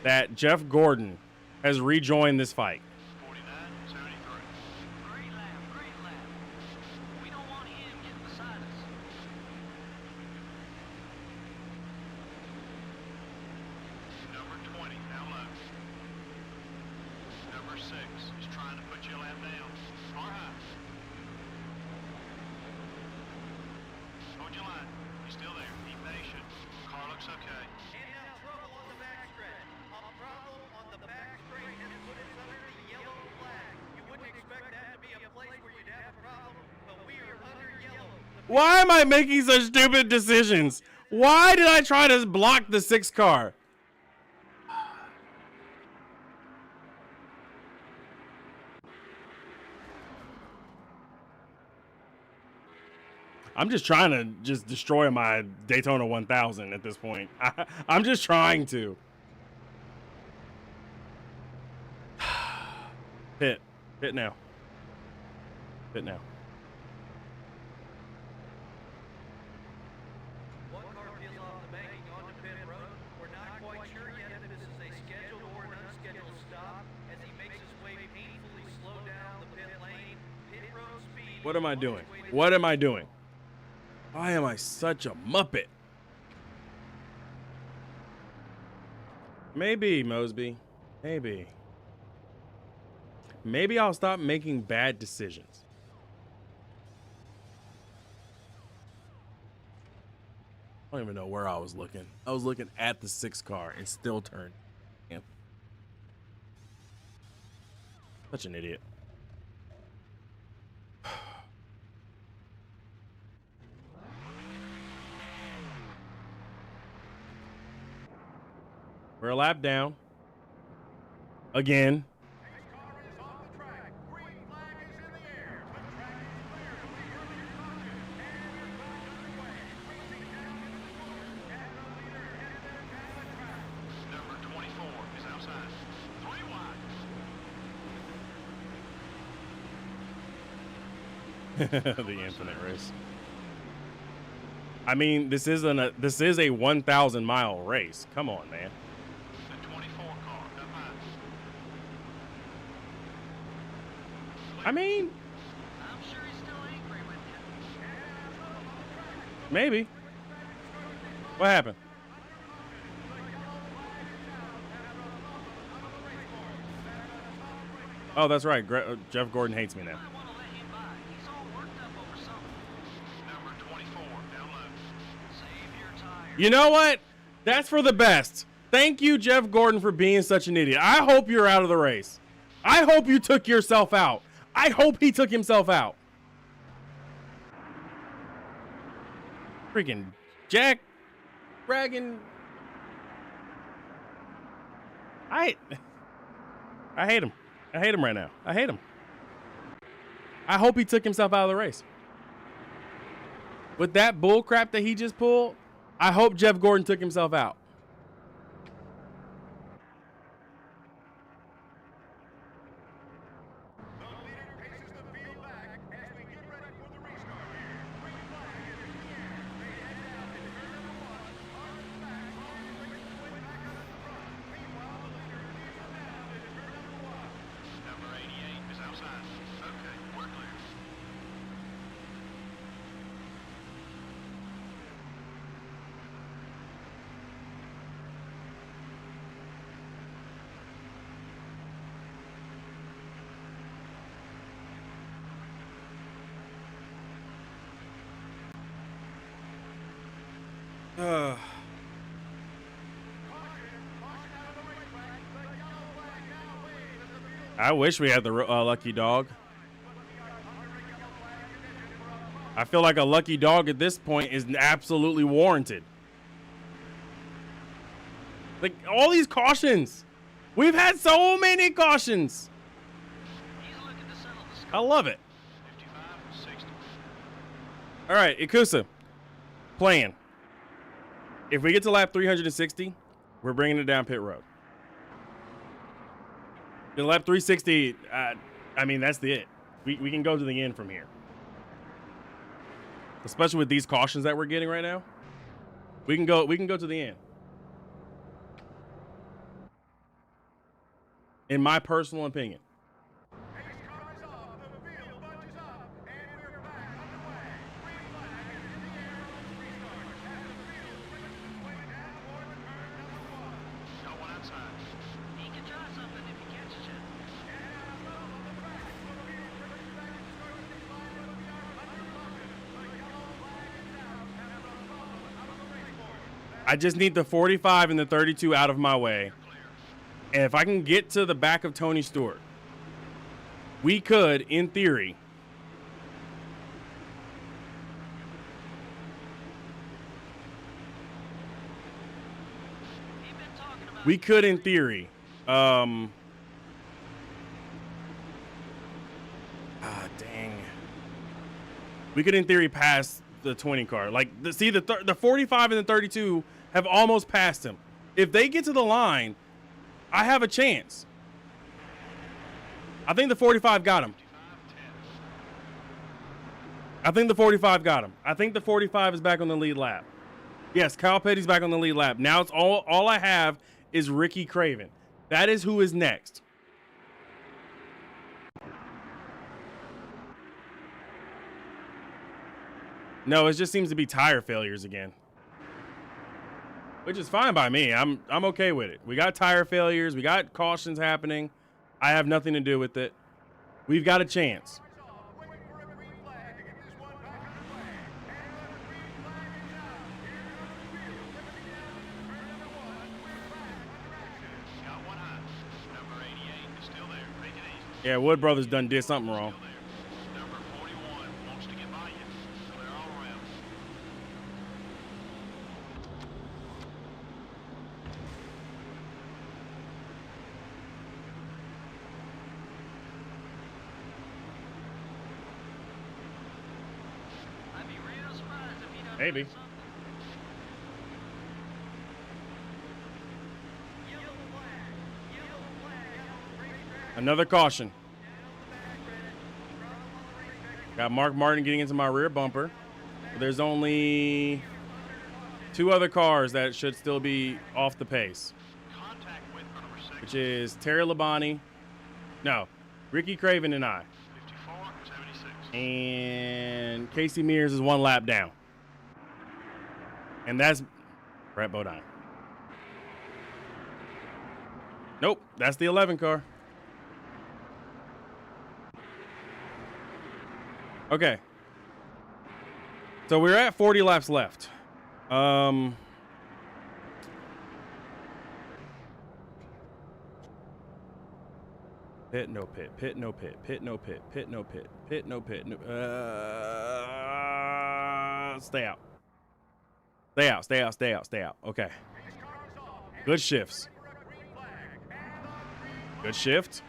[SPEAKER 2] that Jeff Gordon has rejoined this fight.
[SPEAKER 5] 49:73.
[SPEAKER 6] Great lap. Great lap. We don't want him getting beside us.
[SPEAKER 5] Number 20 down low. Number 6 is trying to put you a lap down. Car high. Hold your line. You're still there. Be patient. Car looks okay.
[SPEAKER 6] And now trouble on the backstretch. A problem on the back straight has put us under the yellow flag. You wouldn't expect that to be a place where you'd have a problem, but we are under yellow.
[SPEAKER 2] Why am I making such stupid decisions? Why did I try to block the 6 car? I'm just trying to just destroy my Daytona 1000 at this point. I'm just trying to. Pit. Pit now. Pit now.
[SPEAKER 6] One car peels off the banking onto pit road. We're not quite sure yet if this is a scheduled or an unscheduled stop as he makes his way painfully slow down the pit lane. Pit road speed.
[SPEAKER 2] What am I doing? What am I doing? Why am I such a muppet? Maybe, Mosby. Maybe. Maybe I'll stop making bad decisions. I don't even know where I was looking. I was looking at the 6 car and still turned. Damn. Such an idiot. We're a lap down. Again.
[SPEAKER 6] Car is off the track. Green flag is in the air. The track is clear. We hear your caution. And we're back underway. Racing down into the corner. And the leader headed there down the track.
[SPEAKER 5] Number 24 is outside. 3 wide.
[SPEAKER 2] The infinite race. I mean, this is a 1,000-mile race. Come on, man.
[SPEAKER 5] The 24 car up high.
[SPEAKER 2] I mean,
[SPEAKER 6] I'm sure he's still angry with you.
[SPEAKER 2] maybe. What happened? Oh, that's right. Jeff Gordon hates me now.
[SPEAKER 6] I want to let him by. He's all worked up over something.
[SPEAKER 5] Number 24 down low.
[SPEAKER 6] Save your tires.
[SPEAKER 2] You know what? That's for the best. Thank you, Jeff Gordon, for being such an idiot. I hope you're out of the race. I hope you took yourself out. I hope he took himself out. Freaking Jack Dragon. I hate him. I hate him right now. I hate him. I hope he took himself out of the race. With that bull crap that he just pulled, I hope Jeff Gordon took himself out.
[SPEAKER 6] The leader paces the field back as we get ready for the restart here. Green flag is in the air. They head down into turn number 1. Cars in the back. Cars racing their way back up to the front. Meanwhile, the leader leads them down into turn number 1.
[SPEAKER 5] Number 88 is outside. Okay, we're clear.
[SPEAKER 2] I wish we had the lucky dog. I feel like a lucky dog at this point is absolutely warranted. Like, all these cautions. We've had so many cautions.
[SPEAKER 6] He's looking to settle the score.
[SPEAKER 2] I love it.
[SPEAKER 5] 55, 60.
[SPEAKER 2] All right, Ikusa. Plan. If we get to lap 360, we're bringing it down pit road. In lap 360, I mean, that's it. We can go to the end from here. Especially with these cautions that we're getting right now. We can go to the end. In my personal opinion.
[SPEAKER 6] Pace car is off. The field bunches up. And we're back underway. Green flag is in the air on the restart. As the field races its way down toward the turn number 1.
[SPEAKER 5] No one outside.
[SPEAKER 6] He can try something if he catches you. And out of love on the track. The field races back to start with this line of the yard under caution. The yellow flag is out. And the ball out of the race course.
[SPEAKER 2] I just need the 45 and the 32 out of my way. And if I can get to the back of Tony Stewart, we could, in theory,
[SPEAKER 6] He's been talking about
[SPEAKER 2] we could, in theory, dang. We could, in theory, pass the 20 car. Like, the 45 and the 32 have almost passed him. If they get to the line, I have a chance. I think the 45 got him. I think the 45 got him. I think the 45 is back on the lead lap. Yes, Kyle Petty's back on the lead lap. Now it's all I have is Ricky Craven. That is who is next. No, it just seems to be tire failures again. Which is fine by me. I'm okay with it. We got tire failures. We got cautions happening. I have nothing to do with it. We've got a chance.
[SPEAKER 6] waiting for a green flag to get this one back underway. And the green flag is out. Here comes
[SPEAKER 2] Yeah, Wood Brothers done did something wrong.
[SPEAKER 5] Number 41 wants to get by you. Clear all around.
[SPEAKER 6] I'd be real surprised if he doesn't
[SPEAKER 2] Maybe.
[SPEAKER 6] do something. Yellow flag out on the racetrack.
[SPEAKER 2] Another caution. Got Mark Martin getting into my rear bumper. There's only 2 other cars that should still be off the pace,
[SPEAKER 5] Contact with number 6.
[SPEAKER 2] which is Terry Labonte. No, Ricky Craven and I.
[SPEAKER 5] 54-76.
[SPEAKER 2] And Casey Mears is 1 lap down. And that's Brett Bodine. Nope, that's the 11 car. Okay. So we're at 40 laps left. Pit, no pit, pit, no pit, pit, no pit, pit, no pit, pit, no pit. No, stay out. Stay out, stay out, stay out, stay out. Okay. Good shifts. Good shift.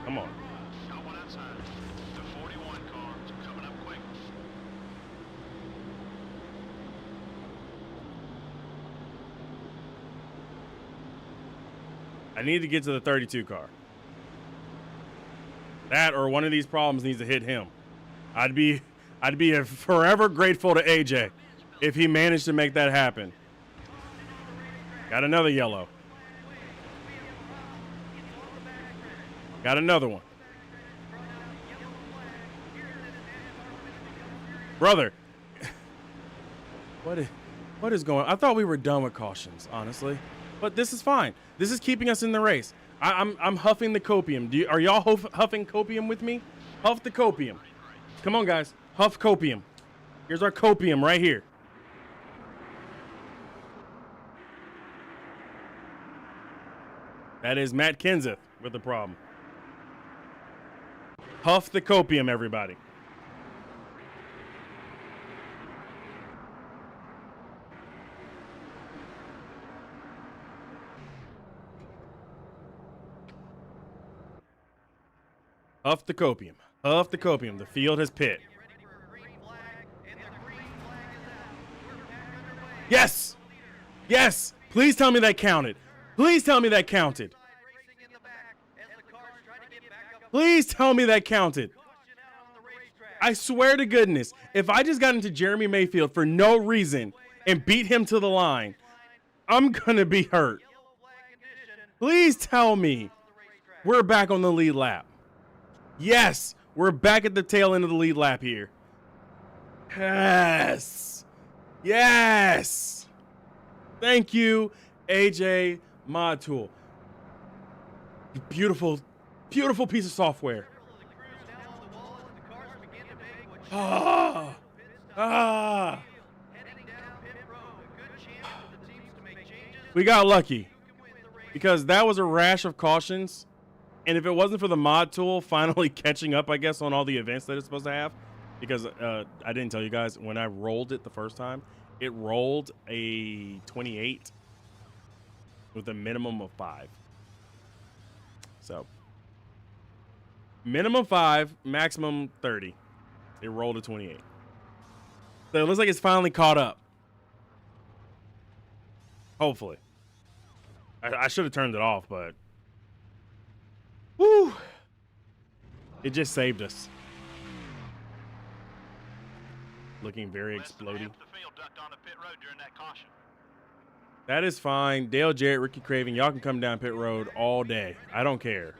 [SPEAKER 2] Come on.
[SPEAKER 5] Got one outside. The 41 car is coming up quick.
[SPEAKER 2] I need to get to the 32 car. That or one of these problems needs to hit him. I'd be forever grateful to AJ if he managed to make that happen. Got another yellow. Got another one. Brother. What is going on? I thought we were done with cautions, honestly. But this is fine. This is keeping us in the race. I'm huffing the copium. Are y'all huffing copium with me? Huff the copium. Come on, guys. Huff copium. Here's our copium right here. That is Matt Kenseth with the problem. Huff the copium, everybody. Huff the copium. Huff the copium. The field has pit. Yes! Yes! Please tell me that counted. Please tell me that counted. Please tell me that counted. I swear to goodness, if I just got into Jeremy Mayfield for no reason and beat him to the line, I'm gonna be hurt. Please tell me we're back on the lead lap. Yes, we're back at the tail end of the lead lap here. Yes. Yes. Thank you, AJ Mod Tool. Beautiful, beautiful piece of software. Ah. Ah. We got lucky because that was a rash of cautions. And if it wasn't for the mod tool finally catching up, I guess, on all the events that it's supposed to have, because I didn't tell you guys, when I rolled it the first time, it rolled a 28 with a minimum of 5. So, minimum 5, maximum 30. It rolled a 28. So it looks like it's finally caught up. Hopefully. I should have turned it off, but... Woo! It just saved us. Looking very
[SPEAKER 5] Less than half
[SPEAKER 2] exploding.
[SPEAKER 5] the field ducked onto pit road during that caution.
[SPEAKER 2] That is fine. Dale Jarrett, Ricky Craven, y'all can come down pit road all day. I don't care.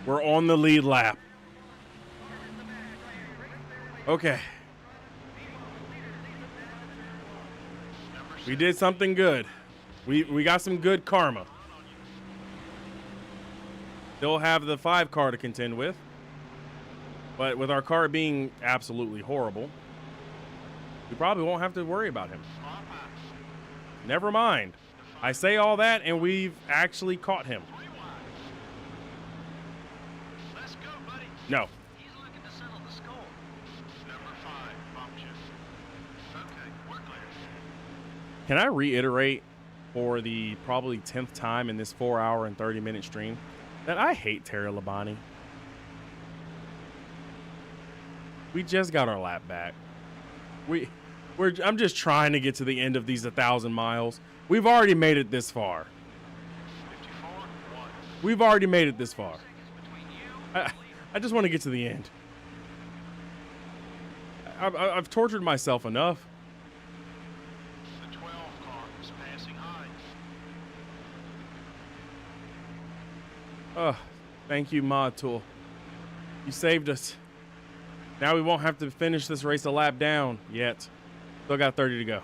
[SPEAKER 2] We're on the lead lap. Okay. We did something good. We got some good karma. Still have the 5 car to contend with. But with our car being absolutely horrible, We probably won't have to worry about him.
[SPEAKER 5] Small pass.
[SPEAKER 2] Never mind. I say all that, and we've actually caught him.
[SPEAKER 5] 3 wide. Let's go, buddy.
[SPEAKER 2] No.
[SPEAKER 6] He's looking to settle the score.
[SPEAKER 5] Number 5, bumped you. Okay, we're clear.
[SPEAKER 2] Can I reiterate for the probably 10th time in this 4 hour and 30-minute stream that I hate Tara Labonte? We just got our lap back. I'm just trying to get to the end of these 1,000 miles. We've already made it this far.
[SPEAKER 5] 54, 1.
[SPEAKER 2] We've already made it this far.
[SPEAKER 6] Seconds between you and the leader.
[SPEAKER 2] I just want to get to the end. I've tortured myself enough.
[SPEAKER 5] The 12 car is passing Hines.
[SPEAKER 2] Thank you, Mod Tool. You saved us. Now we won't have to finish this race a lap down yet. Still got 30 to go.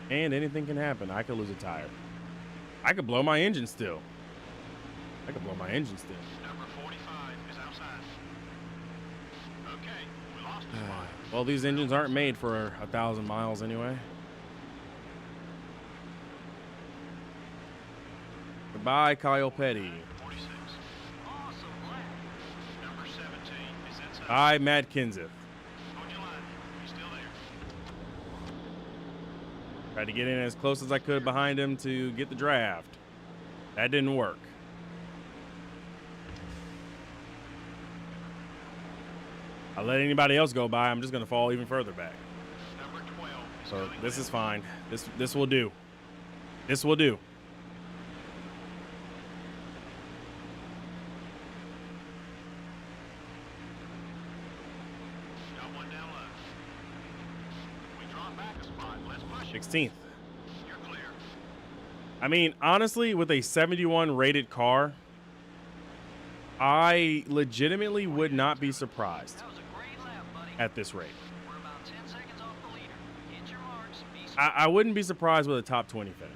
[SPEAKER 2] And anything can happen. I could lose a tire. I could blow my engine still.
[SPEAKER 5] Number 45 is outside. Okay, we lost a spot.
[SPEAKER 2] Well, these engines aren't made for 1,000 miles anyway. Goodbye, Kyle Petty.
[SPEAKER 5] 46.
[SPEAKER 6] Awesome lap.
[SPEAKER 5] Number 17 is inside.
[SPEAKER 2] Bye, Matt Kenseth.
[SPEAKER 5] Hold your line. He's still there.
[SPEAKER 2] Tried to get in as close as I could behind him to get the draft. That didn't work. I let anybody else go by, I'm just going to fall even further back.
[SPEAKER 5] Number 12 is
[SPEAKER 2] So
[SPEAKER 5] coming
[SPEAKER 2] this
[SPEAKER 5] down.
[SPEAKER 2] is fine. This will do. This will do.
[SPEAKER 5] Got one down left. We drop back a spot. Let's push it.
[SPEAKER 2] 16th.
[SPEAKER 5] You're clear.
[SPEAKER 2] I mean, honestly, with a 71 rated car, I legitimately would not be surprised
[SPEAKER 6] That was a great lap, buddy.
[SPEAKER 2] at this rate.
[SPEAKER 6] We're about 10 seconds off the leader. Hit your marks. Be smart.
[SPEAKER 2] I wouldn't be surprised with a top 20 finish.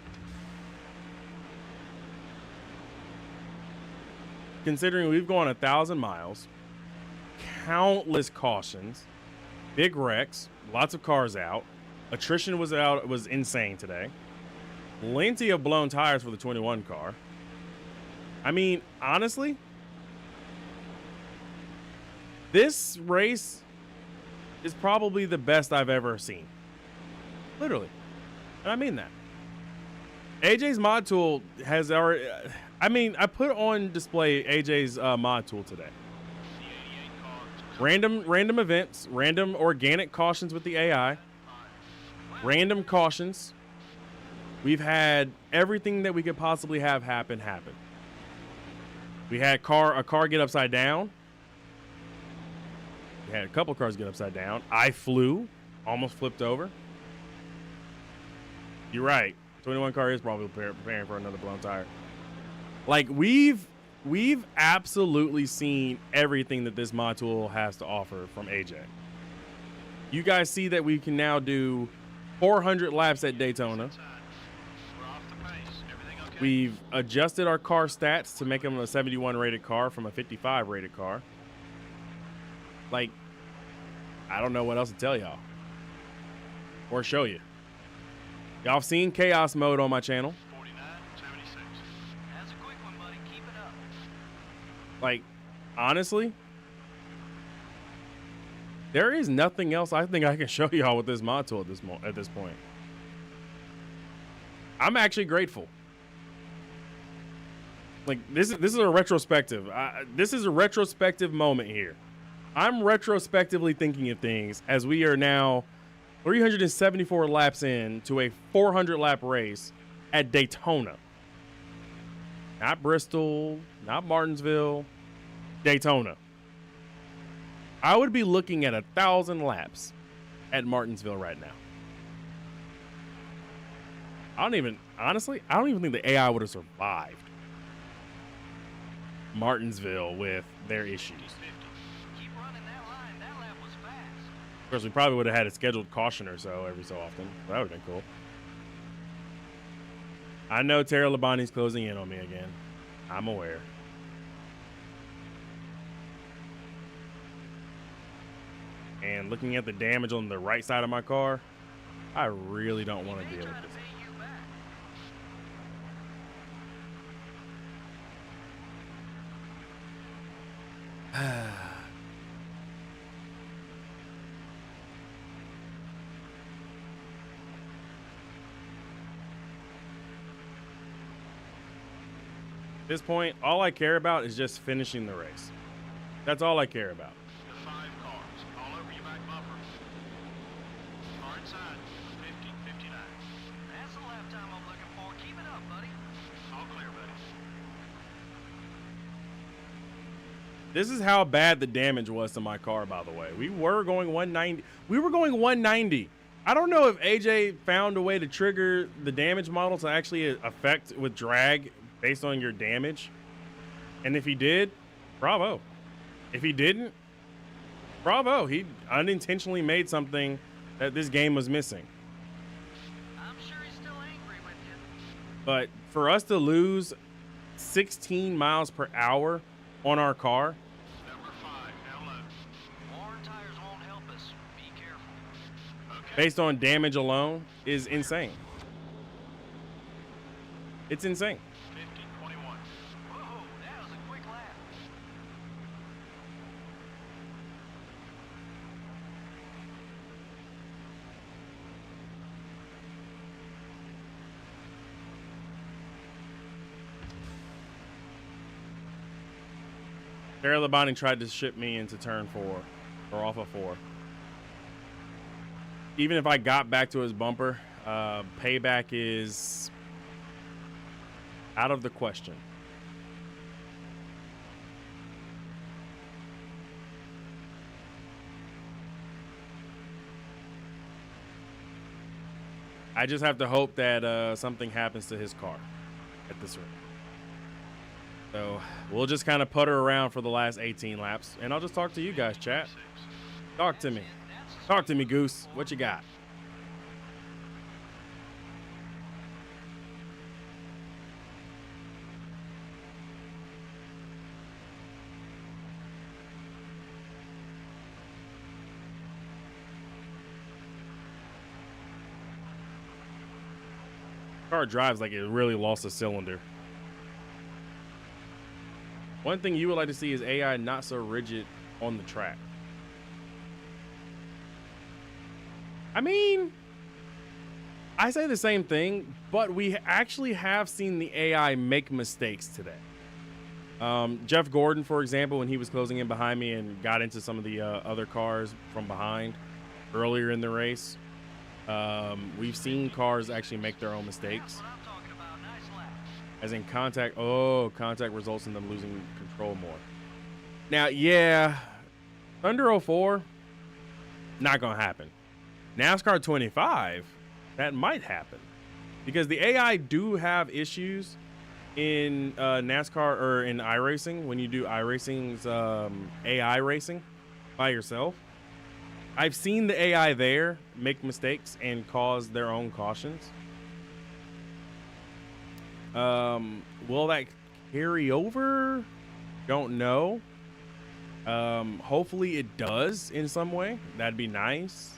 [SPEAKER 2] Considering we've gone 1,000 miles, countless cautions, big wrecks, lots of cars out, attrition was insane today, plenty of blown tires for the 21 car. I mean, honestly, this race is probably the best I've ever seen. Literally. And I mean that. AJ's mod tool has already... I mean, I put on display AJ's mod tool today.
[SPEAKER 5] The 88 car is
[SPEAKER 2] Random events, random organic cautions with the AI, random cautions. We've had everything that we could possibly have happen. We had a car get upside down. We had a couple cars get upside down. I flew, almost flipped over. You're right. 21 car is probably preparing for another blown tire. Like we've absolutely seen everything that this mod tool has to offer from AJ. You guys see that we can now do 400 laps at Daytona.
[SPEAKER 5] inside. We're off the pace. Everything okay?
[SPEAKER 2] We've adjusted our car stats to make them a 71 rated car from a 55 rated car. Like, I don't know what else to tell y'all or show you. Y'all have seen chaos mode on my channel.
[SPEAKER 5] 49, 76.
[SPEAKER 6] That's a quick one, buddy. Keep it up.
[SPEAKER 2] Like, honestly, there is nothing else I think I can show y'all with this mod tool at this point. I'm actually grateful. Like, this is a retrospective. This is a retrospective moment here. I'm retrospectively thinking of things as we are now 374 laps in to a 400 lap race at Daytona. Not Bristol, not Martinsville, Daytona. I would be looking at 1,000 laps at Martinsville right now. Honestly, I don't even think the AI would have survived Martinsville with their issues.
[SPEAKER 6] Keep running that line. That lap was fast.
[SPEAKER 2] Of course, we probably would have had a scheduled caution or so every so often. That would have been cool. I know Tara Labonte's closing in on me again. I'm aware. And looking at the damage on the right side of my car, I really don't want to deal with this.
[SPEAKER 6] Pay you back.
[SPEAKER 2] At this point, all I care about is just finishing the race. That's all I care about.
[SPEAKER 5] The 5 cars, all over your back bumper. Car inside, 50, 59.
[SPEAKER 6] That's the lap time I'm looking for. Keep it up, buddy.
[SPEAKER 5] All clear, buddy.
[SPEAKER 2] This is how bad the damage was to my car, by the way. We were going 190. We were going 190. I don't know if AJ found a way to trigger the damage model to actually affect with drag based on your damage. And if he did, bravo. If he didn't, bravo. He unintentionally made something that this game was missing.
[SPEAKER 6] I'm sure he's still angry with you.
[SPEAKER 2] But for us to lose 16 miles per hour on our car,
[SPEAKER 5] Number 5, down low.
[SPEAKER 6] Worn tires won't help us. Be careful.
[SPEAKER 5] Okay.
[SPEAKER 2] based on damage alone, is insane. It's insane.
[SPEAKER 5] 50, 21.
[SPEAKER 6] Whoa, that was a quick lap.
[SPEAKER 2] Sarah Labonte tried to ship me into turn 4 or off of 4. Even if I got back to his bumper, payback is out of the question. I just have to hope that something happens to his car at this rate. So we'll just kind of putter around for the last 18 laps, and I'll just talk to you guys, chat. Talk to me. Talk to me, Goose. What you got? Car drives like it really lost a cylinder. One thing you would like to see is AI not so rigid on the track. I mean, I say the same thing, but we actually have seen the AI make mistakes today. Jeff Gordon, for example, when he was closing in behind me and got into some of the other cars from behind earlier in the race, we've seen cars actually make their own mistakes.
[SPEAKER 6] That's what I'm talking about. Nice lap.
[SPEAKER 2] As in contact, contact results in them losing control more. Now, yeah, under 04, not going to happen. NASCAR 25, that might happen. Because the AI do have issues in NASCAR or in iRacing when you do iRacing's AI racing by yourself. I've seen the AI there make mistakes and cause their own cautions. Will that carry over? Don't know. Hopefully it does in some way. That'd be nice.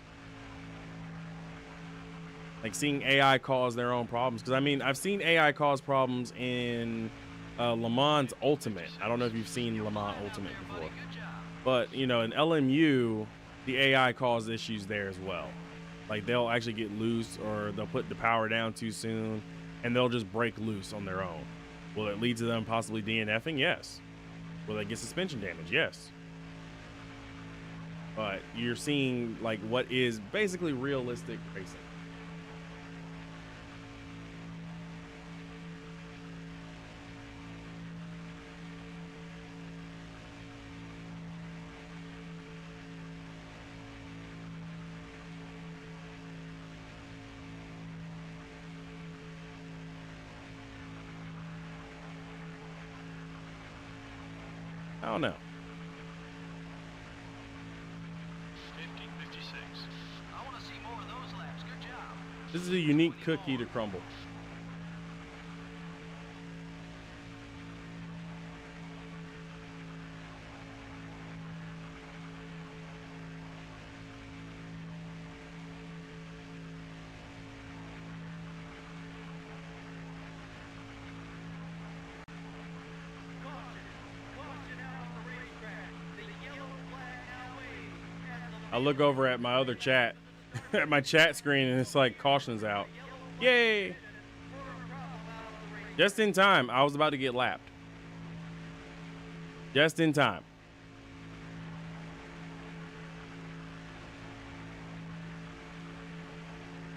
[SPEAKER 2] Like seeing AI cause their own problems. Because I mean, I've seen AI cause problems in Le Mans Ultimate. I don't know if you've seen Le Mans Ultimate before.
[SPEAKER 6] Good job.
[SPEAKER 2] But, you know, in LMU, the AI caused issues there as well. Like they'll actually get loose or they'll put the power down too soon and they'll just break loose on their own. Will it lead to them possibly DNFing? Yes. Will they get suspension damage? Yes. But you're seeing like what is basically realistic racing. I don't know.
[SPEAKER 5] 50, 56.
[SPEAKER 6] I want to see more of those laps. Good job.
[SPEAKER 2] This is a unique cookie to crumble. I look over at my other chat, at my chat screen, and it's like cautions out. Yay! Just in time. I was about to get lapped. Just in time.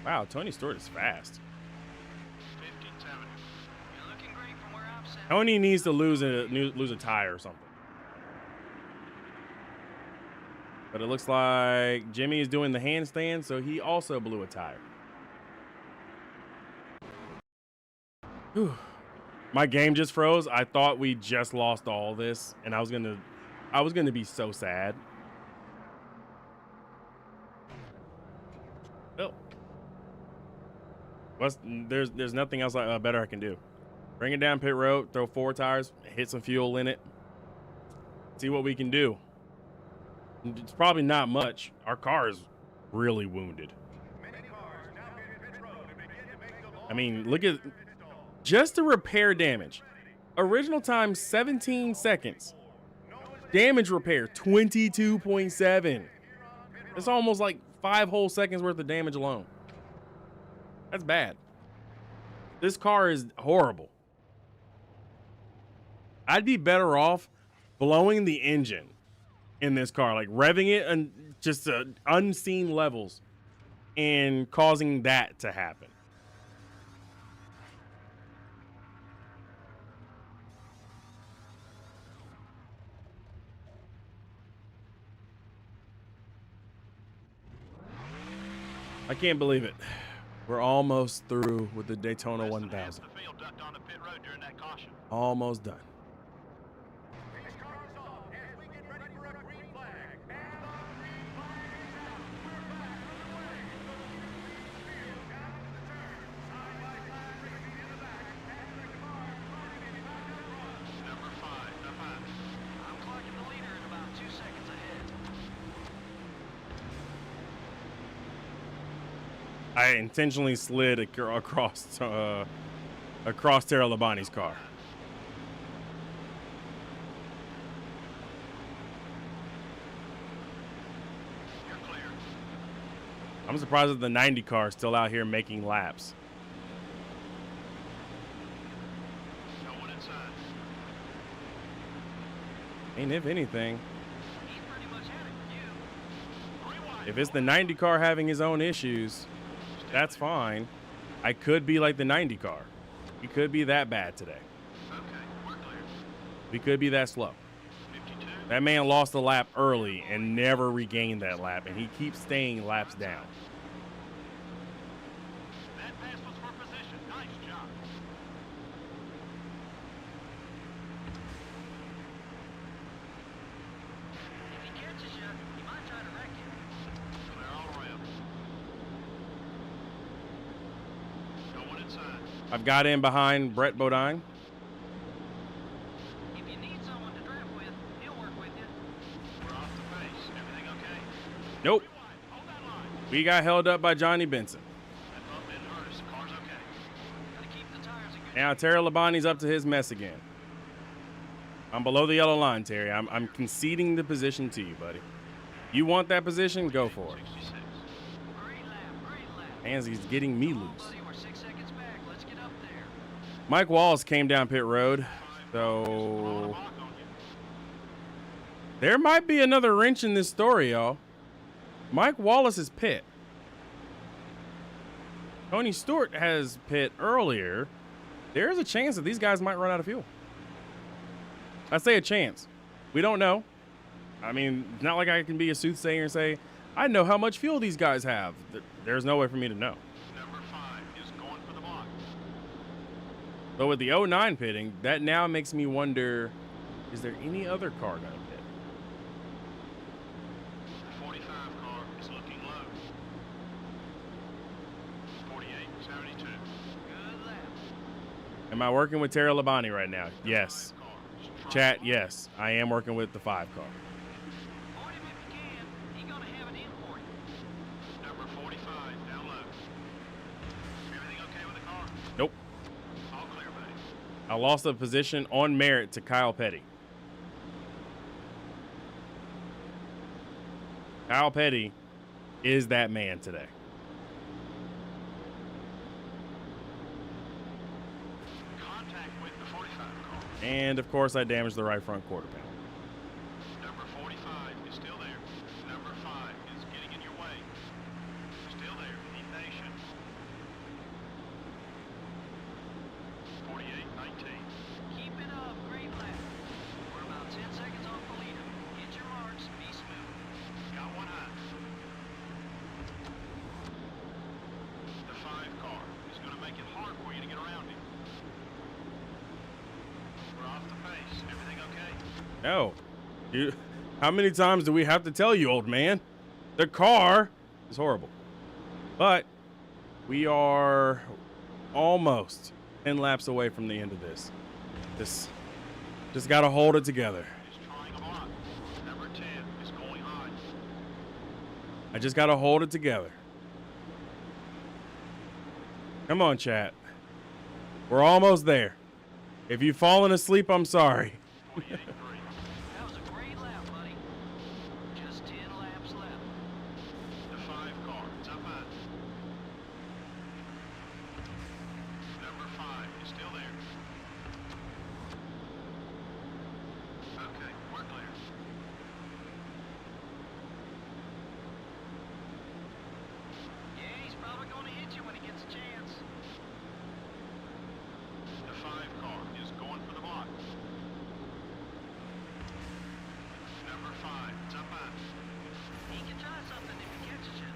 [SPEAKER 2] Wow, Tony Stewart is fast.
[SPEAKER 5] 57.
[SPEAKER 6] You're looking great from where I'm sitting.
[SPEAKER 2] Tony needs to lose a tire or something. But it looks like Jimmy is doing the handstand, so he also blew a tire. Whew. My game just froze. I thought we just lost all this, and I was gonna be so sad. Well, there's nothing else better I can do. Bring it down pit road, throw 4 tires, hit some fuel in it, see what we can do. It's probably not much. Our car is really wounded. I mean, look at just the repair damage. Original time 17 seconds. Damage repair 22.7. It's almost like 5 whole seconds worth of damage alone. That's bad. This car is horrible. I'd be better off blowing the engine in this car, like revving it and just unseen levels and causing that to happen. I can't believe it. We're almost through with the Daytona 1000.
[SPEAKER 5] The field ducked onto pit road during that caution.
[SPEAKER 2] Almost done.
[SPEAKER 6] These cars off as we get ready for a green flag. And the green flag is out. We're back underway. Field down to the turn. Side by side racing in the back. And the car running in back up front.
[SPEAKER 5] Number 5, the pass.
[SPEAKER 6] I'm clocking the leader at about 2 seconds ahead.
[SPEAKER 2] I intentionally slid across Tara Labonte's car.
[SPEAKER 5] You're clear.
[SPEAKER 2] I'm surprised that the 90 car is still out here making laps.
[SPEAKER 5] No one inside.
[SPEAKER 2] And if anything,
[SPEAKER 6] He's pretty much had it for you.
[SPEAKER 5] 3 wide.
[SPEAKER 2] if it's the 90 car having his own issues, that's fine. I could be like the 90 car. We could be that bad today.
[SPEAKER 5] Okay, we're clear.
[SPEAKER 2] We could be that slow.
[SPEAKER 5] 52.
[SPEAKER 2] That man lost a lap early and never regained that lap, and he keeps staying laps down.
[SPEAKER 5] That pass was for position. Nice job.
[SPEAKER 6] If he catches you, he might try to wreck you.
[SPEAKER 5] Clear all around. No one inside.
[SPEAKER 2] I've got in behind Brett Bodine.
[SPEAKER 6] If you need someone to draft with, he'll work with you.
[SPEAKER 5] We're off the pace. Everything okay?
[SPEAKER 2] Nope.
[SPEAKER 5] 3 wide. Hold that line.
[SPEAKER 2] We got held up by Johnny Benson.
[SPEAKER 5] That bump didn't hurt us. Car's okay.
[SPEAKER 6] Gotta keep the tires in good
[SPEAKER 2] Now Terry Labonte's up to his mess again. I'm below the yellow line, Terry. I'm conceding the position to you, buddy. You want that position? Go for it.
[SPEAKER 5] 66.
[SPEAKER 6] Great lap, great lap.
[SPEAKER 2] Hansy's getting me
[SPEAKER 6] Come on,
[SPEAKER 2] loose.
[SPEAKER 6] buddy, we're 6 seconds back. Let's get up there.
[SPEAKER 2] Mike Wallace came down pit road,
[SPEAKER 5] Throwing a
[SPEAKER 2] so
[SPEAKER 5] block on you.
[SPEAKER 2] there might be another wrench in this story, y'all. Mike Wallace is pit. Tony Stewart has pit earlier. There's a chance that these guys might run out of fuel. I say a chance. We don't know. I mean, it's not like I can be a soothsayer and say, I know how much fuel these guys have. There's no way for me to know.
[SPEAKER 5] Number 5 is going for the block.
[SPEAKER 2] But with the 09 pitting, that now makes me wonder, is there any other car going to pit?
[SPEAKER 5] The 45 car is looking low. 48, 72.
[SPEAKER 6] Good lap.
[SPEAKER 2] Am I working with Terry Labonte right now? Yes.
[SPEAKER 5] Car is
[SPEAKER 2] Chat, yes. I am working with the 5 car.
[SPEAKER 6] Avoid him if you can. He's gonna have it in for you.
[SPEAKER 5] number 45 down low. Everything okay with the car?
[SPEAKER 2] Nope.
[SPEAKER 5] All clear, buddy.
[SPEAKER 2] I lost a position on merit to Kyle Petty. Kyle Petty is that man today.
[SPEAKER 5] Contact with the 45 car.
[SPEAKER 2] And of course, I damaged the right front quarter panel.
[SPEAKER 5] Number 45 is still there. Number 5 is getting in your way. Still there. Be patient. 48-19.
[SPEAKER 6] Keep it up, great lap. We're about 10 seconds off the leader. Hit your marks, be smooth.
[SPEAKER 5] Got one high. The 5 car is going to make it hard for you to get around him. We're off the pace. Everything okay?
[SPEAKER 2] No. How many times do we have to tell you, old man? The car is horrible. But we are almost 10 laps away from the end of this. Just got to hold it together.
[SPEAKER 5] He's trying a lot. Number 10 is going high.
[SPEAKER 2] I just got to hold it together. Come on, chat. We're almost there. If you've fallen asleep, I'm sorry.
[SPEAKER 5] 48-3.
[SPEAKER 6] That was a great lap, buddy. Just 10 laps left.
[SPEAKER 5] The 5 car is up high. Number 5 is still there. Okay, we're clear.
[SPEAKER 6] Yeah, he's probably going to hit you when he gets a chance.
[SPEAKER 5] The 5 car is going for the block. Number 5 is up high.
[SPEAKER 6] He can try something if he catches you.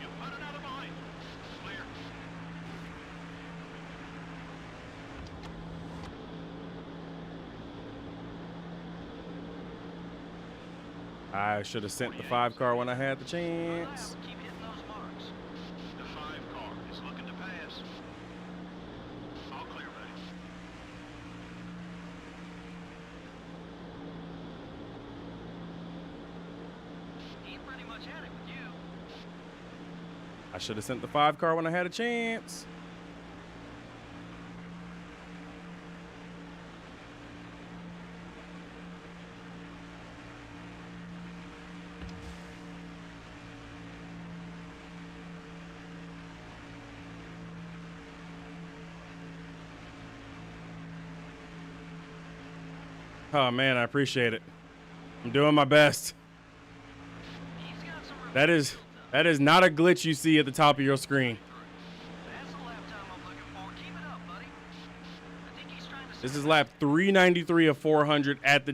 [SPEAKER 5] You put another behind. Clear.
[SPEAKER 2] I should have sent the 5 car when I had the chance.
[SPEAKER 6] Keep hitting those marks.
[SPEAKER 5] The 5 car is looking to pass. All clear, buddy.
[SPEAKER 6] He pretty much had it with you.
[SPEAKER 2] I should have sent the 5 car when I had a chance. Oh man, I appreciate it. I'm doing my best.
[SPEAKER 6] He's got some
[SPEAKER 2] That is not a glitch you see at the top of your screen.
[SPEAKER 6] That's the lap time I'm looking for. Keep it up, buddy. I think he's trying to
[SPEAKER 2] This is lap 393 of 400 at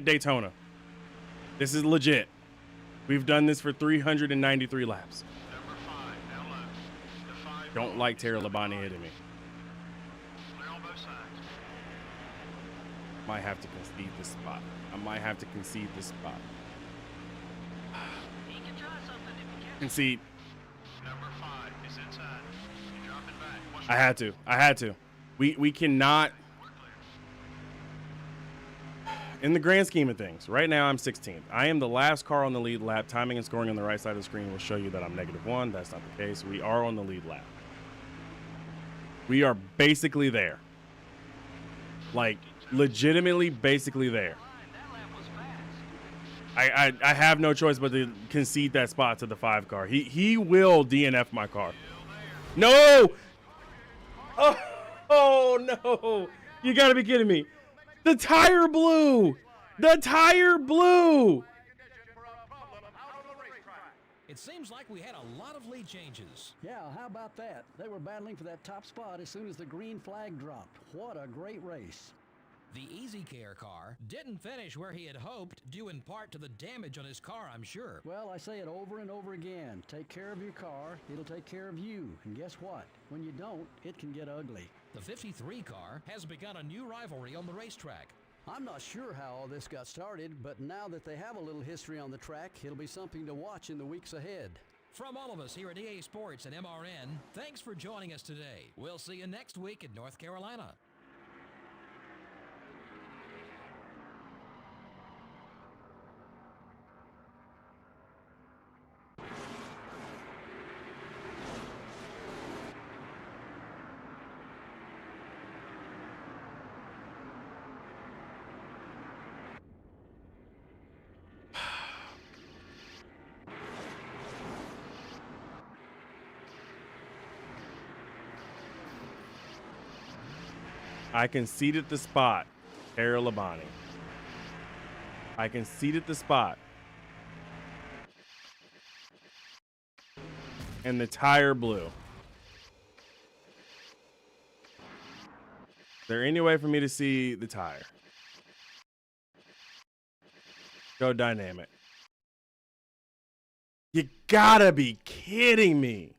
[SPEAKER 2] Daytona. This is legit. We've done this for 393 laps.
[SPEAKER 5] Number 5 now left. The 5
[SPEAKER 2] Don't like Terry Labonte hitting me.
[SPEAKER 5] clear on both sides.
[SPEAKER 2] Might have to concede this spot. I might have to concede this spot.
[SPEAKER 6] He can try something if he catches
[SPEAKER 2] Concede.
[SPEAKER 5] Number 5 is inside. You're dropping back. Watch
[SPEAKER 2] I had to. I had to. We cannot.
[SPEAKER 5] We're clear.
[SPEAKER 2] In the grand scheme of things, right now I'm 16th. I am the last car on the lead lap. Timing and scoring on the right side of the screen will show you that I'm -1. That's not the case. We are on the lead lap. We are basically there. Like, legitimately basically there.
[SPEAKER 6] line. That lap was fast.
[SPEAKER 2] I have no choice but to concede that spot to the 5 car. He will DNF my car. No! Oh no! You gotta be kidding me. The tire blew! The tire blew!
[SPEAKER 3] It seems like we had a lot of lead changes.
[SPEAKER 4] Yeah, how about that? They were battling for that top spot as soon as the green flag dropped. What a great race.
[SPEAKER 3] The Easy Care car didn't finish where he had hoped, due in part to the damage on his car, I'm sure.
[SPEAKER 4] Well, I say it over and over again. Take care of your car, it'll take care of you. And guess what? When you don't, it can get ugly.
[SPEAKER 3] The 53 car has begun a new rivalry on the racetrack.
[SPEAKER 4] I'm not sure how all this got started, but now that they have a little history on the track, it'll be something to watch in the weeks ahead.
[SPEAKER 3] From all of us here at EA Sports and MRN, thanks for joining us today. We'll see you next week in North Carolina.
[SPEAKER 2] I conceded the spot. Tara Labonte. I conceded the spot. And the tire blew. Is there any way for me to see the tire? Go dynamic. You gotta be kidding me.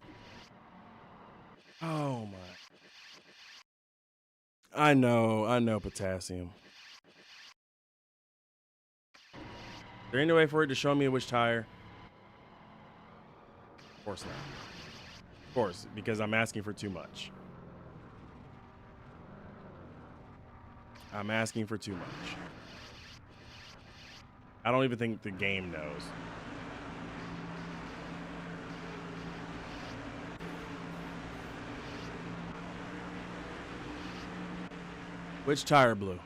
[SPEAKER 2] Oh my. I know potassium. Is there any way for it to show me which tire? Of course not. Of course, because I'm asking for too much. I'm asking for too much. I don't even think the game knows. Which tire blew?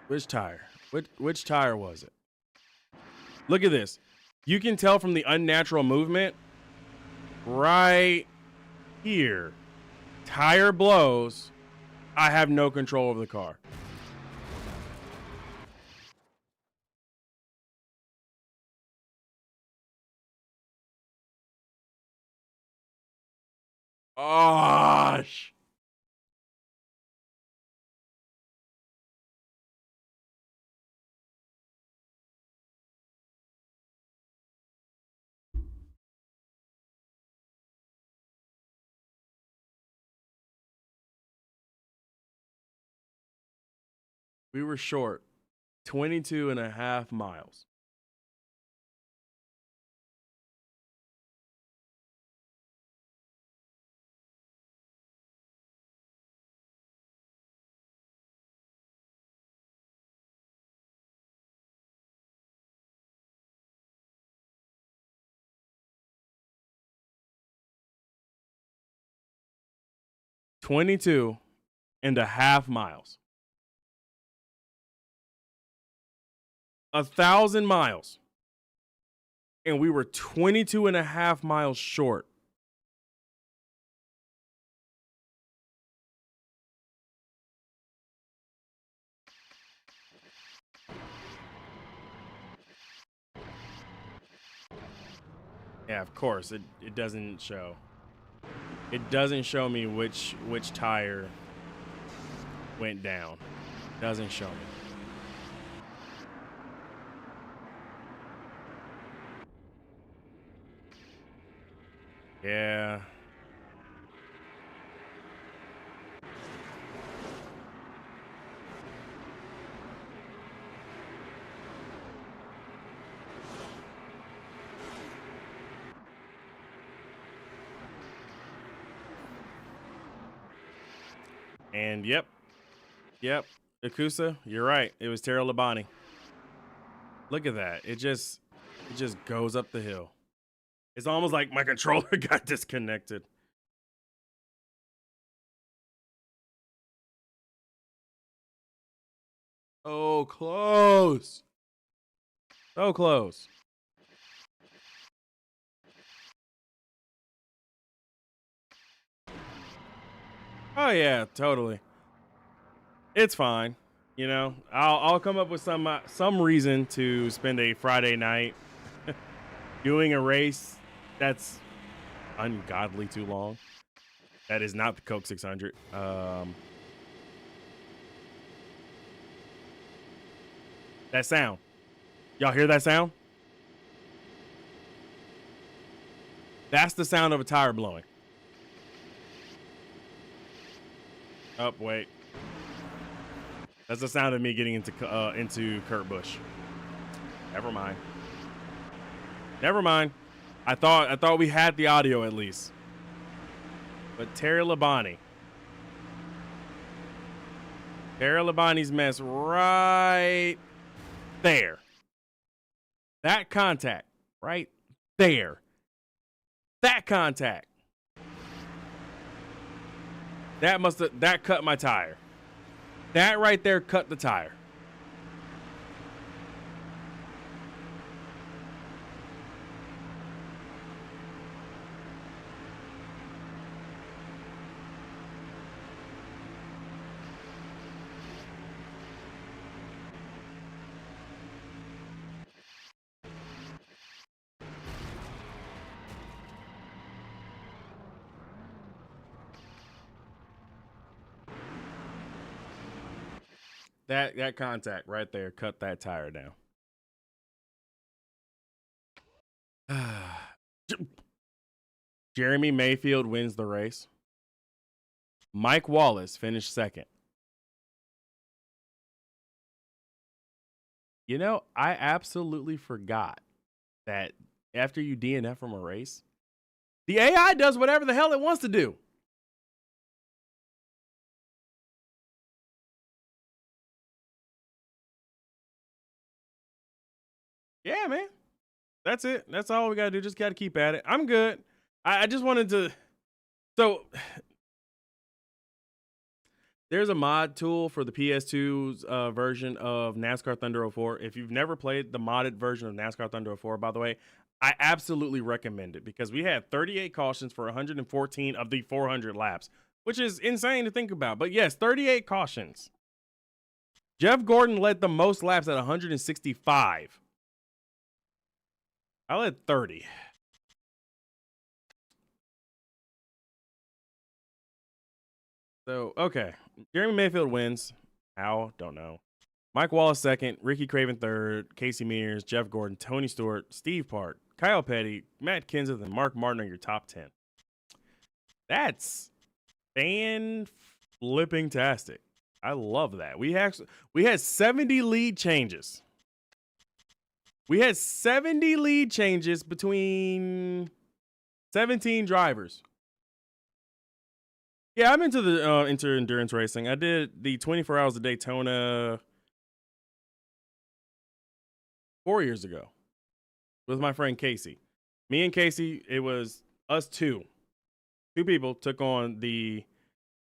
[SPEAKER 2] Which tire? Which tire was it? Look at this. You can tell from the unnatural movement right here. Tire blows. I have no control over the car. Gosh. We were short 22 and a half miles. $22 and a half miles. 1,000 miles. And we were 22 and a half miles short. Yeah, of course. It doesn't show. It doesn't show me which tire went down. Doesn't show me. Yeah. And yep. Akusa, you're right. It was Tara Labonte. Look at that. It just goes up the hill. It's almost like my controller got disconnected. Oh, close. So close. Oh yeah, totally. It's fine. You know, I'll come up with some reason to spend a Friday night doing a race that's ungodly too long. That is not the Coke 600. That sound. Y'all hear that sound? That's the sound of a tire blowing. Oh, wait. That's the sound of me getting into Kurt Busch. Never mind. Never mind. I thought we had the audio at least. But Tara Labonte. Tara Labonte's mess right there. That contact right there. That contact. That cut my tire. That right there cut the tire. That contact right there cut that tire down. Jeremy Mayfield wins the race. Mike Wallace finished second. You know, I absolutely forgot that after you DNF from a race, the AI does whatever the hell it wants to do. Yeah, man. That's it. That's all we got to do. Just got to keep at it. I'm good. I just wanted to. So there's a mod tool for the PS2's version of NASCAR Thunder 04. If you've never played the modded version of NASCAR Thunder 04, by the way, I absolutely recommend it because we had 38 cautions for 114 of the 400 laps, which is insane to think about. But yes, 38 cautions. Jeff Gordon led the most laps at 165. I led 30. So, okay. Jeremy Mayfield wins. How? Don't know. Mike Wallace second. Ricky Craven third. Casey Mears, Jeff Gordon, Tony Stewart, Steve Park, Kyle Petty, Matt Kenseth, and Mark Martin are your top 10. That's fan-flipping-tastic. I love that. We had 70 lead changes. We had 70 lead changes between 17 drivers. Yeah, I'm into the endurance racing. I did the 24 Hours of Daytona 4 years ago with my friend Casey. Me and Casey, it was us two. Two people took on the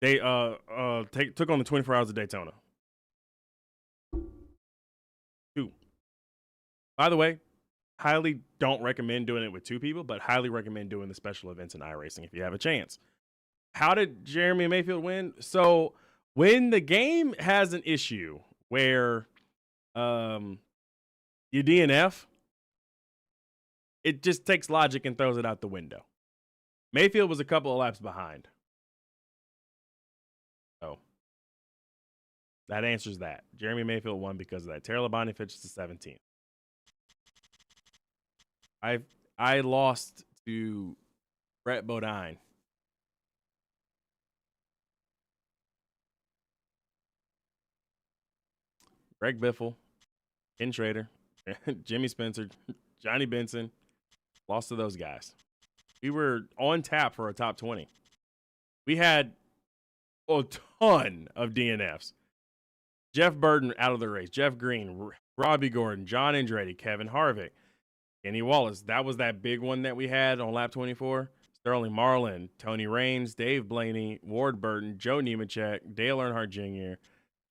[SPEAKER 2] took on the 24 Hours of Daytona. Two. By the way, highly don't recommend doing it with two people, but highly recommend doing the special events in iRacing if you have a chance. How did Jeremy Mayfield win? So when the game has an issue where you DNF, it just takes logic and throws it out the window. Mayfield was a couple of laps behind. So that answers that. Jeremy Mayfield won because of that. Terry Labonte finished to 17th. I lost to Brett Bodine. Greg Biffle, Ken Schrader, Jimmy Spencer, Johnny Benson. Lost to those guys. We were on tap for a top 20. We had a ton of DNFs. Jeff Burton out of the race. Jeff Green, Robbie Gordon, John Andretti, Kevin Harvick, Kenny Wallace. That was that big one that we had on lap 24. Sterling Marlin, Tony Raines, Dave Blaney, Ward Burton, Joe Nemechek, Dale Earnhardt Jr.,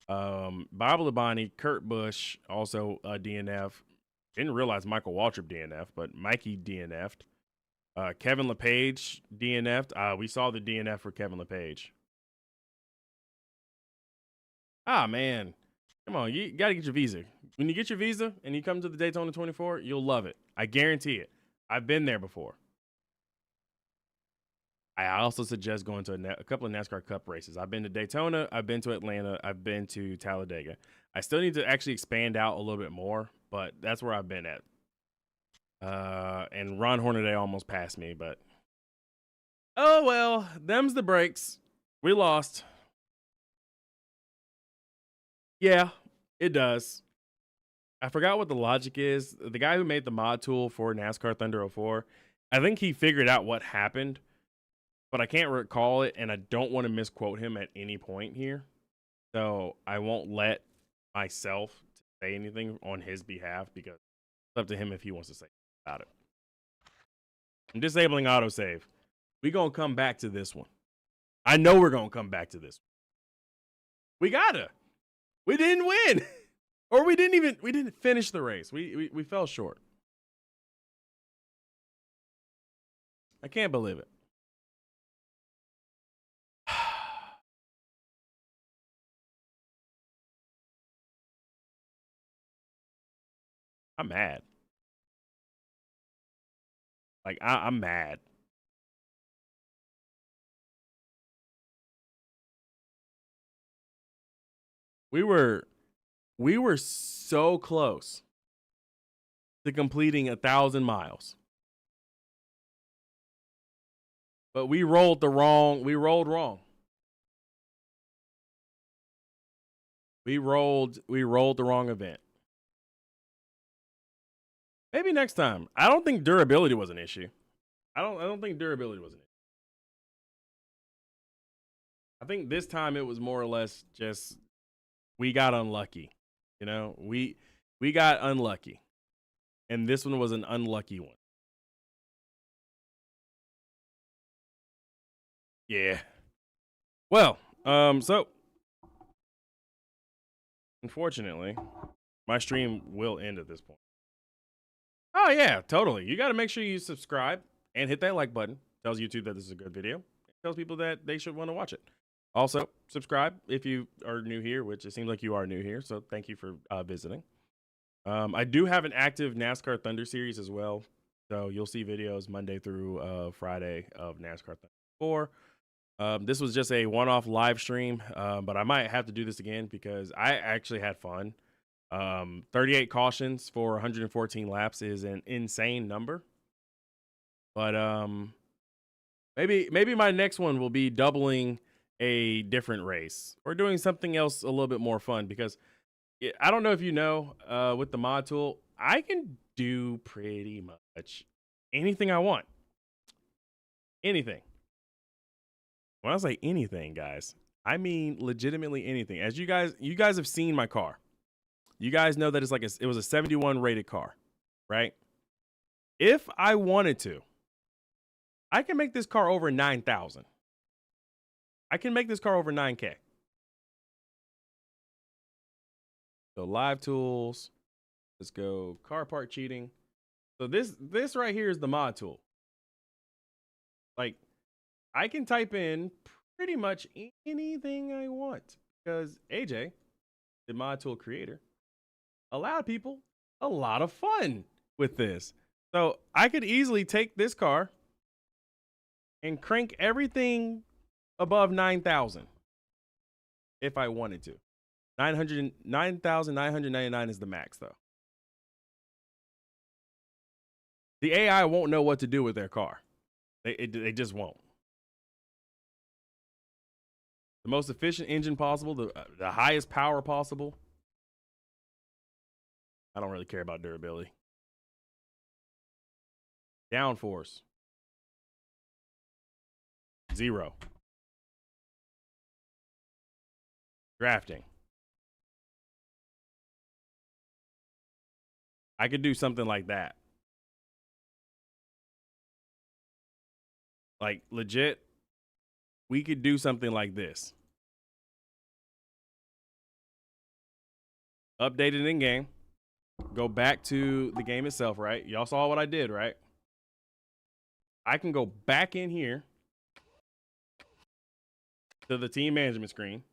[SPEAKER 2] Bob Labonte, Kurt Busch, also DNF. Didn't realize Michael Waltrip DNF, but Mikey DNF'd. Kevin LePage DNF'd. We saw the DNF for Kevin LePage. Ah, man. Come on, you got to get your visa. When you get your visa and you come to the Daytona 24, you'll love it. I guarantee it. I've been there before. I also suggest going to a couple of NASCAR Cup races. I've been to Daytona. I've been to Atlanta. I've been to Talladega. I still need to actually expand out a little bit more, but that's where I've been at. And Ron Hornaday almost passed me, but oh well, them's the breaks. We lost. Yeah, it does. I forgot what the logic is. The guy who made the mod tool for NASCAR Thunder 04, I think he figured out what happened, but I can't recall it, and I don't want to misquote him at any point here. So I won't let myself say anything on his behalf because it's up to him if he wants to say about it. I'm disabling autosave. We're going to come back to this one. I know we're going to come back to this one. We gotta. We didn't win. Or we didn't finish the race. We fell short. I can't believe it. I'm mad. Like, I'm mad. We were We were so close to completing 1,000 miles. But we rolled wrong. We rolled the wrong event. Maybe next time. I don't think durability was an issue. I don't think durability was an issue. I think this time it was more or less just we got unlucky. You know, we got unlucky. And this one was an unlucky one. Yeah. Well, so unfortunately, my stream will end at this point. Oh yeah, totally. You got to make sure you subscribe and hit that like button. Tells YouTube that this is a good video. It tells people that they should want to watch it. Also, subscribe if you are new here, which it seems like you are new here. So thank you for visiting. I do have an active NASCAR Thunder series as well. So you'll see videos Monday through Friday of NASCAR Thunder 4. This was just a one-off live stream, but I might have to do this again because I actually had fun. 38 cautions for 114 laps is an insane number. But maybe my next one will be doubling a different race or doing something else a little bit more fun because I don't know if you know, with the mod tool, I can do pretty much anything I want. Anything. When I say anything, guys, I mean legitimately anything. As you guys have seen my car. You guys know that it's like it was a 71 rated car, right? If I wanted to, I can make this car over 9,000. I can make this car over 9K. So live tools. Let's go car part cheating. So this right here is the mod tool. Like, I can type in pretty much anything I want because AJ, the mod tool creator, allowed people a lot of fun with this. So I could easily take this car and crank everything above 9,000 if I wanted to. 9,999 is the max though. The AI won't know what to do with their car. They just won't. The most efficient engine possible, the highest power possible. I don't really care about durability. Downforce. 0. Drafting. I could do something like that. Like legit, we could do something like this. Update it in game. Go back to the game itself, right? Y'all saw what I did, right? I can go back in here to the team management screen.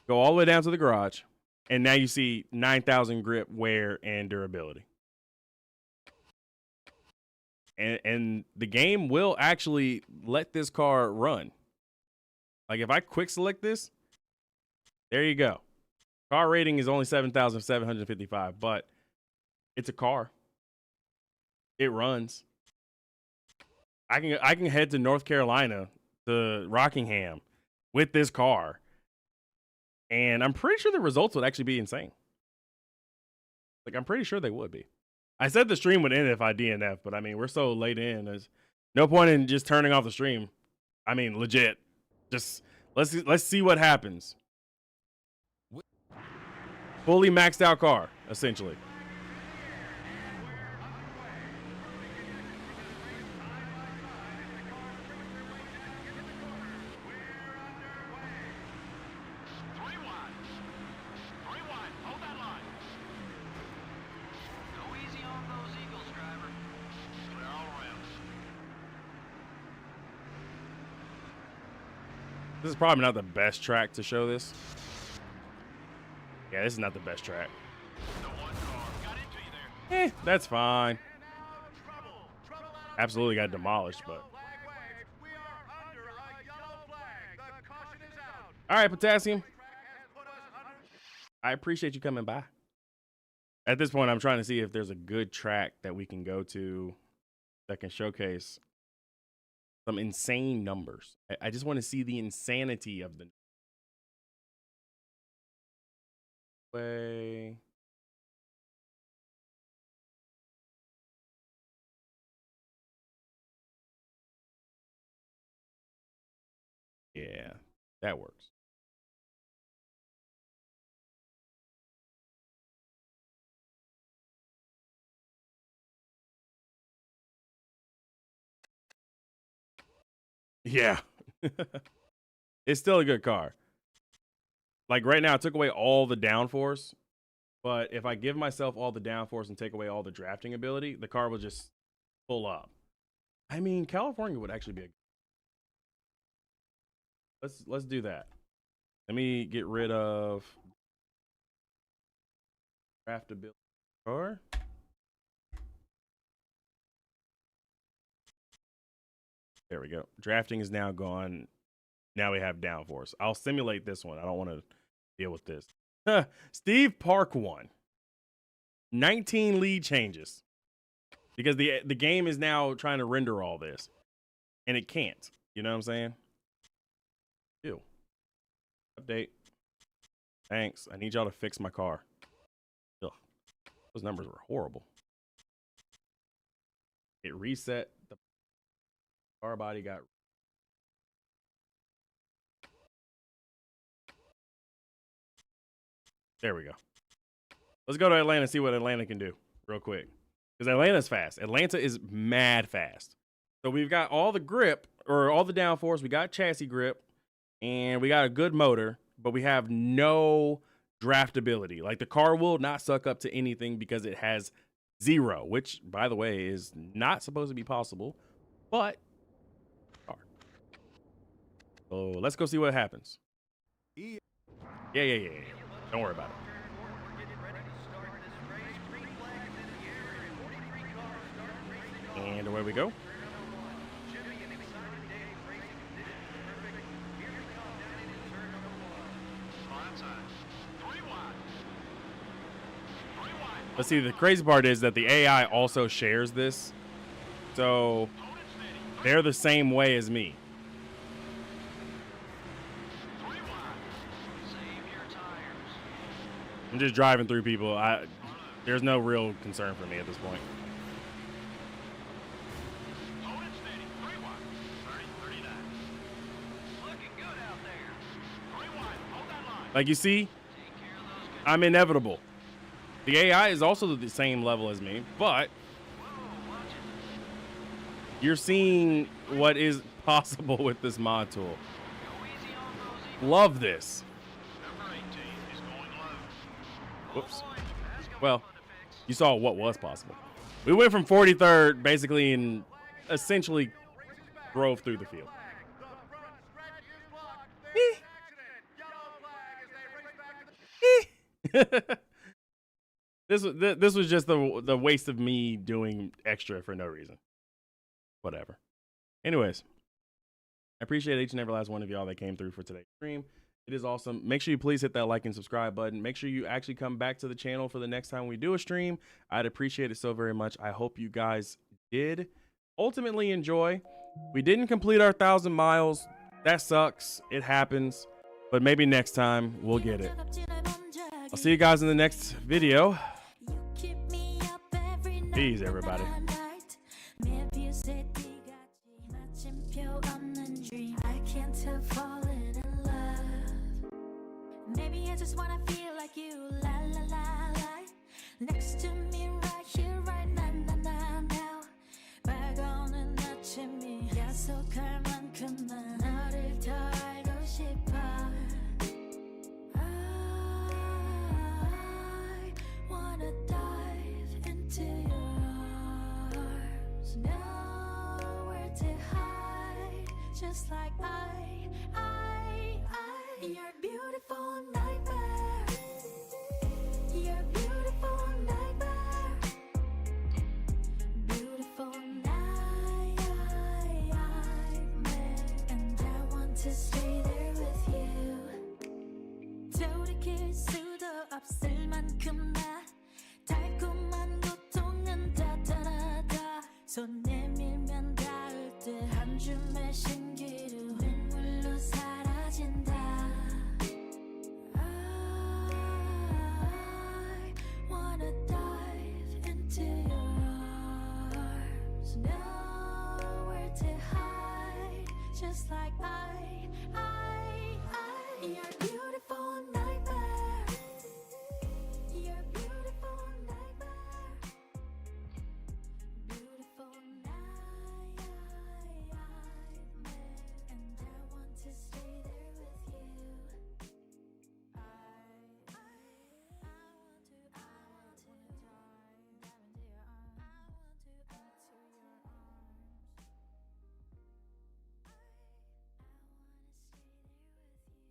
[SPEAKER 2] Go all the way down to the garage. And now you see 9,000 grip, wear, and durability. And the game will actually let this car run. Like if I quick select this, there you go. Car rating is only 7,755, but it's a car. It runs. I can head to North Carolina, to Rockingham with this car. And I'm pretty sure the results would actually be insane. Like I'm pretty sure they would be. I said the stream would end if I DNF, but I mean, we're so late in. There's no point in just turning off the stream. I mean, legit. Just let's see what happens. Fully maxed out car, essentially. This is probably not the best track to show this. Yeah, this is not the best track. That's fine. Absolutely got demolished, but. All right, Potassium. I appreciate you coming by. At this point, I'm trying to see if there's a good track that we can go to that can showcase some insane numbers. I just want to see the insanity of the way. Yeah, that works. Yeah. It's still a good car. Like right now, I took away all the downforce, but if I give myself all the downforce and take away all the drafting ability, the car will just pull up. I mean, California would actually be a let's do that. Let me get rid of draftability car. There we go. Drafting is now gone. Now we have downforce. I'll simulate this one. I don't want to deal with this. Steve Park won. 19 lead changes. Because the game is now trying to render all this. And it can't. You know what I'm saying? Ew. Update. Thanks. I need y'all to fix my car. Ugh. Those numbers were horrible. It reset. The car body got... There we go. Let's go to Atlanta and see what Atlanta can do real quick. Because Atlanta's fast. Atlanta is mad fast. So we've got all the grip, or all the downforce. We got chassis grip, and we got a good motor, but we have no draftability. Like, the car will not suck up to anything because it has 0, which, by the way, is not supposed to be possible. But, so let's go see what happens. Yeah. Don't worry about it. And away we go. Let's see, the crazy part is that the AI also shares this. So they're the same way as me. I'm just driving through people. There's no real concern for me at this point. Like, you see, I'm inevitable. The AI is also the same level as me, but you're seeing what is possible with this mod tool. Love this. Whoops. Well, you saw what was possible. We went from 43rd basically and essentially drove through the field. This was just the waste of me doing extra for no reason. Whatever. Anyways, I appreciate each and every last one of y'all that came through for today's stream. It is awesome. Make sure you please hit that like and subscribe button. Make sure you actually come back to the channel for the next time we do a stream. I'd appreciate it so very much. I hope you guys did ultimately enjoy. We didn't complete our 1,000 miles. That sucks. It happens. But maybe next time we'll get it. I'll see you guys in the next video. Peace, everybody.
[SPEAKER 1] Maybe I just wanna feel like you, la la la la. Next to me, right here, right now, now, now. 말고는 아침이 약속할 만큼만 너를 더 알고 싶어. I wanna dive into your arms. Nowhere to hide, just like